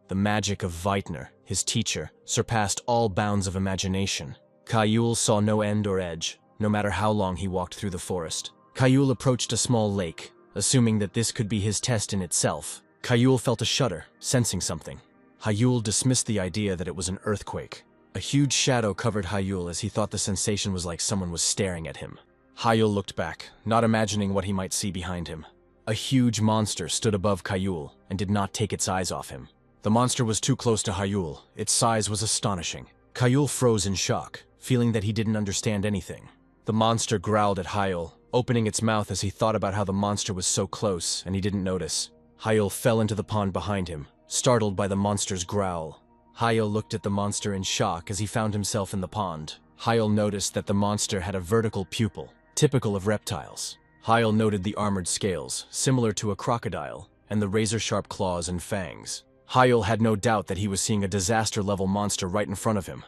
The magic of Veitner, his teacher, surpassed all bounds of imagination. Hyul saw no end or edge, no matter how long he walked through the forest. Hyul approached a small lake, assuming that this could be his test in itself. Hyul felt a shudder, sensing something. Hyul dismissed the idea that it was an earthquake. A huge shadow covered Hyul as he thought the sensation was like someone was staring at him. Hyul looked back, not imagining what he might see behind him. A huge monster stood above Hyul and did not take its eyes off him. The monster was too close to Hyul. Its size was astonishing. Hyul froze in shock, feeling that he didn't understand anything. The monster growled at Hyul, opening its mouth as he thought about how the monster was so close and he didn't notice. Hyul fell into the pond behind him, startled by the monster's growl. Hyul looked at the monster in shock as he found himself in the pond. Hyul noticed that the monster had a vertical pupil, typical of reptiles. Hyul noted the armored scales, similar to a crocodile, and the razor-sharp claws and fangs. Hyul had no doubt that he was seeing a disaster-level monster right in front of him.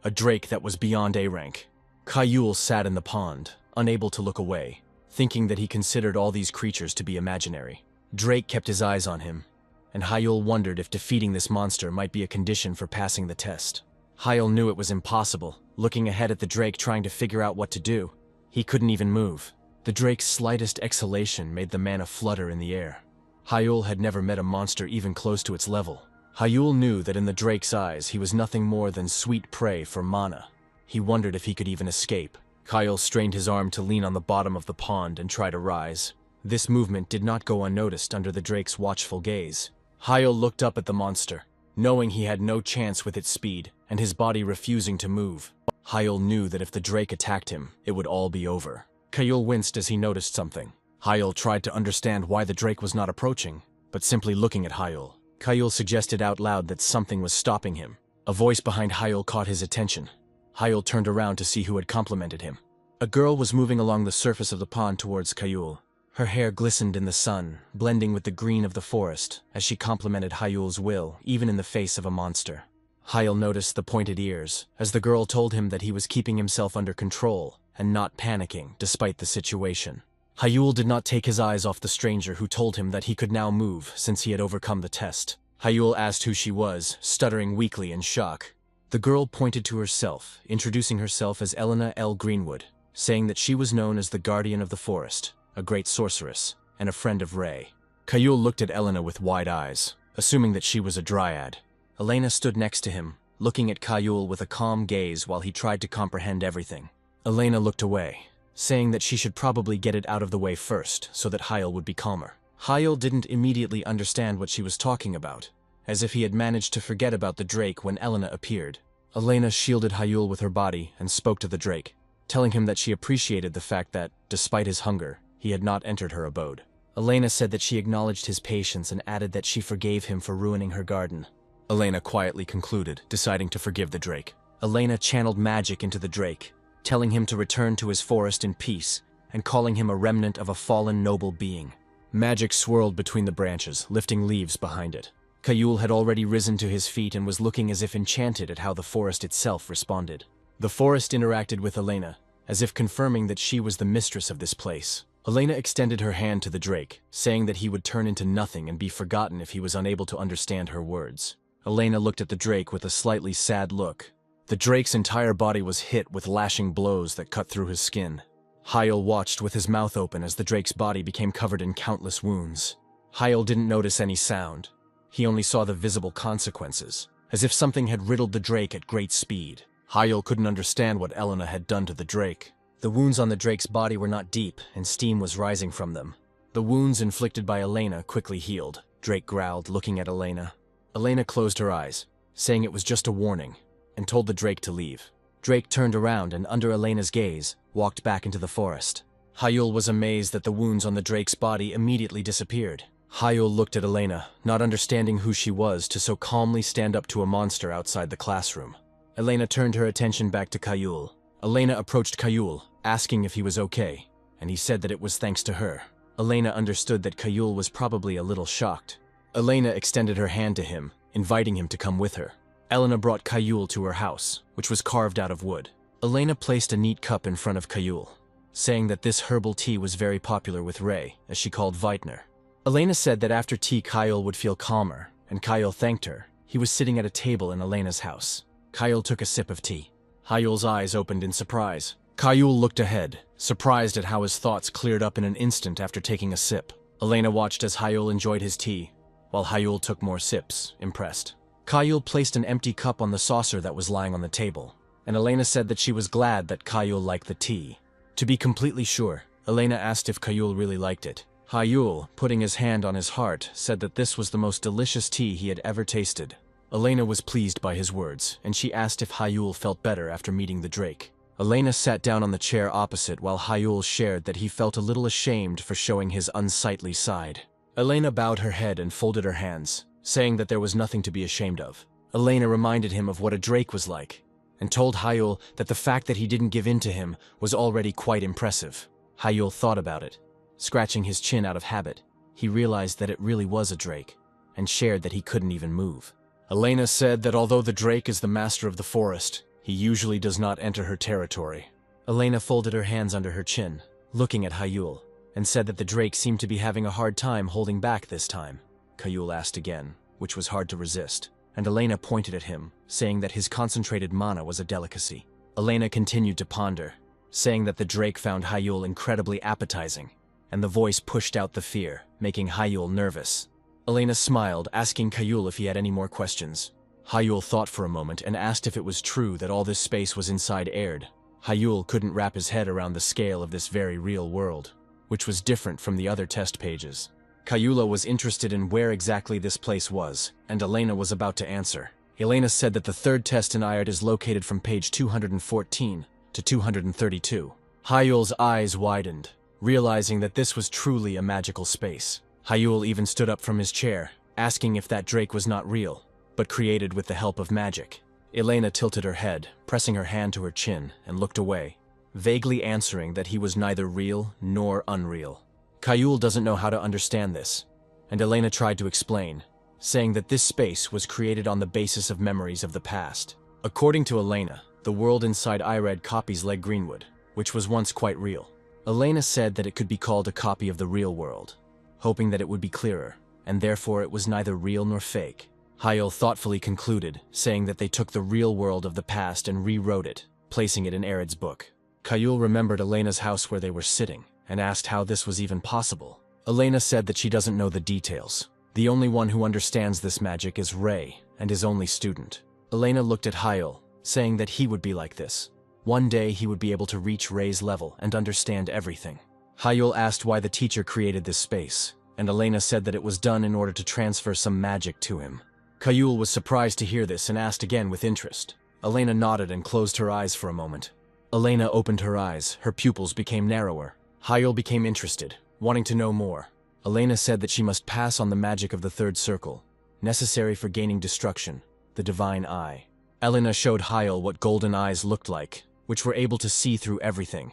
A drake that was beyond A rank. Hyul sat in the pond, unable to look away, thinking that he considered all these creatures to be imaginary. Drake kept his eyes on him, and Hyul wondered if defeating this monster might be a condition for passing the test. Hyul knew it was impossible, looking ahead at the drake trying to figure out what to do. He couldn't even move. The drake's slightest exhalation made the mana flutter in the air. Hyul had never met a monster even close to its level. Hyul knew that in the drake's eyes he was nothing more than sweet prey for mana. He wondered if he could even escape. Hyul strained his arm to lean on the bottom of the pond and try to rise. This movement did not go unnoticed under the drake's watchful gaze. Hyul looked up at the monster, knowing he had no chance with its speed, and his body refusing to move. Hyul knew that if the drake attacked him, it would all be over. Hyul winced as he noticed something. Hyul tried to understand why the drake was not approaching, but simply looking at Hyul. Hyul suggested out loud that something was stopping him. A voice behind Hyul caught his attention. Hyul turned around to see who had complimented him. A girl was moving along the surface of the pond towards Hyul. Her hair glistened in the sun, blending with the green of the forest, as she complimented Hyul's will, even in the face of a monster. Hyul noticed the pointed ears, as the girl told him that he was keeping himself under control and not panicking despite the situation. Hyul did not take his eyes off the stranger who told him that he could now move since he had overcome the test. Hyul asked who she was, stuttering weakly in shock. The girl pointed to herself, introducing herself as Elena L. Greenwood, saying that she was known as the Guardian of the Forest, a great sorceress, and a friend of Ray. Hyul looked at Elena with wide eyes, assuming that she was a dryad. Elena stood next to him, looking at Hyul with a calm gaze while he tried to comprehend everything. Elena looked away, saying that she should probably get it out of the way first so that Hyul would be calmer. Hyul didn't immediately understand what she was talking about, as if he had managed to forget about the drake when Elena appeared. Elena shielded Hyul with her body and spoke to the drake, telling him that she appreciated the fact that, despite his hunger, he had not entered her abode. Elena said that she acknowledged his patience and added that she forgave him for ruining her garden. Elena quietly concluded, deciding to forgive the drake. Elena channeled magic into the drake, telling him to return to his forest in peace and calling him a remnant of a fallen noble being. Magic swirled between the branches, lifting leaves behind it. Hyul had already risen to his feet and was looking as if enchanted at how the forest itself responded. The forest interacted with Elena, as if confirming that she was the mistress of this place. Elena extended her hand to the drake, saying that he would turn into nothing and be forgotten if he was unable to understand her words. Elena looked at the drake with a slightly sad look. The drake's entire body was hit with lashing blows that cut through his skin. Hyul watched with his mouth open as the drake's body became covered in countless wounds. Hyul didn't notice any sound. He only saw the visible consequences, as if something had riddled the drake at great speed. Hyul couldn't understand what Elena had done to the drake. The wounds on the drake's body were not deep, and steam was rising from them. The wounds inflicted by Elena quickly healed. Drake growled, looking at Elena. Elena closed her eyes, saying it was just a warning, and told the drake to leave. Drake turned around and, under Elena's gaze, walked back into the forest. Hyul was amazed that the wounds on the drake's body immediately disappeared. Hyul looked at Elena, not understanding who she was to so calmly stand up to a monster outside the classroom. Elena turned her attention back to Hyul. Elena approached Hyul, asking if he was okay, and he said that it was thanks to her. Elena understood that Hyul was probably a little shocked. Elena extended her hand to him, inviting him to come with her. Elena brought Hyul to her house, which was carved out of wood. Elena placed a neat cup in front of Hyul, saying that this herbal tea was very popular with Ray, as she called Vitener. Elena said that after tea Hyul would feel calmer, and Hyul thanked her. He was sitting at a table in Elena's house. Hyul took a sip of tea. Hyul's eyes opened in surprise. Hyul looked ahead, surprised at how his thoughts cleared up in an instant after taking a sip. Elena watched as Hyul enjoyed his tea, while Hyul took more sips, impressed. Hyul placed an empty cup on the saucer that was lying on the table, and Elena said that she was glad that Hyul liked the tea. To be completely sure, Elena asked if Hyul really liked it. Hyul, putting his hand on his heart, said that this was the most delicious tea he had ever tasted. Elena was pleased by his words, and she asked if Hyul felt better after meeting the drake. Elena sat down on the chair opposite while Hyul shared that he felt a little ashamed for showing his unsightly side. Elena bowed her head and folded her hands, saying that there was nothing to be ashamed of. Elena reminded him of what a drake was like, and told Hyul that the fact that he didn't give in to him was already quite impressive. Hyul thought about it. Scratching his chin out of habit, he realized that it really was a drake, and shared that he couldn't even move. Elena said that although the drake is the master of the forest, he usually does not enter her territory. Elena folded her hands under her chin, looking at Hyul, and said that the drake seemed to be having a hard time holding back this time. Hyul asked again, which was hard to resist, and Elena pointed at him, saying that his concentrated mana was a delicacy. Elena continued to ponder, saying that the drake found Hyul incredibly appetizing, and the voice pushed out the fear, making Hyul nervous. Elena smiled, asking Hyul if he had any more questions. Hyul thought for a moment and asked if it was true that all this space was inside aired. Hyul couldn't wrap his head around the scale of this very real world, which was different from the other test pages. Hyul was interested in where exactly this place was, and Elena was about to answer. Elena said that the third test in Ired is located from page 214 to 232. Hyul's eyes widened, realizing that this was truly a magical space. Hyul even stood up from his chair, asking if that drake was not real, but created with the help of magic. Elena tilted her head, pressing her hand to her chin, and looked away, vaguely answering that he was neither real nor unreal. Hyul doesn't know how to understand this, and Elena tried to explain, saying that this space was created on the basis of memories of the past. According to Elena, the world inside Ired copies Leg Greenwood, which was once quite real. Elena said that it could be called a copy of the real world, hoping that it would be clearer, and therefore it was neither real nor fake. Hyel thoughtfully concluded, saying that they took the real world of the past and rewrote it, placing it in Arid's book. Kayul remembered Elena's house where they were sitting, and asked how this was even possible. Elena said that she doesn't know the details. The only one who understands this magic is Ray, and his only student. Elena looked at Hyel, saying that he would be like this. One day he would be able to reach Ray's level and understand everything. Hyel asked why the teacher created this space, and Elena said that it was done in order to transfer some magic to him. Kayul was surprised to hear this and asked again with interest. Elena nodded and closed her eyes for a moment. Elena opened her eyes, her pupils became narrower. Hyel became interested, wanting to know more. Elena said that she must pass on the magic of the third circle, necessary for gaining destruction, the divine eye. Elena showed Hyel what golden eyes looked like, which were able to see through everything,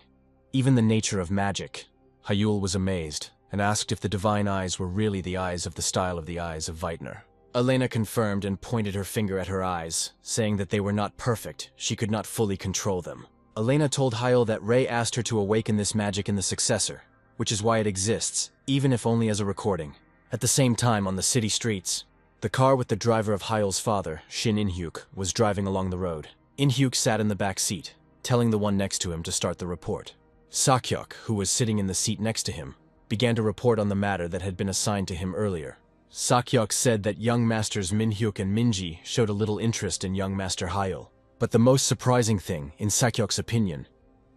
even the nature of magic. Hyel was amazed, and asked if the divine eyes were really the eyes of the style of the eyes of Weitner. Elena confirmed and pointed her finger at her eyes, saying that they were not perfect, she could not fully control them. Elena told Hyel that Ray asked her to awaken this magic in the successor, which is why it exists, even if only as a recording. At the same time, on the city streets, the car with the driver of Hyel's father, Shin In-hyuk, was driving along the road. In-hyuk sat in the back seat, telling the one next to him to start the report. Sakyok, who was sitting in the seat next to him, began to report on the matter that had been assigned to him earlier. Sakyok said that young masters Min-hyuk and Minji showed a little interest in young master Hyel. But the most surprising thing, in Sakyok's opinion,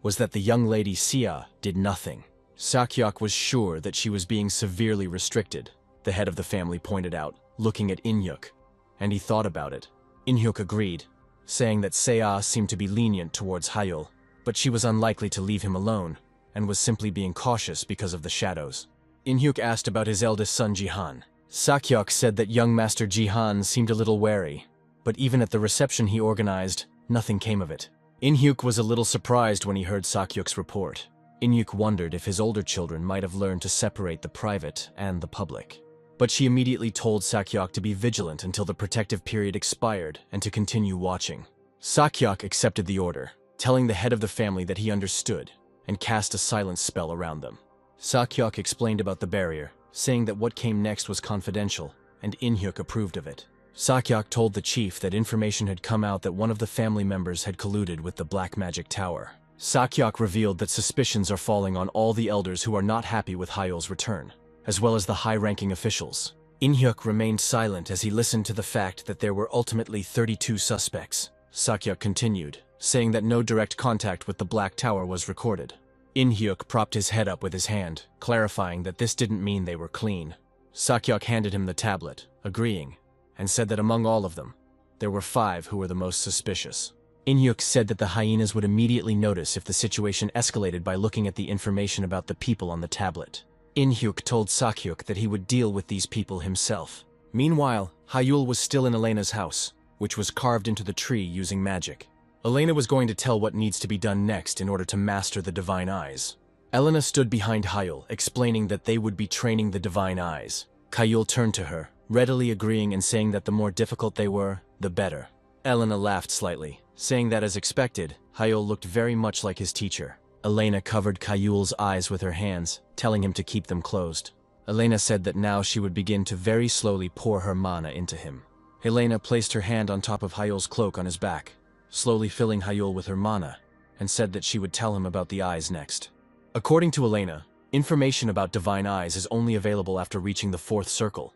was that the young lady Sia did nothing. Sakyok was sure that she was being severely restricted, the head of the family pointed out, looking at In-hyuk, and he thought about it. In-hyuk agreed, saying that Sia seemed to be lenient towards Hyel, but she was unlikely to leave him alone, and was simply being cautious because of the shadows. In-hyuk asked about his eldest son Jihan. Sakyok said that young master Jihan seemed a little wary, but even at the reception he organized, nothing came of it. In-hyuk was a little surprised when he heard Sakyok's report. In-hyuk wondered if his older children might have learned to separate the private and the public. But she immediately told Sakyok to be vigilant until the protective period expired and to continue watching. Sakyok accepted the order, telling the head of the family that he understood, and cast a silence spell around them. Sakyok explained about the barrier, saying that what came next was confidential, and In-hyuk approved of it. Sakyok told the chief that information had come out that one of the family members had colluded with the Black Magic Tower. Sakyok revealed that suspicions are falling on all the elders who are not happy with Hyel's return, as well as the high-ranking officials. In-hyuk remained silent as he listened to the fact that there were ultimately 32 suspects. Sakyok continued, saying that no direct contact with the Black Tower was recorded. In-hyuk propped his head up with his hand, clarifying that this didn't mean they were clean. Sakyok handed him the tablet, agreeing, and said that among all of them, there were 5 who were the most suspicious. In-hyuk said that the hyenas would immediately notice if the situation escalated by looking at the information about the people on the tablet. In-hyuk told Sakyok that he would deal with these people himself. Meanwhile, Hyul was still in Elena's house, which was carved into the tree using magic. Elena was going to tell what needs to be done next in order to master the Divine Eyes. Elena stood behind Hyul, explaining that they would be training the Divine Eyes. Hyul turned to her, readily agreeing and saying that the more difficult they were, the better. Elena laughed slightly, saying that as expected, Hyul looked very much like his teacher. Elena covered Hyul's eyes with her hands, telling him to keep them closed. Elena said that now she would begin to very slowly pour her mana into him. Elena placed her hand on top of Hyul's cloak on his back, slowly filling Hyul with her mana, and said that she would tell him about the eyes next. According to Elena, information about Divine Eyes is only available after reaching the 4th circle,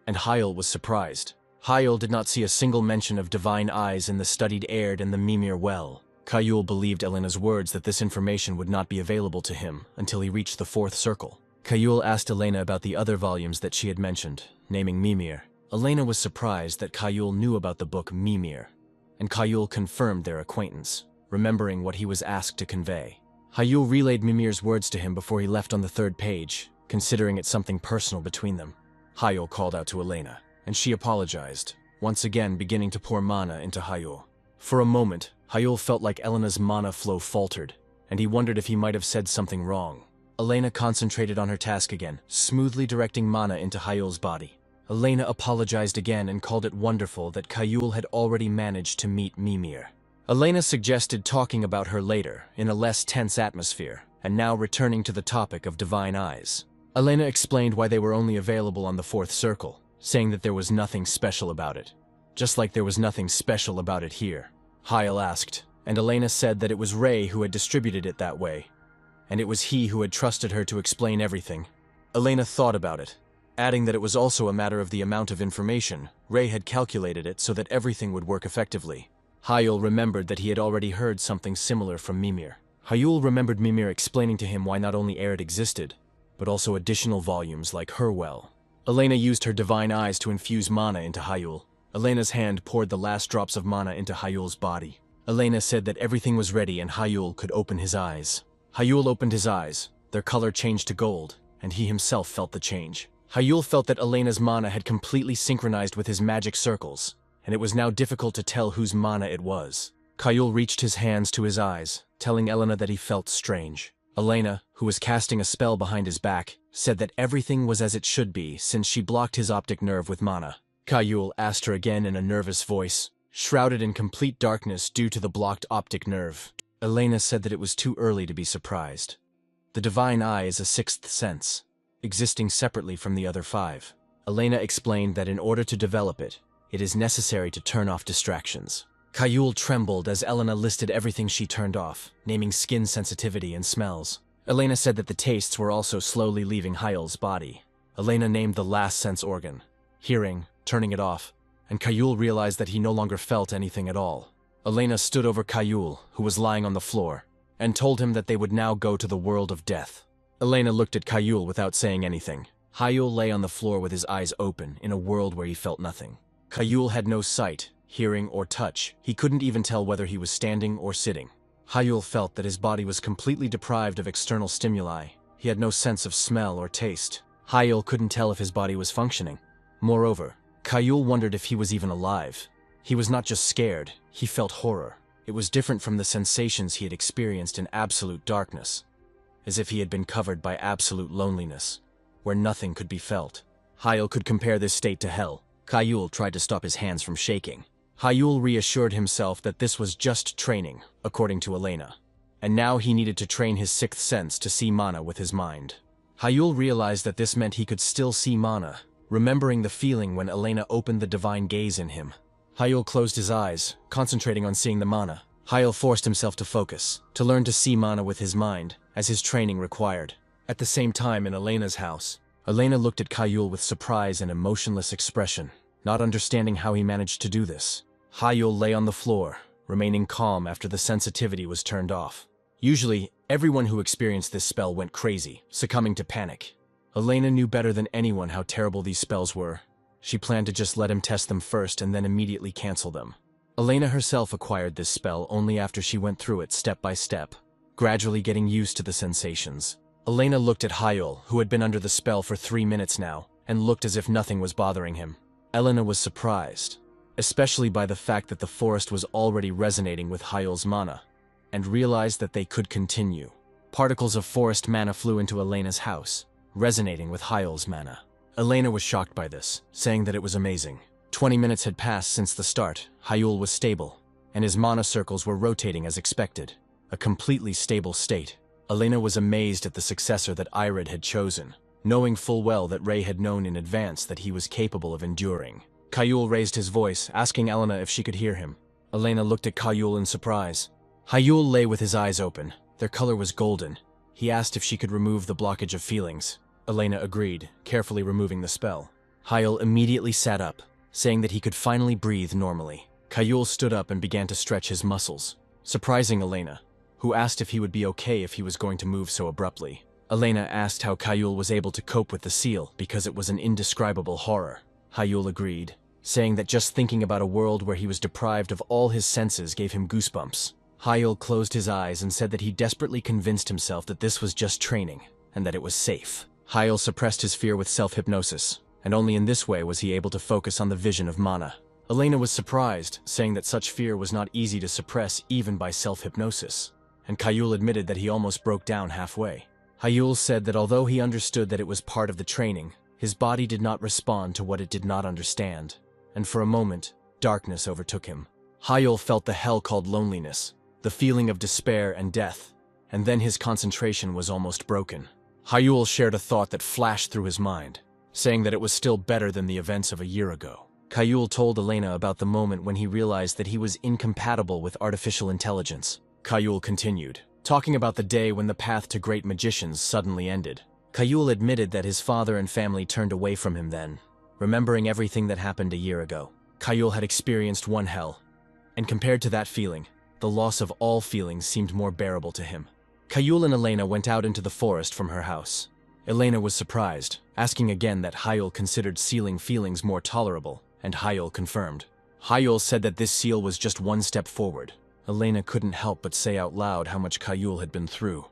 and Hyul was surprised. Hyul did not see a single mention of Divine Eyes in the studied Aird and the Mimir well. Hyul believed Elena's words that this information would not be available to him until he reached the 4th circle. Hyul asked Elena about the other volumes that she had mentioned, naming Mimir. Elena was surprised that Hyul knew about the book Mimir, and Hyul confirmed their acquaintance, remembering what he was asked to convey. Hyul relayed Mimir's words to him before he left on the 3rd page, considering it something personal between them. Hyul called out to Elena, and she apologized, once again beginning to pour mana into Hyul. For a moment, Hyul felt like Elena's mana flow faltered, and he wondered if he might have said something wrong. Elena concentrated on her task again, smoothly directing mana into Hyul's body. Elena apologized again and called it wonderful that Hyul had already managed to meet Mimir. Elena suggested talking about her later, in a less tense atmosphere, and now returning to the topic of divine eyes. Elena explained why they were only available on the fourth circle, saying that there was nothing special about it. Just like there was nothing special about it here. Hyel asked, and Elena said that it was Ray who had distributed it that way, and it was he who had trusted her to explain everything. Elena thought about it, adding that it was also a matter of the amount of information. Ray had calculated it so that everything would work effectively. Hyel remembered that he had already heard something similar from Mimir. Hyel remembered Mimir explaining to him why not only Arid existed, but also additional volumes like her well. Elena used her divine eyes to infuse mana into Hyel. Elena's hand poured the last drops of mana into Hyel's body. Elena said that everything was ready and Hyel could open his eyes. Hyel opened his eyes, their color changed to gold, and he himself felt the change. Hyel felt that Elena's mana had completely synchronized with his magic circles, and it was now difficult to tell whose mana it was. Hyel reached his hands to his eyes, telling Elena that he felt strange. Elena, who was casting a spell behind his back, said that everything was as it should be since she blocked his optic nerve with mana. Hyel asked her again in a nervous voice, shrouded in complete darkness due to the blocked optic nerve. Elena said that it was too early to be surprised. The divine eye is a sixth sense, existing separately from the other five. Elena explained that in order to develop it, it is necessary to turn off distractions. Hyel trembled as Elena listed everything she turned off, naming skin sensitivity and smells. Elena said that the tastes were also slowly leaving Hyel's body. Elena named the last sense organ, hearing, turning it off, and Hyel realized that he no longer felt anything at all. Elena stood over Hyel, who was lying on the floor, and told him that they would now go to the world of death. Elena looked at Hyel without saying anything. Hyel lay on the floor with his eyes open in a world where he felt nothing. Hyel had no sight, hearing, or touch. He couldn't even tell whether he was standing or sitting. Hyel felt that his body was completely deprived of external stimuli. He had no sense of smell or taste. Hyel couldn't tell if his body was functioning. Moreover, Hyel wondered if he was even alive. He was not just scared, he felt horror. It was different from the sensations he had experienced in absolute darkness, as if he had been covered by absolute loneliness, where nothing could be felt. Hyel could compare this state to hell. Hyel tried to stop his hands from shaking. Hyel reassured himself that this was just training, according to Elena, and now he needed to train his sixth sense to see mana with his mind. Hyel realized that this meant he could still see mana, remembering the feeling when Elena opened the divine gaze in him. Hyel closed his eyes, concentrating on seeing the mana. Hyel forced himself to focus, to learn to see mana with his mind, as his training required. At the same time in Elena's house, Elena looked at Hyel with surprise and emotionless expression, not understanding how he managed to do this. Hyel lay on the floor, remaining calm after the sensitivity was turned off. Usually, everyone who experienced this spell went crazy, succumbing to panic. Elena knew better than anyone how terrible these spells were. She planned to just let him test them first and then immediately cancel them. Elena herself acquired this spell only after she went through it step by step, gradually getting used to the sensations. Elena looked at Hyel, who had been under the spell for 3 minutes now, and looked as if nothing was bothering him. Elena was surprised, especially by the fact that the forest was already resonating with Hyel's mana, and realized that they could continue. Particles of forest mana flew into Elena's house, resonating with Hyel's mana. Elena was shocked by this, saying that it was amazing. 20 minutes had passed since the start. Hyel was stable, and his mana circles were rotating as expected. A completely stable state. Elena was amazed at the successor that Irid had chosen, knowing full well that Ray had known in advance that he was capable of enduring. Hyel raised his voice, asking Elena if she could hear him. Elena looked at Hyel in surprise. Hyel lay with his eyes open. Their color was golden. He asked if she could remove the blockage of feelings. Elena agreed, carefully removing the spell. Hyel immediately sat up, saying that he could finally breathe normally. Hyel stood up and began to stretch his muscles, surprising Elena, who asked if he would be okay if he was going to move so abruptly. Elena asked how Hyel was able to cope with the seal because it was an indescribable horror. Hyel agreed, saying that just thinking about a world where he was deprived of all his senses gave him goosebumps. Hyel closed his eyes and said that he desperately convinced himself that this was just training, and that it was safe. Hyel suppressed his fear with self-hypnosis, and only in this way was he able to focus on the vision of mana. Elena was surprised, saying that such fear was not easy to suppress even by self-hypnosis, and Hyel admitted that he almost broke down halfway. Hyel said that although he understood that it was part of the training, his body did not respond to what it did not understand, and for a moment, darkness overtook him. Hyel felt the hell called loneliness, the feeling of despair and death, and then his concentration was almost broken. Hyul shared a thought that flashed through his mind, saying that it was still better than the events of a year ago. Hyul told Elena about the moment when he realized that he was incompatible with artificial intelligence. Hyul continued, talking about the day when the path to great magicians suddenly ended. Hyul admitted that his father and family turned away from him then, remembering everything that happened a year ago. Hyul had experienced one hell, and compared to that feeling, the loss of all feelings seemed more bearable to him. Hyul and Elena went out into the forest from her house. Elena was surprised, asking again that Hyul considered sealing feelings more tolerable, and Hyul confirmed. Hyul said that this seal was just one step forward. Elena couldn't help but say out loud how much Hyul had been through.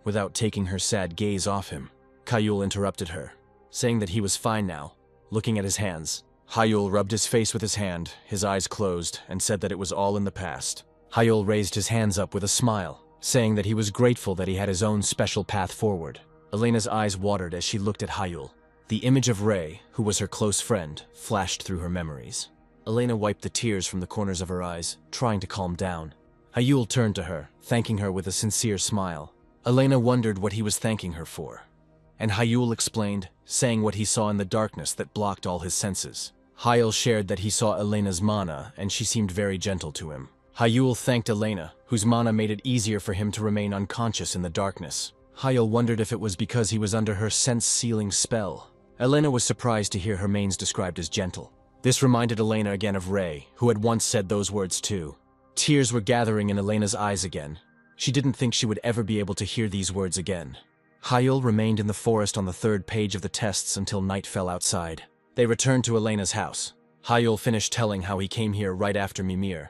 Without taking her sad gaze off him, Hyul interrupted her, saying that he was fine now, looking at his hands. Hyul rubbed his face with his hand, his eyes closed, and said that it was all in the past. Hyul raised his hands up with a smile, saying that he was grateful that he had his own special path forward. Elena's eyes watered as she looked at Hyul. The image of Ray, who was her close friend, flashed through her memories. Elena wiped the tears from the corners of her eyes, trying to calm down. Hyul turned to her, thanking her with a sincere smile. Elena wondered what he was thanking her for, and Hyul explained, saying what he saw in the darkness that blocked all his senses. Hyul shared that he saw Elena's mana, and she seemed very gentle to him. Hyul thanked Elena, whose mana made it easier for him to remain unconscious in the darkness. Hyul wondered if it was because he was under her sense-sealing spell. Elena was surprised to hear her mains described as gentle. This reminded Elena again of Ray, who had once said those words too. Tears were gathering in Elena's eyes again. She didn't think she would ever be able to hear these words again. Hyul remained in the forest on the third page of the tests until night fell outside. They returned to Elena's house. Hyul finished telling how he came here right after Mimir,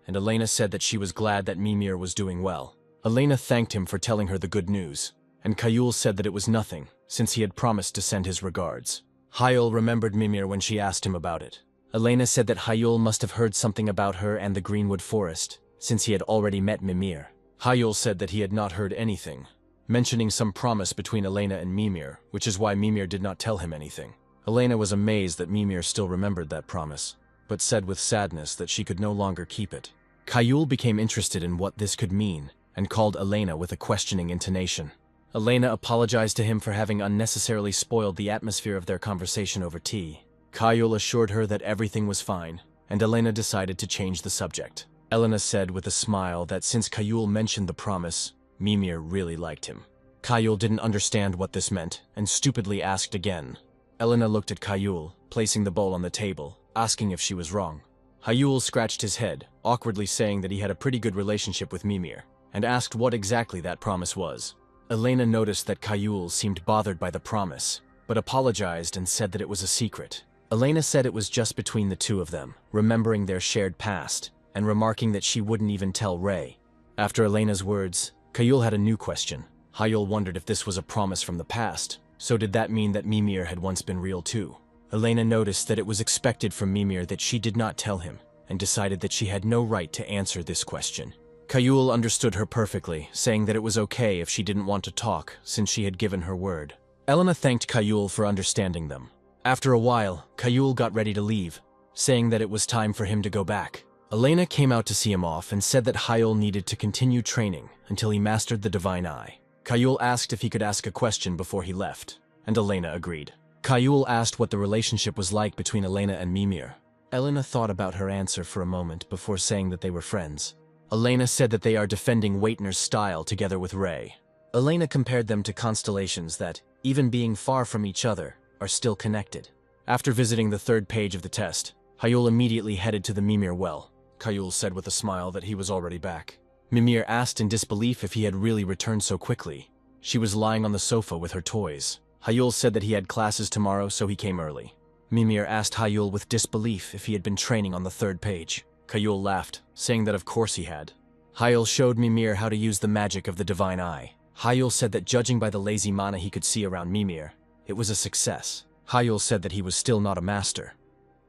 and Elena said that she was glad that Mimir was doing well. Elena thanked him for telling her the good news, and Hyul said that it was nothing, since he had promised to send his regards. Hyul remembered Mimir when she asked him about it. Elena said that Hyul must have heard something about her and the Greenwood Forest, since he had already met Mimir. Hyul said that he had not heard anything, mentioning some promise between Elena and Mimir, which is why Mimir did not tell him anything. Elena was amazed that Mimir still remembered that promise, but said with sadness that she could no longer keep it. Hyul became interested in what this could mean, and called Elena with a questioning intonation. Elena apologized to him for having unnecessarily spoiled the atmosphere of their conversation over tea. Hyul assured her that everything was fine, and Elena decided to change the subject. Elena said with a smile that since Hyul mentioned the promise, Mimir really liked him. Hyul didn't understand what this meant, and stupidly asked again. Elena looked at Hyul, placing the bowl on the table, asking if she was wrong. Hyul scratched his head, awkwardly saying that he had a pretty good relationship with Mimir, and asked what exactly that promise was. Elena noticed that Hyul seemed bothered by the promise, but apologized and said that it was a secret. Elena said it was just between the two of them, remembering their shared past, and remarking that she wouldn't even tell Ray. After Elena's words, Hyul had a new question. Hyul wondered if this was a promise from the past, so did that mean that Mimir had once been real too? Elena noticed that it was expected from Mimir that she did not tell him, and decided that she had no right to answer this question. Hyul understood her perfectly, saying that it was okay if she didn't want to talk, since she had given her word. Elena thanked Hyul for understanding them. After a while, Hyul got ready to leave, saying that it was time for him to go back. Elena came out to see him off and said that Hyul needed to continue training until he mastered the Divine Eye. Hyul asked if he could ask a question before he left, and Elena agreed. Hyul asked what the relationship was like between Elena and Mimir. Elena thought about her answer for a moment before saying that they were friends. Elena said that they are defending Waitner's style together with Ray. Elena compared them to constellations that, even being far from each other, are still connected. After visiting the third page of the test, Hyul immediately headed to the Mimir well. Hyul said with a smile that he was already back. Mimir asked in disbelief if he had really returned so quickly. She was lying on the sofa with her toys. Hyul said that he had classes tomorrow, so he came early. Mimir asked Hyul with disbelief if he had been training on the third page. Hyul laughed, saying that of course he had. Hyul showed Mimir how to use the magic of the Divine Eye. Hyul said that judging by the lazy mana he could see around Mimir, it was a success. Hyul said that he was still not a master,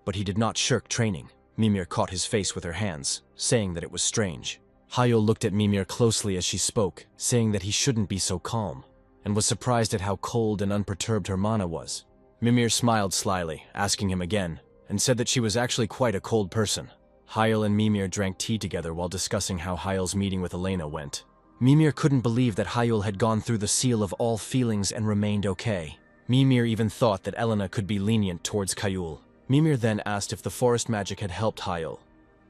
but he did not shirk training. Mimir caught his face with her hands, saying that it was strange. Hyul looked at Mimir closely as she spoke, saying that he shouldn't be so calm, and was surprised at how cold and unperturbed her mana was. Mimir smiled slyly, asking him again, and said that she was actually quite a cold person. Hyul and Mimir drank tea together while discussing how Hyul's meeting with Elena went. Mimir couldn't believe that Hyul had gone through the seal of all feelings and remained okay. Mimir even thought that Elena could be lenient towards Hyul. Mimir then asked if the forest magic had helped Hyul,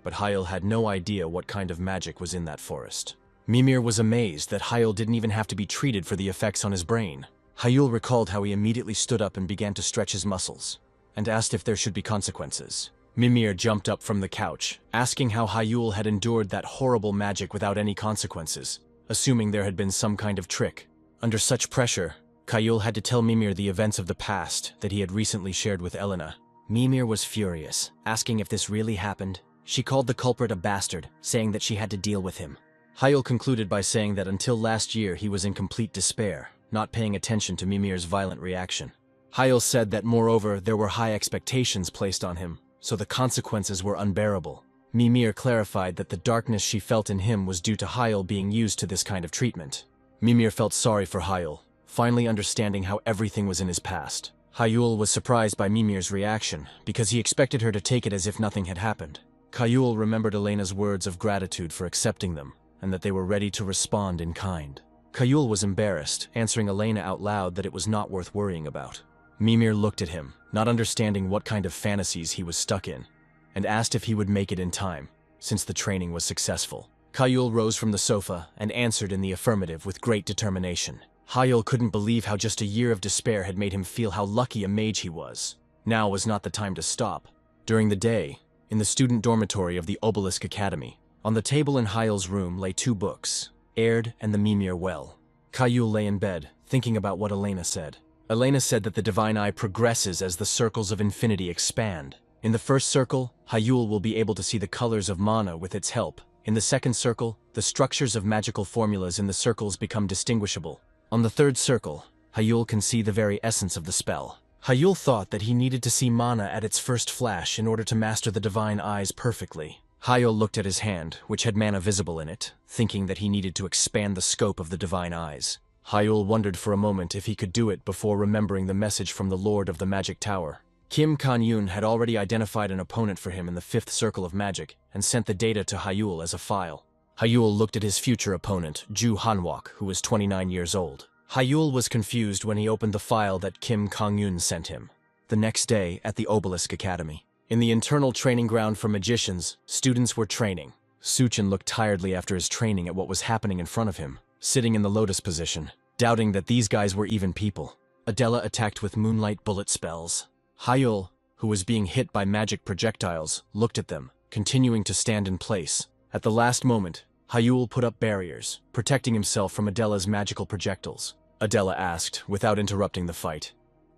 but Hyul had no idea what kind of magic was in that forest. Mimir was amazed that Hyul didn't even have to be treated for the effects on his brain. Hyul recalled how he immediately stood up and began to stretch his muscles, and asked if there should be consequences. Mimir jumped up from the couch, asking how Hyul had endured that horrible magic without any consequences, assuming there had been some kind of trick. Under such pressure, Hyul had to tell Mimir the events of the past that he had recently shared with Elena. Mimir was furious, asking if this really happened. She called the culprit a bastard, saying that she had to deal with him. Hyul concluded by saying that until last year he was in complete despair, not paying attention to Mimir's violent reaction. Hyul said that moreover there were high expectations placed on him, so the consequences were unbearable. Mimir clarified that the darkness she felt in him was due to Hyul being used to this kind of treatment. Mimir felt sorry for Hyul, finally understanding how everything was in his past. Hyul was surprised by Mimir's reaction, because he expected her to take it as if nothing had happened. Hyul remembered Elena's words of gratitude for accepting them, and that they were ready to respond in kind. Hyul was embarrassed, answering Elena out loud that it was not worth worrying about. Mimir looked at him, not understanding what kind of fantasies he was stuck in, and asked if he would make it in time, since the training was successful. Hyul rose from the sofa and answered in the affirmative with great determination. Hyul couldn't believe how just a year of despair had made him feel how lucky a mage he was. Now was not the time to stop. During the day, in the student dormitory of the Obelisk Academy, on the table in Hyul's room lay 2 books, Aird and the Mimir Well. Hyul lay in bed, thinking about what Elena said. Elena said that the divine eye progresses as the circles of infinity expand. In the first circle, Hyul will be able to see the colors of mana with its help. In the second circle, the structures of magical formulas in the circles become distinguishable. On the third circle, Hyul can see the very essence of the spell. Hyul thought that he needed to see mana at its first flash in order to master the divine eyes perfectly. Hyul looked at his hand, which had mana visible in it, thinking that he needed to expand the scope of the divine eyes. Hyul wondered for a moment if he could do it before remembering the message from the Lord of the Magic Tower. Kim Kan-yoon had already identified an opponent for him in the 5th circle of magic and sent the data to Hyul as a file. Hyul looked at his future opponent, Ju Hanwok, who was 29 years old. Hyul was confused when he opened the file that Kim Kang-yoon sent him. The next day, at the Obelisk Academy, in the internal training ground for magicians, students were training. Suchin looked tiredly after his training at what was happening in front of him, sitting in the lotus position, doubting that these guys were even people. Adela attacked with moonlight bullet spells. Hyul, who was being hit by magic projectiles, looked at them, continuing to stand in place. At the last moment, Hyul put up barriers, protecting himself from Adela's magical projectiles. Adela asked, without interrupting the fight,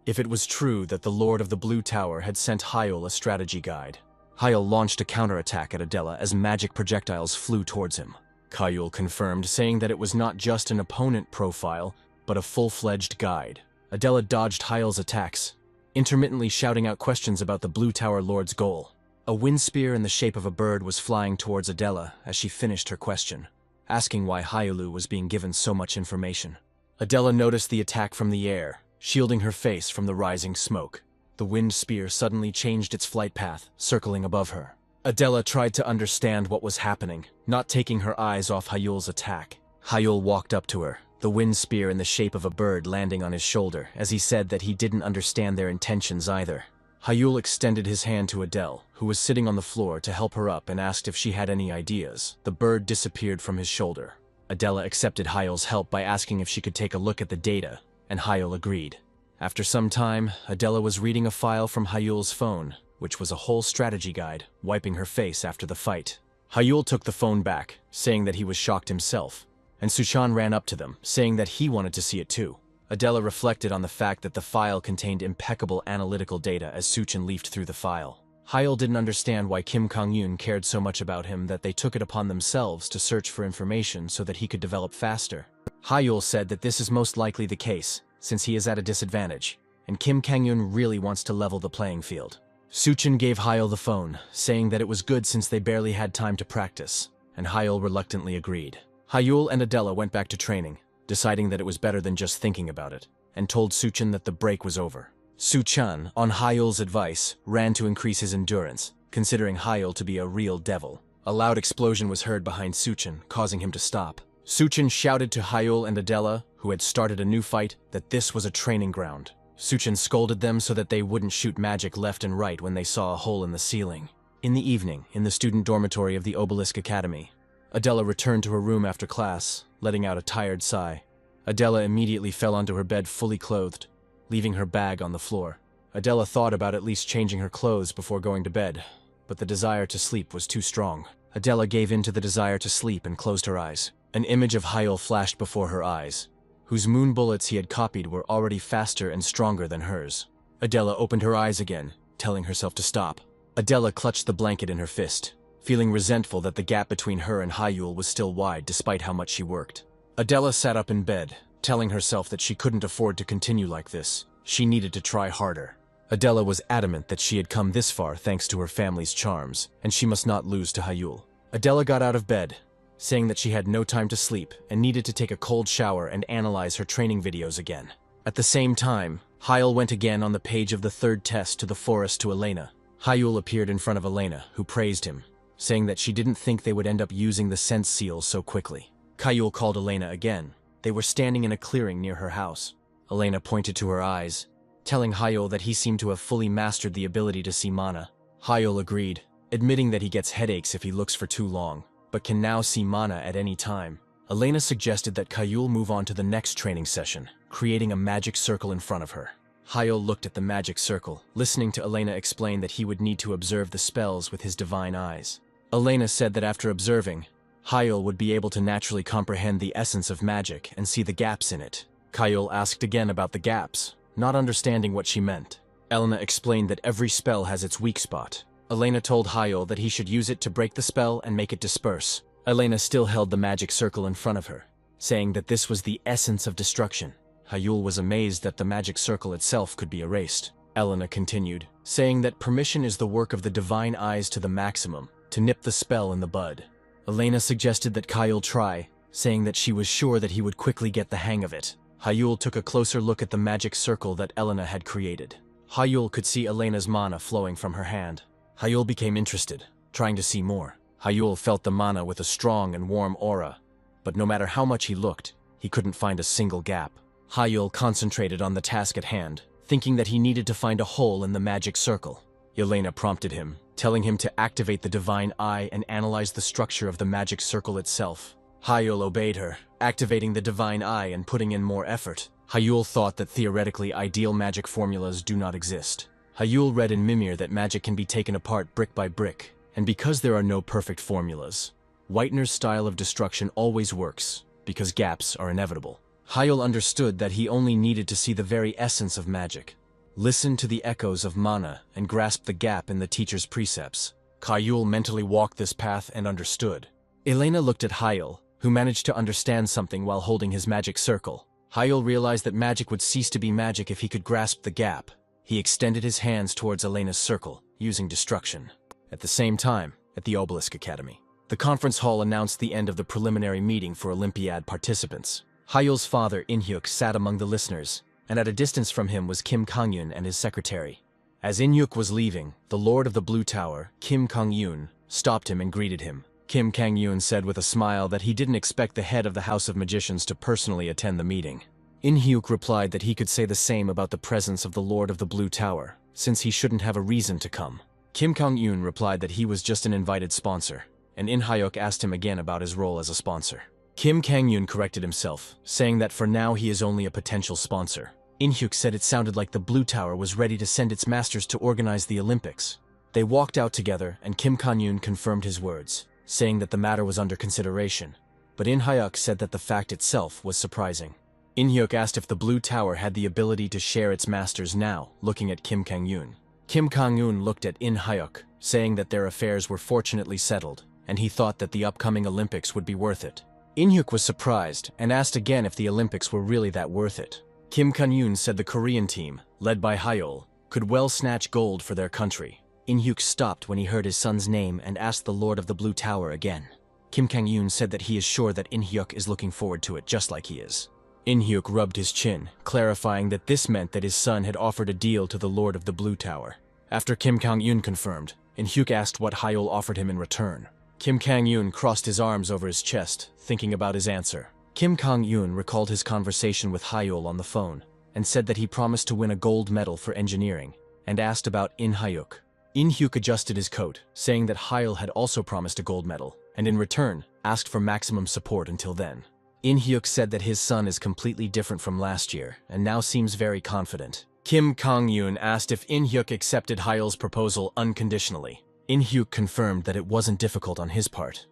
if it was true that the Lord of the Blue Tower had sent Hyul a strategy guide. Hyul launched a counterattack at Adela as magic projectiles flew towards him. Hyul confirmed, saying that it was not just an opponent profile, but a full-fledged guide. Adela dodged Hyul's attacks, intermittently shouting out questions about the Blue Tower Lord's goal. A wind spear in the shape of a bird was flying towards Adela as she finished her question, asking why Hyulu was being given so much information. Adela noticed the attack from the air, shielding her face from the rising smoke. The wind spear suddenly changed its flight path, circling above her. Adela tried to understand what was happening, not taking her eyes off Hyul's attack. Hyul walked up to her, the wind spear in the shape of a bird landing on his shoulder, as he said that he didn't understand their intentions either. Hyul extended his hand to Adele, who was sitting on the floor, to help her up and asked if she had any ideas. The bird disappeared from his shoulder. Adela accepted Hyul's help by asking if she could take a look at the data, and Hyul agreed. After some time, Adela was reading a file from Hyul's phone, which was a whole strategy guide, wiping her face after the fight. Hyul took the phone back, saying that he was shocked himself, and Suchan ran up to them, saying that he wanted to see it too. Adela reflected on the fact that the file contained impeccable analytical data as Suchan leafed through the file. Hyul didn't understand why Kim Kang-yoon cared so much about him that they took it upon themselves to search for information so that he could develop faster. Hyul said that this is most likely the case, since he is at a disadvantage, and Kim Kang-yoon really wants to level the playing field. Suchan gave Hyul the phone, saying that it was good since they barely had time to practice, and Hyul reluctantly agreed. Hyul and Adela went back to training, deciding that it was better than just thinking about it, and told Suchan that the break was over. Suchan, on Hyul's advice, ran to increase his endurance, considering Hyul to be a real devil. A loud explosion was heard behind Suchan, causing him to stop. Suchin shouted to Hyul and Adela, who had started a new fight, that this was a training ground. Suchin scolded them so that they wouldn't shoot magic left and right when they saw a hole in the ceiling. In the evening, in the student dormitory of the Obelisk Academy, Adela returned to her room after class, letting out a tired sigh. Adela immediately fell onto her bed fully clothed, leaving her bag on the floor. Adela thought about at least changing her clothes before going to bed, but the desire to sleep was too strong. Adela gave in to the desire to sleep and closed her eyes. An image of Hyul flashed before her eyes, whose moon bullets he had copied were already faster and stronger than hers. Adela opened her eyes again, telling herself to stop. Adela clutched the blanket in her fist, feeling resentful that the gap between her and Hyul was still wide despite how much she worked. Adela sat up in bed, telling herself that she couldn't afford to continue like this. She needed to try harder. Adela was adamant that she had come this far thanks to her family's charms, and she must not lose to Hyul. Adela got out of bed, saying that she had no time to sleep and needed to take a cold shower and analyze her training videos again. At the same time, Hyul went again on the page of the third test to the forest to Elena. Hyul appeared in front of Elena, who praised him, saying that she didn't think they would end up using the sense seal so quickly. Hyul called Elena again. They were standing in a clearing near her house. Elena pointed to her eyes, telling Hyul that he seemed to have fully mastered the ability to see mana. Hyul agreed, admitting that he gets headaches if he looks for too long, but can now see mana at any time. Elena suggested that Hyul move on to the next training session, creating a magic circle in front of her. Hyul looked at the magic circle, listening to Elena explain that he would need to observe the spells with his divine eyes. Elena said that after observing, Hyul would be able to naturally comprehend the essence of magic and see the gaps in it. Hyul asked again about the gaps, not understanding what she meant. Elena explained that every spell has its weak spot. Elena told Hyul that he should use it to break the spell and make it disperse. Elena still held the magic circle in front of her, saying that this was the essence of destruction. Hyul was amazed that the magic circle itself could be erased. Elena continued, saying that permission is the work of the divine eyes to the maximum, to nip the spell in the bud. Elena suggested that Hyul try, saying that she was sure that he would quickly get the hang of it. Hyul took a closer look at the magic circle that Elena had created. Hyul could see Elena's mana flowing from her hand. Hyul became interested, trying to see more. Hyul felt the mana with a strong and warm aura, but no matter how much he looked, he couldn't find a single gap. Hyul concentrated on the task at hand, thinking that he needed to find a hole in the magic circle. Elena prompted him, telling him to activate the divine eye and analyze the structure of the magic circle itself. Hyul obeyed her, activating the divine eye and putting in more effort. Hyul thought that theoretically ideal magic formulas do not exist. Hyul read in Mimir that magic can be taken apart brick by brick, and because there are no perfect formulas, Whitener's style of destruction always works, because gaps are inevitable. Hyul understood that he only needed to see the very essence of magic, listen to the echoes of mana, and grasp the gap in the teacher's precepts. Hyul mentally walked this path and understood. Elena looked at Hyul, who managed to understand something while holding his magic circle. Hyul realized that magic would cease to be magic if he could grasp the gap. He extended his hands towards Elena's circle, using destruction. At the same time, at the Obelisk Academy, the conference hall announced the end of the preliminary meeting for Olympiad participants. Hyul's father, In-hyuk, sat among the listeners, and at a distance from him was Kim Kang-yoon and his secretary. As In-hyuk was leaving, the Lord of the Blue Tower, Kim Kang-yoon, stopped him and greeted him. Kim Kang-yoon said with a smile that he didn't expect the head of the House of Magicians to personally attend the meeting. In-hyuk replied that he could say the same about the presence of the Lord of the Blue Tower, since he shouldn't have a reason to come. Kim Kang-yoon replied that he was just an invited sponsor, and In-hyuk asked him again about his role as a sponsor. Kim Kang-yoon corrected himself, saying that for now he is only a potential sponsor. In-hyuk said it sounded like the Blue Tower was ready to send its masters to organize the Olympics. They walked out together, and Kim Kang-yoon confirmed his words, saying that the matter was under consideration, but In-hyuk said that the fact itself was surprising. In-hyuk asked if the Blue Tower had the ability to share its masters now, looking at Kim Kang-yoon. Kim Kang-yoon looked at In-hyuk, saying that their affairs were fortunately settled, and he thought that the upcoming Olympics would be worth it. In-hyuk was surprised, and asked again if the Olympics were really that worth it. Kim Kang-yoon said the Korean team, led by Hyul, could well snatch gold for their country. In-hyuk stopped when he heard his son's name and asked the Lord of the Blue Tower again. Kim Kang-yoon said that he is sure that In-hyuk is looking forward to it just like he is. In-hyuk rubbed his chin, clarifying that this meant that his son had offered a deal to the Lord of the Blue Tower. After Kim Kang-yoon confirmed, In-hyuk asked what Hyul offered him in return. Kim Kang-yoon crossed his arms over his chest, thinking about his answer. Kim Kang-yoon recalled his conversation with Hyul on the phone, and said that he promised to win a gold medal for engineering, and asked about In Hyuk. In Hyuk adjusted his coat, saying that Hyul had also promised a gold medal, and in return, asked for maximum support until then. In Hyuk said that his son is completely different from last year, and now seems very confident. Kim Kang-yoon asked if In Hyuk accepted Hyul's proposal unconditionally. In Hyuk confirmed that it wasn't difficult on his part,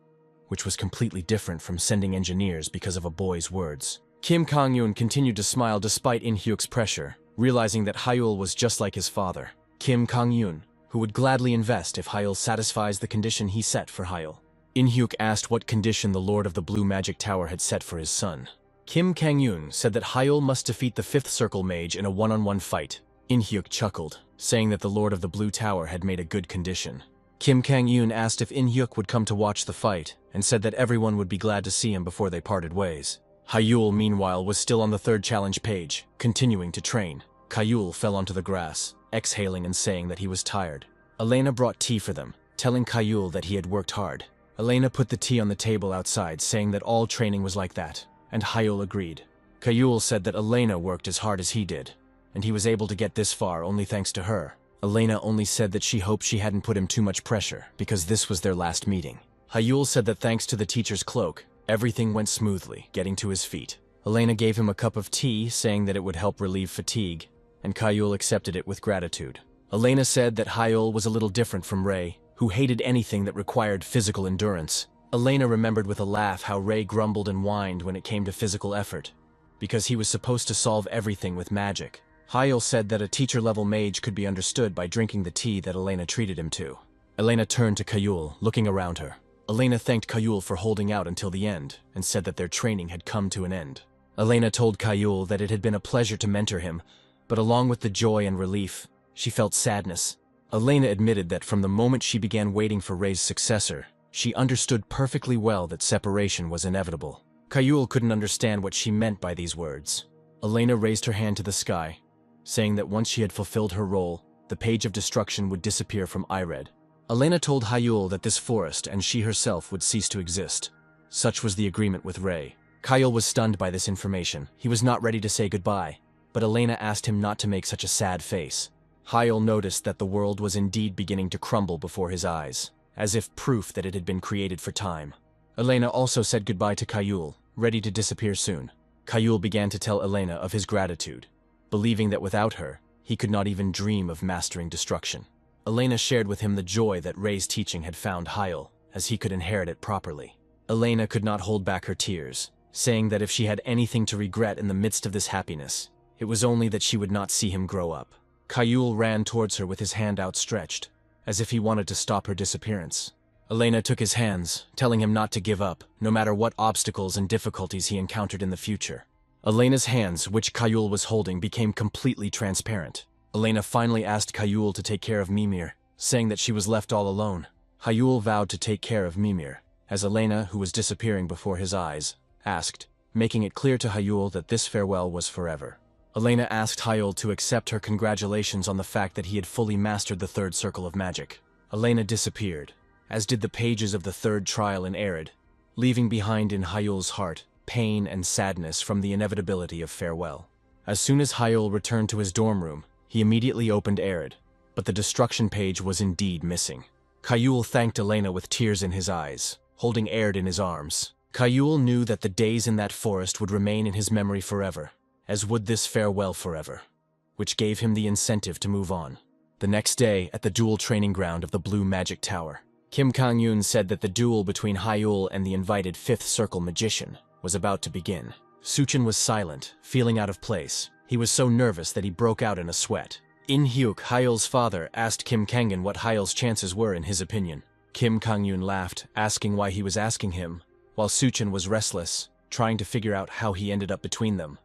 which was completely different from sending engineers because of a boy's words. Kim Kang-yoon continued to smile despite In Hyuk's pressure, realizing that Hyul was just like his father, Kim Kang-yoon, who would gladly invest if Hyul satisfies the condition he set for Hyul. In Hyuk asked what condition the Lord of the Blue Magic Tower had set for his son. Kim Kang-yoon said that Hyul must defeat the 5th Circle Mage in a one-on-one fight. In Hyuk chuckled, saying that the Lord of the Blue Tower had made a good condition. Kim Kang-yoon asked if In Hyuk would come to watch the fight, and said that everyone would be glad to see him before they parted ways. Hyul, meanwhile, was still on the 3rd challenge page, continuing to train. Hyul fell onto the grass, exhaling and saying that he was tired. Elena brought tea for them, telling Hyul that he had worked hard. Elena put the tea on the table outside, saying that all training was like that, and Hyul agreed. Hyul said that Elena worked as hard as he did, and he was able to get this far only thanks to her. Elena only said that she hoped she hadn't put him too much pressure, because this was their last meeting. Hyul said that thanks to the teacher's cloak, everything went smoothly, getting to his feet. Elena gave him a cup of tea, saying that it would help relieve fatigue, and Hyul accepted it with gratitude. Elena said that Hyul was a little different from Ray, who hated anything that required physical endurance. Elena remembered with a laugh how Ray grumbled and whined when it came to physical effort, because he was supposed to solve everything with magic. Hyul said that a teacher-level mage could be understood by drinking the tea that Elena treated him to. Elena turned to Hyul, looking around her. Elena thanked Hyul for holding out until the end, and said that their training had come to an end. Elena told Hyul that it had been a pleasure to mentor him, but along with the joy and relief, she felt sadness. Elena admitted that from the moment she began waiting for Ray's successor, she understood perfectly well that separation was inevitable. Hyul couldn't understand what she meant by these words. Elena raised her hand to the sky, saying that once she had fulfilled her role, the page of destruction would disappear from Ired. Elena told Hyul that this forest and she herself would cease to exist. Such was the agreement with Ray. Hyul was stunned by this information. He was not ready to say goodbye, but Elena asked him not to make such a sad face. Hyul noticed that the world was indeed beginning to crumble before his eyes, as if proof that it had been created for time. Elena also said goodbye to Hyul, ready to disappear soon. Hyul began to tell Elena of his gratitude, believing that without her, he could not even dream of mastering destruction. Elena shared with him the joy that Ray's teaching had found Hyul, as he could inherit it properly. Elena could not hold back her tears, saying that if she had anything to regret in the midst of this happiness, it was only that she would not see him grow up. Hyul ran towards her with his hand outstretched, as if he wanted to stop her disappearance. Elena took his hands, telling him not to give up, no matter what obstacles and difficulties he encountered in the future. Elena's hands, which Hyul was holding, became completely transparent. Elena finally asked Hyul to take care of Mimir, saying that she was left all alone. Hyul vowed to take care of Mimir, as Elena, who was disappearing before his eyes, asked, making it clear to Hyul that this farewell was forever. Elena asked Hyul to accept her congratulations on the fact that he had fully mastered the 3rd circle of magic. Elena disappeared, as did the pages of the 3rd trial in Arid, leaving behind in Hyul's heart pain and sadness from the inevitability of farewell. As soon as Hyul returned to his dorm room, he immediately opened Arid, but the destruction page was indeed missing. Hyul thanked Elena with tears in his eyes, holding Arid in his arms. Hyul knew that the days in that forest would remain in his memory forever, as would this farewell forever, which gave him the incentive to move on. The next day, at the duel training ground of the Blue Magic Tower, Kim Kang-yoon said that the duel between Hyul and the invited 5th Circle magician was about to begin. Suchin was silent, feeling out of place. He was so nervous that he broke out in a sweat. In Hyuk, Hyul's father, asked Kim Kang-yoon what Hyul's chances were in his opinion. Kim Kang-yoon laughed, asking why he was asking him, while Suchin was restless, trying to figure out how he ended up between them.